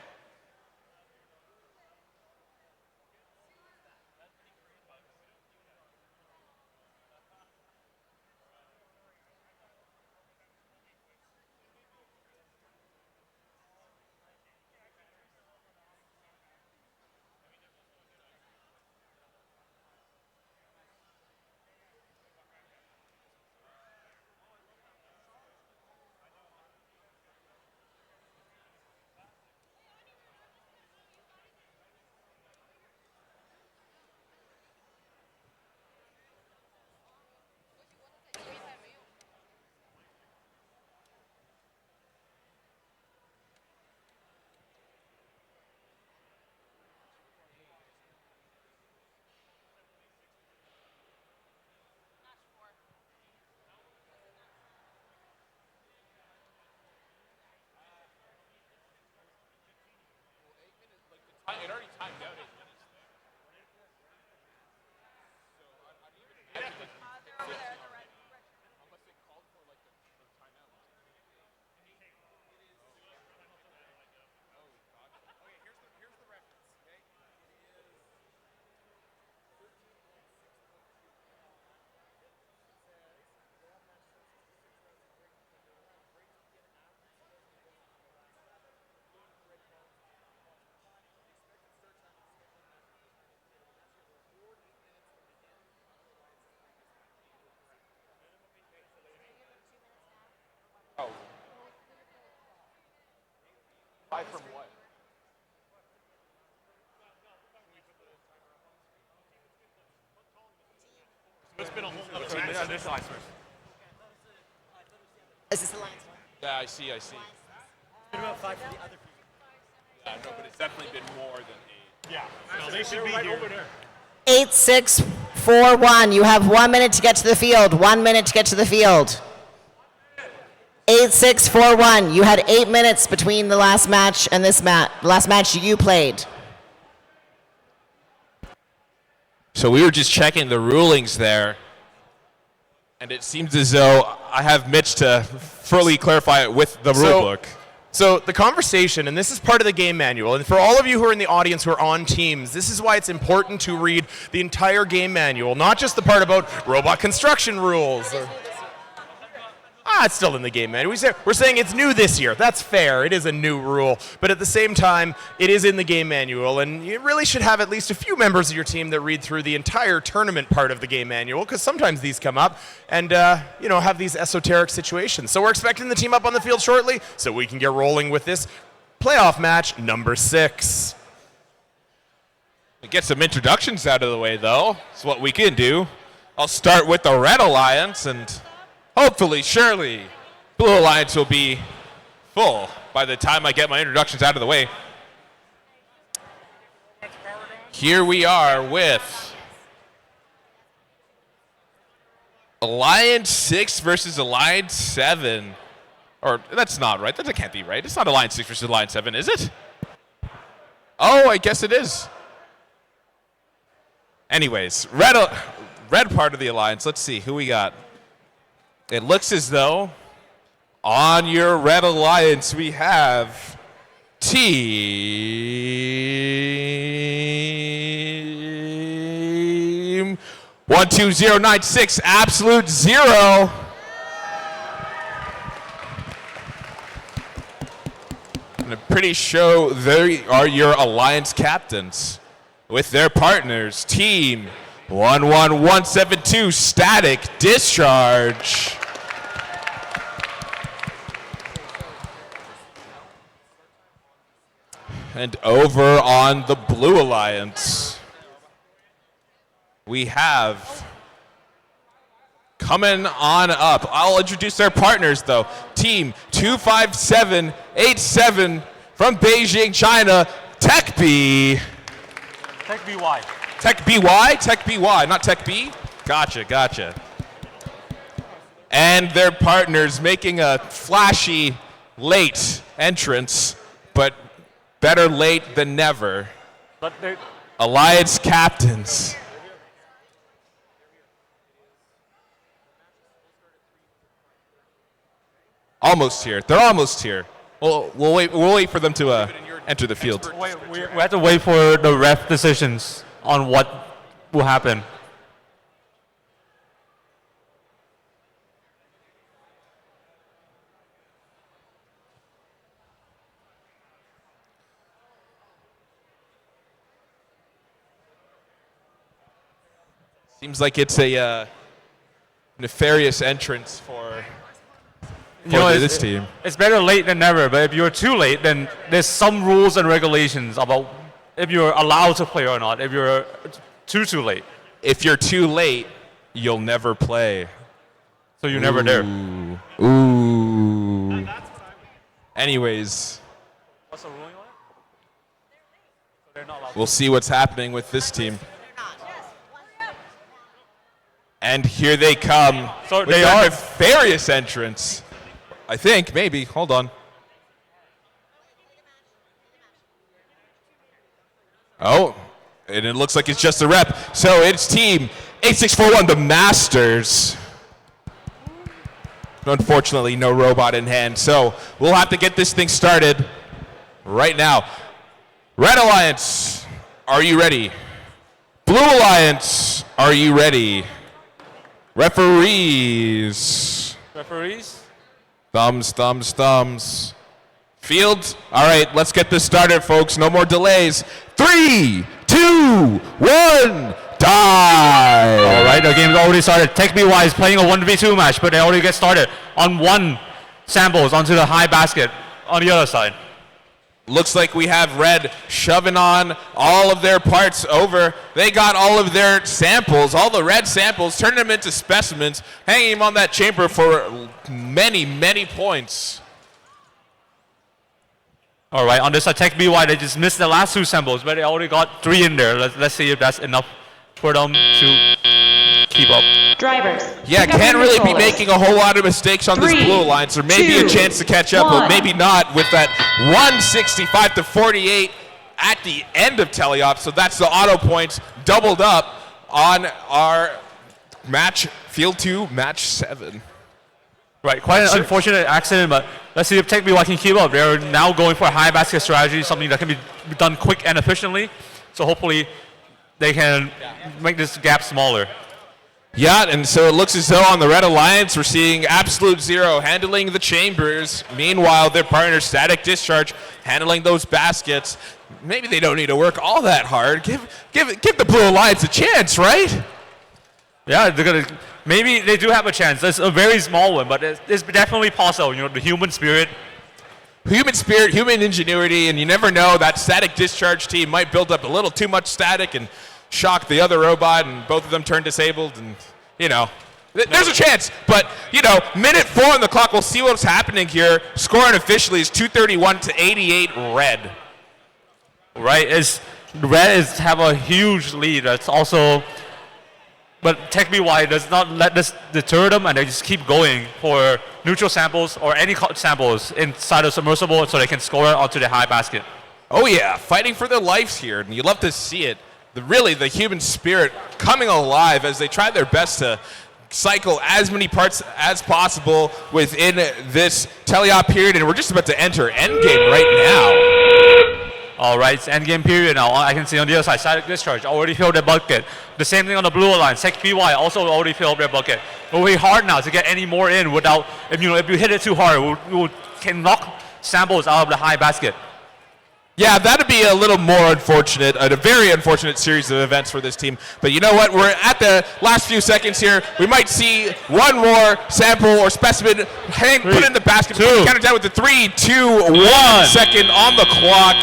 It already timed out 8 minutes. So I'd even imagine like they're over there, they're right. Unless they called for like the timeout. Oh, gotcha. Okay, here's the reference, okay? Is this Alliance? Yeah, I see. What about 5 for the other people? Yeah, no, but it's definitely been more than 8. Yeah. No, they should be here. Over there. 8641. You have 1 minute to get to the field. 1 minute to get to the field. 8641. You had 8 minutes between the last match and this match. Last match you played. So we were just checking the rulings there, and it seems as though I have Mitch to fully clarify it with the rule book. So the conversation, and this is part of the game manual, and for all of you who are in the audience who are on teams, this is why it's important to read the entire game manual, not just the part about robot construction rules. It's still in the game manual. We're saying it's new this year. That's fair. It is a new rule. But at the same time, it is in the game manual, and you really should have at least a few members of your team that read through the entire tournament part of the game manual, because sometimes these come up and, have these esoteric situations. So we're expecting the team up on the field shortly so we can get rolling with this playoff match number 6. Get some introductions out of the way, though. That's what we can do. I'll start with the Red Alliance, and hopefully, surely, Blue Alliance will be full by the time I get my introductions out of the way. Here we are with Alliance 6 versus Alliance 7. Or, that's not right. That can't be right. It's not Alliance 6 versus Alliance 7, is it? Oh, I guess it is. Anyways, red part of the Alliance. Let's see who we got. It looks as though on your Red Alliance we have Team 12096 Absolute Zero. And I'm pretty sure they are your Alliance captains with their partners, Team 11172 Static Discharge. And over on the Blue Alliance, we have coming on up. I'll introduce their partners though. Team 25787 from Beijing, China, Tech B. Tech BY. Tech BY? Tech BY, not Tech B? Gotcha. And their partners making a flashy late entrance, but better late than never. Alliance captains. Almost here. They're almost here. We'll wait for them to enter the field. We have to wait for the ref decisions on what will happen. Seems like it's a nefarious entrance for this team. It's better late than never, but if you're too late, then there's some rules and regulations about if you're allowed to play or not, if you're too late. If you're too late, you'll never play. So you're never there. Ooh. Anyways, What's the ruling on it? we'll see what's happening with this team. And here they come. So with they that are nefarious entrance. I think, maybe. Hold on. Oh, and it looks like it's just a rep. So it's Team 8641, the Masters. Unfortunately, no robot in hand. So we'll have to get this thing started right now. Red Alliance, are you ready? Blue Alliance, are you ready? Referees. Thumbs. Field. All right, let's get this started, folks. No more delays. 3, 2, 1, die. All right, the game's already started. Tech BY is playing a 1v2 match, but they already get started on one samples onto the high basket on the other side. Looks like we have red shoving on all of their parts over. They got all of their samples, all the red samples, turning them into specimens, hanging them on that chamber for many, many points. All right, on this attack BY, they just missed the last 2 samples, but they already got 3 in there. Let's see if that's enough for them to keep up. Drivers. Yeah, pick up can't your really be controllers. making a whole lot of mistakes on this 3, blue alliance. There may be a 2, chance to catch up, 1. but maybe not with that 165-48 at the end of teleop. So that's the auto points doubled up on our match, field 2, match 7. Right, quite an unfortunate accident, but let's see if Tech BY can keep up. They're now going for a high basket strategy, something that can be done quick and efficiently. So hopefully they can make this gap smaller. Yeah, and so it looks as though on the Red Alliance we're seeing Absolute Zero handling the chambers. Meanwhile, their partner Static Discharge handling those baskets. Maybe they don't need to work all that hard. Give the Blue Alliance a chance, right? Yeah, maybe they do have a chance. It's a very small one, but it's definitely possible. You know, the human spirit. Human spirit, human ingenuity, and you never know, that Static Discharge team might build up a little too much static and shock the other robot, and both of them turn disabled, and, you know, there's a chance. But, you know, minute 4 on the clock, we'll see what's happening here. Scoring officially is 231-88 red. Right, red have a huge lead. That's also, but Tech BY does not let this deter them, and they just keep going for neutral samples or any samples inside of submersible so they can score onto the high basket. Oh yeah, fighting for their lives here, and you love to see it. Really, the human spirit coming alive as they try their best to cycle as many parts as possible within this teleop period, and we're just about to enter endgame right now. All right, it's endgame period now. I can see on the other side, Static Discharge already filled their bucket. The same thing on the blue alliance. Tech BY also already filled their bucket. But we're hard now to get any more in without, if you hit it too hard, we can knock samples out of the high basket. Yeah, that'd be a little more unfortunate, a very unfortunate series of events for this team. But you know what? We're at the last few seconds here. We might see one more sample or specimen put in the basket. Count it down with the 3, 2, 1 second on the clock.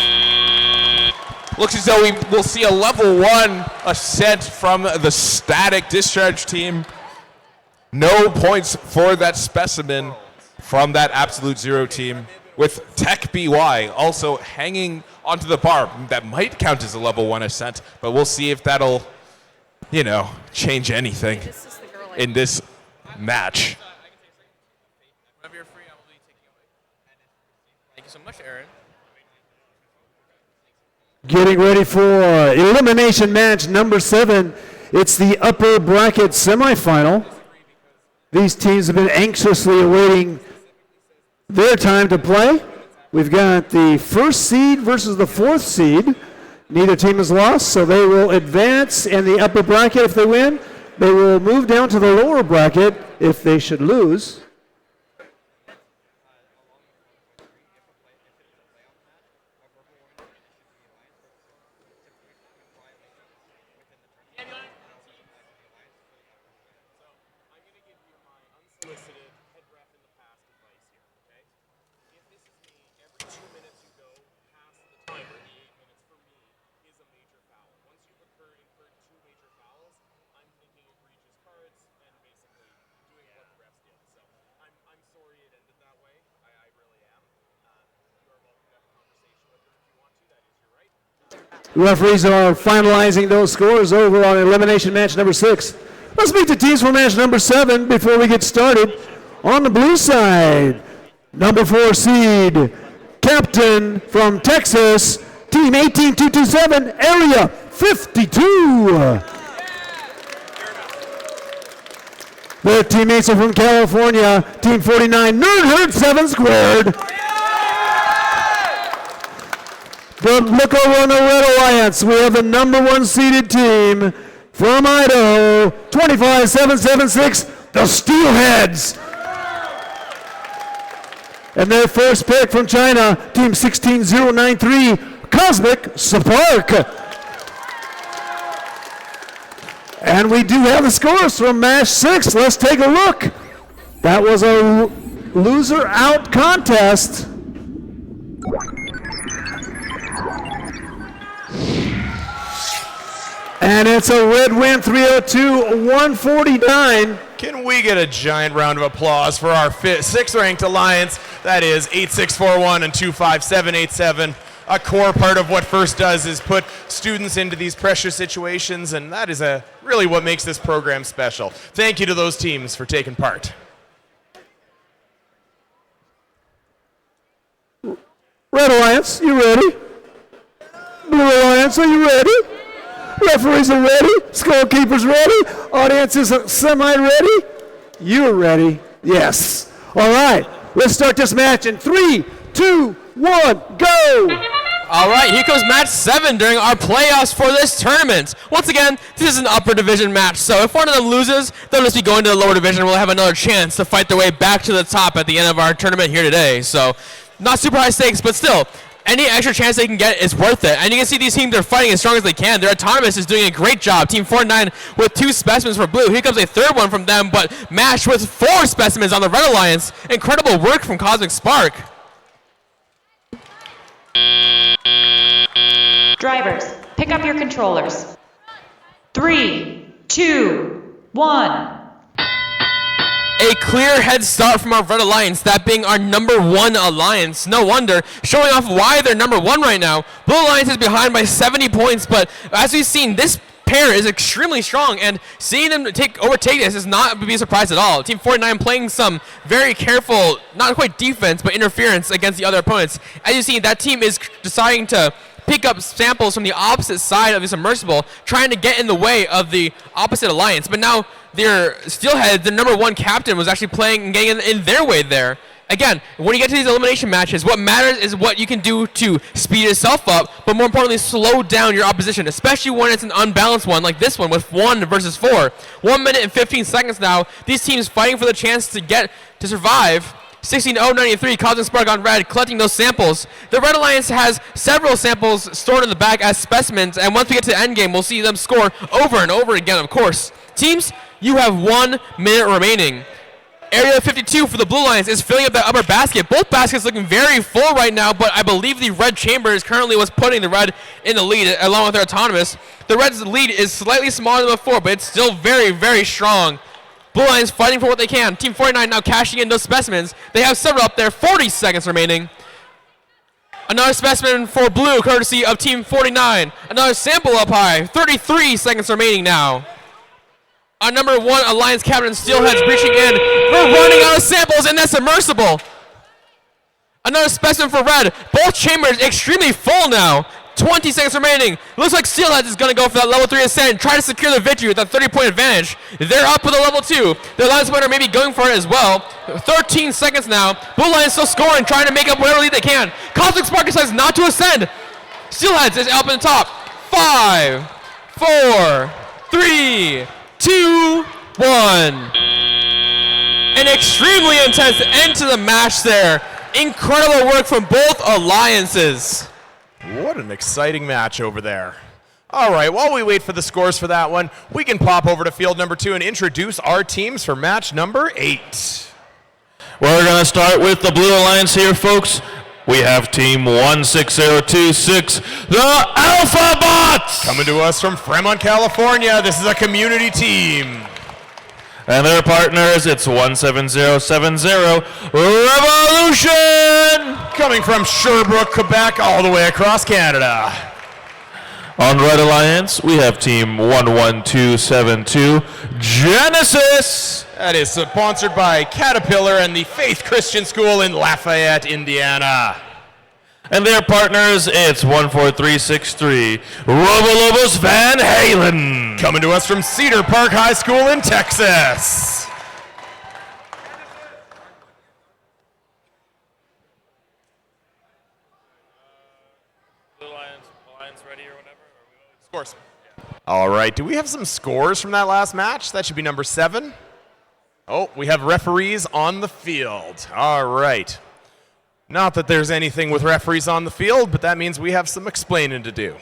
Looks as though we will see a level 1 ascent from the Static Discharge team. No points for that specimen from that Absolute Zero team, with Tech BY also hanging onto the bar. That might count as a level 1 ascent, but we'll see if that'll, you know, change anything in this match. Whenever you're free, I will be taking away. Thank you so much, Aaron. Getting ready for elimination match number 7. It's the upper bracket semifinal. These teams have been anxiously awaiting their time to play. We've got the first seed versus the 4th seed. Neither team has lost, so they will advance in the upper bracket if they win. They will move down to the lower bracket if they should lose. Referees are finalizing those scores over on elimination match number 6. Let's meet the teams for match number 7 before we get started. On the blue side, number 4 seed, captain from Texas, team 18227, area 52. Their teammates are from California, team 49, Nerd Herd 7 squared. But look over on the Red Alliance. We have the number 1 seeded team from Idaho, 25776, the Steelheads. And their first pick from China, team 16093, Cosmic Spark. And we do have the scores from match 6. Let's take a look. That was a loser out contest. And it's a red win, 302-149. Can we get a giant round of applause for our sixth-ranked alliance? That is 8641 and 25787. A core part of what FIRST does is put students into these pressure situations, and that is really what makes this program special. Thank you to those teams for taking part. Red Alliance, you ready? Blue Alliance, are you ready? Referees are ready. Scorekeepers ready. Audience is semi-ready. You're ready. Yes. All right. Let's start this match in 3, 2, 1, go. All right, here comes match 7 during our playoffs for this tournament. Once again, this is an upper division match, so if one of them loses, they'll just be going to the lower division. We'll have another chance to fight their way back to the top at the end of our tournament here today. So, not super high stakes, but still, any extra chance they can get is worth it. And you can see these teams are fighting as strong as they can. Their autonomous is doing a great job. Team 49 with 2 specimens for blue. Here comes a third one from them, but matched with 4 specimens on the Red Alliance. Incredible work from Cosmic Spark. Drivers, pick up your controllers. 3, 2, 1. A clear head start from our Red Alliance, that being our #1 alliance. No wonder, showing off why they're #1 right now. Blue Alliance is behind by 70 points, but as we've seen, this pair is extremely strong, and seeing them overtake this is not to be a surprise at all. Team 49 playing some very careful, not quite defense, but interference against the other opponents. As you see, that team is deciding to pick up samples from the opposite side of the submersible, trying to get in the way of the opposite alliance. But now their Steelhead, the #1 captain, was actually playing and getting in their way there. Again, when you get to these elimination matches, what matters is what you can do to speed yourself up, but more importantly, slow down your opposition, especially when it's an unbalanced one like this one with 1 versus 4. 1 minute and 15 seconds now. These teams fighting for the chance to survive. 16-0-93, Cosmic Spark on red, collecting those samples. The Red Alliance has several samples stored in the back as specimens, and once we get to the endgame, we'll see them score over and over again, of course. Teams, you have 1 minute remaining. Area 52 for the Blue Alliance is filling up that upper basket. Both baskets looking very full right now, but I believe the red chamber is currently what's putting the red in the lead, along with their autonomous. The red's lead is slightly smaller than before, but it's still very, very strong. Blue Alliance fighting for what they can. Team 49 now cashing in those specimens. They have several up there, 40 seconds remaining. Another specimen for blue, courtesy of Team 49. Another sample up high, 33 seconds remaining now. Our #1 Alliance captain Steelhead's reaching in. We're running out of samples in that submersible. Another specimen for red. Both chambers extremely full now. 20 seconds remaining. Looks like Steelhead is going to go for that level 3 ascent, try to secure the victory with that 30-point advantage. They're up with a level 2. The Alliance winner may be going for it as well. 13 seconds now. Blue Alliance still scoring, trying to make up whatever lead they can. Cosmic Spark decides not to ascend. Steelhead is up in the top. 5, 4, 3, 2, 1. An extremely intense end to the match there. Incredible work from both alliances. What an exciting match over there. All right, while we wait for the scores for that one, we can pop over to field #2 and introduce our teams for match #8. We're going to start with the Blue Alliance here, folks. We have team 16026, the Alpha Bots! Coming to us from Fremont, California. This is a community team. And their partners, it's 17070, Revolution! Coming from Sherbrooke, Quebec, all the way across Canada. On Red Alliance, we have team 11272, Genesis! That is sponsored by Caterpillar and the Faith Christian School in Lafayette, Indiana. And their partners, it's 14363, Robolobos Van Halen. Coming to us from Cedar Park High School in Texas. Alliance ready or whatever? Scores. All right, do we have some scores from that last match? That should be number 7. Oh, we have referees on the field. All right. Not that there's anything with referees on the field, but that means we have some explaining to do.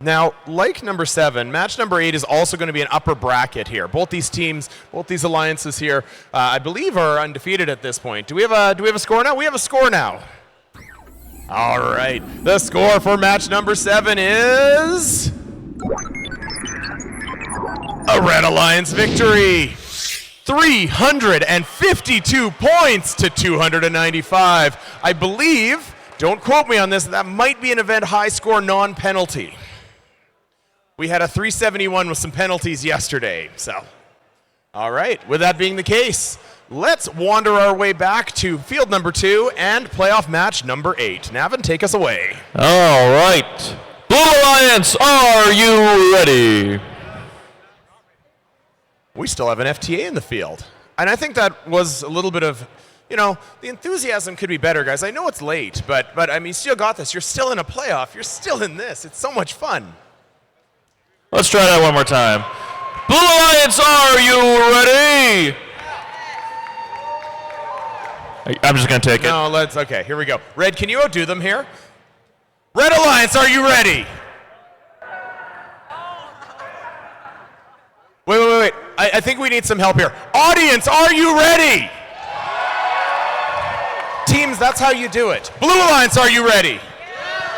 Now, like number 7, match number 8 is also going to be an upper bracket here. Both these teams, both these alliances here, I believe are undefeated at this point. Do we have a score now? We have a score now. All right. The score for match number 7 is a Red Alliance victory. 352 points to 295. I believe, don't quote me on this, that might be an event high score non-penalty. We had a 371 with some penalties yesterday, so. All right, with that being the case, let's wander our way back to field number 2 and playoff match number 8. Navin, take us away. All right. Blue Alliance, are you ready? We still have an FTA in the field. And I think that was a little bit of, the enthusiasm could be better, guys. I know it's late, but I mean, you still got this. You're still in a playoff. You're still in this. It's so much fun. Let's try that one more time. Blue Alliance, are you ready? I'm just going to take it. No, okay, here we go. Red, can you outdo them here? Red Alliance, are you ready? Wait. I think we need some help here. Audience, are you ready? Teams, that's how you do it. Blue Alliance, are you ready?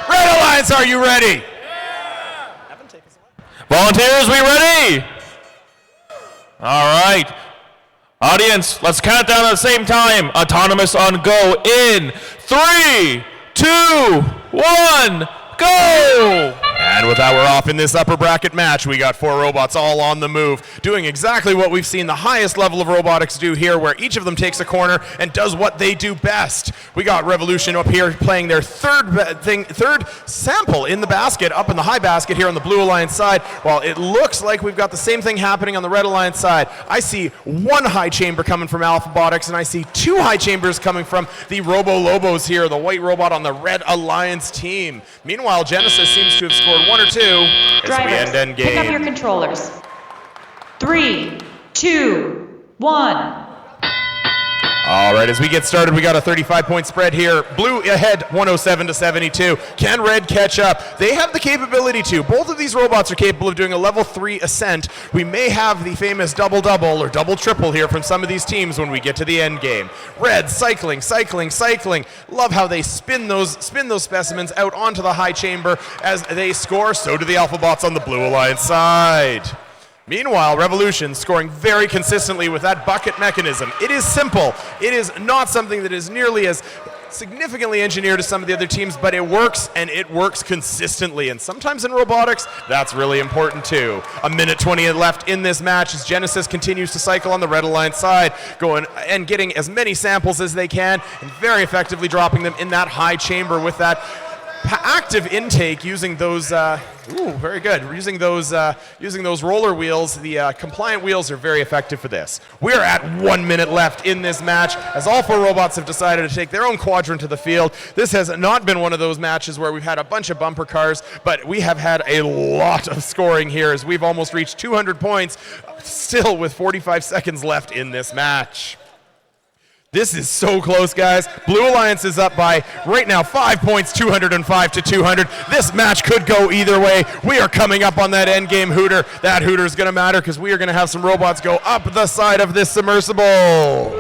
Red Alliance, are you ready? Volunteers, we ready? All right. Audience, let's count down at the same time. Autonomous on go in 3, 2, 1, go! And with that, we're off in this upper bracket match. We got 4 robots all on the move, doing exactly what we've seen the highest level of robotics do here, where each of them takes a corner and does what they do best. We got Revolution up here playing their third sample in the basket, up in the high basket here on the Blue Alliance side, while it looks like we've got the same thing happening on the Red Alliance side. I see 1 high chamber coming from Alphabotics, and I see 2 high chambers coming from the Robo Lobos here, the white robot on the Red Alliance team. Meanwhile, Genesis seems to have scored 1 or 2 as we end game. Pick up your controllers. 3, 2, 1. All right, as we get started, we got a 35-point spread here. Blue ahead 107-72. Can Red catch up? They have the capability to. Both of these robots are capable of doing a level 3 ascent. We may have the famous double-double or double-triple here from some of these teams when we get to the end game. Red cycling. Love how they spin those specimens out onto the high chamber as they score. So do the Alphabots on the Blue Alliance side. Meanwhile, Revolution scoring very consistently with that bucket mechanism. It is simple. It is not something that is nearly as significantly engineered as some of the other teams, but it works, and it works consistently. And sometimes in robotics, that's really important too. 1:20 left in this match as Genesis continues to cycle on the Red Alliance side, going and getting as many samples as they can, and very effectively dropping them in that high chamber with that active intake using those, very good. Using those roller wheels, the compliant wheels are very effective for this. We're at 1 minute left in this match as all 4 robots have decided to take their own quadrant to the field. This has not been one of those matches where we've had a bunch of bumper cars, but we have had a lot of scoring here as we've almost reached 200 points, still with 45 seconds left in this match. This is so close, guys. Blue Alliance is up by, right now, 5 points, 205-200. This match could go either way. We are coming up on that end game hooter. That hooter is going to matter because we are going to have some robots go up the side of this submersible.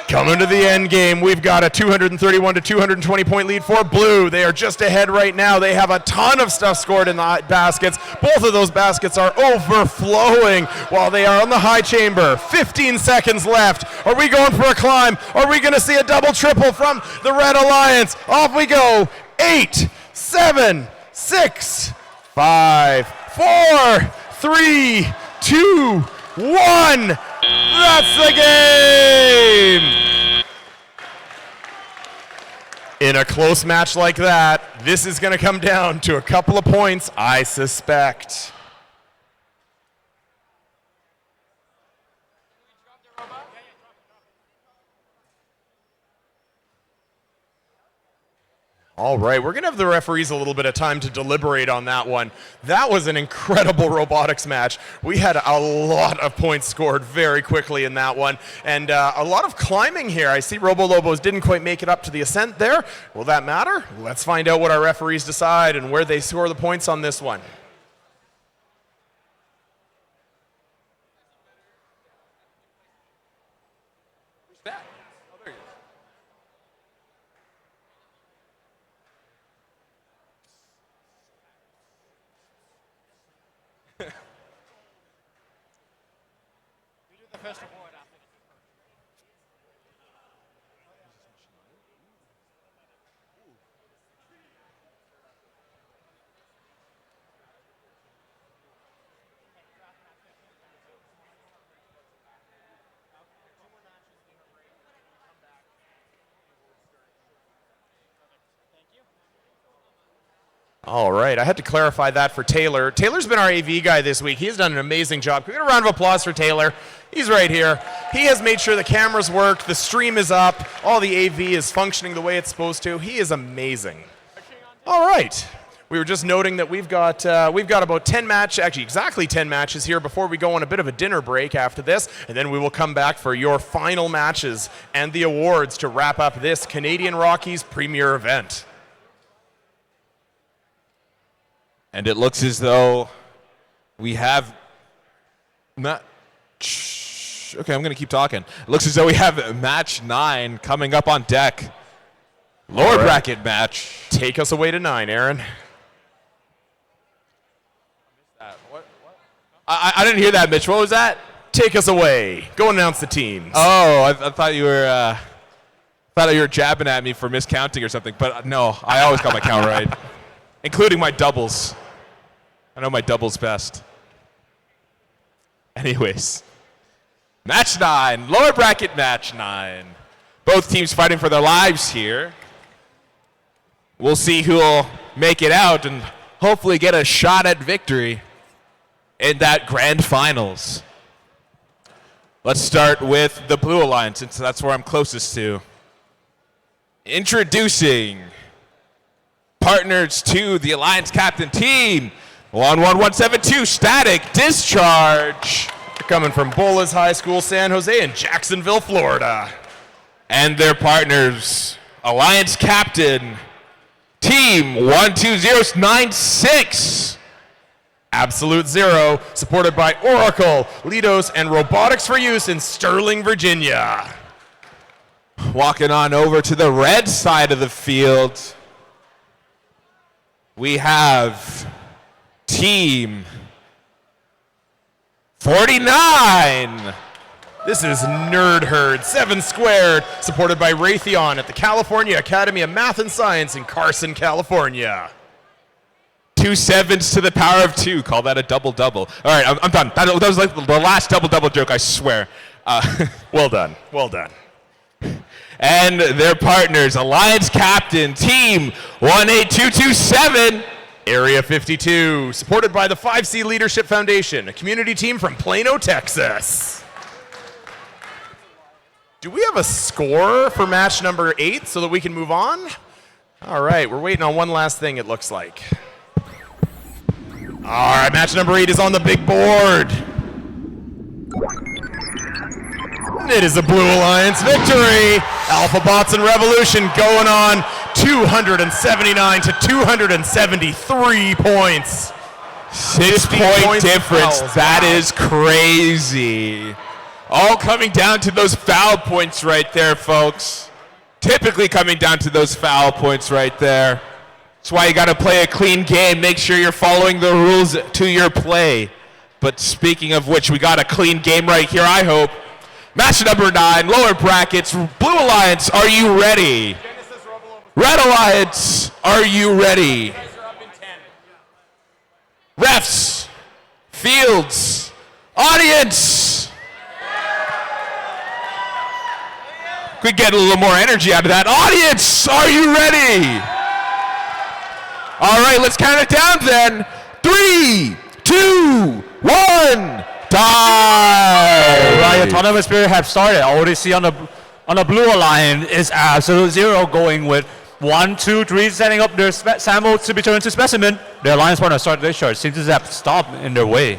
Coming to the end game, we've got a 231-220 point lead for Blue. They are just ahead right now. They have a ton of stuff scored in the baskets. Both of those baskets are overflowing while they are on the high chamber. 15 seconds left. Are we going for a climb? Are we going to see a double-triple from the Red Alliance? Off we go. 8, 7, 6, 5, 4, 3, 2, 1. That's the game! In a close match like that, this is going to come down to a couple of points, I suspect. All right, we're going to have the referees a little bit of time to deliberate on that one. That was an incredible robotics match. We had a lot of points scored very quickly in that one, and a lot of climbing here. I see Robo Lobos didn't quite make it up to the ascent there. Will that matter? Let's find out what our referees decide and where they score the points on this one. All right, I had to clarify that for Taylor. Taylor's been our AV guy this week. He's done an amazing job. Can we get a round of applause for Taylor? He's right here. He has made sure the cameras work, the stream is up, all the AV is functioning the way it's supposed to. He is amazing. All right. We were just noting that we've got about 10 matches, actually exactly 10 matches here before we go on a bit of a dinner break after this, and then we will come back for your final matches and the awards to wrap up this Canadian Rockies premier event. And it looks as though we have match. Okay, I'm going to keep talking. It looks as though we have match 9 coming up on deck. Lower bracket match. Take us away to 9, Aaron. I didn't hear that, Mitch. What was that? Take us away. Go announce the teams. Oh, I thought you were jabbing at me for miscounting or something. But no, I always got my count right, including my doubles. I know my doubles best. Anyways, match 9, lower bracket match 9. Both teams fighting for their lives here. We'll see who will make it out and hopefully get a shot at victory in that grand finals. Let's start with the Blue Alliance, since that's where I'm closest to. Introducing partners to the Alliance captain team. 11172 Static Discharge. They're coming from Bolas High School, San Jose, and Jacksonville, Florida. And their partners, Alliance captain, team 12096. Absolute Zero, supported by Oracle, Lidos, and Robotics for Use in Sterling, Virginia. Walking on over to the red side of the field, we have Team 49. This is Nerd Herd 7 Squared, supported by Raytheon at the California Academy of Math and Science in Carson, California. 2 7s to the power of 2. Call that a double-double. All right, I'm done. That was like the last double-double joke, I swear. Well done. Well done. And their partners, Alliance Captain, Team 18227. Area 52, supported by the 5C Leadership Foundation, a community team from Plano, Texas. Do we have a score for match number 8 so that we can move on? All right, we're waiting on one last thing, it looks like. All right, match number 8 is on the big board. It is a Blue Alliance victory. Alpha Bots and Revolution going on 279 to 273 points. 6-point difference. That is crazy. All coming down to those foul points right there, folks. Typically coming down to those foul points right there. That's why you got to play a clean game. Make sure you're following the rules to your play. But speaking of which, we got a clean game right here, I hope. Match number 9, lower brackets. Blue Alliance, are you ready? Red Alliance, are you ready? Refs, fields, audience. Could get a little more energy out of that. Audience, are you ready? All right, let's count it down then. 3, 2, 1. Die! Right, autonomous period have started. I already see on the Blue Alliance is Absolute Zero going with 1, 2, 3 setting up their samples to be turned into specimen. The Alliance partner started their charge. Seems to have stopped in their way.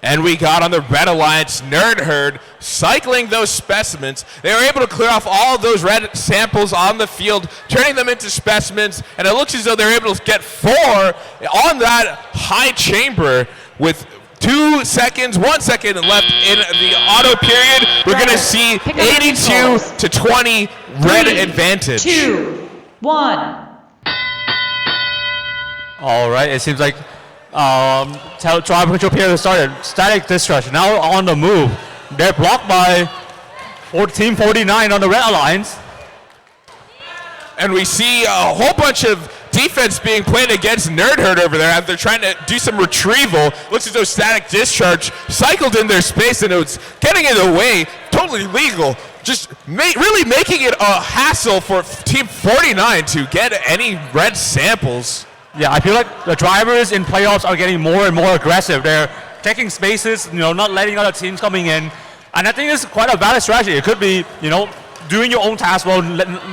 And we got on the Red Alliance Nerd Herd cycling those specimens. They were able to clear off all of those red samples on the field, turning them into specimens, and it looks as though they were able to get 4 on that high chamber with 2 seconds, 1 second left in the auto period. We're going to see 82 to 20 red advantage. 2, 1. All right, it seems like tribal control period started. Static discharge now on the move. They're blocked by Team 49 on the Red Alliance. And we see a whole bunch of defense being played against Nerd Herd over there as they're trying to do some retrieval. Looks as though static discharge cycled in their space and it was getting in the way. Totally legal. Just really making it a hassle for Team 49 to get any red samples. Yeah, I feel like the drivers in playoffs are getting more and more aggressive. They're taking spaces, not letting other teams coming in. And I think it's quite a valid strategy. It could be, doing your own task while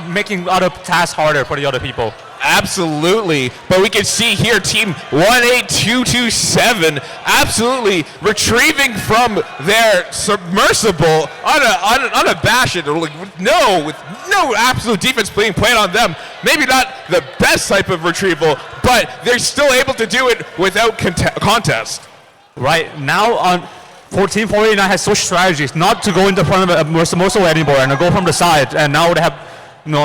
making other tasks harder for the other people. Absolutely, but we can see here Team 18227 absolutely retrieving from their submersible unabashed, with no absolute defense being played on them. Maybe not the best type of retrieval, but they're still able to do it without contest. Right, now for Team 49 has switched strategies, not to go into front of a submersible anymore and to go from the side, and now they have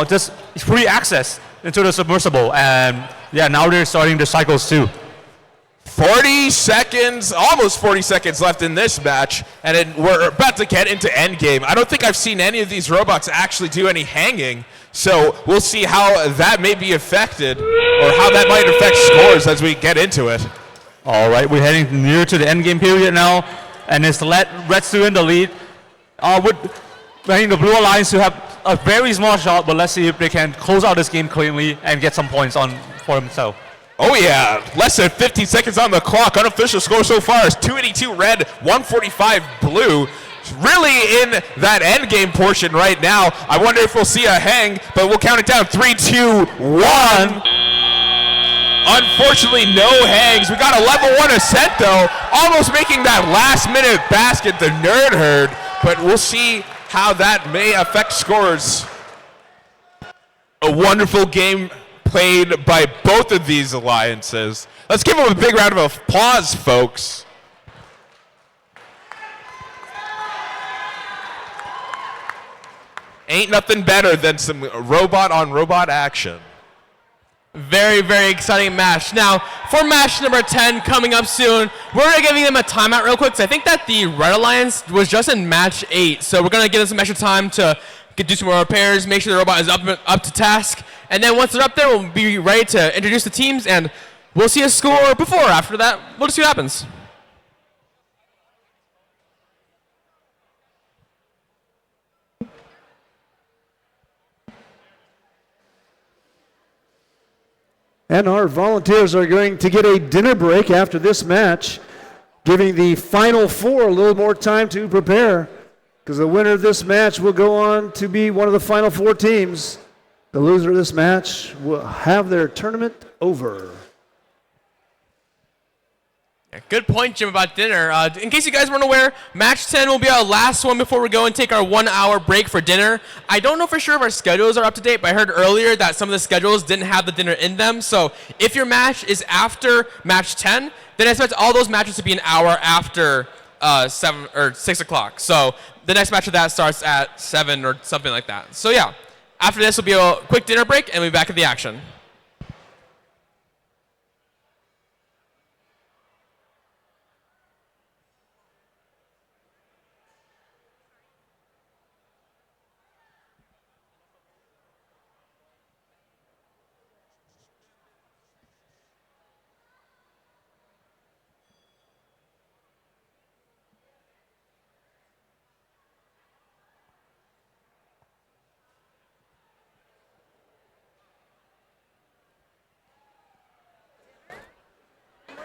just free access into the submersible, and yeah, now they're starting the cycles too. 40 seconds, almost 40 seconds left in this match, and we're about to get into endgame. I don't think I've seen any of these robots actually do any hanging, so we'll see how that may be affected, or how that might affect scores as we get into it. All right, we're heading near to the endgame period now, and it's let Retsu in the lead. With the Blue Alliance to have a very small shot, but let's see if they can close out this game cleanly and get some points for themselves. Oh yeah, less than 15 seconds on the clock. Unofficial score so far is 282 red, 145 blue. Really in that end game portion right now. I wonder if we'll see a hang, but we'll count it down. 3, 2, 1. Unfortunately, no hangs. We got a level 1 ascent though, almost making that last minute basket, the Nerd Herd, but we'll see how that may affect scores. A wonderful game played by both of these alliances. Let's give them a big round of applause, folks. Ain't nothing better than some robot on robot action. Very, very exciting match. Now, for match number 10 coming up soon, we're giving them a timeout real quick because I think that the Red Alliance was just in match 8. So we're going to give them some extra time to do some more repairs, make sure the robot is up to task. And then once they're up there, we'll be ready to introduce the teams, and we'll see a score before or after that. We'll just see what happens. And our volunteers are going to get a dinner break after this match, giving the final 4 a little more time to prepare, because the winner of this match will go on to be one of the final 4 teams. The loser of this match will have their tournament over. Yeah, good point, Jim, about dinner. In case you guys weren't aware, match 10 will be our last one before we go and take our 1-hour break for dinner. I don't know for sure if our schedules are up to date, but I heard earlier that some of the schedules didn't have the dinner in them. So if your match is after match 10, then I expect all those matches to be an hour after 7 or 6 o'clock. So the next match of that starts at 7 or something like that. So yeah, after this will be a quick dinner break, and we'll be back at the action.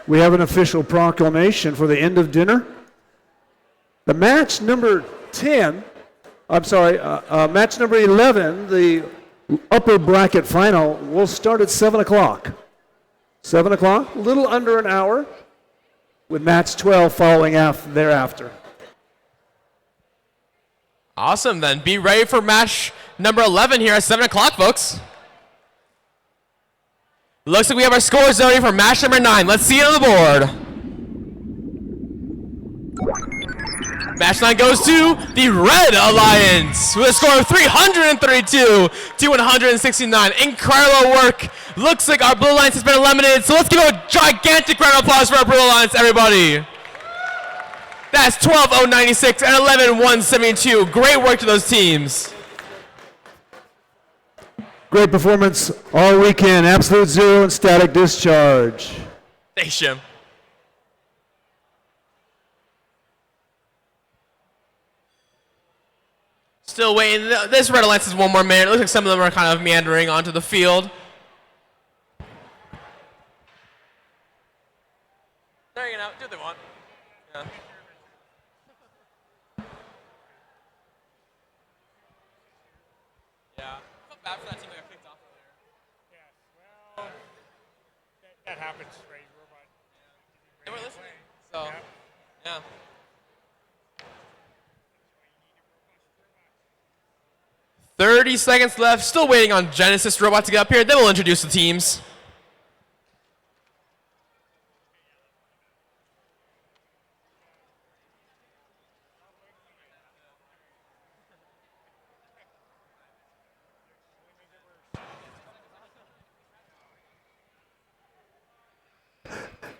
We have an official proclamation for the end of dinner. The match number 10, match number 11, the upper bracket final will start at 7 o'clock. 7 o'clock, a little under an hour, with match 12 following thereafter. Awesome, then. Be ready for match number 11 here at 7 o'clock, folks. Looks like we have our scores ready for match number 9. Let's see it on the board. Match 9 goes to the Red Alliance with a score of 332 to 169. Incredible work. Looks like our Blue Alliance has been eliminated, so let's give a gigantic round of applause for our Blue Alliance, everybody. That's 12-0-96 and 11-1-72. Great work to those teams. Great performance all weekend. Absolute zero and static discharge. Thanks, Jim. Still waiting. This Red Alliance is one more minute. It looks like some of them are kind of meandering onto the field. There you go. Do what they want. Yeah. Yeah. I felt bad for that team that got kicked off earlier. Yes, well, that happens, right? Robot. They were listening. So, yeah. "30 seconds left. Still waiting on Genesis Robot to get up here. Then we'll introduce the teams.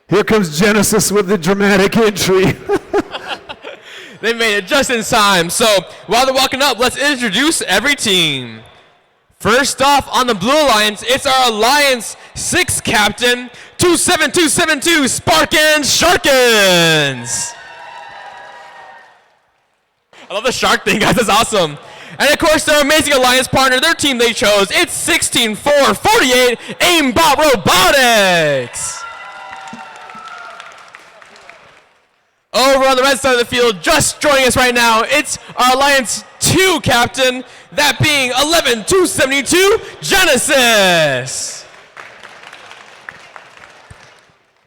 Here comes Genesis with the dramatic entry. They made it just in time. So while they're walking up, let's introduce every team. First off, on the Blue Alliance, it's our Alliance 6 captain, 27272 Sparkins Sharkins. I love the shark thing, guys. That's awesome. And of course, their amazing Alliance partner, their team they chose, it's 16448 Aimbot Robotics. Over on the red side of the field, just joining us right now, it's our Alliance 2 captain, that being 11272 Genesis.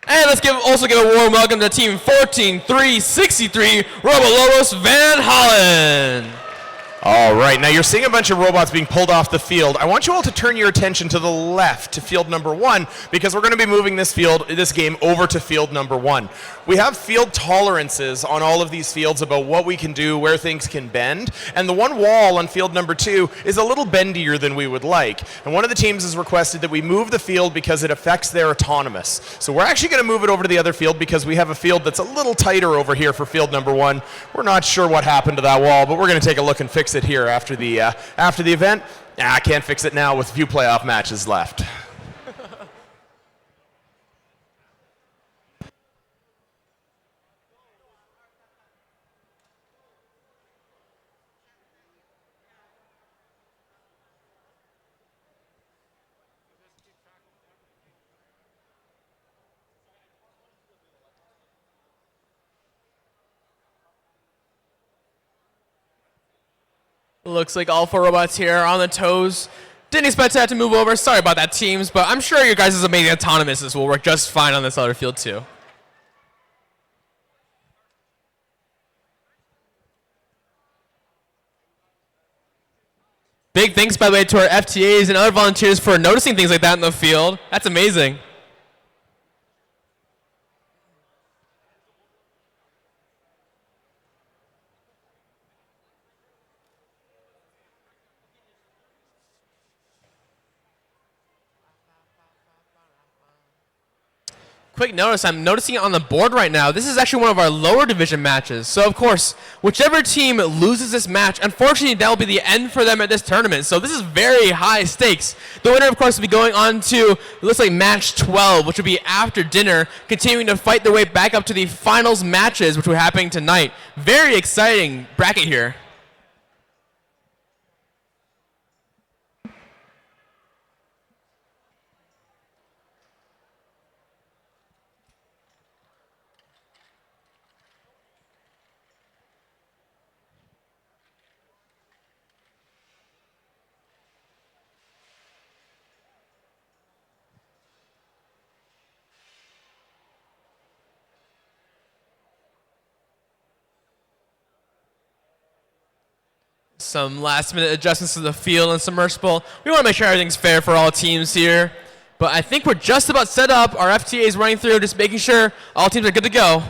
And let's also give a warm welcome to Team 14363 Robolobos Van Hollen. All right, now you're seeing a bunch of robots being pulled off the field. I want you all to turn your attention to the left, to field number 1, because we're going to be moving this game over to field number 1. We have field tolerances on all of these fields about what we can do, where things can bend, and the one wall on field number 2 is a little bendier than we would like. And one of the teams has requested that we move the field because it affects their autonomous. So we're actually going to move it over to the other field because we have a field that's a little tighter over here for field number 1. We're not sure what happened to that wall, but we're going to take a look and fix it here after the event. I can't fix it now with a few playoff matches left. Looks like all 4 robots here are on the toes. Didn't expect to have to move over. Sorry about that, teams, but I'm sure your guys' amazing autonomouses will work just fine on this other field, too. Big thanks, by the way, to our FTAs and other volunteers for noticing things like that in the field. That's amazing. Quick notice, I'm noticing it on the board right now. This is actually one of our lower division matches. So, of course, whichever team loses this match, unfortunately, that will be the end for them at this tournament. So this is very high stakes. The winner, of course, will be going on to, it looks like match 12, which will be after dinner, continuing to fight their way back up to the finals matches, which will be happening tonight. Very exciting bracket here. Some last minute adjustments to the field and submersible. We want to make sure everything's fair for all teams here. But I think we're just about set up. Our FTA is running through, just making sure all teams are good to go.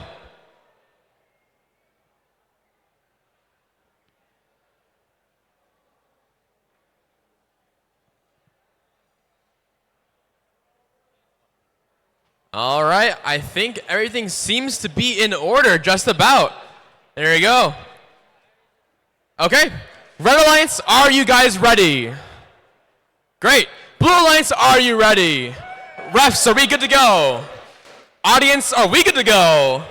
All right, I think everything seems to be in order, just about. There you go. Okay, Red Alliance, are you guys ready? Great. Blue Alliance, are you ready? Refs, are we good to go? Audience, are we good to go?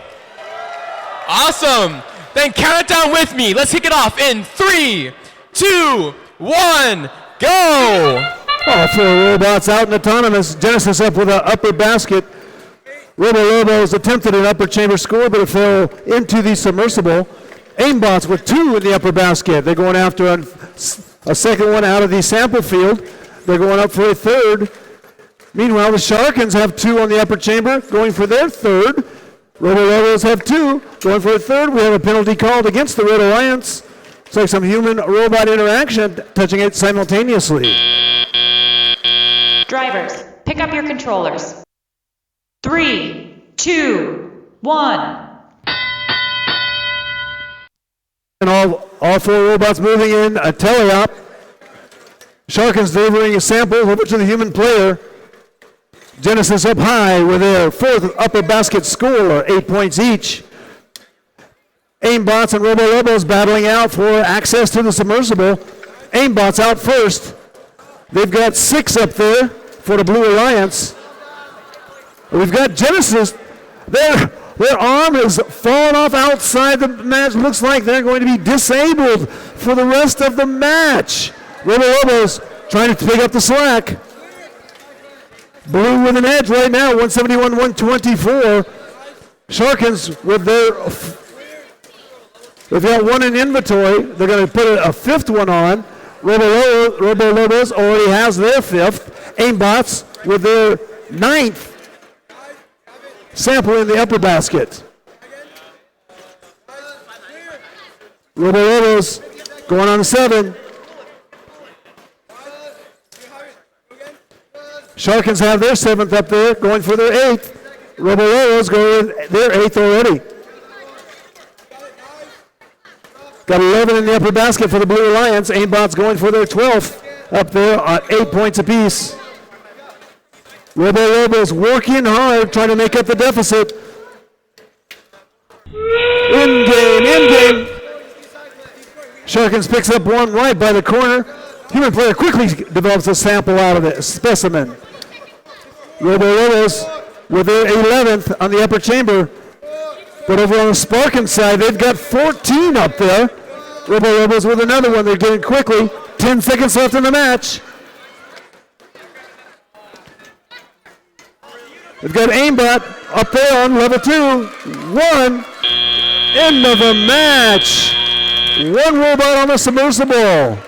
Awesome. Then count it down with me. Let's kick it off in 3, 2, 1, go! All 4 robots out in autonomous. Genesis up with an upper basket. Robo-Lobos attempted an upper chamber score, but it fell into the submersible. Aimbots with 2 in the upper basket. They're going after a second one out of the sample field. They're going up for a third. Meanwhile, the Sharkins have 2 on the upper chamber, going for their third. Robo-Lobos have 2, going for a third. We have a penalty called against the Red Alliance. It's like some human-robot interaction, touching it simultaneously. Drivers, pick up your controllers. 3, 2, 1. And all 4 robots moving in a teleop. Sharkins delivering a sample over to the human player. Genesis up high with their 4th upper basket score, 8 points each. Aimbots and Robo-Lobos battling out for access to the submersible. Aimbots out first. They've got 6 up there for the Blue Alliance. We've got Genesis. Their arm has fallen off outside the match. Looks like they're going to be disabled for the rest of the match. Robo-Lobos trying to pick up the slack. Blue with an edge right now, 171-124. Sharkins with they've got 1 in inventory. They're going to put a 5th one on. Robo-Lobos already has their 5th. Aimbots with their 9th. Sample in the upper basket. Robo-Lobos going on 7. Sharkins have their 7th up there, going for their 8th. Robo-Lobos go with their 8th already. Got 11 in the upper basket for the Blue Alliance. Aimbots going for their 12th up there at 8 points apiece. Robo-Lobos working hard, trying to make up the deficit. In game. Sharkins picks up 1 right by the corner. Human player quickly develops a sample out of it, a specimen. Robo-Lobos with their 11th on the upper chamber. But over on the Sparkin side, they've got 14 up there. Robo-Lobos with another one. They're getting quickly. 10 seconds left in the match. We've got Aimbot up there on level 2. 1. End of the match. 1 robot on the submersible.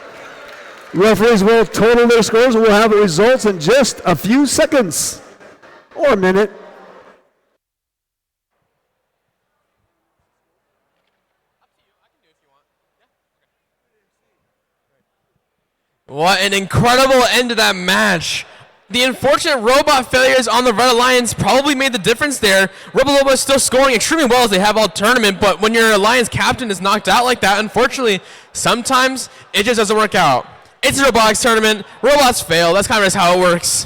Referees will total their scores and we'll have the results in just a few seconds or a minute. What an incredible end to that match. The unfortunate robot failures on the Red Alliance probably made the difference there. Robo-Lobo is still scoring extremely well as they have all tournament, but when your Alliance captain is knocked out like that, unfortunately, sometimes it just doesn't work out. It's a robotics tournament. Robots fail. That's kind of just how it works.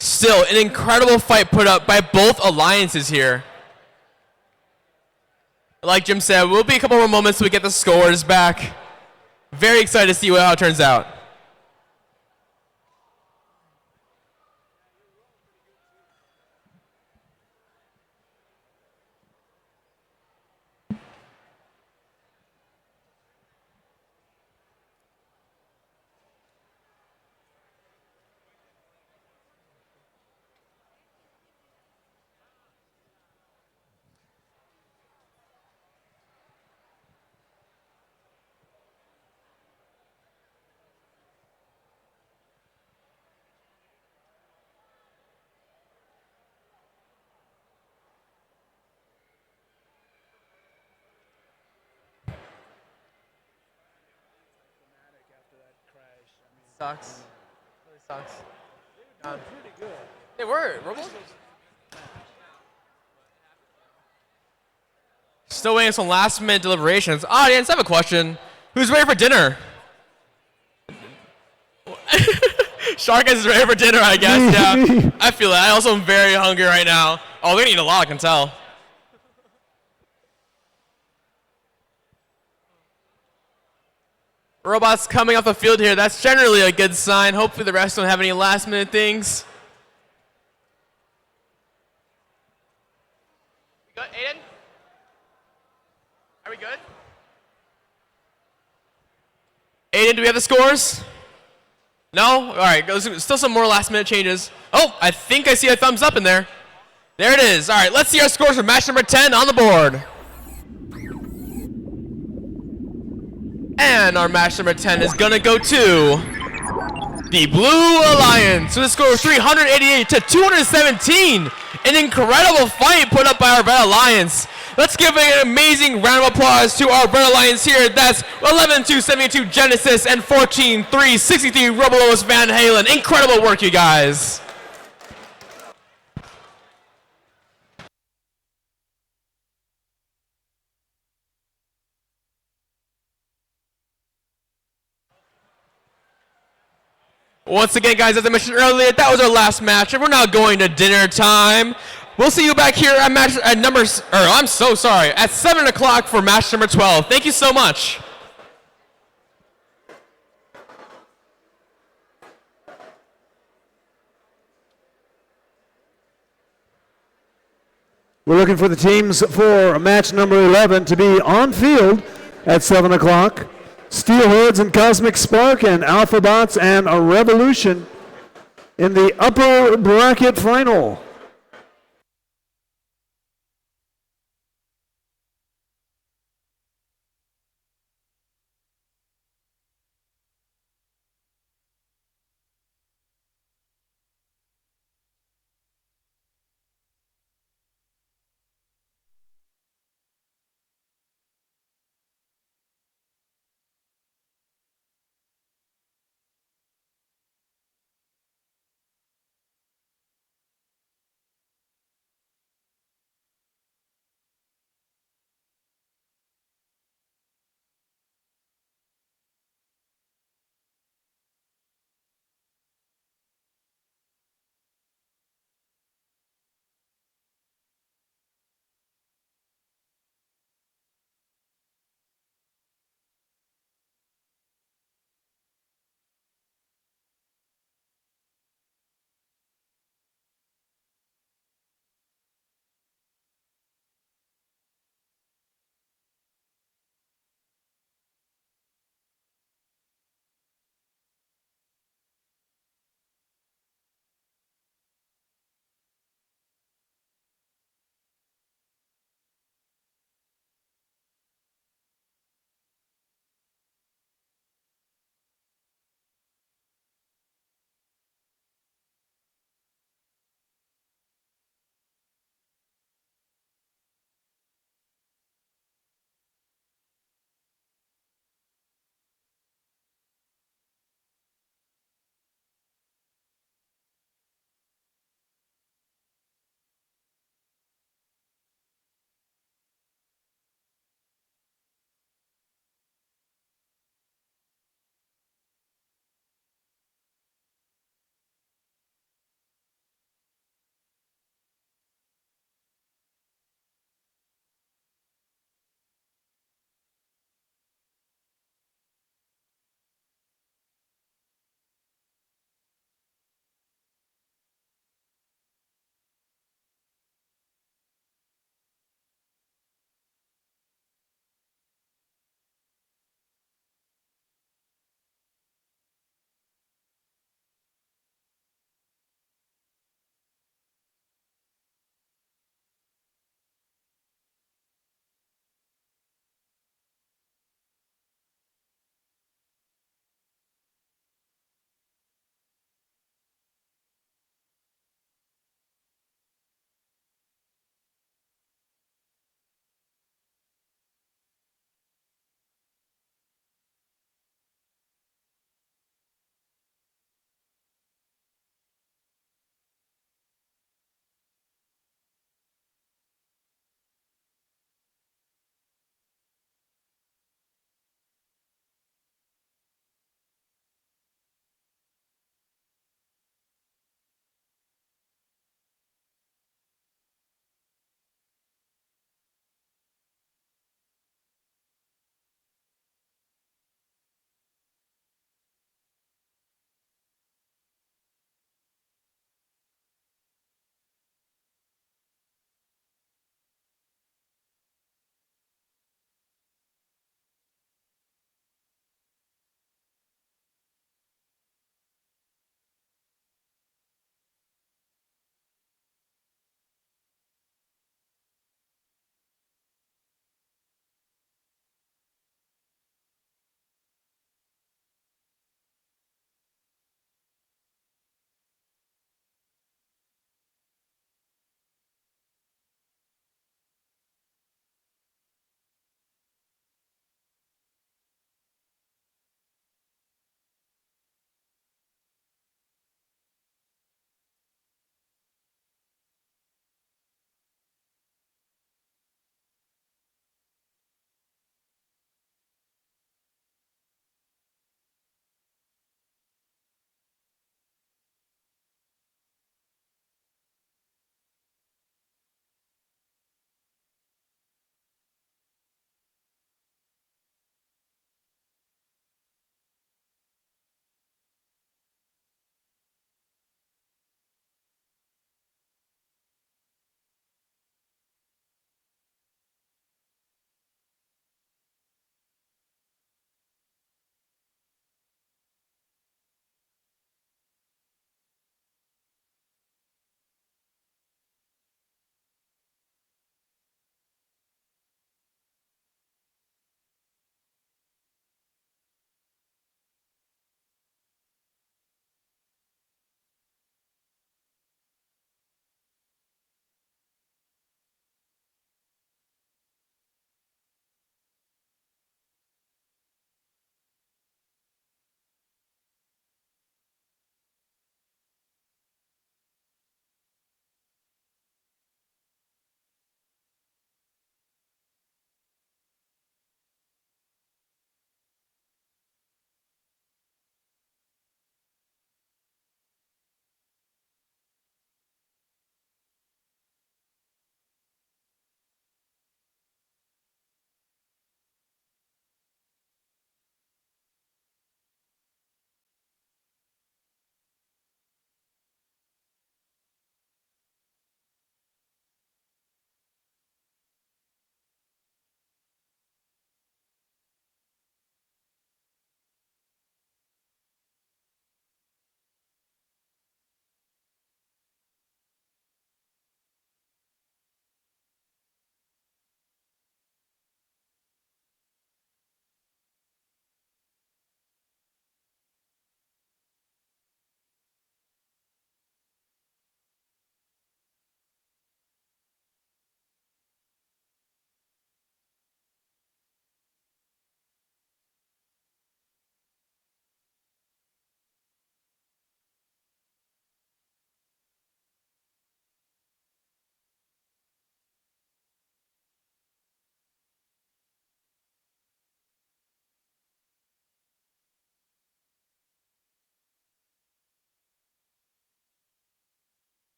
Still, an incredible fight put up by both alliances here. Like Jim said, we'll be a couple more moments till we get the scores back. Very excited to see how it turns out. sucks. Really sucks. They were. Robo? Still waiting some last minute deliberations. Audience, I have a question. Who's ready for dinner? Shark is ready for dinner, I guess. Yeah, I feel it. I also am very hungry right now. Oh, they're eating a lot, I can tell. Robots coming off the field here. That's generally a good sign. Hopefully the rest don't have any last minute things. We good, Aiden? Are we good? Aiden, do we have the scores? No? All right, still some more last minute changes. Oh, I think I see a thumbs up in there. There it is. All right, let's see our scores for match number 10 on the board. And our match number 10 is gonna go to the Blue Alliance with a score of 388 to 217. An incredible fight put up by our Red Alliance. Let's give an amazing round of applause to our Red Alliance here. That's 11-2-72 Genesis and 14-3-63 Robolos Van Halen. Incredible work, you guys. Once again, guys, as I mentioned earlier, that was our last match, and we're now going to dinner time. We'll see you back here at at 7 o'clock for match number 12. Thank you so much. We're looking for the teams for match number 11 to be on field at 7 o'clock. Steelheads and Cosmic Spark and Alphabots and a Revolution in the upper bracket final.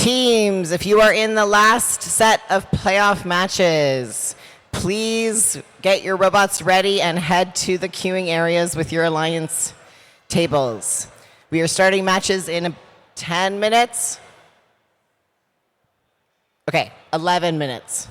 Teams, if you are in the last set of playoff matches, please get your robots ready and head to the queuing areas with your alliance tables. We are starting matches in 10 minutes. Okay, 11 minutes.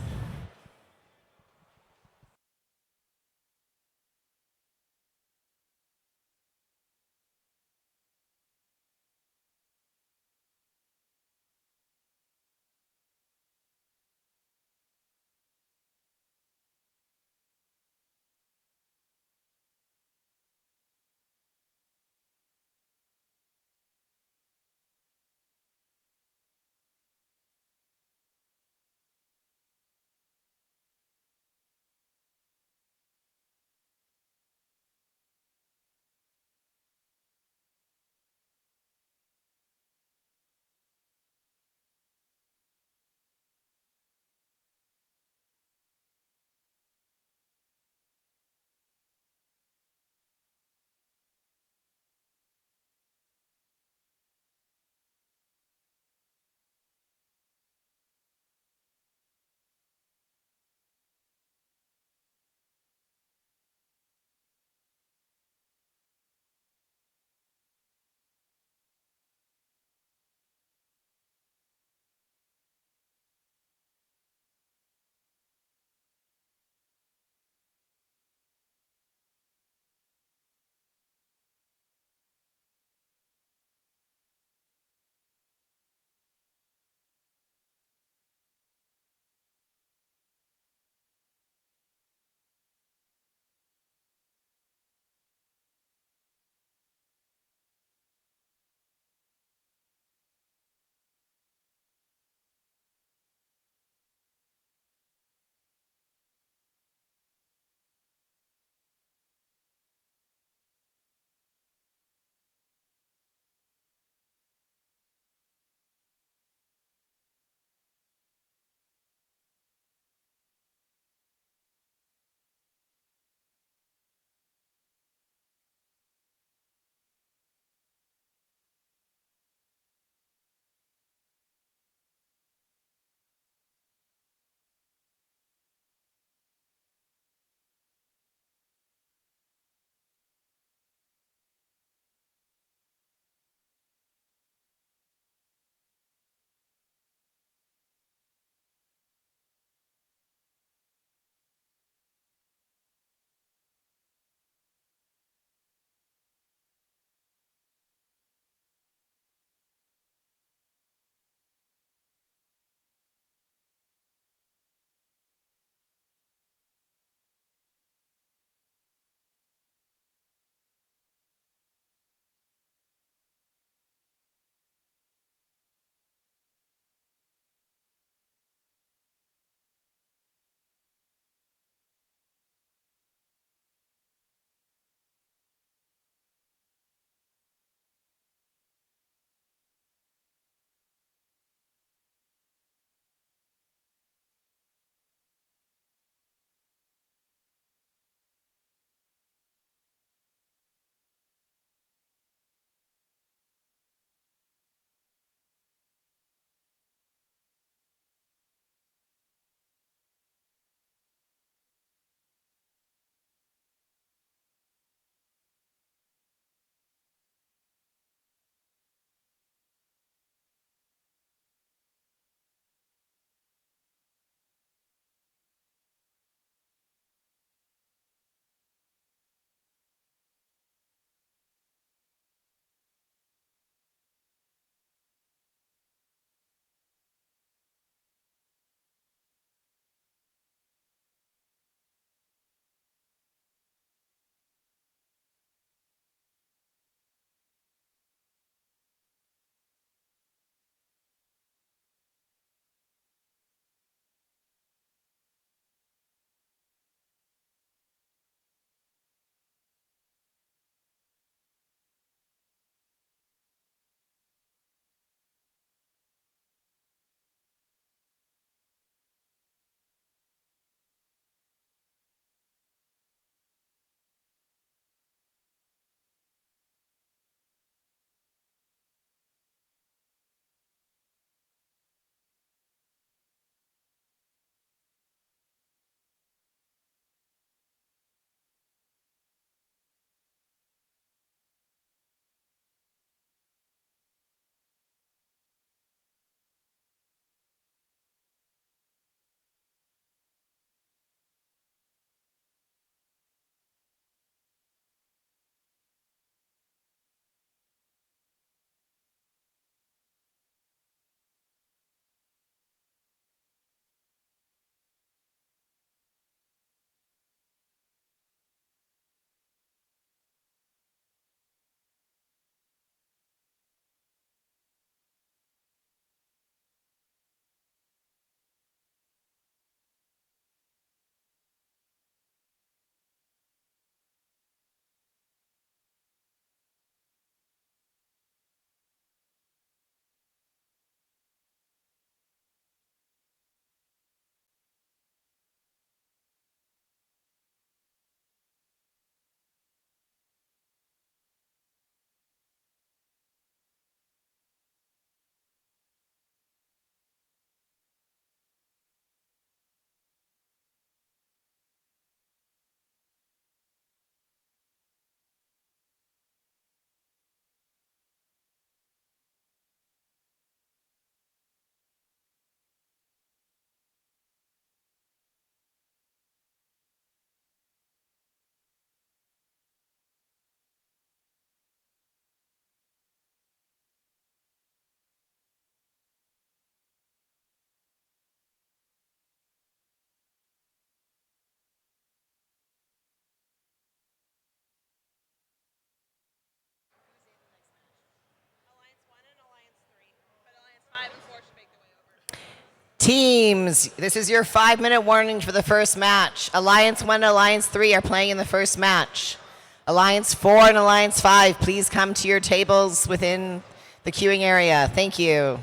Teams, this is your 5-minute warning for the first match. Alliance 1 and Alliance 3 are playing in the first match. Alliance 4 and Alliance 5, please come to your tables within the queuing area. Thank you.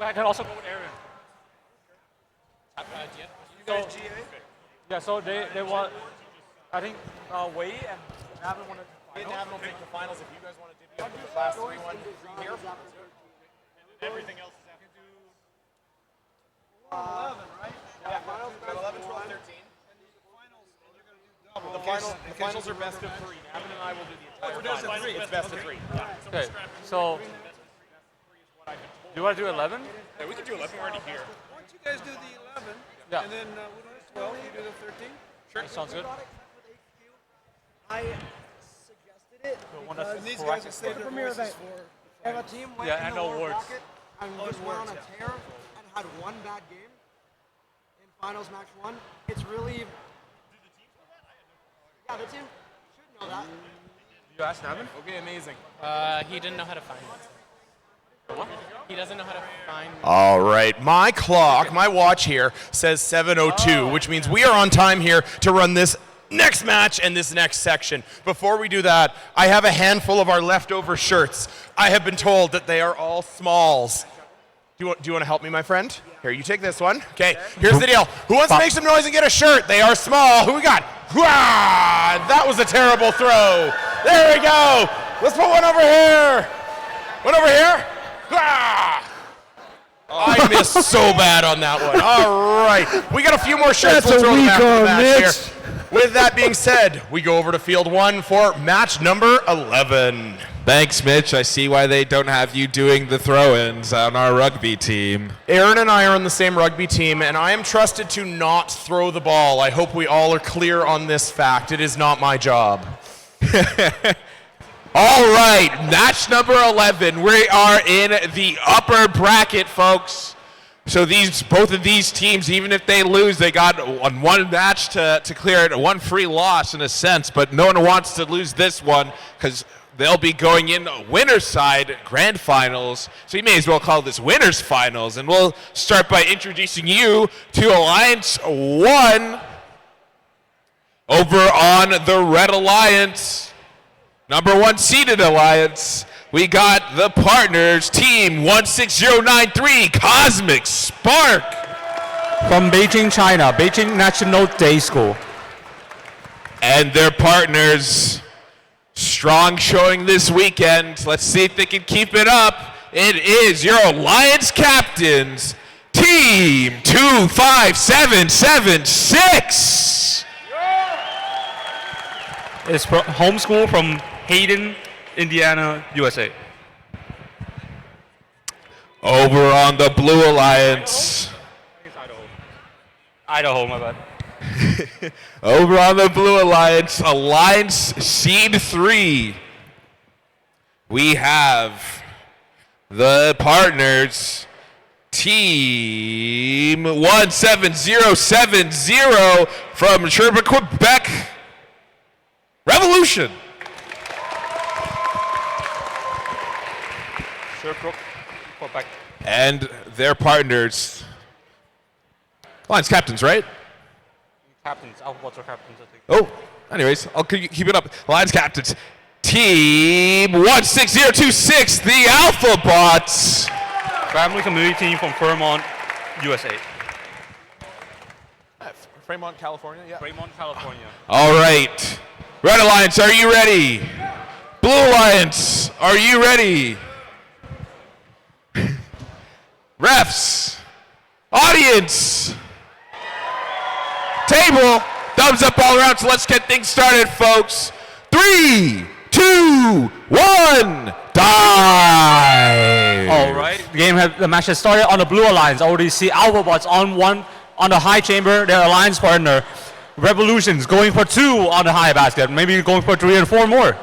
I can also go with Aaron. You guys GA? Yeah, so they want, I think Wei and Navin want to. Wei and Navin will take the finals if you guys want to divvy up the class 3-1 here. And everything else is after. 11, right? Yeah, finals, 11, 12, 13. The finals are best of 3. Navin and I will do the entire finals. It's best of 3. Yeah. Okay, so do you want to do 11? Yeah, we can do 11. We're already here. Why don't you guys do the 11? Yeah. And then we'll do the 12. You do the 13? Sure. That sounds good. I suggested it because these guys will save their voices for. If a team went Yeah, in and the no lower words. bracket and just went on a tear and had one bad game in finals match 1, it's really. Yeah, the team should know that. You asked Navin? Okay, amazing. He didn't know how to find it. What? He doesn't know how to find. All right, my clock, my watch here says 7:02, which means we are on time here to run this next match and this next section. Before we do that, I have a handful of our leftover shirts. I have been told that they are all smalls. Do you want to help me, my friend? Here, you take this one. Okay, here's the deal. Who wants to make some noise and get a shirt? They are small. Who we got? That was a terrible throw. There we go. Let's put one over here. One over here. I missed so bad on that one. All right. We got a few more shirts. That's We'll a throw them weak after the arm, match Mitch. here. With that being said, we go over to field 1 for match number 11. Thanks, Mitch. I see why they don't have you doing the throw-ins on our rugby team. Aaron and I are on the same rugby team, and I am trusted to not throw the ball. I hope we all are clear on this fact. It is not my job. All right, match number 11. We are in the upper bracket, folks. So both of these teams, even if they lose, they got one match to clear it, one free loss in a sense, but no one wants to lose this one because they'll be going in winner's side grand finals. So you may as well call this winner's finals. And we'll start by introducing you to Alliance 1 over on the Red Alliance. Number 1 seeded Alliance, we got the partners, team 16093, Cosmic Spark. From Beijing, China, Beijing National Day School. And their partners, strong showing this weekend. Let's see if they can keep it up. It is your Alliance captains, team 25776. It's homeschool from Hayden, Indiana, USA. Over on the Blue Alliance. Idaho, my bad. Over on the Blue Alliance, Alliance Seed 3. We have the partners, team 17070 from Sherbrooke, Quebec, Revolution. Sherbrooke, Quebec. And their partners, Alliance captains, right? Captains, alphabetical captains, I think. Oh, anyways, I'll keep it up. Alliance captains, team 16026, the Alpha Bots. Family community team from Fremont, USA. Fremont, California, yeah. Fremont, California. All right. Red Alliance, are you ready? Blue Alliance, are you ready? Refs, audience, table, thumbs up all around, so let's get things started, folks. 3, 2, 1, dive! All right, the match has started on the Blue Alliance. Already see Alphabots on the high chamber, their alliance partner. Revolutions going for 2 on the high basket, maybe going for 3 and 4 more.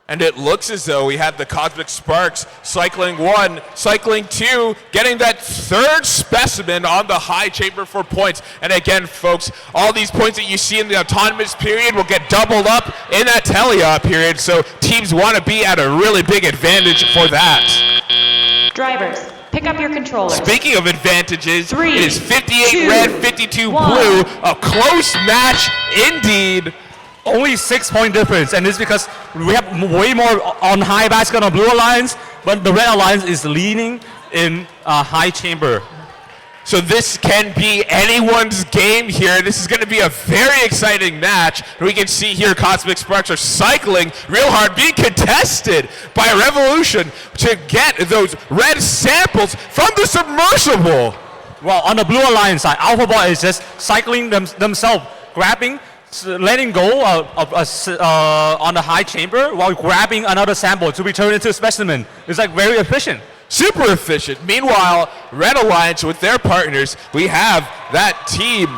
And it looks as though we have the Cosmic Sparks cycling 1, cycling 2, getting that 3rd specimen on the high chamber for points. And again, folks, all these points that you see in the autonomous period will get doubled up in that teleop period. So teams want to be at a really big advantage for that. Drivers, pick up your controllers. Speaking of advantages, 3, it is 58 2, red, 52 1. blue. A close match indeed. Only 6-point difference, and it's because we have way more on high basket on Blue Alliance, but the Red Alliance is leaning in high chamber. So this can be anyone's game here. This is going to be a very exciting match. We can see here Cosmic Sparks are cycling real hard, being contested by Revolution to get those red samples from the submersible. Well, on the Blue Alliance side, AlphaBot is just cycling themselves, grabbing, letting go on the high chamber while grabbing another sample to be turned into a specimen. It's like very efficient. Super efficient. Meanwhile, Red Alliance with their partners, we have that team.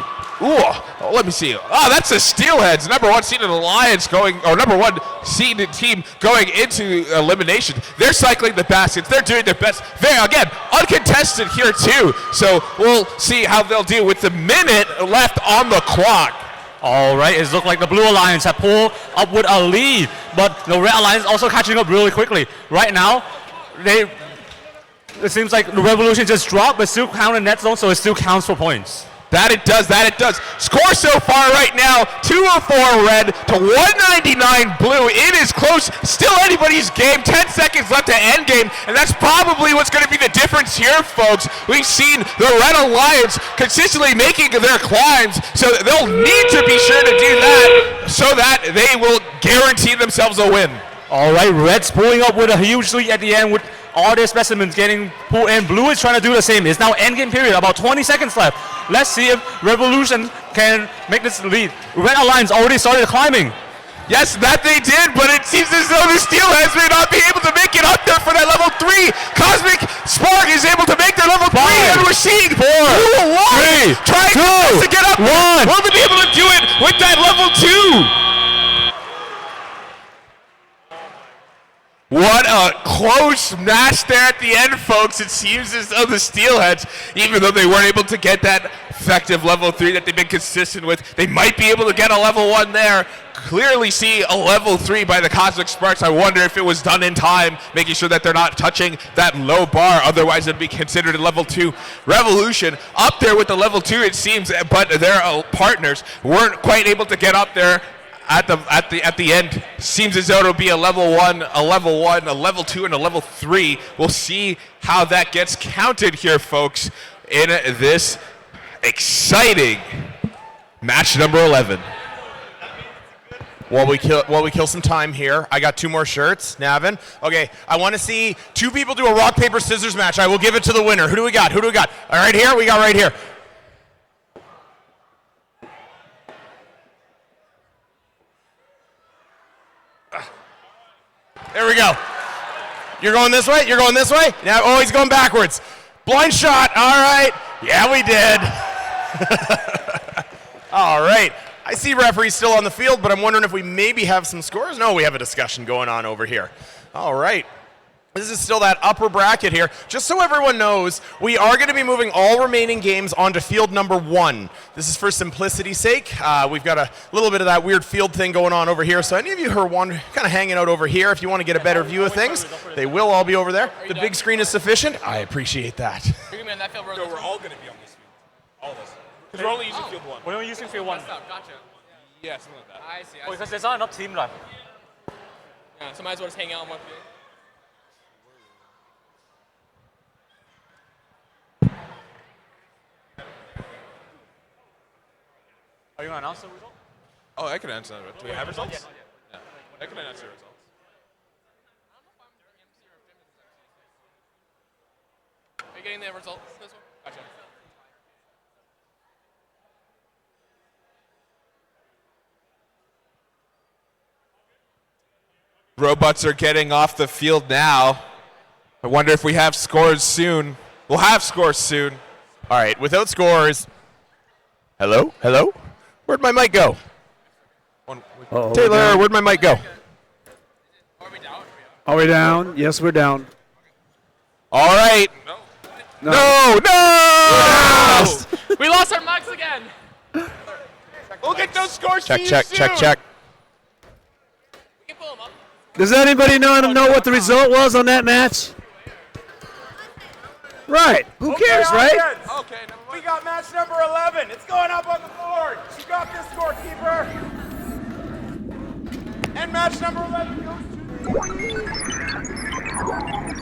Ooh, let me see. Oh, that's the Steelheads, number 1 seeded alliance going, or number 1 seeded team going into elimination. They're cycling the baskets. They're doing their best. They're, again, uncontested here too. So we'll see how they'll do with the minute left on the clock. All right, it looks like the Blue Alliance have pulled up with a lead, but the Red Alliance also catching up really quickly. Right now, it seems like the Revolution just dropped, but still count in net zone, so it still counts for points. That it does, that it does. Score so far right now, 204 red to 199 blue. It is close, still anybody's game. 10 seconds left to end game, and that's probably what's going to be the difference here, folks. We've seen the Red Alliance consistently making their climbs, so they'll need to be sure to do that so that they will guarantee themselves a win. All right, Red's pulling up with a huge lead at the end with all their specimens getting pulled in. Blue is trying to do the same. It's now endgame period, about 20 seconds left. Let's see if Revolution can make this lead. Red Alliance already started climbing. Yes, that they did, but it seems as though the Steelheads may not be able to make it up there for that level 3. Cosmic Spark is able to make their level 3, and we're seeing 4, 3, trying to get up. 1. Will they be able to do it with that level 2? What a close match there at the end, folks. It seems as though the Steelheads, even though they weren't able to get that effective level 3 that they've been consistent with, they might be able to get a level 1 there. Clearly see a level 3 by the Cosmic Sparks. I wonder if it was done in time, making sure that they're not touching that low bar. Otherwise, it'd be considered a level 2. Revolution up there with the level 2, it seems, but their partners weren't quite able to get up there. At the end, seems as though it'll be a level 1, a level 1, a level 2, and a level 3. We'll see how that gets counted here, folks, in this exciting match number 11. While we kill some time here, I got 2 more shirts. Navin. Okay, I want to see 2 people do a rock paper scissors match. I will give it to the winner. Who do we got? Who do we got? All right, here we got right here. There we go. You're going this way? You're going this way? Now, oh, he's going backwards. Blind shot. All right. Yeah, we did. All right. I see referees still on the field, but I'm wondering if we maybe have some scores. No, we have a discussion going on over here. All right. This is still that upper bracket here. Just so everyone knows, we are going to be moving all remaining games onto field number 1. This is for simplicity's sake. We've got a little bit of that weird field thing going on over here. So any of you who are kind of hanging out over here, if you want to get a better view of things, they will all be over there. The big screen is sufficient. I appreciate that. So we're all going to be on this field. All of us. Because we're only using field 1. We're only using field 1. Gotcha. Yeah, something like that. I see. Oh, because there's not enough team left. Yeah, so might as well just hang out on one field. Are you going to announce the result? Oh, I can announce that. Do we have results? Yeah. I can announce the results. Are you getting the results? This one? Gotcha. Robots are getting off the field now. I wonder if we have scores soon. We'll have scores soon. All right, without scores. Hello? Hello? Where'd my mic go? Taylor, where'd my mic go? Are we down? Yes, we're down. All right. No. No! We lost our mics again. We'll get those scores Check, to you check, soon. check, check. Does anybody know what the result was on that match? Right. Who cares, right? Okay. We got match number 11. It's going up on the board. You got this, scorekeeper. And match number 11 goes to the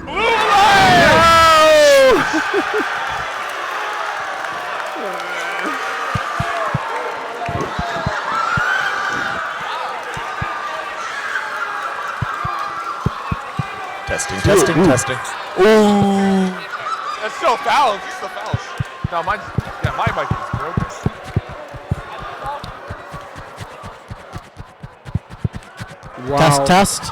Blue Alliance. Testing, testing. Ooh. That's still fouls. It's still fouls. No, my mic is broken. Wow. Test.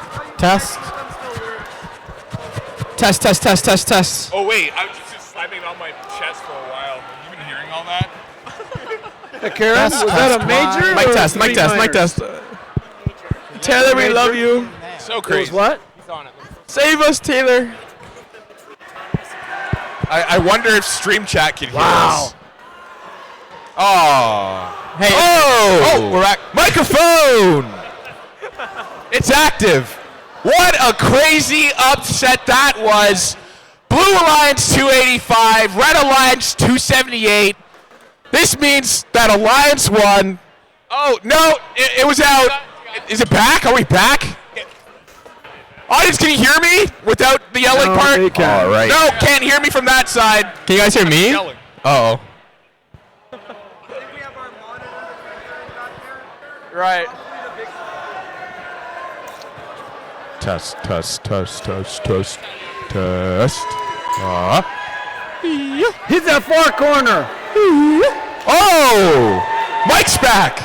Oh wait, I was just slapping on my chest for a while. You been hearing all that? Hey, Karen, was that a major? Mic or test. three minors? Taylor, we Major? love you. So It crazy. was what? Save us, Taylor. I wonder if stream chat can hear Wow. us. Oh. Hey. Oh, we're back. Microphone! It's active. What a crazy upset that was. Blue Alliance 285, Red Alliance 278. This means that Alliance won. Oh, no, it was out. Is it back? Are we back? Audience, can you hear me without the yelling No, part? they can't. All right. No, can't hear me from that side. Can you guys hear me? Yelling. Uh-oh. Right. Test. Hit that far corner. Oh! Mike's back!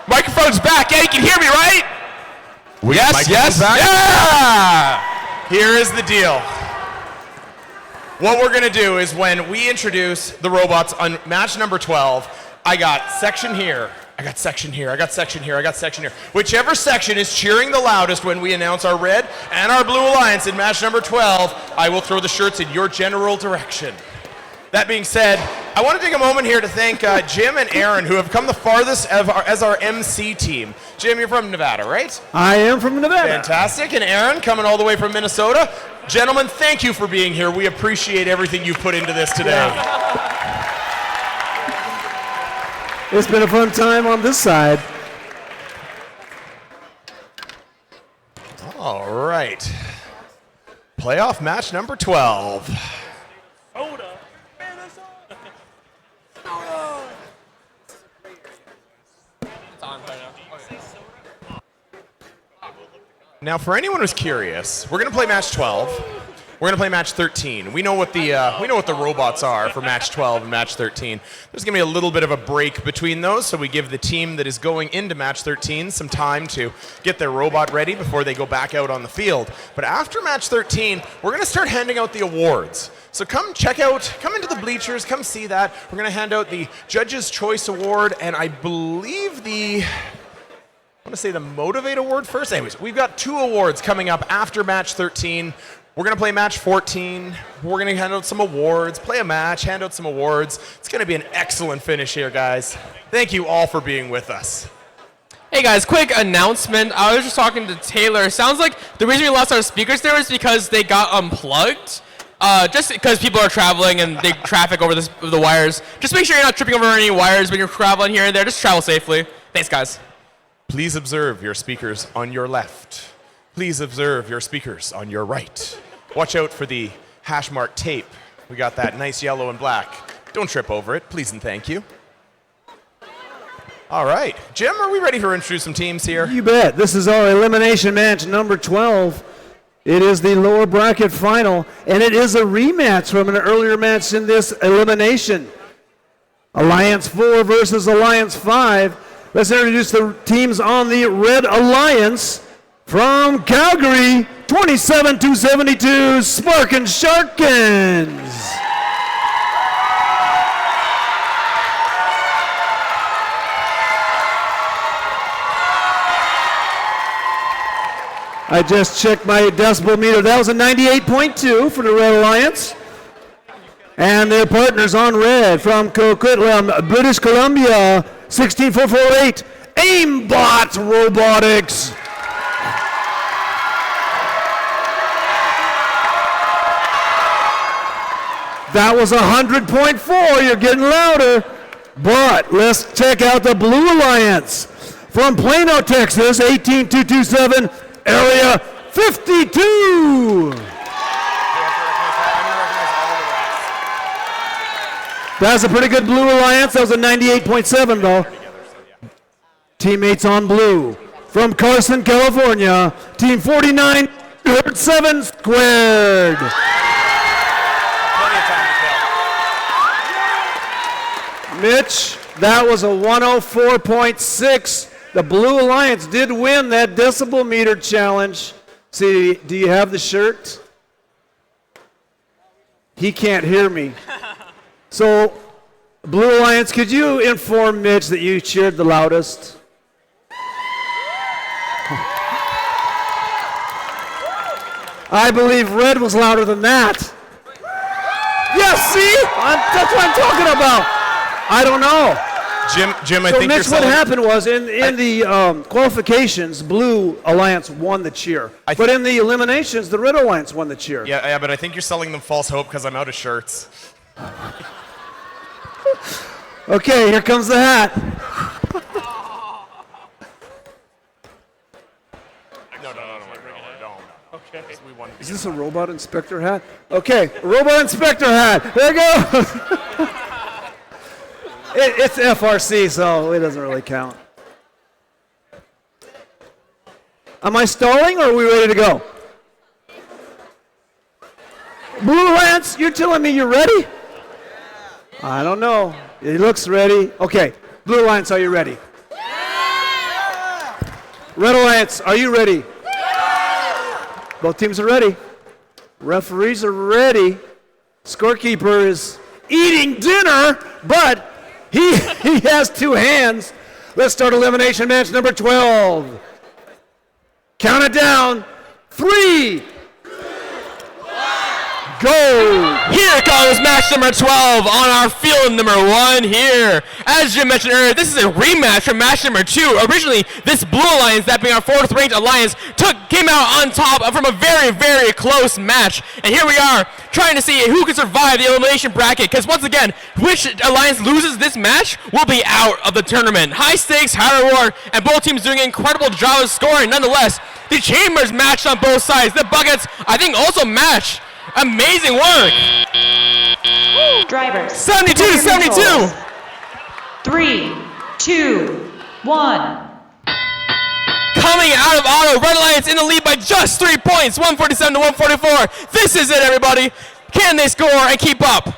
Microphone's back. Yeah, you can hear me, right? Yes. Yeah! Here is the deal. What we're going to do is when we introduce the robots on match number 12, I got section here, I got section here, I got section here, I got section here. Whichever section is cheering the loudest when we announce our red and our blue alliance in match number 12, I will throw the shirts in your general direction. That being said, I want to take a moment here to thank Jim and Aaron, who have come the farthest as our MC team. Jim, you're from Nevada, right? I am from Nevada. Fantastic. And Aaron, coming all the way from Minnesota. Gentlemen, thank you for being here. We appreciate everything you've put into this today. It's been a fun time on this side. All right. Playoff match number 12. Now, for anyone who's curious, we're going to play match 12. We're going to play match 13. We know what the robots are for match 12 and match 13. There's going to be a little bit of a break between those, so we give the team that is going into match 13 some time to get their robot ready before they go back out on the field. But after match 13, we're going to start handing out the awards. So come into the bleachers, come see that. We're going to hand out the Judge's Choice Award, and I believe I want to say the Motivate Award first. Anyways, we've got 2 awards coming up after match 13. We're going to play match 14. We're going to hand out some awards, play a match, hand out some awards. It's going to be an excellent finish here, guys. Thank you all for being with us. Hey guys, quick announcement. I was just talking to Taylor. Sounds like the reason we lost our speakers there is because they got unplugged. Just because people are traveling and they traffic over the wires. Just make sure you're not tripping over any wires when you're traveling here and there. Just travel safely. Thanks, guys. Please observe your speakers on your left. Please observe your speakers on your right. Watch out for the hash mark tape. We got that nice yellow and black. Don't trip over it, please and thank you. All right. Jim, are we ready to introduce some teams here? You bet. This is our elimination match number 12. It is the lower bracket final, and it is a rematch from an earlier match in this elimination. Alliance 4 versus Alliance 5. Let's introduce the teams on the Red Alliance. From Calgary, 27-72, Sparkin' Sharkins. I just checked my decibel meter. That was a 98.2 for the Red Alliance. And their partners on red from Coquitlam, British Columbia, 16448, Aimbot Robotics. That was 100.4. You're getting louder. But let's check out the Blue Alliance from Plano, Texas, 18227, Area 52. That's a pretty good Blue Alliance. That was a 98.7 though. Teammates on blue from Carson, California, Team 49. You heard 7 squared. Plenty of time to kill. Mitch, that was a 104.6. The Blue Alliance did win that decibel meter challenge. See, do you have the shirt? He can't hear me. So, Blue Alliance, could you inform Mitch that you cheered the loudest? I believe red was louder than that. Yes, see? That's what I'm talking about. I don't know. Jim, I so think Mitch, you're what selling. happened was in the qualifications, Blue Alliance won the cheer. But in the eliminations, the Red Alliance won the cheer. Yeah, but I think you're selling them false hope because I'm out of shirts. Okay, here comes the hat. No, don't. Okay. Is this a robot inspector hat? Okay, robot inspector hat. There it goes. It's FRC, so it doesn't really count. Am I stalling or are we ready to go? Blue Lance, you're telling me you're ready? I don't know. He looks ready. Okay, Blue Alliance, are you ready? Red Alliance, are you ready? Both teams are ready. Referees are ready. Scorekeeper is eating dinner, but he has 2 hands. Let's start elimination match number 12. Count it down. 3, go! Here comes match number 12 on our field number 1 here. As Jim mentioned earlier, this is a rematch from match number 2. Originally, this Blue Alliance, that being our 4th ranked alliance, came out on top from a very, very close match. And here we are, trying to see who can survive the elimination bracket. Because once again, which alliance loses this match will be out of the tournament. High stakes, high reward, and both teams doing an incredible job of scoring. Nonetheless, the chambers matched on both sides. The buckets, I think, also matched. Amazing work. Drivers. 72 to 72. 3, 2, 1. Coming out of auto, Red Alliance in the lead by just 3 points, 147 to 144. This is it, everybody. Can they score and keep up?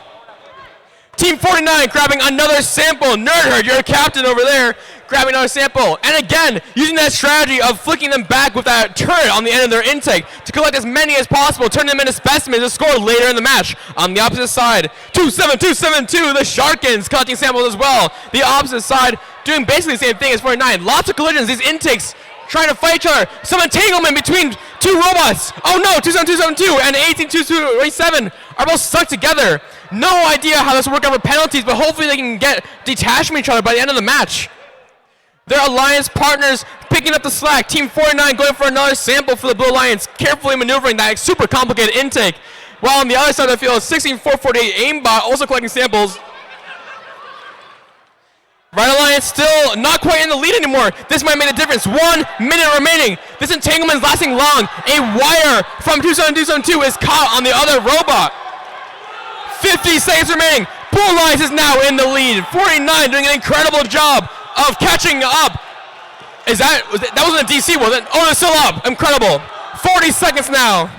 Team 49 grabbing another sample. Nerdherd, you're a captain over there, grabbing another sample. And again, using that strategy of flicking them back with that turret on the end of their intake to collect as many as possible, turn them into specimens to score later in the match. On the opposite side, 2-7-2-7-2, the Sharkins collecting samples as well. The opposite side doing basically the same thing as 49. Lots of collisions, these intakes trying to fight each other. Some entanglement between 2 robots. Oh no, 2-7-2-7-2 and 18-2-2-7 are both stuck together. No idea how this will work out for penalties, but hopefully they can get detached from each other by the end of the match. Their alliance partners picking up the slack. Team 49 going for another sample for the Blue Alliance, carefully maneuvering that super complicated intake. While on the other side of the field, 16-4-48 aimbot also collecting samples. Red Alliance still not quite in the lead anymore. This might make a difference. 1 minute remaining. This entanglement is lasting long. A wire from 2-7-2-7-2 is caught on the other robot. 50 seconds remaining. Blue Alliance is now in the lead. 49 doing an incredible job of catching up. That wasn't a DC, was it? Oh, it's still up. Incredible. 40 seconds now.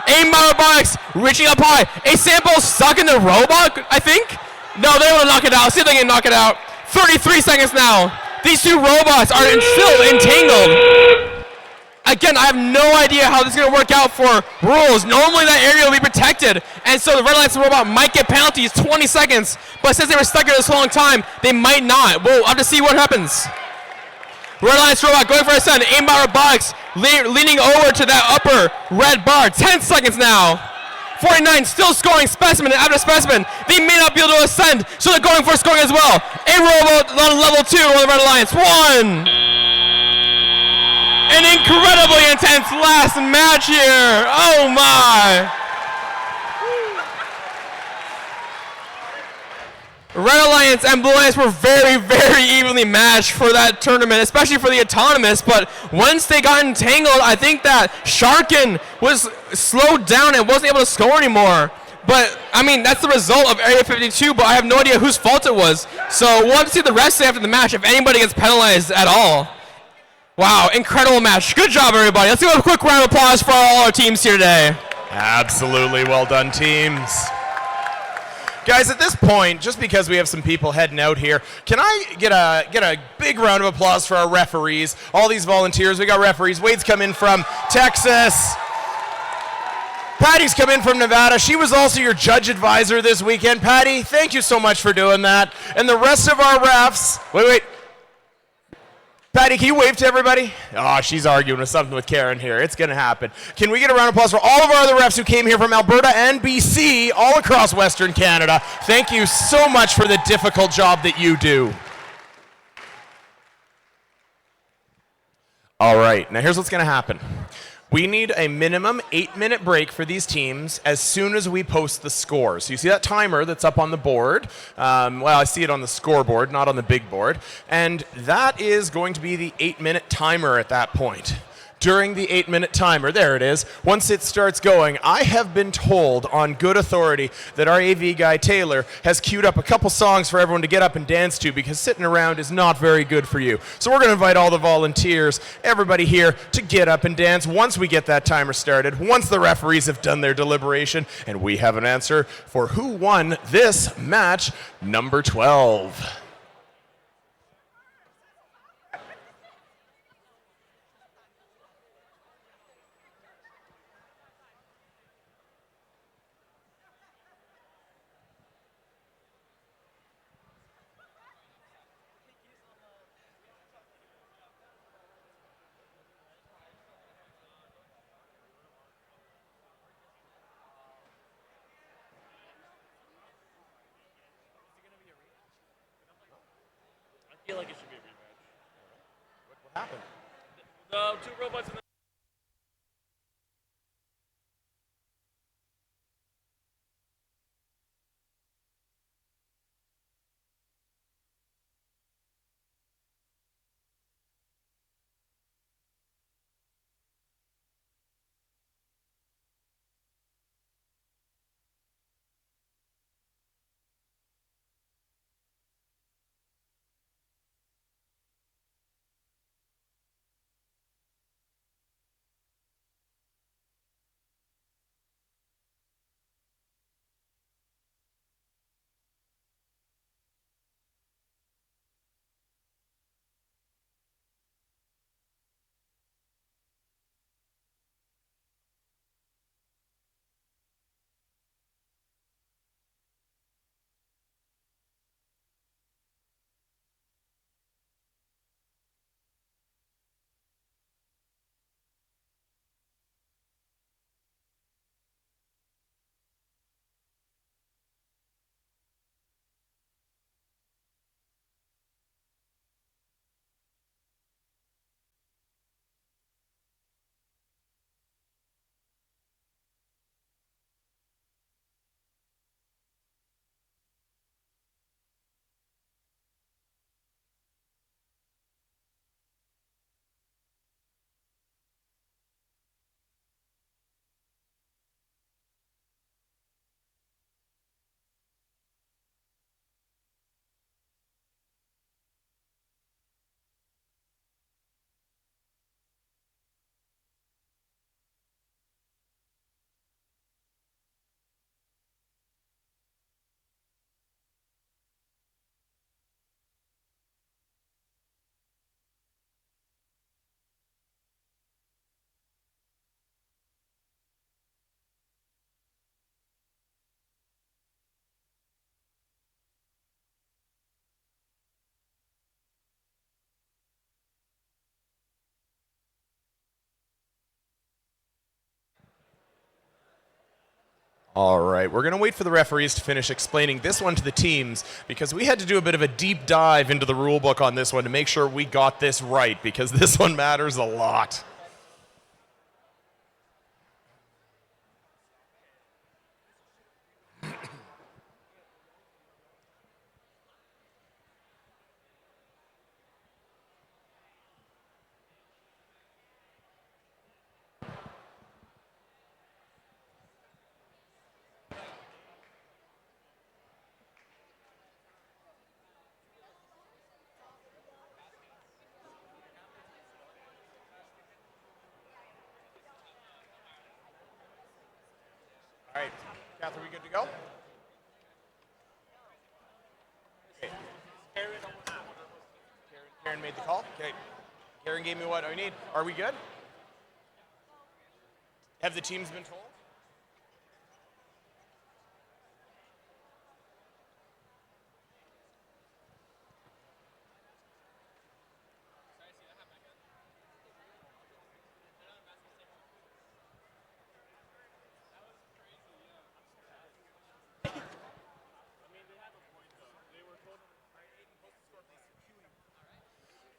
Aimbot robotics reaching up high. A sample stuck in the robot, I think. No, they want to knock it out. See if they can knock it out. 33 seconds now. These 2 robots are still entangled. Again, I have no idea how this is going to work out for rules. Normally that area will be protected, and so the Red Alliance robot might get penalties, 20 seconds. But since they were stuck here this long time, they might not. We'll have to see what happens. Red Alliance robot going for a send. Aimbot robotics leaning over to that upper red bar. 10 seconds now. 49 still scoring specimen after specimen. They may not be able to ascend, so they're going for scoring as well. A robot on level 2 on the Red Alliance. 1. An incredibly intense last match here. Oh my. Red Alliance and Blue Alliance were very, very evenly matched for that tournament, especially for the autonomous, but once they got entangled, I think that Sharkin was slowed down and wasn't able to score anymore. But, I mean, that's the result of Area 52, but I have no idea whose fault it was. So we'll have to see the rest after the match if anybody gets penalized at all. Wow, incredible match. Good job, everybody. Let's give a quick round of applause for all our teams here today. Absolutely well done, teams. Guys, at this point, just because we have some people heading out here, can I get a big round of applause for our referees, all these volunteers. We got referees. Wade's come in from Texas. Patty's come in from Nevada. She was also your judge advisor this weekend. Patty, thank you so much for doing that. And the rest of our refs, wait. Patty, can you wave to everybody? Oh, she's arguing with something with Karen here. It's going to happen. Can we get a round of applause for all of our other refs who came here from Alberta and BC, all across Western Canada? Thank you so much for the difficult job that you do. All right, now here's what's going to happen. We need a minimum 8-minute break for these teams as soon as we post the scores. So you see that timer that's up on the board? Well, I see it on the scoreboard, not on the big board. And that is going to be the 8-minute timer at that point. During the 8-minute timer, there it is, once it starts going, I have been told on good authority that our AV guy, Taylor, has queued up a couple songs for everyone to get up and dance to because sitting around is not very good for you. So we're going to invite all the volunteers, everybody here, to get up and dance once we get that timer started, once the referees have done their deliberation, and we have an answer for who won this match number 12. I feel like it should be a rematch. What happened? The two robots in the All right, we're going to wait for the referees to finish explaining this one to the teams because we had to do a bit of a deep dive into the rule book on this one to make sure we got this right because this one matters a lot. All right, Kath, are we good to go? Okay. Karen made the call. Okay. Karen gave me what I need. Are we good? Have the teams been told?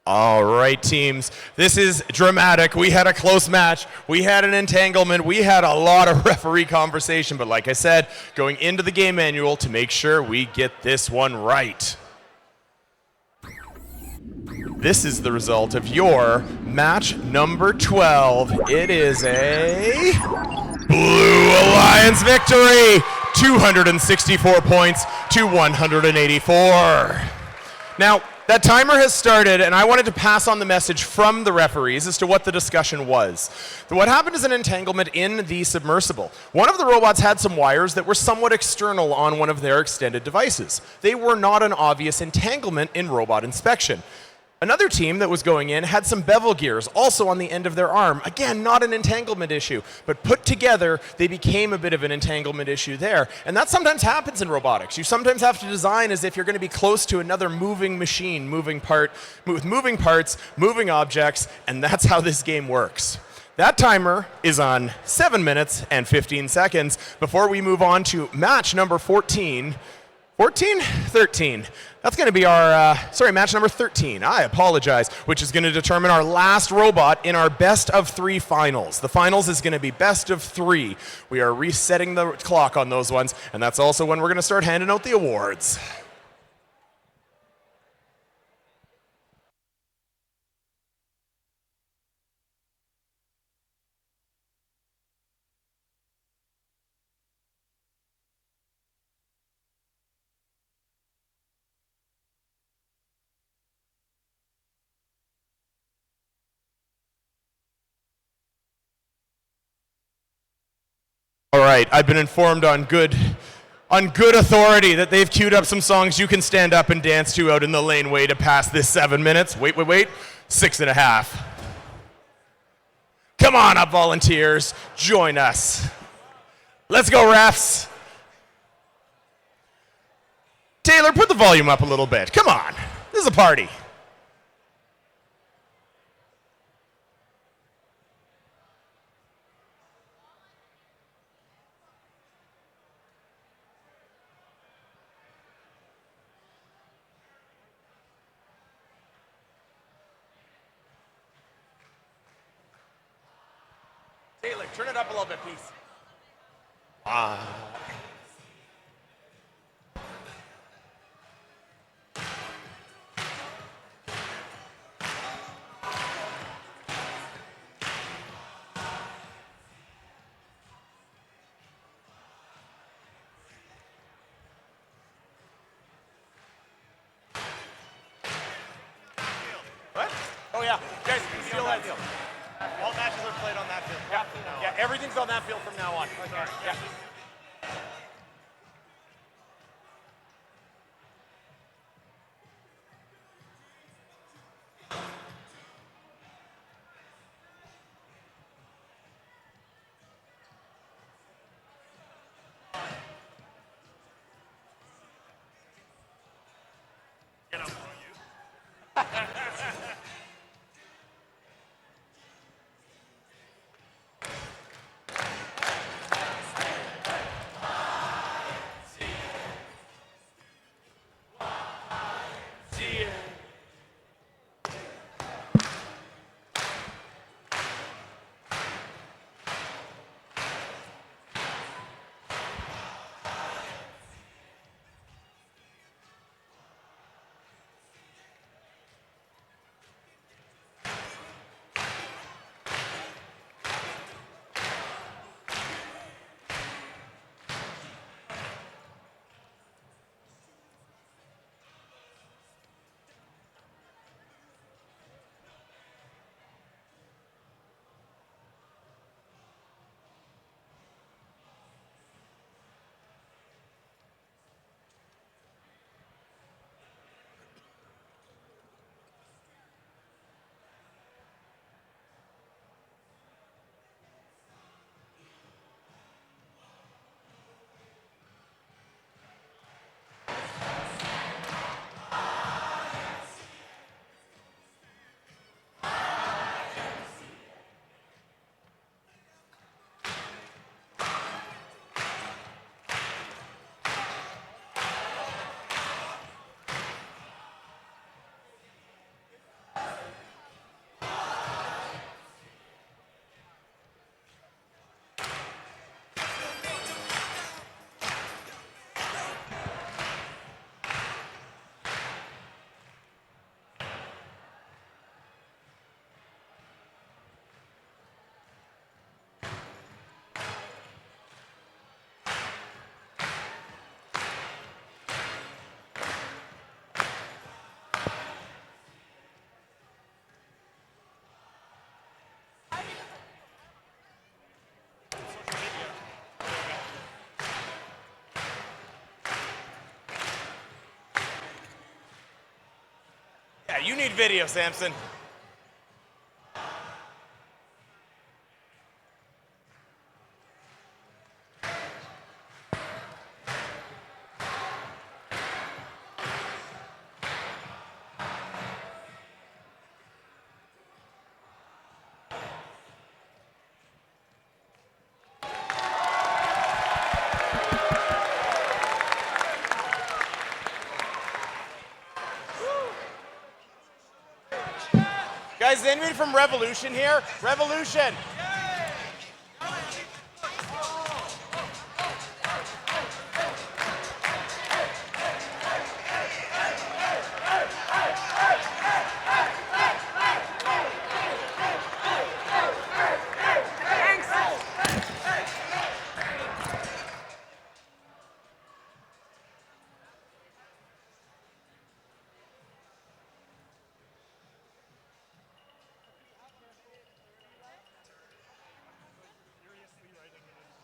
All right, teams. This is dramatic. We had a close match. We had an entanglement. We had a lot of referee conversation. But like I said, going into the game manual to make sure we get this one right. This is the result of your match number 12. It is a Blue Alliance victory. 264 points to 184. Now, that timer has started, and I wanted to pass on the message from the referees as to what the discussion was. What happened is an entanglement in the submersible. One of the robots had some wires that were somewhat external on one of their extended devices. They were not an obvious entanglement in robot inspection. Another team that was going in had some bevel gears also on the end of their arm. Again, not an entanglement issue, but put together, they became a bit of an entanglement issue there. And that sometimes happens in robotics. You sometimes have to design as if you're going to be close to another moving machine, with moving parts, moving objects, and that's how this game works. That timer is on 7 minutes and 15 seconds before we move on to match number 14. 14? 13. That's going to be our, match number 13. I apologize, which is going to determine our last robot in our best of 3 finals. The finals is going to be best of 3. We are resetting the clock on those ones, and that's also when we're going to start handing out the awards. All right, I've been informed on good authority that they've queued up some songs you can stand up and dance to out in the laneway to pass this 7 minutes. Wait. 6.5. Come on up, volunteers. Join us. Let's go, refs. Taylor, put the volume up a little bit. Come on. This is a party. Taylor, turn it up a little bit, please. What? Oh yeah, guys, steal that field. All matches are played on that field. Yeah, everything's on that field from now on. Okay. Yeah. Get up on you. You need video, Samson. Guys, is anybody from Revolution here? Revolution!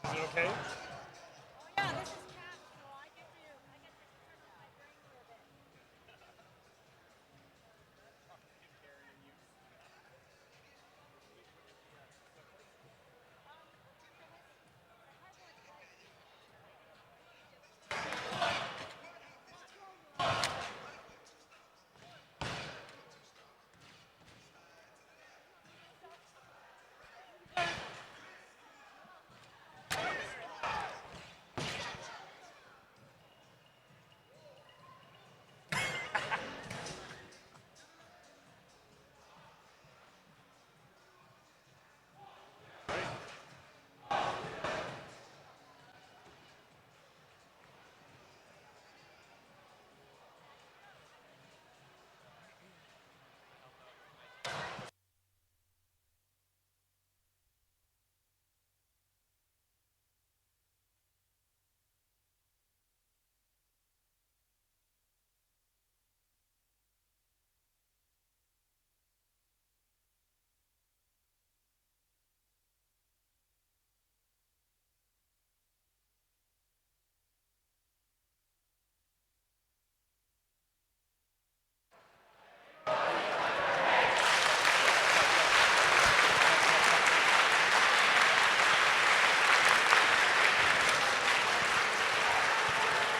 Is it okay?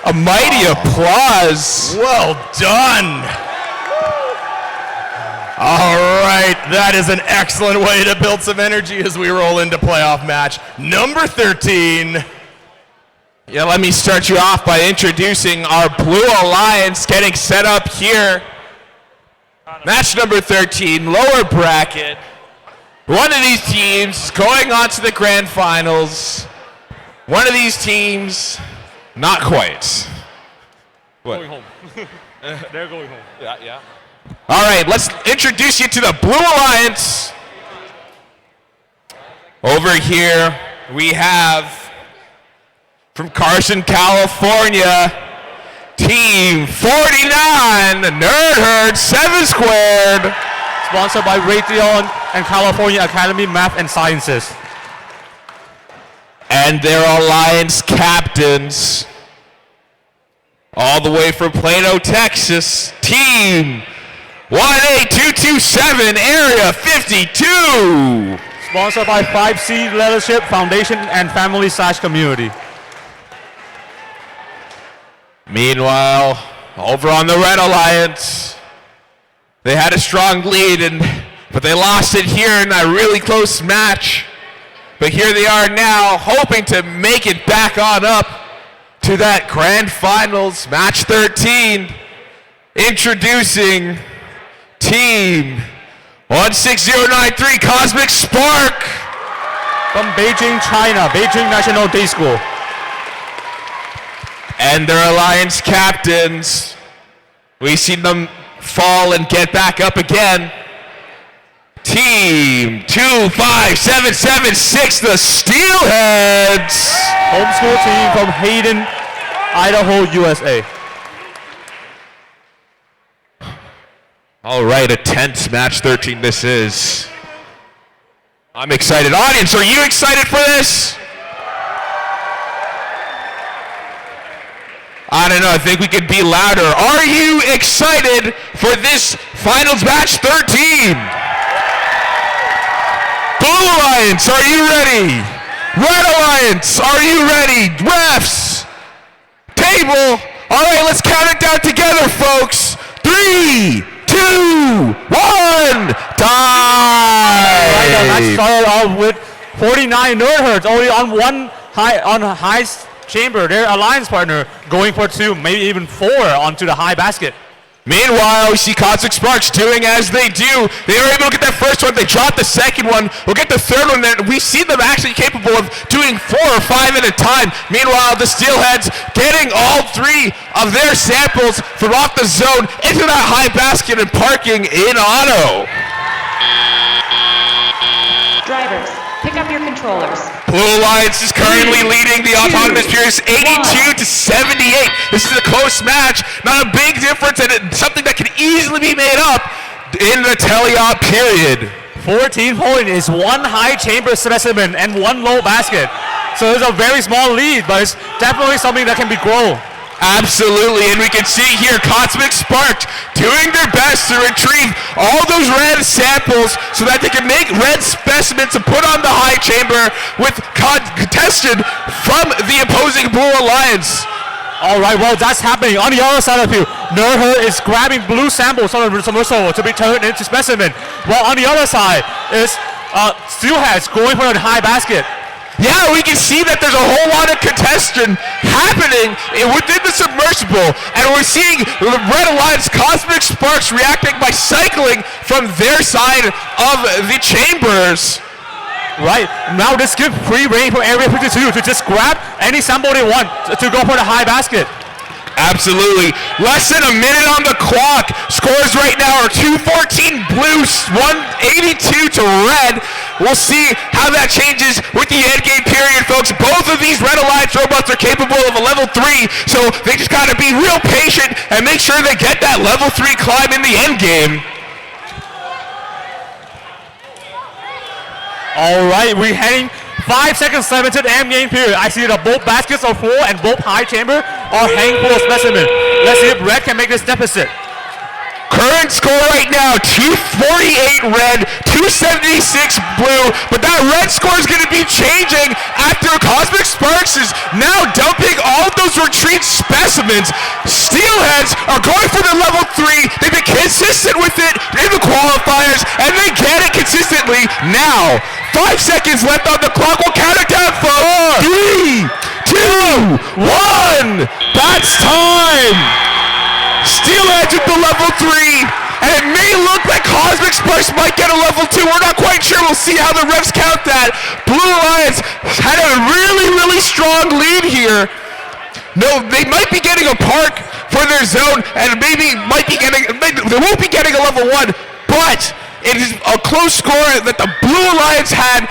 A mighty applause. Well done. All right, that is an excellent way to build some energy as we roll into playoff match number 13. Yeah, let me start you off by introducing our Blue Alliance getting set up here. Match number 13, lower bracket. One of these teams going on to the grand finals. One of these teams, not quite. What? Going home. They're going home. Yeah. All right, let's introduce you to the Blue Alliance. Over here, we have from Carson, California, Team 49, Nerd Herd 7 Squared. Sponsored by Raytheon and California Academy Math and Sciences. And their alliance captains, all the way from Plano, Texas, Team 18227, Area 52. Sponsored by 5C Leadership Foundation and Family / Community. Meanwhile, over on the Red Alliance, they had a strong lead, but they lost it here in a really close match. But here they are now, hoping to make it back on up to that grand finals, match 13. Introducing Team 16093, Cosmic Spark. From Beijing, China, Beijing National Day School. And their alliance captains, we see them fall and get back up again. Team 25776, the Steelheads. Homeschool team from Hayden, Idaho, USA. All right, a tense match 13 this is. I'm excited. Audience, are you excited for this? I don't know. I think we could be louder. Are you excited for this finals match 13? Blue Alliance, are you ready? Red Alliance, are you ready? Refs, table. All right, let's count it down together, folks. 3, 2, 1, time. Right, the match started off with 49 Nerdherds, only on high chamber. Their alliance partner going for 2, maybe even 4 onto the high basket. Meanwhile, we see Cosmic Sparks doing as they do. They were able to get that first one. They dropped the second one. We'll get the third one. Then we see them actually capable of doing 4 or 5 at a time. Meanwhile, the Steelheads getting all 3 of their samples from off the zone into that high basket and parking in auto. Drivers, pick up your controllers. Blue Alliance is currently leading the Autonomous Periods 82 to 78. This is a close match, not a big difference, and something that can easily be made up in the teleop period. 14 point is 1 high chamber specimen and 1 low basket. So it's a very small lead, but it's definitely something that can be grown. Absolutely, and we can see here Cosmic Spark doing their best to retrieve all those red samples so that they can make red specimens to put on the high chamber with contested from the opposing Blue Alliance. All right, well, that's happening. On the other side of you, Nerdherd is grabbing blue samples on the submersible to be turned into specimen, while on the other side is Steelheads going for the high basket. Yeah, we can see that there's a whole lot of contestation happening within the submersible, and we're seeing the Red Alliance Cosmic Sparks reacting by cycling from their side of the chambers. Right, now this gives free reign for Area 52 to just grab any sample they want to go for the high basket. Absolutely. Less than a minute on the clock. Scores right now are 214 blue, 182 to red. We'll see how that changes with the end game period, folks. Both of these Red Alliance robots are capable of a level 3, so they just gotta be real patient and make sure they get that level 3 climb in the end game. All right, we're heading 5 seconds left into the end game period. I see that both baskets are full and both high chamber are hanging full of specimen. Let's see if red can make this deficit. Current score right now, 248 red, 276 blue, but that red score is going to be changing after Cosmic Sparks is now dumping all of those retreat specimens. Steelheads are going for the level 3. They've been consistent with it in the qualifiers, and they get it consistently now. 5 seconds left on the clock. We'll count it down for 3, 2, 1. That's time. Steelheads with the level 3, and it may look like Cosmic Sparks might get a level 2. We're not quite sure. We'll see how the refs count that. Blue Alliance had a really, really strong lead here. No, they might be getting a park for their zone, and maybe they won't be getting a level 1, but it is a close score that the Blue Alliance had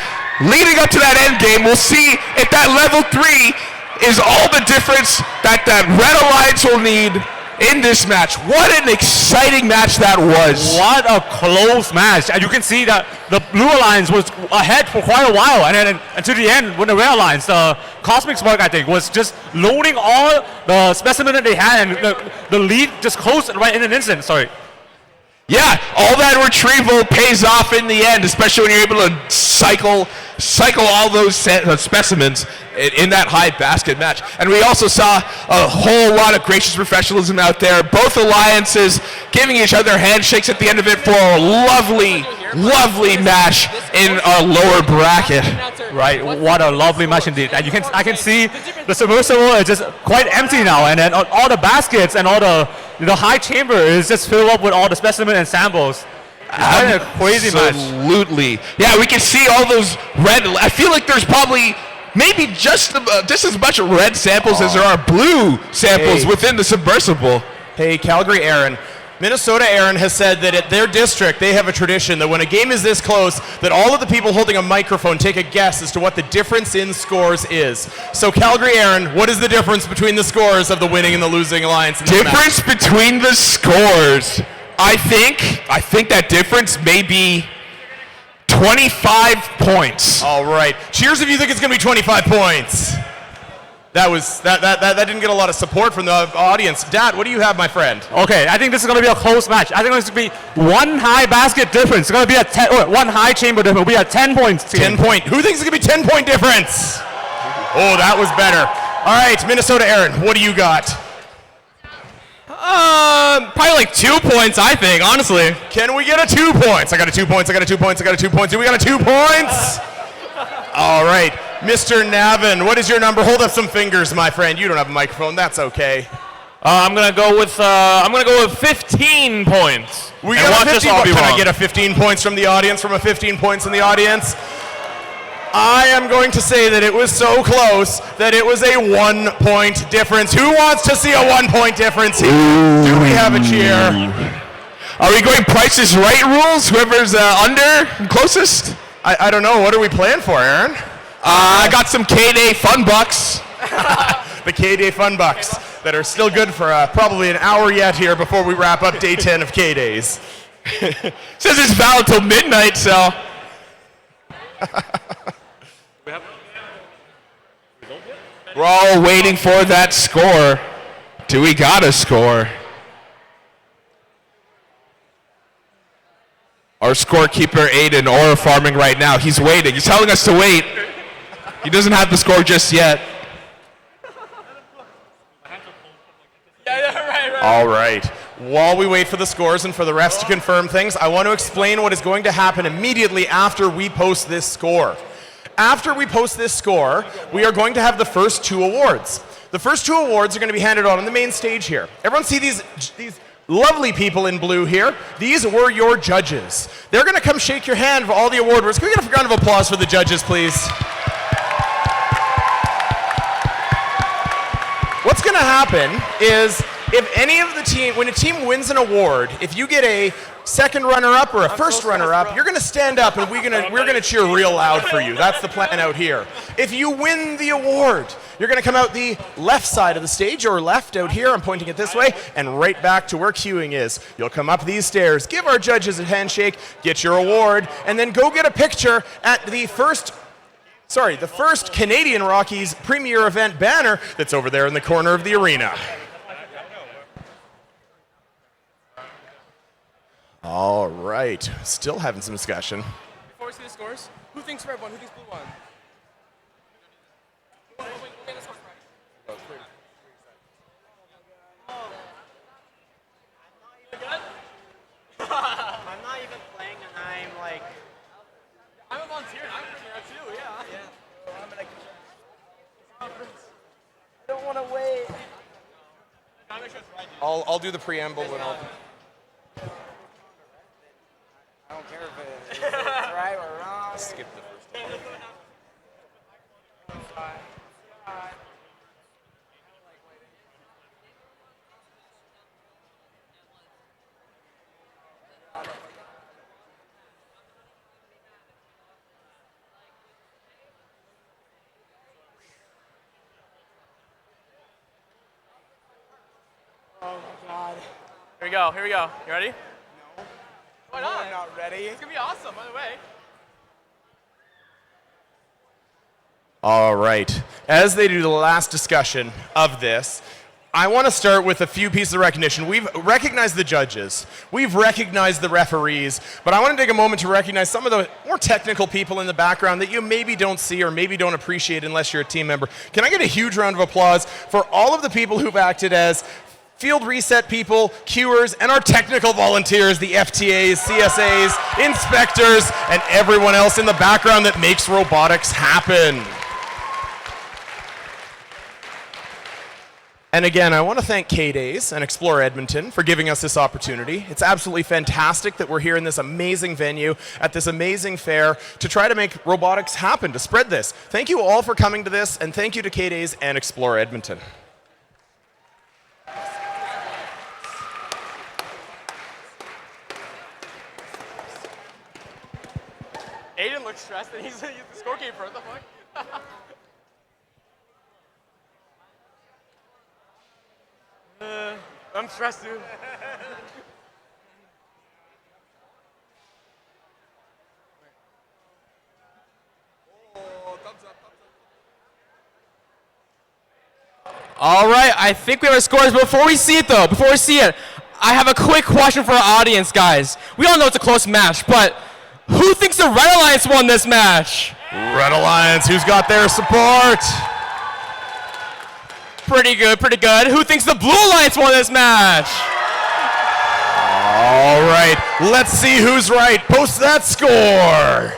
leading up to that end game. We'll see if that level 3 is all the difference that Red Alliance will need in this match. What an exciting match that was. What a close match. And you can see that the Blue Alliance was ahead for quite a while. And then until the end, when the Red Alliance, Cosmic Spark, I think, was just loading all the specimen that they had, and the lead just closed right in an instant. Sorry. Yeah, all that retrieval pays off in the end, especially when you're able to cycle all those specimens in that high basket match. And we also saw a whole lot of gracious professionalism out there. Both alliances giving each other handshakes at the end of it for a lovely, lovely match in our lower bracket. Right, what a lovely match indeed. And I can see the submersible is just quite empty now, and then all the baskets and all the high chamber is just filled up with all the specimen and samples. It's a crazy match. Absolutely. Yeah, we can see all those red. I feel like there's probably maybe just as much red samples as there are blue samples within the submersible. Hey, Calgary Aaron. Minnesota Aaron has said that at their district, they have a tradition that when a game is this close, that all of the people holding a microphone take a guess as to what the difference in scores is. So Calgary Aaron, what is the difference between the scores of the winning and the losing alliance in this Difference match? between the scores. I think that difference may be 25 points. All right. Cheers if you think it's going to be 25 points. That didn't get a lot of support from the audience. Dad, what do you have, my friend? Okay, I think this is going to be a close match. I think it's going to be one high basket difference. It's going to be one high chamber difference. It'll be a 10 points. 10 point. Who thinks it's going to be 10-point difference? Oh, that was better. All right, Minnesota Aaron, what do you got? Probably like 2 points, I think, honestly. Can we get a 2 points? I got a 2 points, I got a 2 points, I got a 2 points. Do we got a 2 points? All right, Mr. Navin, what is your number? Hold up some fingers, my friend. You don't have a microphone. That's okay. I'm gonna go with 15 points. We got a 15 points. Can I get a 15 points from the audience? From a 15 points in the audience? I am going to say that it was so close that it was a 1 point difference. Who wants to see a 1 point difference here? Do we have a cheer? Are we going Price is Right rules? Whoever's under closest? I don't know. What are we playing for, Aaron? I got some K-Day fun bucks. The K-Day fun bucks that are still good for probably an hour yet here before we wrap up day 10 of K-Days. Says it's valid till midnight, so. We're all waiting for that score. Do we got a score? Our scorekeeper, Aiden, aura farming right now. He's waiting. He's telling us to wait. He doesn't have the score just yet. All right. While we wait for the scores and for the refs to confirm things, I want to explain what is going to happen immediately after we post this score. After we post this score, we are going to have the first 2 awards. The first 2 awards are going to be handed out on the main stage here. Everyone see these lovely people in blue here? These were your judges. They're going to come shake your hand for all the award winners. Can we get a round of applause for the judges, please? What's going to happen is if any of the team, when a team wins an award, if you get a second runner-up or a first runner-up, you're going to stand up and we're going to cheer real loud for you. That's the plan out here. If you win the award, you're going to come out the left side of the stage, or left out here, I'm pointing it this way, and right back to where queuing is. You'll come up these stairs, give our judges a handshake, get your award, and then go get a picture at the first Canadian Rockies premier event banner that's over there in the corner of the arena. All right, still having some discussion. Before we see the scores, who thinks red won? Who thinks blue won? I'm not even playing, and I'm like. I'm a volunteer, and I'm pretty red too, yeah. I don't want to wait. I'll do the preamble and I'll. I don't care if it's right or wrong. Skip the first one. Oh God. Here we go. You ready? No. Why not? I'm not ready. It's gonna be awesome, by the way. All right. As they do the last discussion of this, I want to start with a few pieces of recognition. We've recognized the judges. We've recognized the referees. But I want to take a moment to recognize some of the more technical people in the background that you maybe don't see or maybe don't appreciate unless you're a team member. Can I get a huge round of applause for all of the people who've acted as field reset people, queuers, and our technical volunteers, the FTAs, CSAs, inspectors, and everyone else in the background that makes robotics happen. And again, I want to thank K-Days and Explore Edmonton for giving us this opportunity. It's absolutely fantastic that we're here in this amazing venue at this amazing fair to try to make robotics happen, to spread this. Thank you all for coming to this, and thank you to K-Days and Explore Edmonton. Aiden looks stressed, and he's the scorekeeper. What the fuck? I'm stressed, dude. Oh, thumbs up. All right, I think we have our scores. Before we see it, I have a quick question for our audience, guys. We all know it's a close match, but who thinks the Red Alliance won this match? Red Alliance, who's got their support? Pretty good, pretty good. Who thinks the Blue Alliance won this match? All right, let's see who's right. Post that score.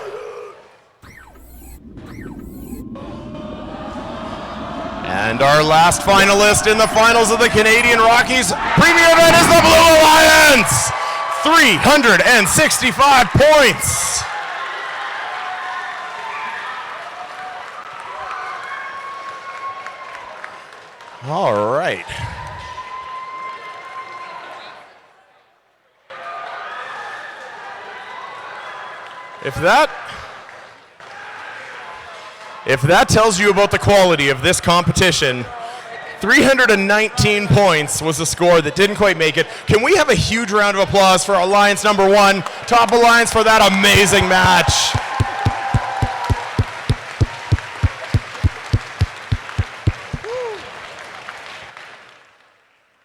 And our last finalist in the finals of the Canadian Rockies Premier event is the Blue Alliance. 365 points. All right. If that tells you about the quality of this competition, 319 points was the score that didn't quite make it. Can we have a huge round of applause for Alliance number 1, Top Alliance, for that amazing match?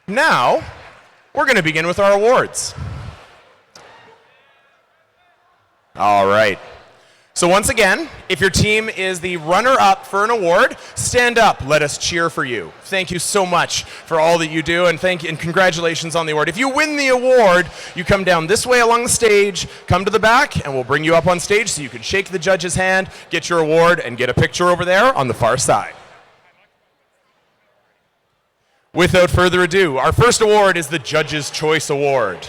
Now, we're going to begin with our awards. All right. So once again, if your team is the runner-up for an award, stand up. Let us cheer for you. Thank you so much for all that you do, and congratulations on the award. If you win the award, you come down this way along the stage, come to the back, and we'll bring you up on stage so you can shake the judge's hand, get your award, and get a picture over there on the far side. Without further ado, our first award is the Judge's Choice Award.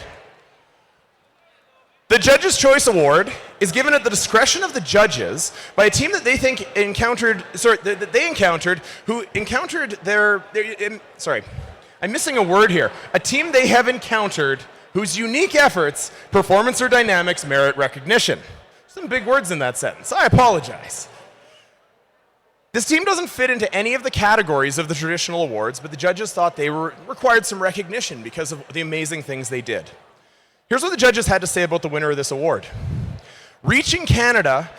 The Judge's Choice Award is given at the discretion of the judges by a team that they think I'm missing a word here. A team they have encountered whose unique efforts, performance, or dynamics merit recognition. Some big words in that sentence. I apologize. This team doesn't fit into any of the categories of the traditional awards, but the judges thought they required some recognition because of the amazing things they did. Here's what the judges had to say about the winner of this award. Reaching Canada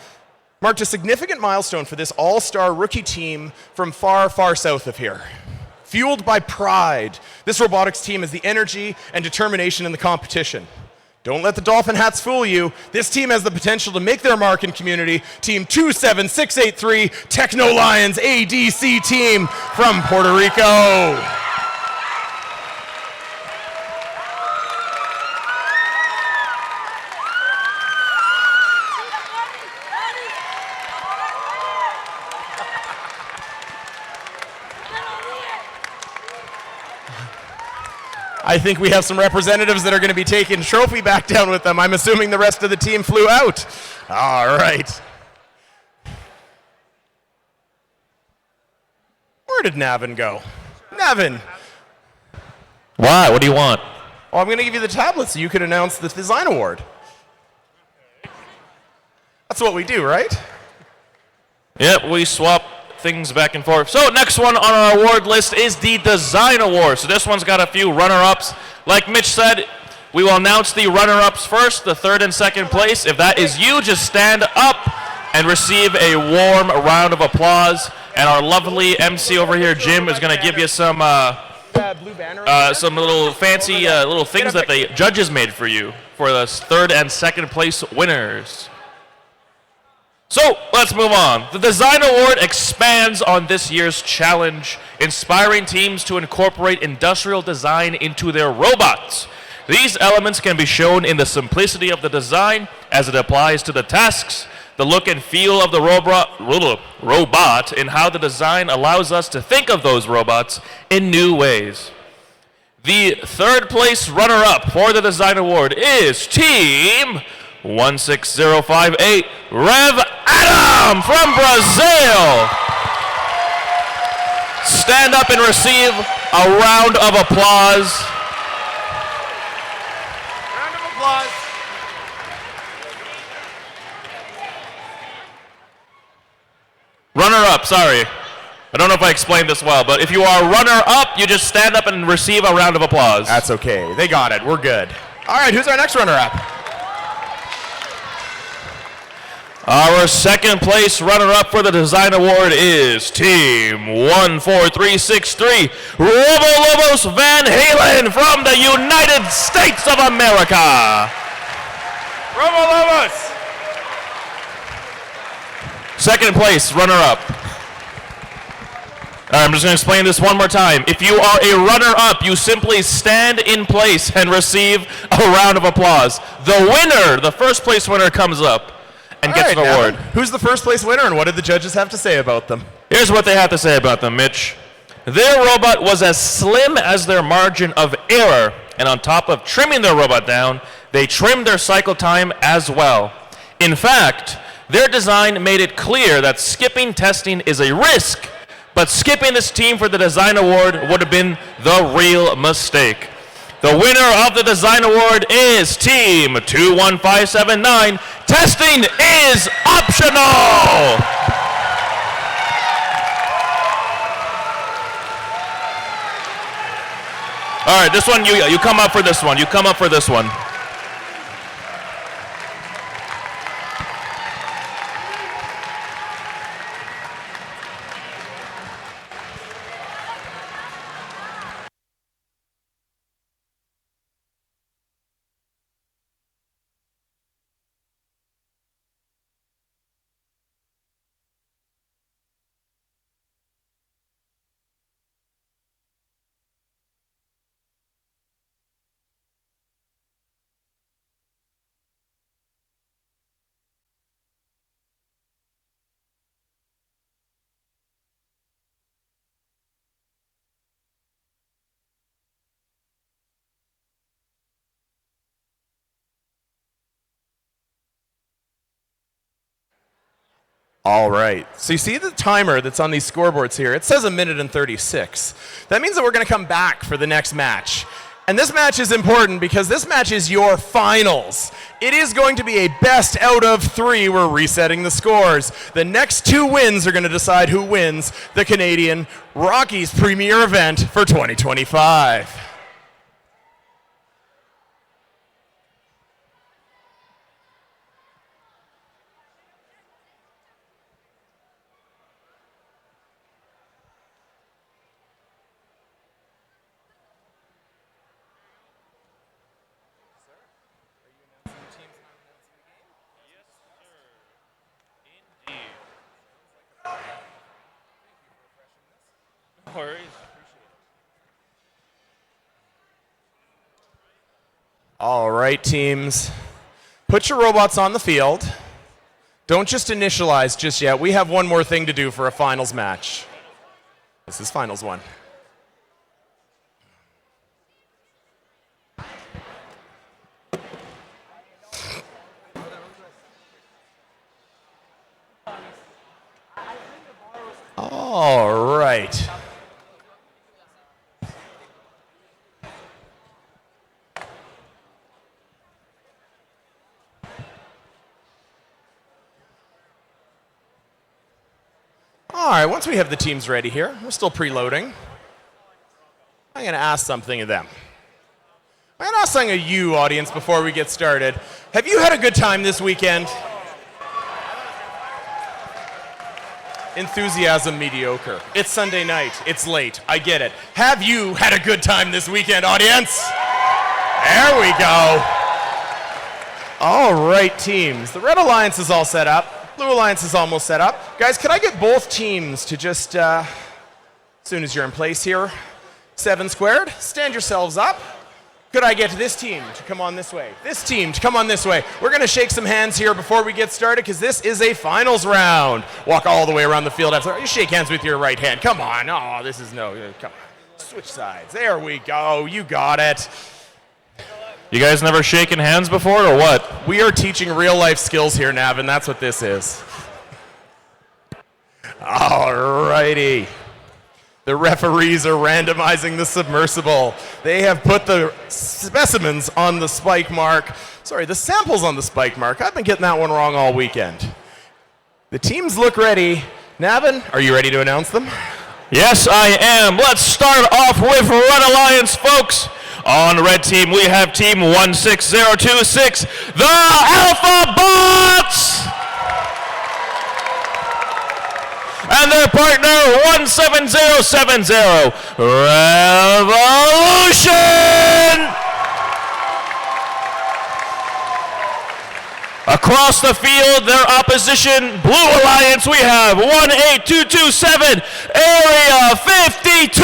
marked a significant milestone for this all-star rookie team from far, far south of here. Fueled by pride, this robotics team has the energy and determination in the competition. Don't let the dolphin hats fool you. This team has the potential to make their mark in community. Team 27683, Techno Lions ADC team from Puerto Rico. I think we have some representatives that are going to be taking trophy back down with them. I'm assuming the rest of the team flew out. All right. Where did Navin go? Navin. Why? What do you want? Oh, I'm going to give you the tablet so you can announce the design award. That's what we do, right? Yep, we swap things back and forth. So next one on our award list is the Design Award. So this one's got a few runner-ups. Like Mitch said, we will announce the runner-ups first, the third and second place. If that is you, just stand up and receive a warm round of applause. And our lovely MC over here, Jim, is going to give you some little fancy little things that the judges made for you for the third and second place winners. So let's move on. The Design Award expands on this year's challenge, inspiring teams to incorporate industrial design into their robots. These elements can be shown in the simplicity of the design as it applies to the tasks, the look and feel of the robot, and how the design allows us to think of those robots in new ways. The third place runner-up for the Design Award is Team 16058, Rev Adam from Brazil. Stand up and receive a round of applause. Round of applause. Runner-up, sorry. I don't know if I explained this well, but if you are runner-up, you just stand up and receive a round of applause. That's okay. They got it. We're good. All right, who's our next runner-up? Our second place runner-up for the design award is Team 14363, Robo-Lobos Van Halen from the United States of America. Robo-Lobos! Second place runner-up. All right, I'm just going to explain this one more time. If you are a runner-up, you simply stand in place and receive a round of applause. The winner, the first place winner, comes up and gets an award. Who's the first place winner, and what did the judges have to say about them? Here's what they have to say about them, Mitch. Their robot was as slim as their margin of error, and on top of trimming their robot down, they trimmed their cycle time as well. In fact, their design made it clear that skipping testing is a risk, but skipping this team for the design award would have been the real mistake. The winner of the design award is Team 21579. Testing is optional! All right, this one, you come up for this one. You come up for this one. All right. So you see the timer that's on these scoreboards here? It says 1 minute and 36. That means that we're going to come back for the next match. And this match is important because this match is your finals. It is going to be a best out of 3. We're resetting the scores. The next 2 wins are going to decide who wins the Canadian Rockies premier event for 2025. No worries. All right, teams. Put your robots on the field. Don't just initialize just yet. We have one more thing to do for a finals match. This is finals 1. All right. All right, once we have the teams ready here, we're still preloading. I'm going to ask something of them. I'm going to ask something of you, audience, before we get started. Have you had a good time this weekend? Enthusiasm mediocre. It's Sunday night. It's late. I get it. Have you had a good time this weekend, audience? There we go. All right, teams. The Red Alliance is all set up. Blue Alliance is almost set up. Guys, can I get both teams to just, as soon as you're in place here, 7 squared, stand yourselves up. Could I get this team to come on this way? This team to come on this way. We're going to shake some hands here before we get started because this is a finals round. Walk all the way around the field. You shake hands with your right hand. Come on. Oh, this is no. Come on. Switch sides. There we go. You got it. You guys never shaken hands before, or what? We are teaching real-life skills here, Navin. That's what this is. All righty. The referees are randomizing the submersible. They have put the specimens on the spike mark. Sorry, the samples on the spike mark. I've been getting that one wrong all weekend. The teams look ready. Navin, are you ready to announce them? Yes, I am. Let's start off with Red Alliance, folks. On red team, we have team 16026, the Alpha Bots. and their partner 17070. Revolution! Across the field, their opposition, Blue Alliance, we have 18227, Area 52!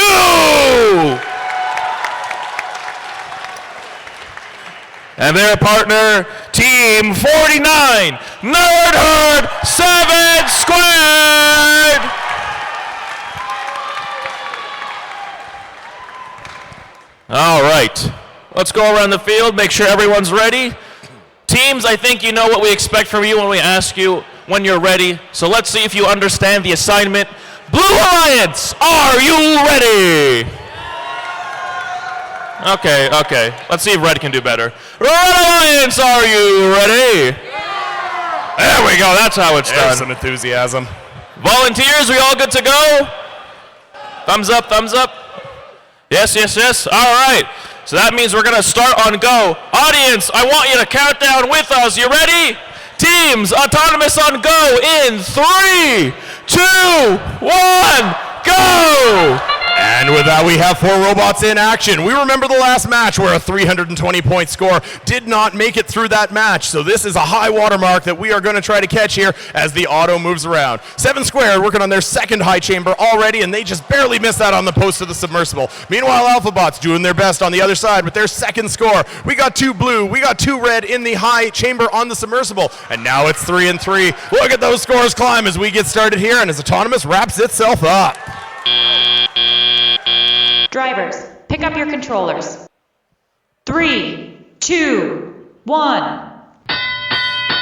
And their partner, Team 49, Nerd Herd 7 Squared! All right, let's go around the field, make sure everyone's ready. Teams, I think you know what we expect from you when we ask you when you're ready. So let's see if you understand the assignment. Blue Alliance, are you ready? Okay. Let's see if Red can do better. Red Alliance, are you ready? There we go, that's how it's done. Some enthusiasm. Volunteers, we all good to go? Thumbs up, thumbs up. Yes. All right. So that means we're going to start on go. Audience, I want you to count down with us. You ready? Teams, autonomous on go in 3, 2, 1, go! And with that, we have 4 robots in action. We remember the last match where a 320-point score did not make it through that match. So this is a high watermark that we are going to try to catch here as the auto moves around. 7 Squared working on their second high chamber already, and they just barely missed that on the post of the submersible. Meanwhile, AlphaBots doing their best on the other side with their second score. We got 2 blue, we got 2 red in the high chamber on the submersible, and now it's 3 and 3. Look at those scores climb as we get started here, and as Autonomous wraps itself up. Drivers, pick up your controllers. 3, 2, 1.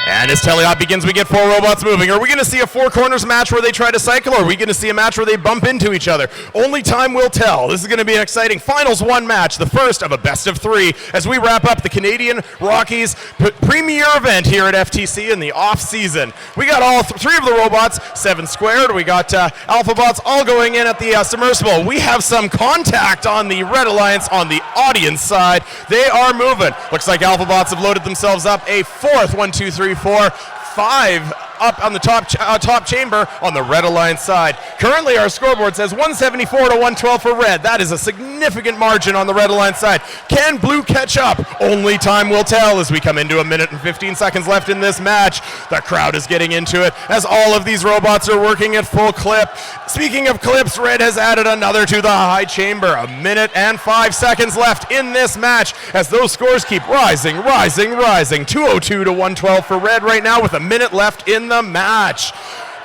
And as Teleop begins, we get 4 robots moving. Are we going to see a 4 corners match where they try to cycle, or are we going to see a match where they bump into each other? Only time will tell. This is going to be an exciting Finals 1 match, the first of a best of 3, as we wrap up the Canadian Rockies premier event here at FTC in the off-season. We got all 3 of the robots, 7 Squared. We got AlphaBots all going in at the submersible. We have some contact on the Red Alliance on the audience side. They are moving. Looks like AlphaBots have loaded themselves up a 4th 1, 2, 3, 4, 5 up on the top chamber on the Red Alliance side. Currently, our scoreboard says 174 to 112 for Red. That is a significant margin on the Red Alliance side. Can Blue catch up? Only time will tell as we come into 1 minute and 15 seconds left in this match. The crowd is getting into it as all of these robots are working at full clip. Speaking of clips, Red has added another to the high chamber. 1 minute and 5 seconds left in this match as those scores keep rising. 202 to 112 for Red right now with 1 minute left in the match.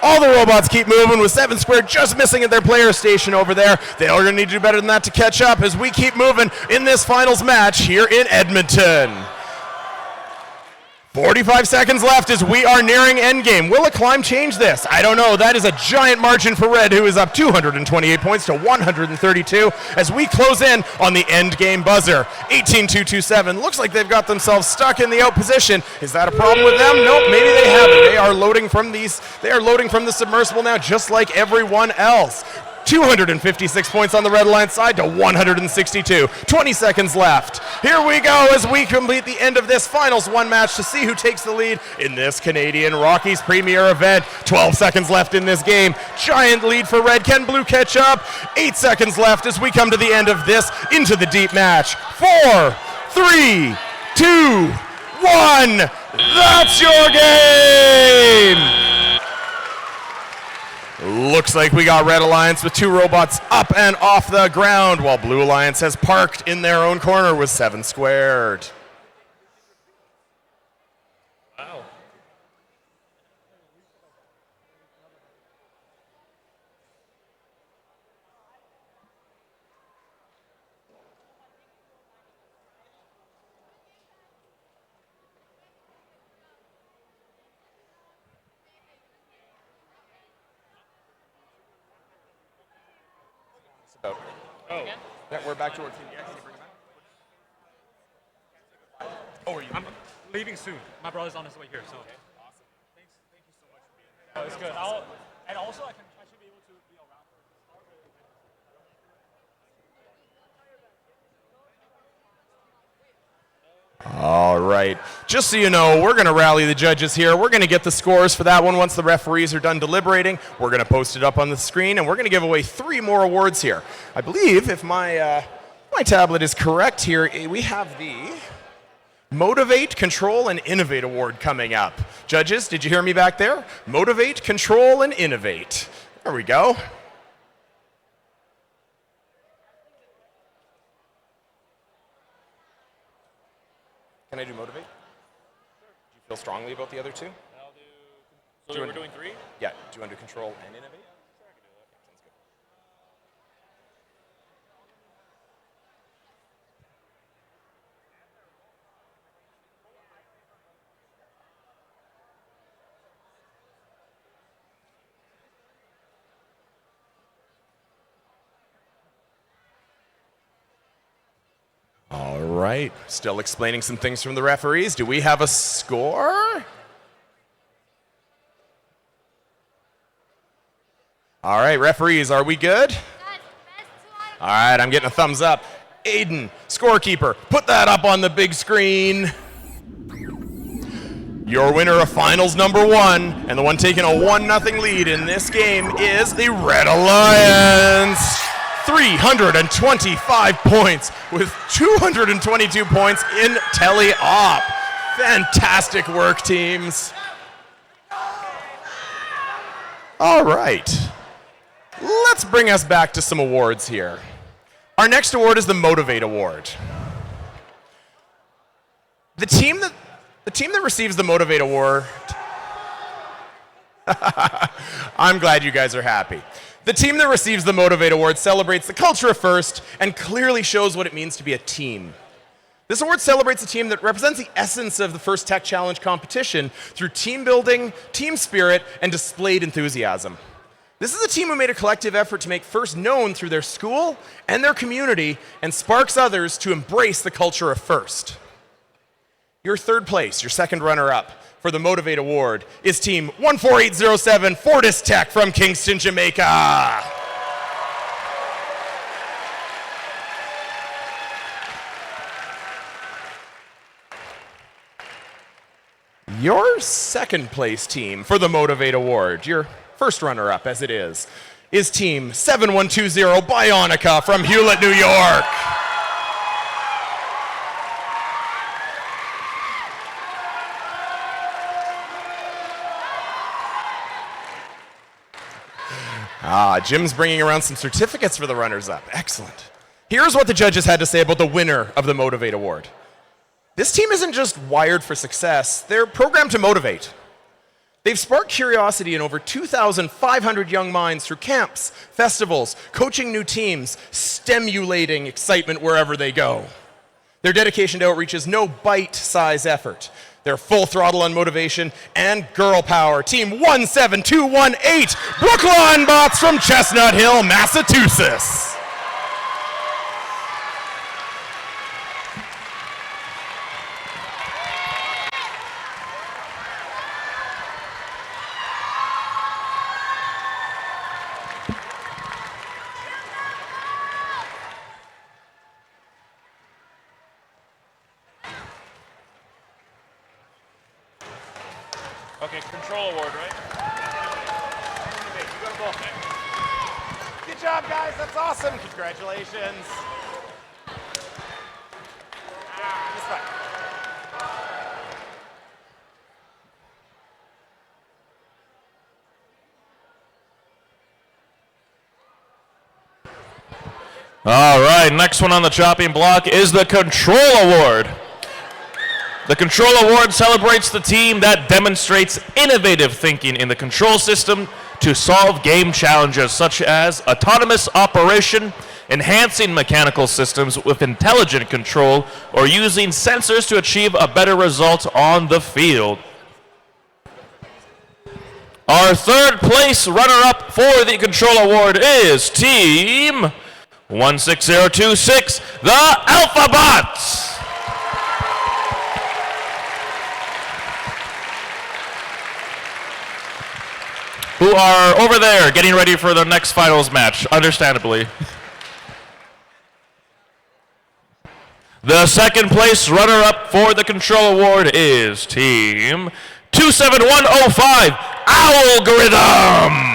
All the robots keep moving with 7 Squared just missing at their player station over there. They are going to need to do better than that to catch up as we keep moving in this finals match here in Edmonton. 45 seconds left as we are nearing endgame. Will a climb change this? I don't know. That is a giant margin for Red, who is up 228 points to 132 as we close in on the endgame buzzer. 18-2-2-7. Looks like they've got themselves stuck in the out position. Is that a problem with them? Nope, maybe they haven't. They are loading from the submersible now, just like everyone else. 256 points on the Red Alliance side to 162. 20 seconds left. Here we go as we complete the end of this Finals 1 match to see who takes the lead in this Canadian Rockies premier event. 12 seconds left in this game. Giant lead for Red. Can Blue catch up? 8 seconds left as we come to the end of this into the deep match. 4, 3, 2, 1. That's your game! Looks like we got Red Alliance with 2 robots up and off the ground, while Blue Alliance has parked in their own corner with 7 Squared. Wow. Oh. Yeah, we're back to our team. Yeah, can you bring it back? Oh, are you? I'm leaving soon. My brother's on his way here, so. Okay, awesome. Thank you so much for being here. Oh, it's good. And also, I should be able to be around for All right. Just so you know, we're going to rally the judges here. We're going to get the scores for that one once the referees are done deliberating. We're going to post it up on the screen, and we're going to give away 3 more awards here. I believe, if my tablet is correct here, we have the Motivate, Control, and Innovate Award coming up. Judges, did you hear me back there? Motivate, Control, and Innovate. There we go. Can I do Motivate? Do you feel strongly about the other 2? I'll do. So we're doing 3? Yeah. Do you want to do Control and Innovate? All right, still explaining some things from the referees. Do we have a score? All right, referees, are we good? All right, I'm getting a thumbs up. Aiden, scorekeeper, put that up on the big screen. Your winner of finals number 1, and the one taking a 1-0 lead in this game is the Red Alliance. 325 points with 222 points in tele-op. Fantastic work, teams. All right. Let's bring us back to some awards here. Our next award is the Motivate Award. The team that receives the Motivate Award, I'm glad you guys are happy. The team that receives the Motivate Award celebrates the culture of FIRST and clearly shows what it means to be a team. This award celebrates a team that represents the essence of the FIRST Tech Challenge competition through team building, team spirit, and displayed enthusiasm. This is a team who made a collective effort to make FIRST known through their school and their community and sparks others to embrace the culture of FIRST. Your third place, your second runner-up for the Motivate Award is Team 14807 Fortis Tech from Kingston, Jamaica. Your second place team for the Motivate Award, your first runner-up as it is Team 7120 Bionica from Hewlett, New York. Jim's bringing around some certificates for the runners-up. Excellent. Here's what the judges had to say about the winner of the Motivate Award. This team isn't just wired for success, they're programmed to motivate. They've sparked curiosity in over 2,500 young minds through camps, festivals, coaching new teams, stimulating excitement wherever they go. Their dedication to outreach is no bite-size effort. They're full throttle on motivation and girl power. Team 17218, Brookline Bots from Chestnut Hill, Massachusetts. Okay, control award, right? Good job, guys. That's awesome. Congratulations. This way. All right, next one on the chopping block is the Control Award. The Control Award celebrates the team that demonstrates innovative thinking in the control system to solve game challenges such as autonomous operation, enhancing mechanical systems with intelligent control, or using sensors to achieve a better result on the field. Our third place runner-up for the Control Award is Team 16026, the Alphabots. Who are over there getting ready for the next finals match, understandably. The second place runner-up for the Control Award is Team 27105 Algorithm.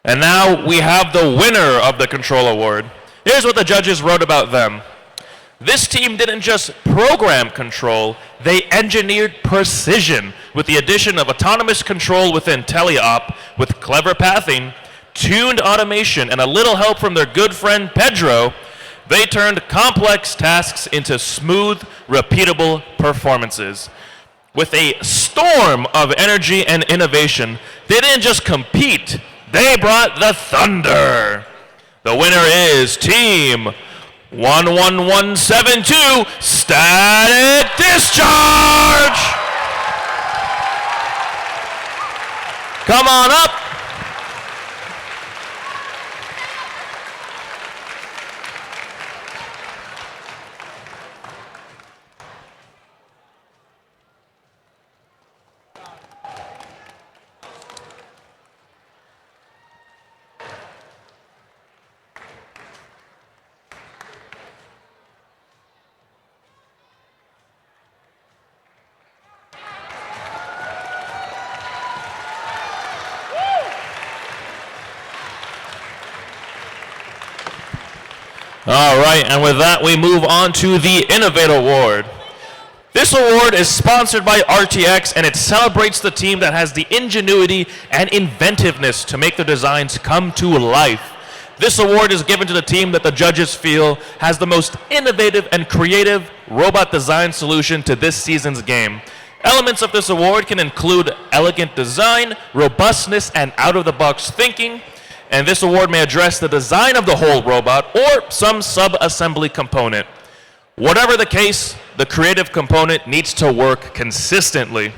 And now we have the winner of the Control Award. Here's what the judges wrote about them. This team didn't just program control, they engineered precision with the addition of autonomous control within teleop with clever pathing, tuned automation, and a little help from their good friend Pedro. They turned complex tasks into smooth, repeatable performances. With a storm of energy and innovation, they didn't just compete, they brought the thunder. The winner is Team 11172 Static Discharge. Come on up. All right, and with that, we move on to the Innovate Award. This award is sponsored by RTX, and it celebrates the team that has the ingenuity and inventiveness to make their designs come to life. This award is given to the team that the judges feel has the most innovative and creative robot design solution to this season's game. Elements of this award can include elegant design, robustness, and out-of-the-box thinking. And this award may address the design of the whole robot or some sub-assembly component. Whatever the case, the creative component needs to work consistently.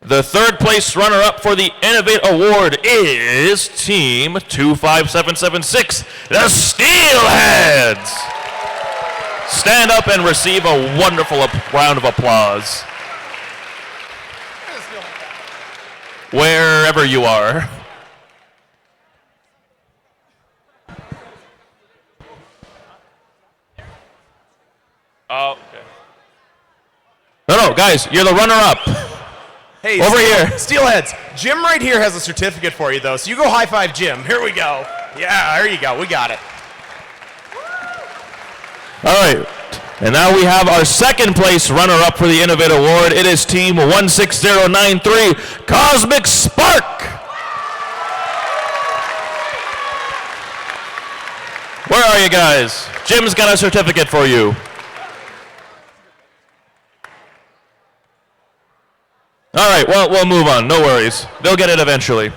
The third place runner-up for the Innovate Award is Team 25776, the Steelheads. Stand up and receive a wonderful round of applause. Wherever you are. Oh, okay. No, guys, you're the runner-up. Hey, over here. Steelheads, Jim right here has a certificate for you, though, so you go high-five Jim. Here we go. Yeah, there you go. We got it. All right, and now we have our second place runner-up for the Innovate Award. It is Team 16093, Cosmic Spark. Where are you guys? Jim's got a certificate for you. All right, well, we'll move on. No worries. They'll get it eventually.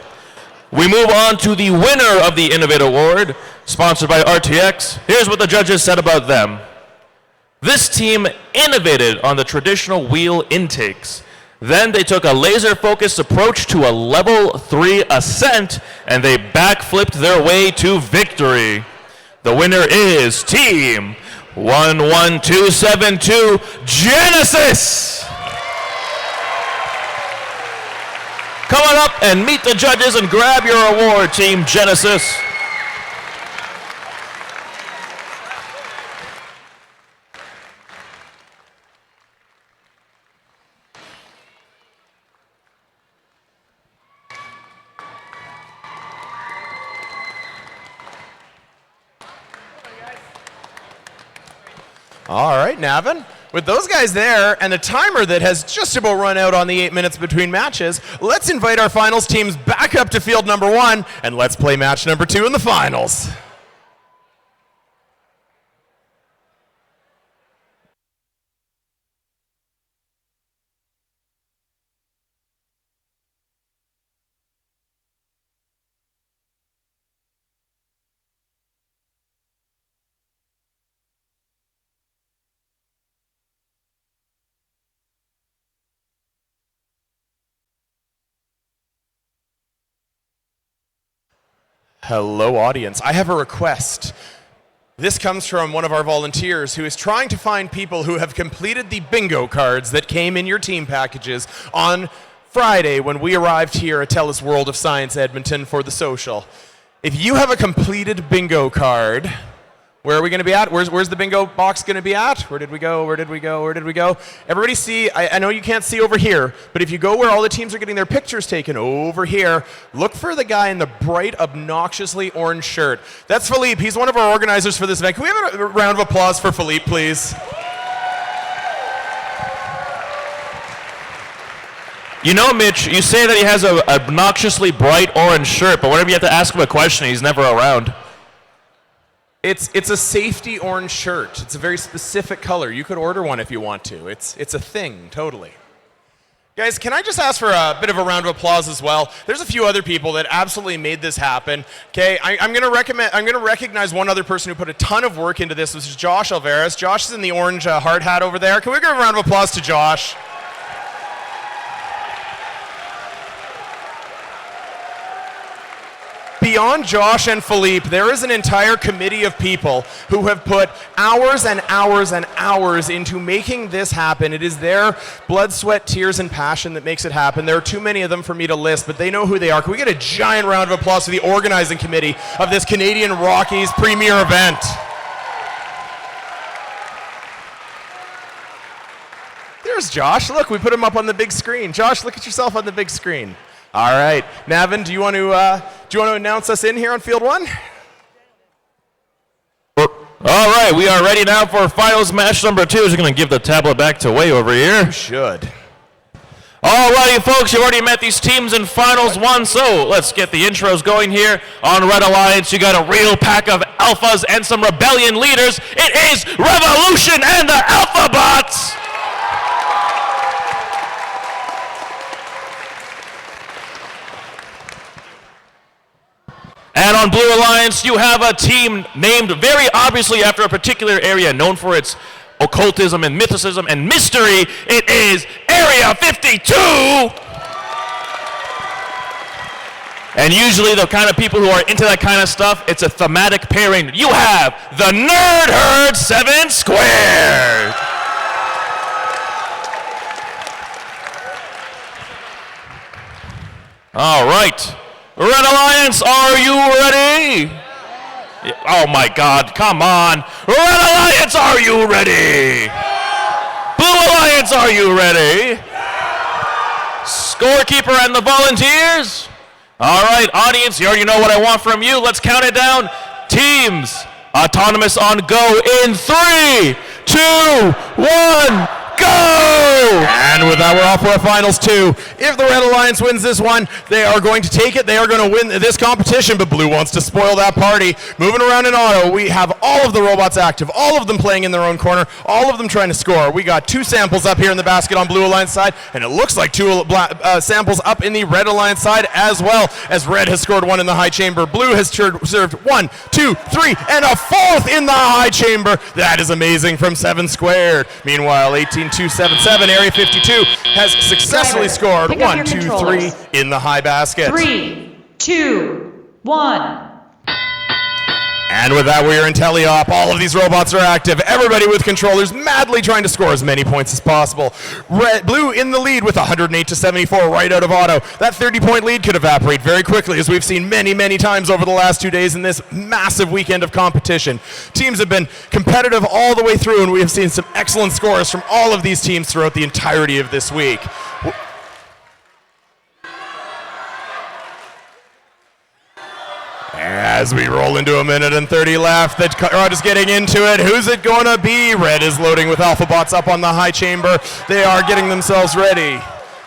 We move on to the winner of the Innovate Award, sponsored by RTX. Here's what the judges said about them. This team innovated on the traditional wheel intakes. Then they took a laser-focused approach to a level 3 ascent, and they backflipped their way to victory. The winner is Team 11272 Genesis. Come on up and meet the judges and grab your award, Team Genesis. All right, Navin. With those guys there and the timer that has just about run out on the 8 minutes between matches, let's invite our finals teams back up to field number 1, and let's play match number 2 in the finals. Hello, audience. I have a request. This comes from one of our volunteers who is trying to find people who have completed the bingo cards that came in your team packages on Friday when we arrived here at TELUS World of Science Edmonton for the social. If you have a completed bingo card, where are we going to be at? Where's the bingo box going to be at? Where did we go? Where did we go? Where did we go? Everybody see, I know you can't see over here, but if you go where all the teams are getting their pictures taken over here, look for the guy in the bright, obnoxiously orange shirt. That's Philippe. He's one of our organizers for this event. Can we have a round of applause for Philippe, please? You know, Mitch, you say that he has an obnoxiously bright orange shirt, but whenever you have to ask him a question, he's never around. It's a safety orange shirt. It's a very specific color. You could order one if you want to. It's a thing, totally. Guys, can I just ask for a bit of a round of applause as well? There's a few other people that absolutely made this happen. Okay, I'm going to recognize one other person who put a ton of work into this. This is Josh Alvarez. Josh is in the orange hard hat over there. Can we give a round of applause to Josh? Beyond Josh and Philippe, there is an entire committee of people who have put hours and hours and hours into making this happen. It is their blood, sweat, tears, and passion that makes it happen. There are too many of them for me to list, but they know who they are. Can we get a giant round of applause for the organizing committee of this Canadian Rockies premier event? There's Josh. Look, we put him up on the big screen. Josh, look at yourself on the big screen. All right, Navin, do you want to announce us in here on Field 1? All right, we are ready now for finals match number 2. We're going to give the tablet back to Way over here. You should. All righty, folks, you already met these teams in finals 1, so let's get the intros going here. On Red Alliance, you got a real pack of alphas and some rebellion leaders. It is Revolution and the Alpha Bots. And on Blue Alliance, you have a team named very obviously after a particular area known for its occultism and mythicism and mystery. It is Area 52! And usually the kind of people who are into that kind of stuff, it's a thematic pairing. You have the Nerd Herd 7 Squared! All right. Red Alliance, are you ready? Oh my God, come on. Red Alliance, are you ready? Blue Alliance, are you ready? Scorekeeper and the volunteers? All right, audience, you already know what I want from you. Let's count it down. Teams, autonomous on go in 3, 2, 1. Go! And with that, we're off for our finals 2. If the Red Alliance wins this one, they are going to take it. They are going to win this competition, but Blue wants to spoil that party. Moving around in auto, we have all of the robots active, all of them playing in their own corner, all of them trying to score. We got 2 samples up here in the basket on Blue Alliance side, and it looks like 2 samples up in the Red Alliance side as well, as Red has scored 1 in the high chamber. Blue has served 1, 2, 3, and a 4th in the high chamber. That is amazing from 7 Squared. Meanwhile, 18277 Area 52 has successfully scored 1, 2, 3 in the high basket. 3, 2, 1. And with that, we are in teleop. All of these robots are active. Everybody with controllers madly trying to score as many points as possible. Blue in the lead with 108-74 right out of auto. That 30-point lead could evaporate very quickly, as we've seen many, many times over the last 2 days in this massive weekend of competition. Teams have been competitive all the way through, and we have seen some excellent scores from all of these teams throughout the entirety of this week. As we roll into 1 minute and 30 left, the crowd is getting into it. Who's it going to be? Red is loading with Alpha Bots up on the high chamber. They are getting themselves ready.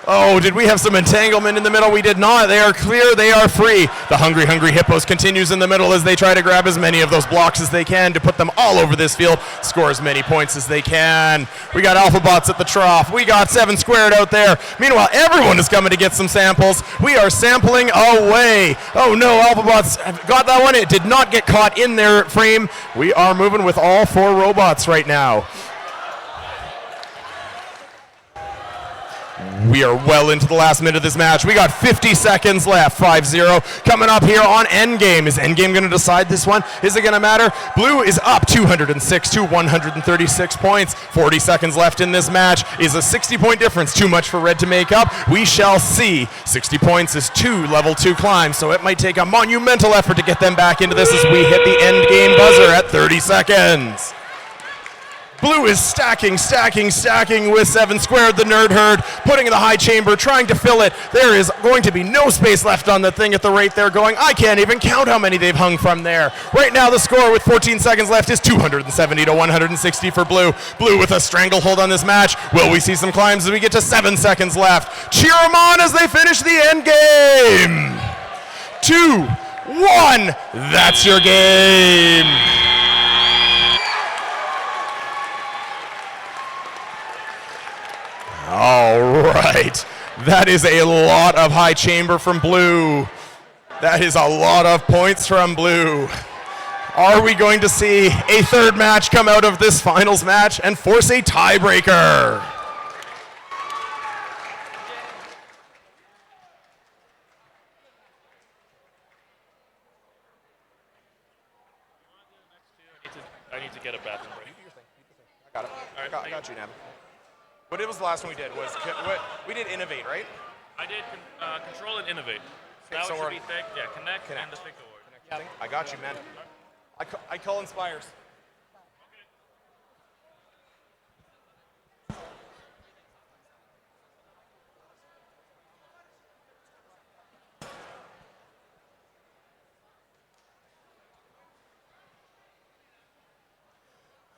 Oh, did we have some entanglement in the middle? We did not. They are clear. They are free. The Hungry Hippos continues in the middle as they try to grab as many of those blocks as they can to put them all over this field, score as many points as they can. We got Alpha Bots at the trough. We got 7 Squared out there. Meanwhile, everyone is coming to get some samples. We are sampling away. Oh no, Alpha Bots got that one. It did not get caught in their frame. We are moving with all 4 robots right now. We are well into the last minute of this match. We got 50 seconds left. 5-0 coming up here on Endgame. Is Endgame going to decide this one? Is it going to matter? Blue is up 206 to 136 points. 40 seconds left in this match. Is a 60-point difference too much for Red to make up? We shall see. 60 points is 2 level 2 climbs, so it might take a monumental effort to get them back into this as we hit the Endgame buzzer at 30 seconds. Blue is stacking with 7 squared, the nerd herd, putting in the high chamber, trying to fill it. There is going to be no space left on the thing at the rate they're going. I can't even count how many they've hung from there. Right now the score with 14 seconds left is 270 to 160 for Blue. Blue with a stranglehold on this match. Will we see some climbs as we get to 7 seconds left? Cheer them on as they finish the end game. 2-1, that's your game. All right, that is a lot of high chamber from Blue. That is a lot of points from Blue. Are we going to see a third match come out of this finals match and force a tiebreaker? I need to get a bathroom break. I got it. I got you, Neb. What was the last one we did? We did Innovate, right? I did Control and Innovate. Now so it we're should be Connect and the Thick Award. I got you, man. I call Inspires.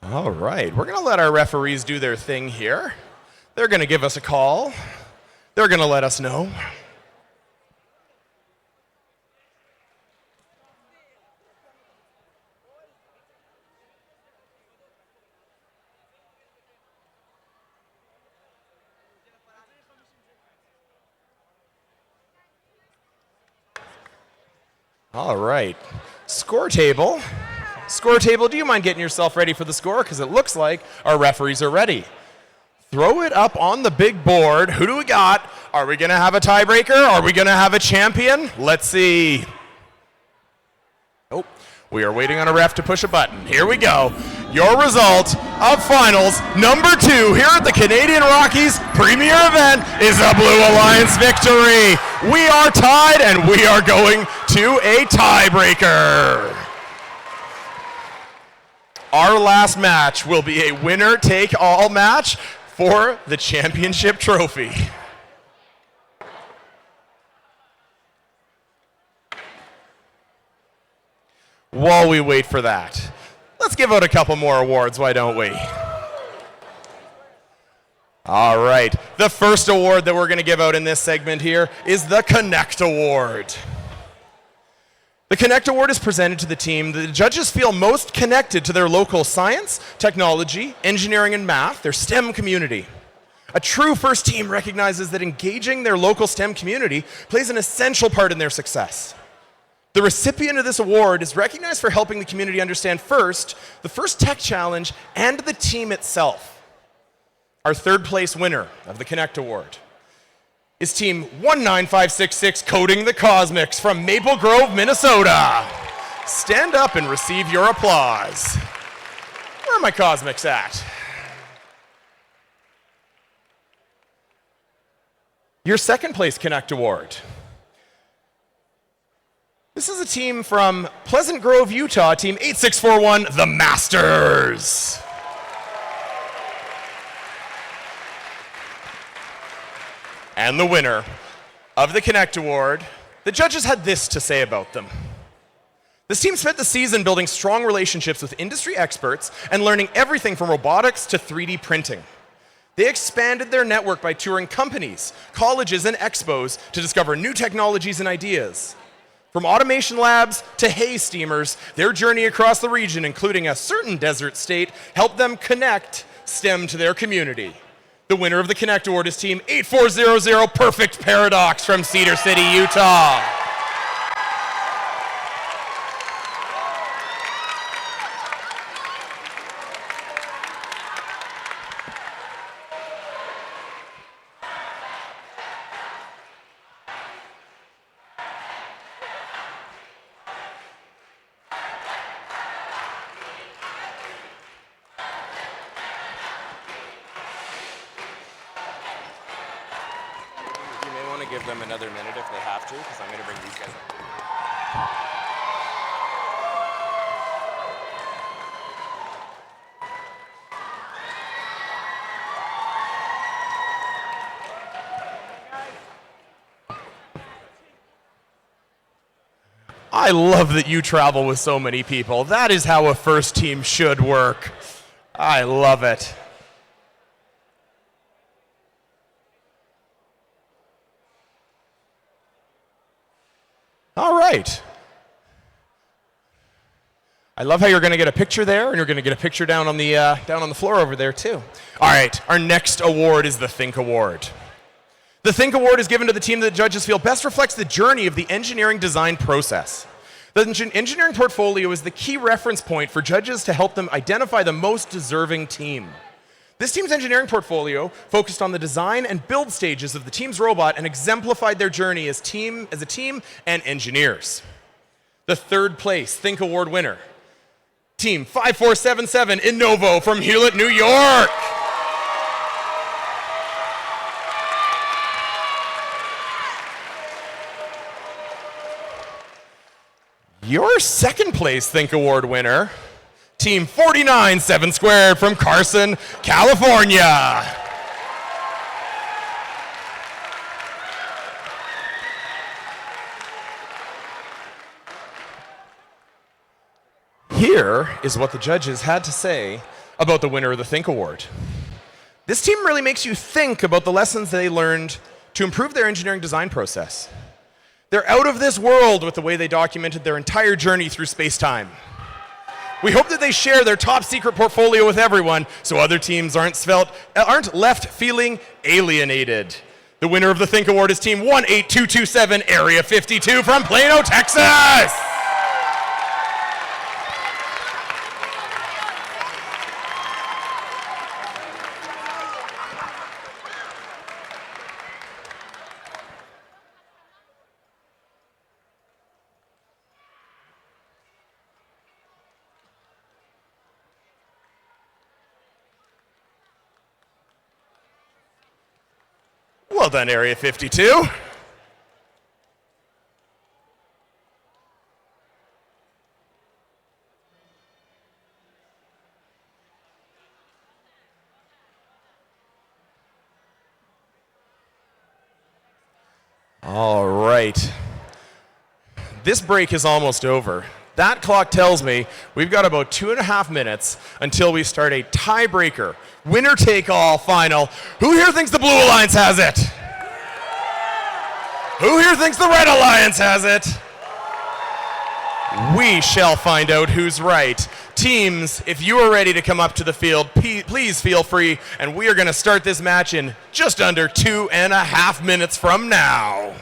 All right, we're going to let our referees do their thing here. They're going to give us a call. They're going to let us know. All right, score table. Score table, do you mind getting yourself ready for the score? Because it looks like our referees are ready. Throw it up on the big board. Who do we got? Are we going to have a tiebreaker? Are we going to have a champion? Let's see. Oh, we are waiting on a ref to push a button. Here we go. Your result of finals number 2 here at the Canadian Rockies premier event is a Blue Alliance victory. We are tied and we are going to a tiebreaker. Our last match will be a winner-take-all match for the championship trophy. While we wait for that, let's give out a couple more awards, why don't we? All right, the first award that we're going to give out in this segment here is the Connect Award. The Connect Award is presented to the team that the judges feel most connected to their local science, technology, engineering, and math, their STEM community. A true first team recognizes that engaging their local STEM community plays an essential part in their success. The recipient of this award is recognized for helping the community understand first, the first tech challenge, and the team itself. Our third place winner of the Connect Award is Team 19566 Coding the Cosmics from Maple Grove, Minnesota. Stand up and receive your applause. Where are my Cosmics at? Your second place Connect Award. This is a team from Pleasant Grove, Utah, Team 8641, The Masters. And the winner of the Connect Award, the judges had this to say about them. This team spent the season building strong relationships with industry experts and learning everything from robotics to 3D printing. They expanded their network by touring companies, colleges, and expos to discover new technologies and ideas. From automation labs to hay steamers, their journey across the region, including a certain desert state, helped them connect STEM to their community. The winner of the Connect Award is Team 8400 Perfect Paradox from Cedar City, Utah. to give them another minute if they have to, because I'm going to bring these guys up. I love that you travel with so many people. That is how a first team should work. I love it. All right. I love how you're going to get a picture there, and you're going to get a picture down on the floor over there too. All right. Our next award is the Think Award. The Think Award is given to the team that judges feel best reflects the journey of the engineering design process. The engineering portfolio is the key reference point for judges to help them identify the most deserving team. This team's engineering portfolio focused on the design and build stages of the team's robot and exemplified their journey as a team and engineers. The third place Think Award winner, Team 5477 Innovo from Hewlett, New York. Your second place Think Award winner, Team 49 7 Squared from Carson, California. Here is what the judges had to say about the winner of the Think Award. This team really makes you think about the lessons they learned to improve their engineering design process. They're out of this world with the way they documented their entire journey through space-time. We hope that they share their top secret portfolio with everyone so other teams aren't left feeling alienated. The winner of the Think Award is Team 18227 Area 52 from Plano, Texas. Well done, Area 52. All right. This break is almost over. That clock tells me we've got about 2.5 minutes until we start a tiebreaker, winner-take-all final. Who here thinks the Blue Alliance has it? Who here thinks the Red Alliance has it? We shall find out who's right. Teams, if you are ready to come up to the field, please feel free, and we are going to start this match in just under 2.5 minutes from now.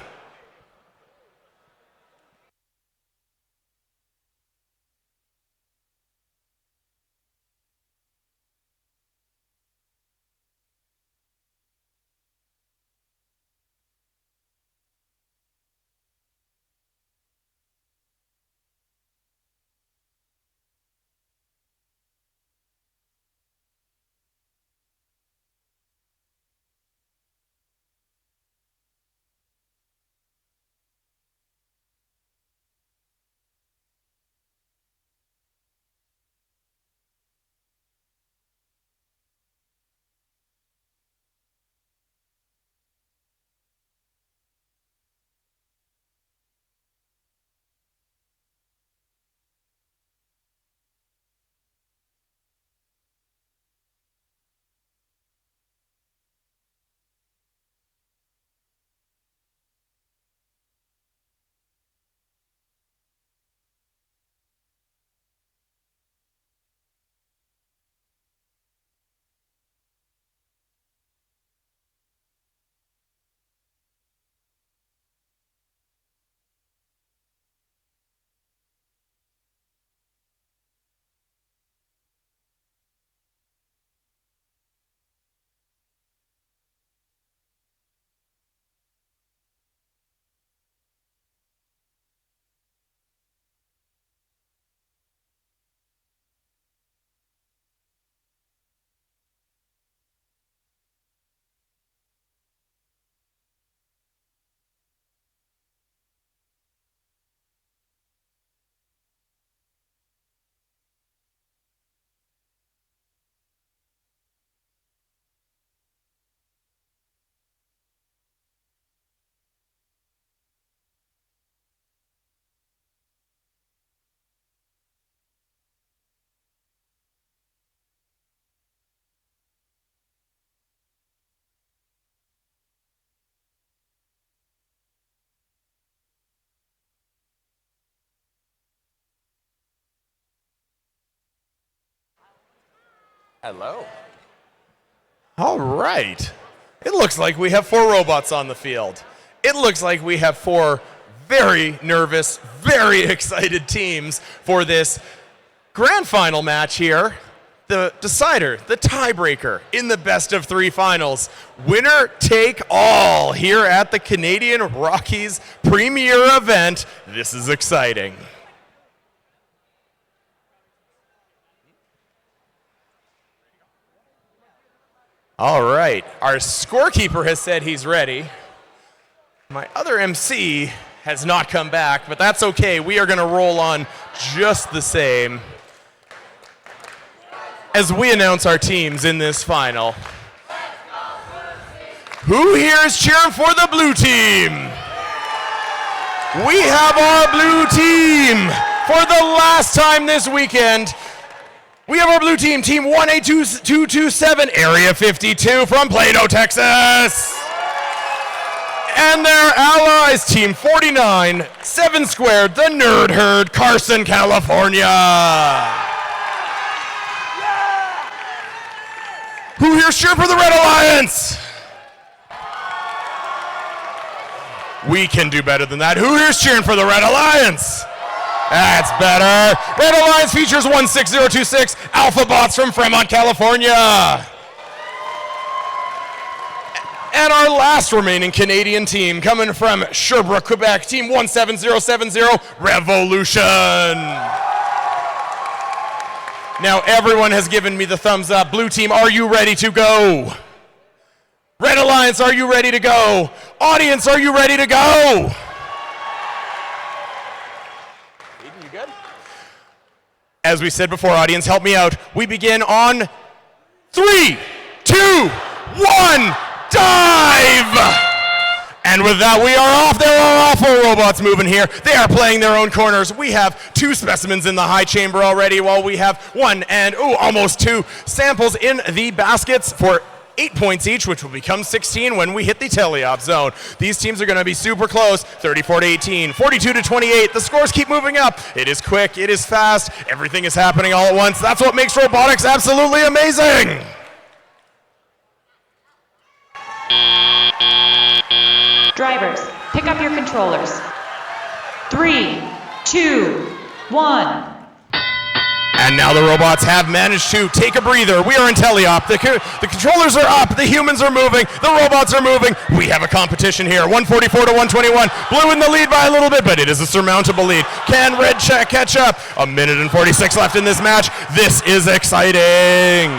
Hello. All right. It looks like we have 4 robots on the field. It looks like we have 4 very nervous, very excited teams for this grand final match here. The decider, the tiebreaker in the best of 3 finals. Winner take all here at the Canadian Rockies premier event. This is exciting. All right, our scorekeeper has said he's ready. My other MC has not come back, but that's okay. We are going to roll on just the same as we announce our teams in this final. Who here is cheering for the blue team? We have our blue team for the last time this weekend. We have our blue team, Team 18227, Area 52 from Plano, Texas. And their allies, Team 49, 7 Squared, the Nerd Herd, Carson, California. Who here's cheering for the Red Alliance? We can do better than that. Who here's cheering for the Red Alliance? That's better. Red Alliance features 16026 Alpha Bots from Fremont, California. And our last remaining Canadian team coming from Sherbrooke, Quebec, Team 17070 Revolution. Now everyone has given me the thumbs up. Blue team, are you ready to go? Red Alliance, are you ready to go? Audience, are you ready to go? You good? As we said before, audience, help me out. We begin on 3, 2, 1, dive! And with that, we are off. There are all 4 robots moving here. They are playing their own corners. We have 2 specimens in the high chamber already, while we have 1 and almost 2 samples in the baskets for 8 points each, which will become 16 when we hit the teleop zone. These teams are going to be super close, 34-18, 42-28. The scores keep moving up. It is quick, it is fast, everything is happening all at once. That's what makes robotics absolutely amazing. Drivers, pick up your controllers. 3, 2, 1. And now the robots have managed to take a breather. We are in teleop. The controllers are up. The humans are moving. The robots are moving. We have a competition here. 144 to 121. Blue in the lead by a little bit, but it is a surmountable lead. Can Red catch up? 1 minute and 46 left in this match. This is exciting.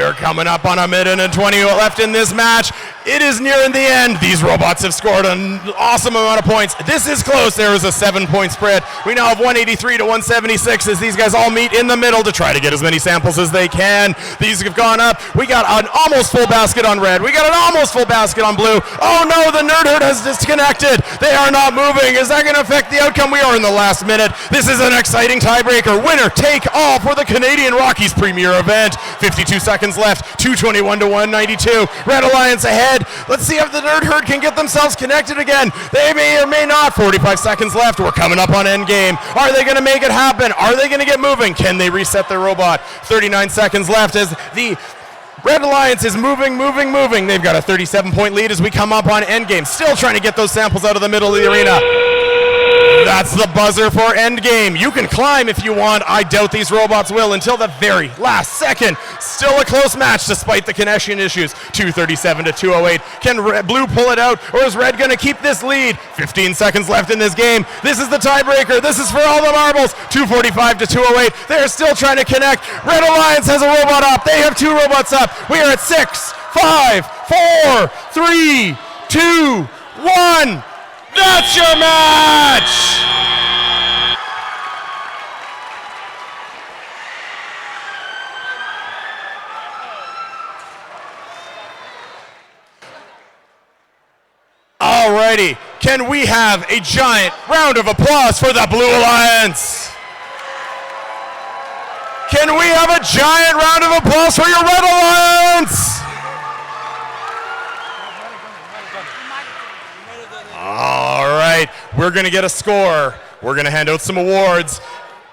We're coming up on 1 minute and 20 left in this match. It is nearing the end. These robots have scored an awesome amount of points. This is close. There is a 7-point spread. We now have 183 to 176 as these guys all meet in the middle to try to get as many samples as they can. These have gone up. We got an almost full basket on red. We got an almost full basket on blue. Oh no, the Nerd Herd has disconnected. They are not moving. Is that going to affect the outcome? We are in the last minute. This is an exciting tiebreaker. Winner take all for the Canadian Rockies premier event. 52 seconds left. 221 to 192. Red Alliance ahead. Let's see if the Nerd Herd can get themselves connected again. They may or may not. 45 seconds left. We're coming up on end game. Are they going to make it happen? Are they going to get moving? Can they reset their robot? 39 seconds left as the Red Alliance is moving. They've got a 37-point lead as we come up on endgame. Still trying to get those samples out of the middle of the arena. That's the buzzer for endgame. You can climb if you want. I doubt these robots will until the very last second. Still a close match despite the connection issues. 237 to 208. Can Blue pull it out, or is Red going to keep this lead? 15 seconds left in this game. This is the tiebreaker. This is for all the marbles. 245 to 208. They're still trying to connect. Red Alliance has a robot up. They have 2 robots up. We are at 6, 5, 4, 3, 2, 1. That's your match! Alrighty, Can we have a giant round of applause for the Blue Alliance? Can we have a giant round of applause for your Red Alliance? All right, we're going to get a score. We're going to hand out some awards.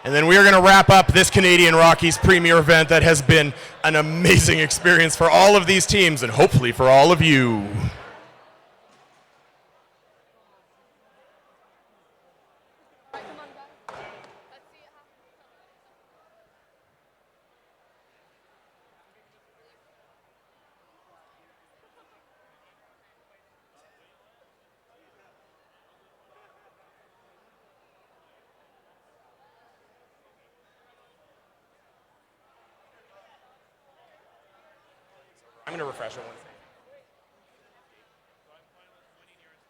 And then we are going to wrap up this Canadian Rockies premier event that has been an amazing experience for all of these teams and hopefully for all of you. I'm going to refresh it one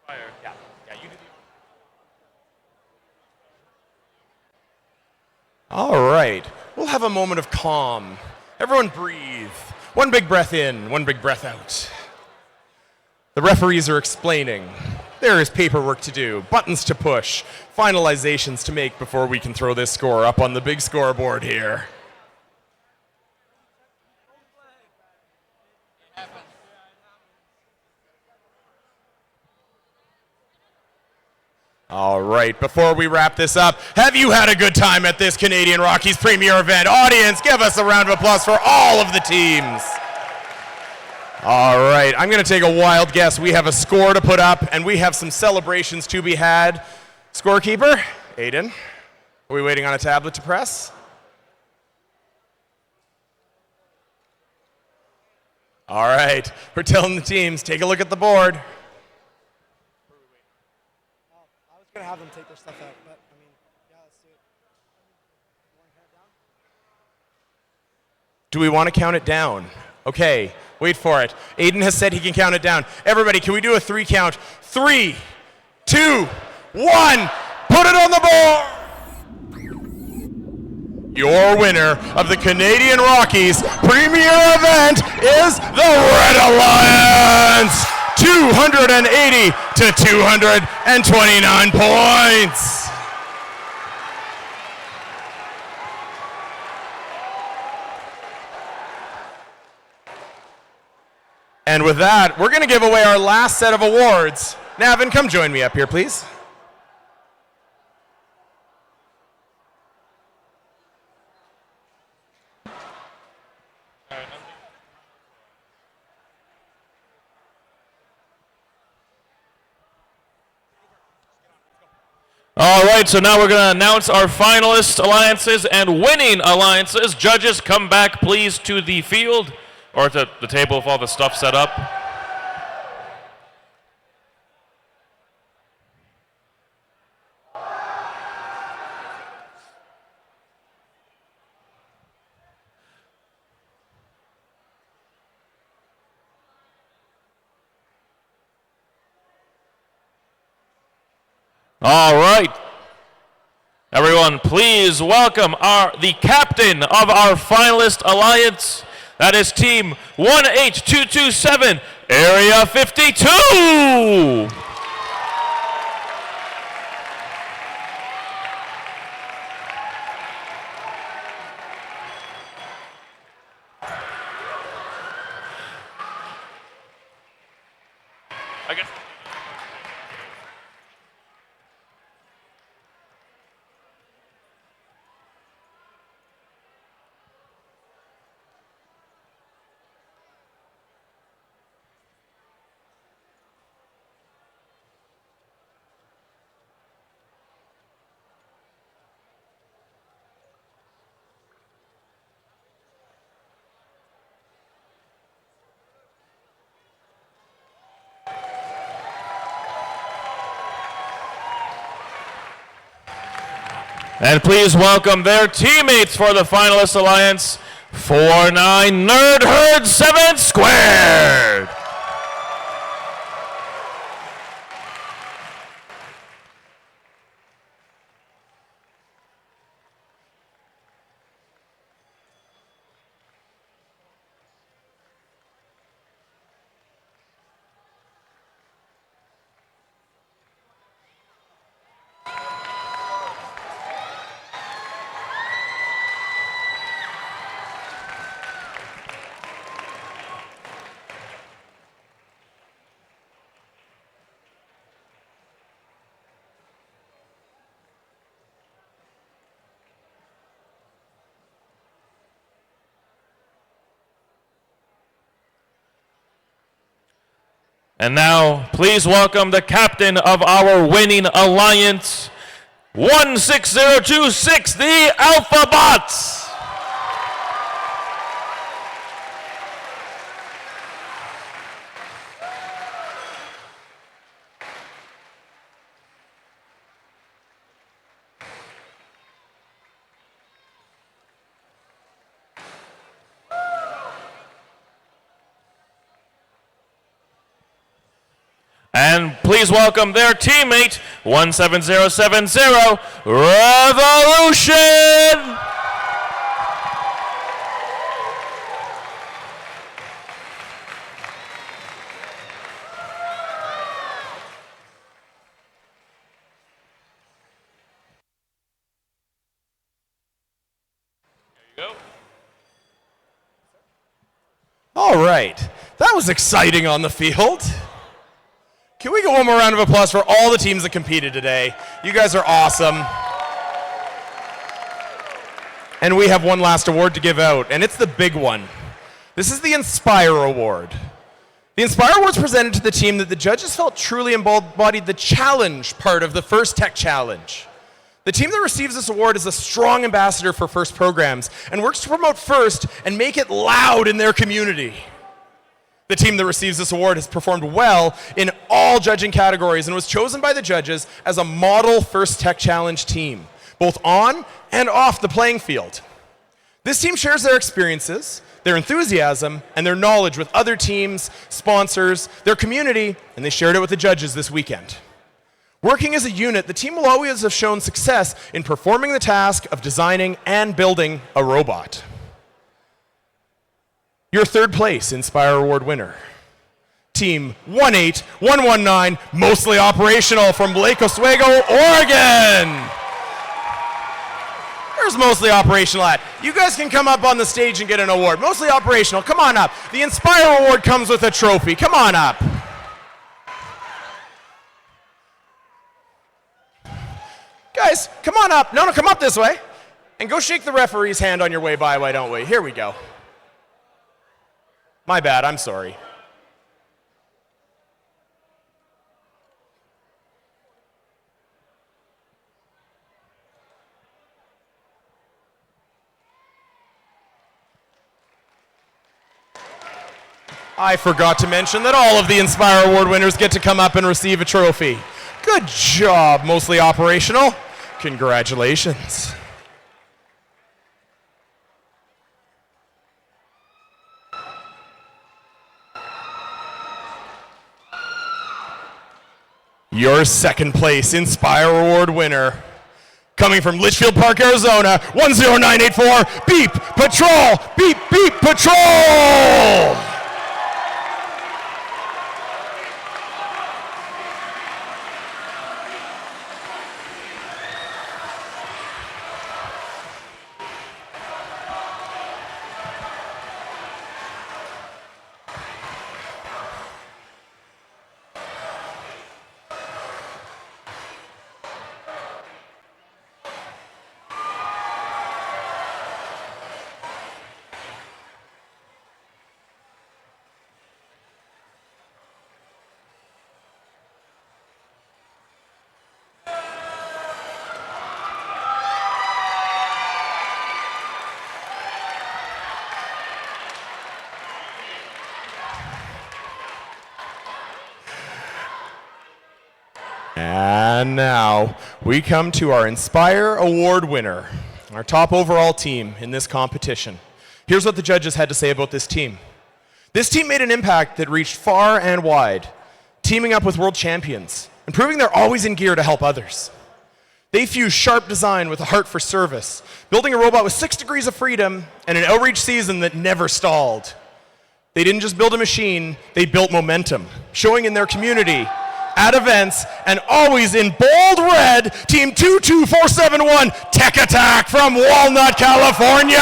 second. Yeah, you do. All right, we'll have a moment of calm. Everyone breathe. One big breath in, one big breath out. The referees are explaining. There is paperwork to do, buttons to push, finalizations to make before we can throw this score up on the big scoreboard here. All right, before we wrap this up, have you had a good time at this Canadian Rockies premier event? Audience, give us a round of applause for all of the teams. All right, I'm going to take a wild guess. We have a score to put up, and we have some celebrations to be had. Scorekeeper, Aiden, are we waiting on a tablet to press? All right, we're telling the teams, take a look at the board. Gonna have them take their stuff out, but I mean, yeah, let's do it. Do we want to count it down? Okay, wait for it. Aiden has said he can count it down. Everybody, can we do a 3 count? 3, 2, 1, put it on the board! Your winner of the Canadian Rockies premier event is the Red Alliance! 280 to 229 points. And with that, we're going to give away our last set of awards. Navin, come join me up here, please. All right, so now we're going to announce our finalist alliances and winning alliances. Judges, come back, please, to the field or to the table with all the stuff set up. All right. Everyone, please welcome the captain of our finalist alliance. That is Team 18227, Area 52. I guess. And please welcome their teammates for the finalist alliance, 4-9 Nerd Herd 7 Squared. And now, please welcome the captain of our winning alliance, 16026, the Alpha Bots. And please welcome their teammate, 17070, Revolution! All right. That was exciting on the field. Can we get one more round of applause for all the teams that competed today? You guys are awesome. And we have one last award to give out, and it's the big one. This is the Inspire Award. The Inspire Award is presented to the team that the judges felt truly embodied the challenge part of the First Tech Challenge. The team that receives this award is a strong ambassador for FIRST programs and works to promote FIRST and make it loud in their community. The team that receives this award has performed well in all judging categories and was chosen by the judges as a model First Tech Challenge team, both on and off the playing field. This team shares their experiences, their enthusiasm, and their knowledge with other teams, sponsors, their community, and they shared it with the judges this weekend. Working as a unit, the team will always have shown success in performing the task of designing and building a robot. Your third place Inspire Award winner, Team 18119, mostly operational from Lake Oswego, Oregon. Where's mostly operational at? You guys can come up on the stage and get an award. Mostly operational, come on up. The Inspire Award comes with a trophy. Come on up. Guys, come on up. No, come up this way. And go shake the referee's hand on your way by, why don't we? Here we go. My bad, I'm sorry. I forgot to mention that all of the Inspire Award winners get to come up and receive a trophy. Good job, mostly operational. Congratulations. Your second place Inspire Award winner, coming from Litchfield Park, Arizona, 10984, Beep Patrol! Beep, beep, patrol! And now we come to our Inspire Award winner, our top overall team in this competition. Here's what the judges had to say about this team. This team made an impact that reached far and wide, teaming up with world champions and proving they're always in gear to help others. They fused sharp design with a heart for service, building a robot with 6 degrees of freedom and an outreach season that never stalled. They didn't just build a machine, they built momentum, showing in their community, at events, and always in bold red, Team 22471, Tech Attack from Walnut, California!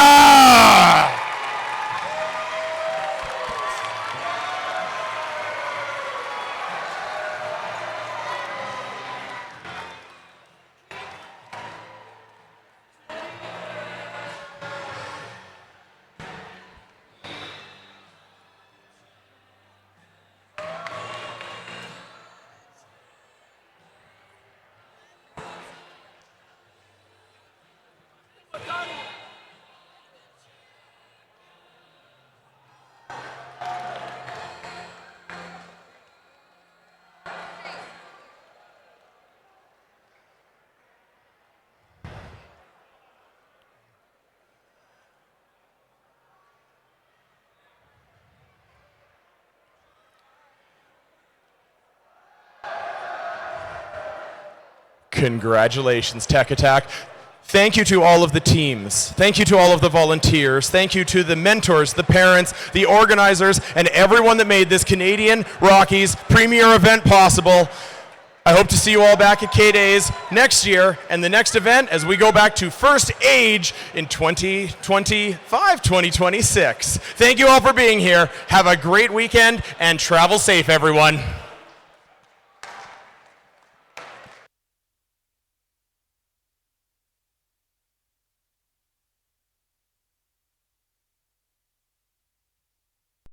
Congratulations, Tech Attack. Thank you to all of the teams. Thank you to all of the volunteers. Thank you to the mentors, the parents, the organizers, and everyone that made this Canadian Rockies premier event possible. I hope to see you all back at K-Days next year and the next event as we go back to First Age in 2025, 2026. Thank you all for being here. Have a great weekend and travel safe, everyone.